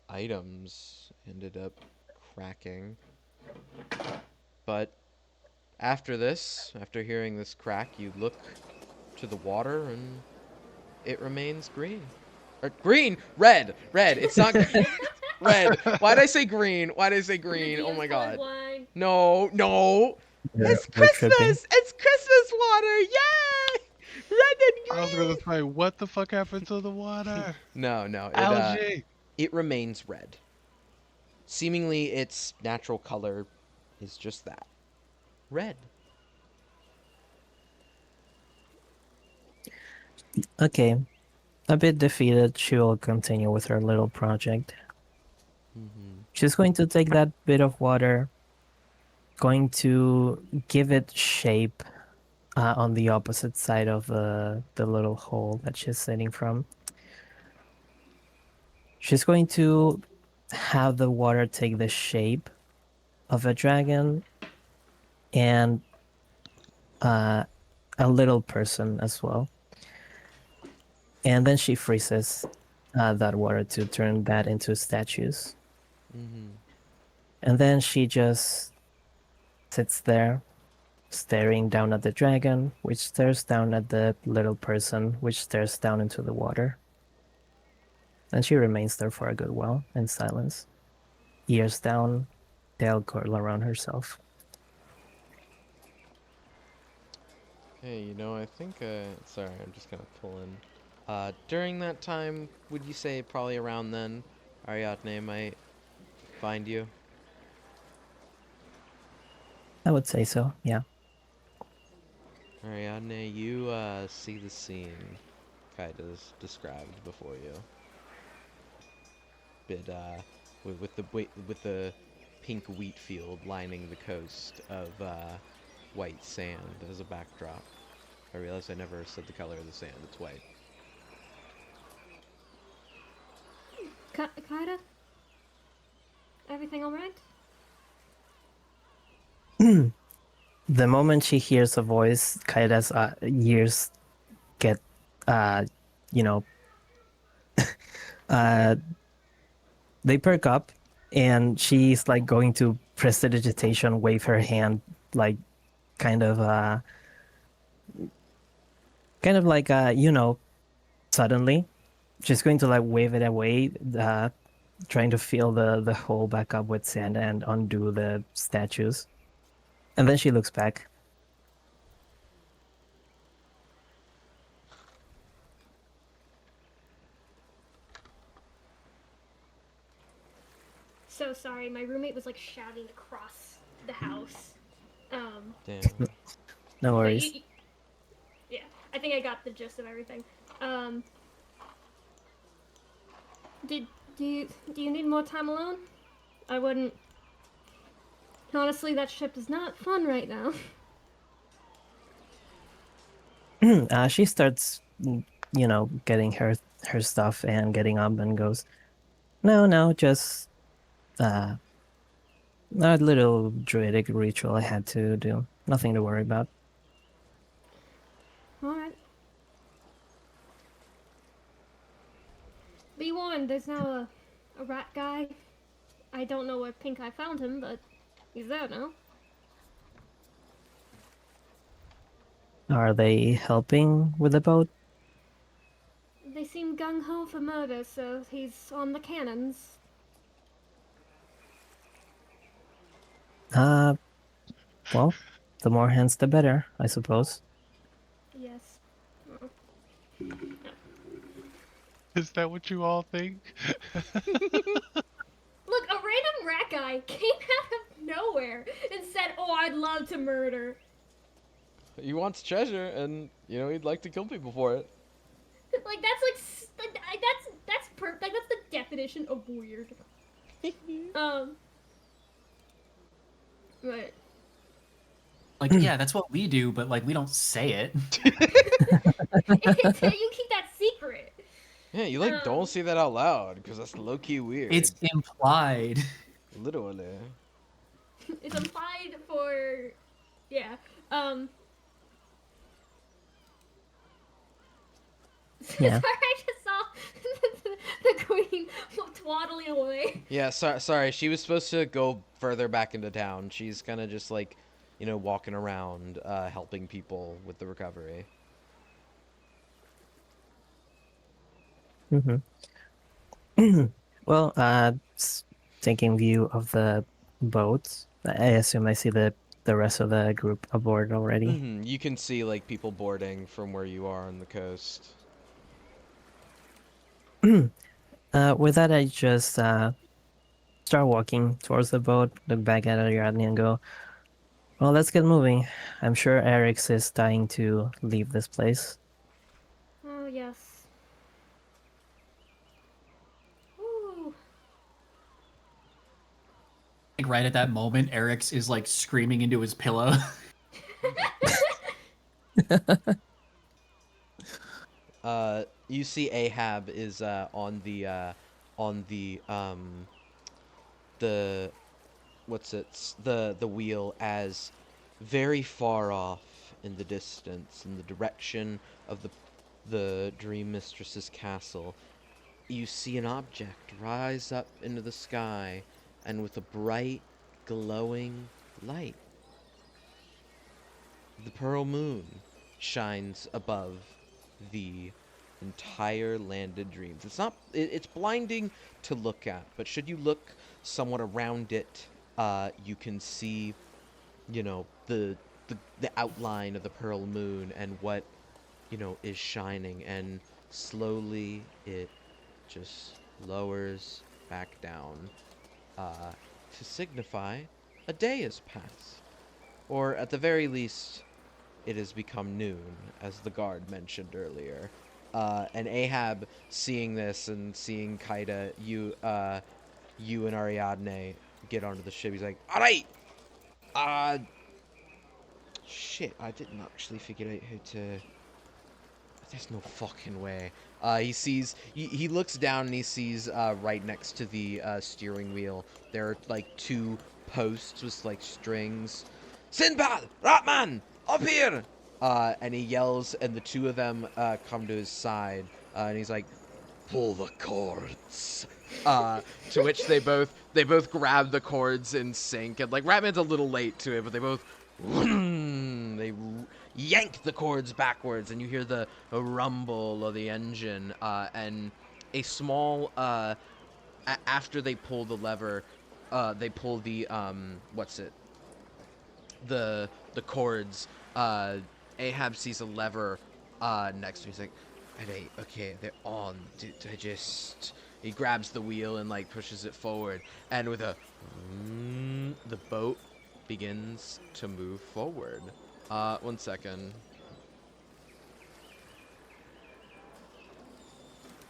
items ended up cracking. But after hearing this crack, you look to the water and it remains green. Or green! Red! It's not green. Red. Why'd I say green? Oh my god. Colorblind. No. It's We're tripping. Christmas! It's Christmas water! Yay! Red and I was green! gonna say, what the fuck happened to the water? No. Algae. It remains red. seemingly its natural color is just that, red. Okay, a bit defeated, she will continue with her little project. She's going to take that bit of water, going to give it shape on the opposite side of the little hole that she's sitting from. She's going to have the water take the shape of a dragon and a little person as well. And then she freezes that water to turn that into statues. And then she just sits there, staring down at the dragon, which stares down at the little person, which stares down into the water. And she remains there for a good while in silence, ears down, tail curled around herself. Hey, I think, sorry, I'm just gonna pull in. During that time, would you say probably around then, Ariadne might find you? I would say so, yeah. Ariadne, you, see the scene Kaida's described before you. Bit, with the pink wheat field lining the coast of, white sand as a backdrop. I realized I never said the color of the sand, it's white. Kaida? Everything alright? The moment she hears a voice, Kaida's ears get, you know, they perk up, and she's like going to prestidigitation, wave her hand, like kind of like suddenly she's going to like wave it away, trying to fill the hole back up with sand and undo the statues. And then she looks back. So sorry, my roommate was like shouting across the house. Damn. No But worries. yeah, I think I got the gist of everything. Do you need more time alone? I wouldn't. Honestly, that ship is not fun right now. She starts, getting her stuff and getting up and goes, no, just a little druidic ritual I had to do. Nothing to worry about. Alright. Be warned, there's now a rat guy. I don't know where Pink Eye found him, but he's there now. Are they helping with the boat? They seem gung-ho for murder, so he's on the cannons. Well, the more hands the better, I suppose. Yes. Is that what you all think? Look, a random rat guy came out of nowhere and said, "Oh, I'd love to murder." He wants treasure, and, he'd like to kill people for it. Like that's perfect. Like that's the definition of weird. Right. Like, yeah, that's what we do, but like we don't say it. You keep that secret. Yeah, you, don't say that out loud, because that's low-key weird. It's implied. Literally. It's implied for, yeah. Yeah. Sorry, I just saw the queen waddling away. Yeah, sorry, she was supposed to go further back into town. She's kind of just, walking around, helping people with the recovery. Mm-hmm. Well, taking view of the boat, I assume I see the rest of the group aboard already. Mm-hmm. You can see, people boarding from where you are on the coast. With that, I just start walking towards the boat, look back at Ariadne and go, well, let's get moving. I'm sure Eric's is dying to leave this place. Oh, yes. Ooh. Like right at that moment, Eric's is like screaming into his pillow. You see Ahab is on the the wheel, as very far off in the distance, in the direction of the Dream Mistress's castle, you see an object rise up into the sky, and with a bright, glowing light, the pearl moon shines above the entire land of dreams. It's blinding to look at, but should you look somewhat around it, you can see, the outline of the pearl moon and what, is shining, and slowly it just lowers back down, to signify a day has passed. Or at the very least, it has become noon, as the guard mentioned earlier. And Ahab, seeing this and seeing Kaida, you and Ariadne get onto the ship. He's like, all right, shit, I didn't actually figure out how to. There's no fucking way. He looks down and he sees right next to the steering wheel, there are like two posts with like strings. Sinbad, Ratman, up here! And he yells, and the two of them come to his side, and he's like, pull the cords. To which they both grab the cords in sync, and like Ratman's a little late to it, but they both they yank the cords backwards, and you hear the rumble of the engine, and a small after they pull the lever, they pull the the cords. Ahab sees a lever next to him. He's like, "Alright, okay, they're on. I just..." He grabs the wheel and like pushes it forward, and with a the boat begins to move forward. 1 second.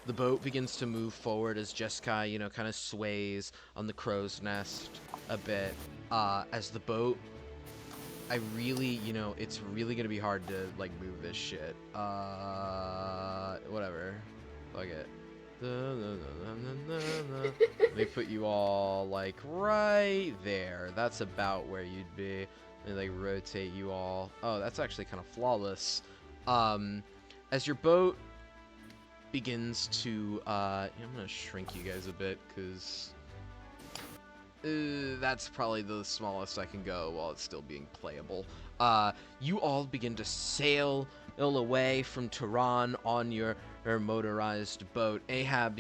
The boat begins to move forward as Jeskai, kind of sways on the crow's nest a bit. As the boat, I really, it's really gonna be hard to like move this shit. Whatever. Fuck it. They put you all like right there. That's about where you'd be. They like rotate you all. Oh, that's actually kind of flawless. As your boat begins to I'm gonna shrink you guys a bit, because that's probably the smallest I can go while it's still being playable. You all begin to sail away from Tehran on your motorized boat. Ahab,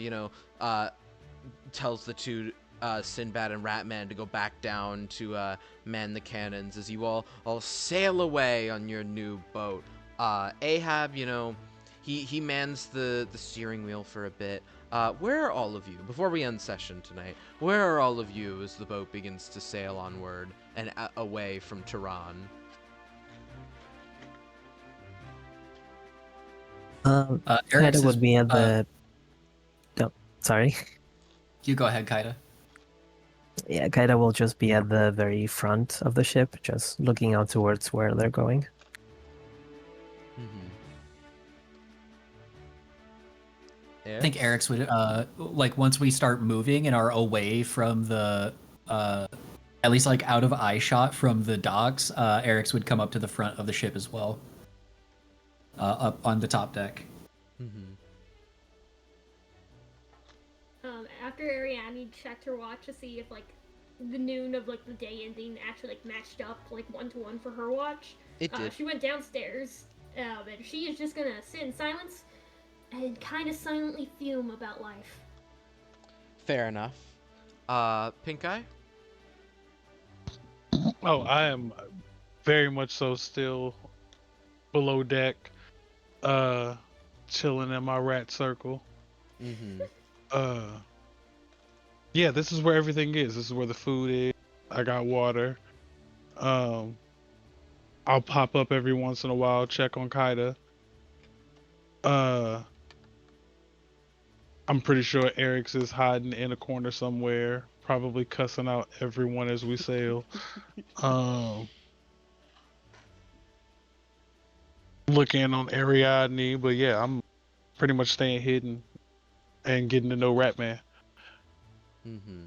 tells the two, Sinbad and Ratman, to go back down to man the cannons as you all sail away on your new boat. Ahab, he mans the steering wheel for a bit. Where are all of you? Before we end session tonight, where are all of you as the boat begins to sail onward and away from Tehran? Kaida Eric's would be at the. No, sorry. You go ahead, Kaida. Yeah, Kaida will just be at the very front of the ship, just looking out towards where they're going. I think Eric's would like once we start moving and are away from the at least like out of eye shot from the docks, Eric's would come up to the front of the ship as well, up on the top deck. After Ariadne checked her watch to see if like the noon of like the day ending actually like matched up like 1-to-1 for her watch, It did. she went downstairs, and she is just gonna sit in silence and kind of silently fume about life. Fair enough. Pink Eye? Oh, I am very much so still below deck, chilling in my rat circle. Yeah, this is where everything is. This is where the food is. I got water. Um, I'll pop up every once in a while, check on Kaida. Uh, I'm pretty sure Eric's is hiding in a corner somewhere, probably cussing out everyone as we sail. Um, looking on Ariadne, but yeah, I'm pretty much staying hidden and getting to know Ratman. Mm-hmm.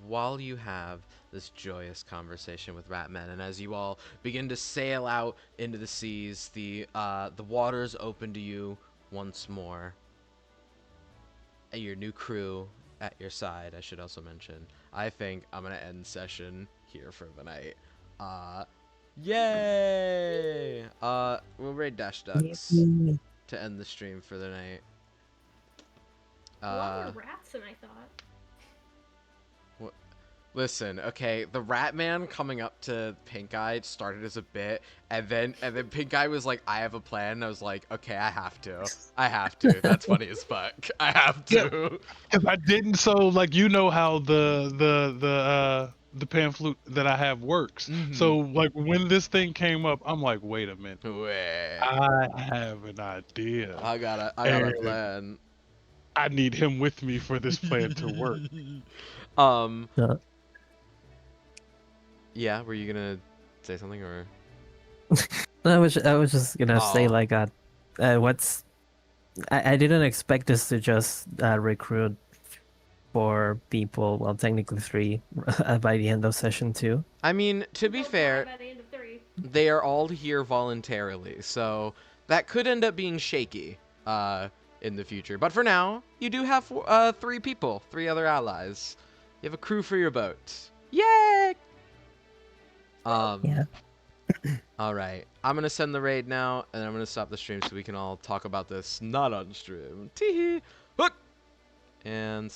While you have this joyous conversation with Ratman, and as you all begin to sail out into the seas, the waters open to you once more. And your new crew at your side, I should also mention. I think I'm gonna end session here for the night. Yay! We'll raid Dash Ducks Yippee. to end the stream for the night. A lot more rats than I thought. Listen, okay, the Rat Man coming up to Pink Eye started as a bit, and then Pink Eye was like, "I have a plan." And I was like, "Okay, I have to. That's funny as fuck. I have to." If I didn't, so like how the pamphlet that I have works. Mhm. So like when this thing came up, I'm like, wait a minute, Wait, I have an idea. I got a And plan. I need him with me for this plan to work. Yeah. Yeah, were you gonna say something or? I was just gonna say Oh. like what's I didn't expect this to just recruit 4 people, well technically 3, by the end of session 2. I mean, to be They'll die fair, by the end of 3. they are all here voluntarily, so that could end up being shaky in the future. But for now, you do have 3 people, 3 other allies. You have a crew for your boat. Yay! Yeah. All right, I'm gonna send the raid now, and I'm gonna stop the stream so we can all talk about this not on stream. Teehee. Hook. And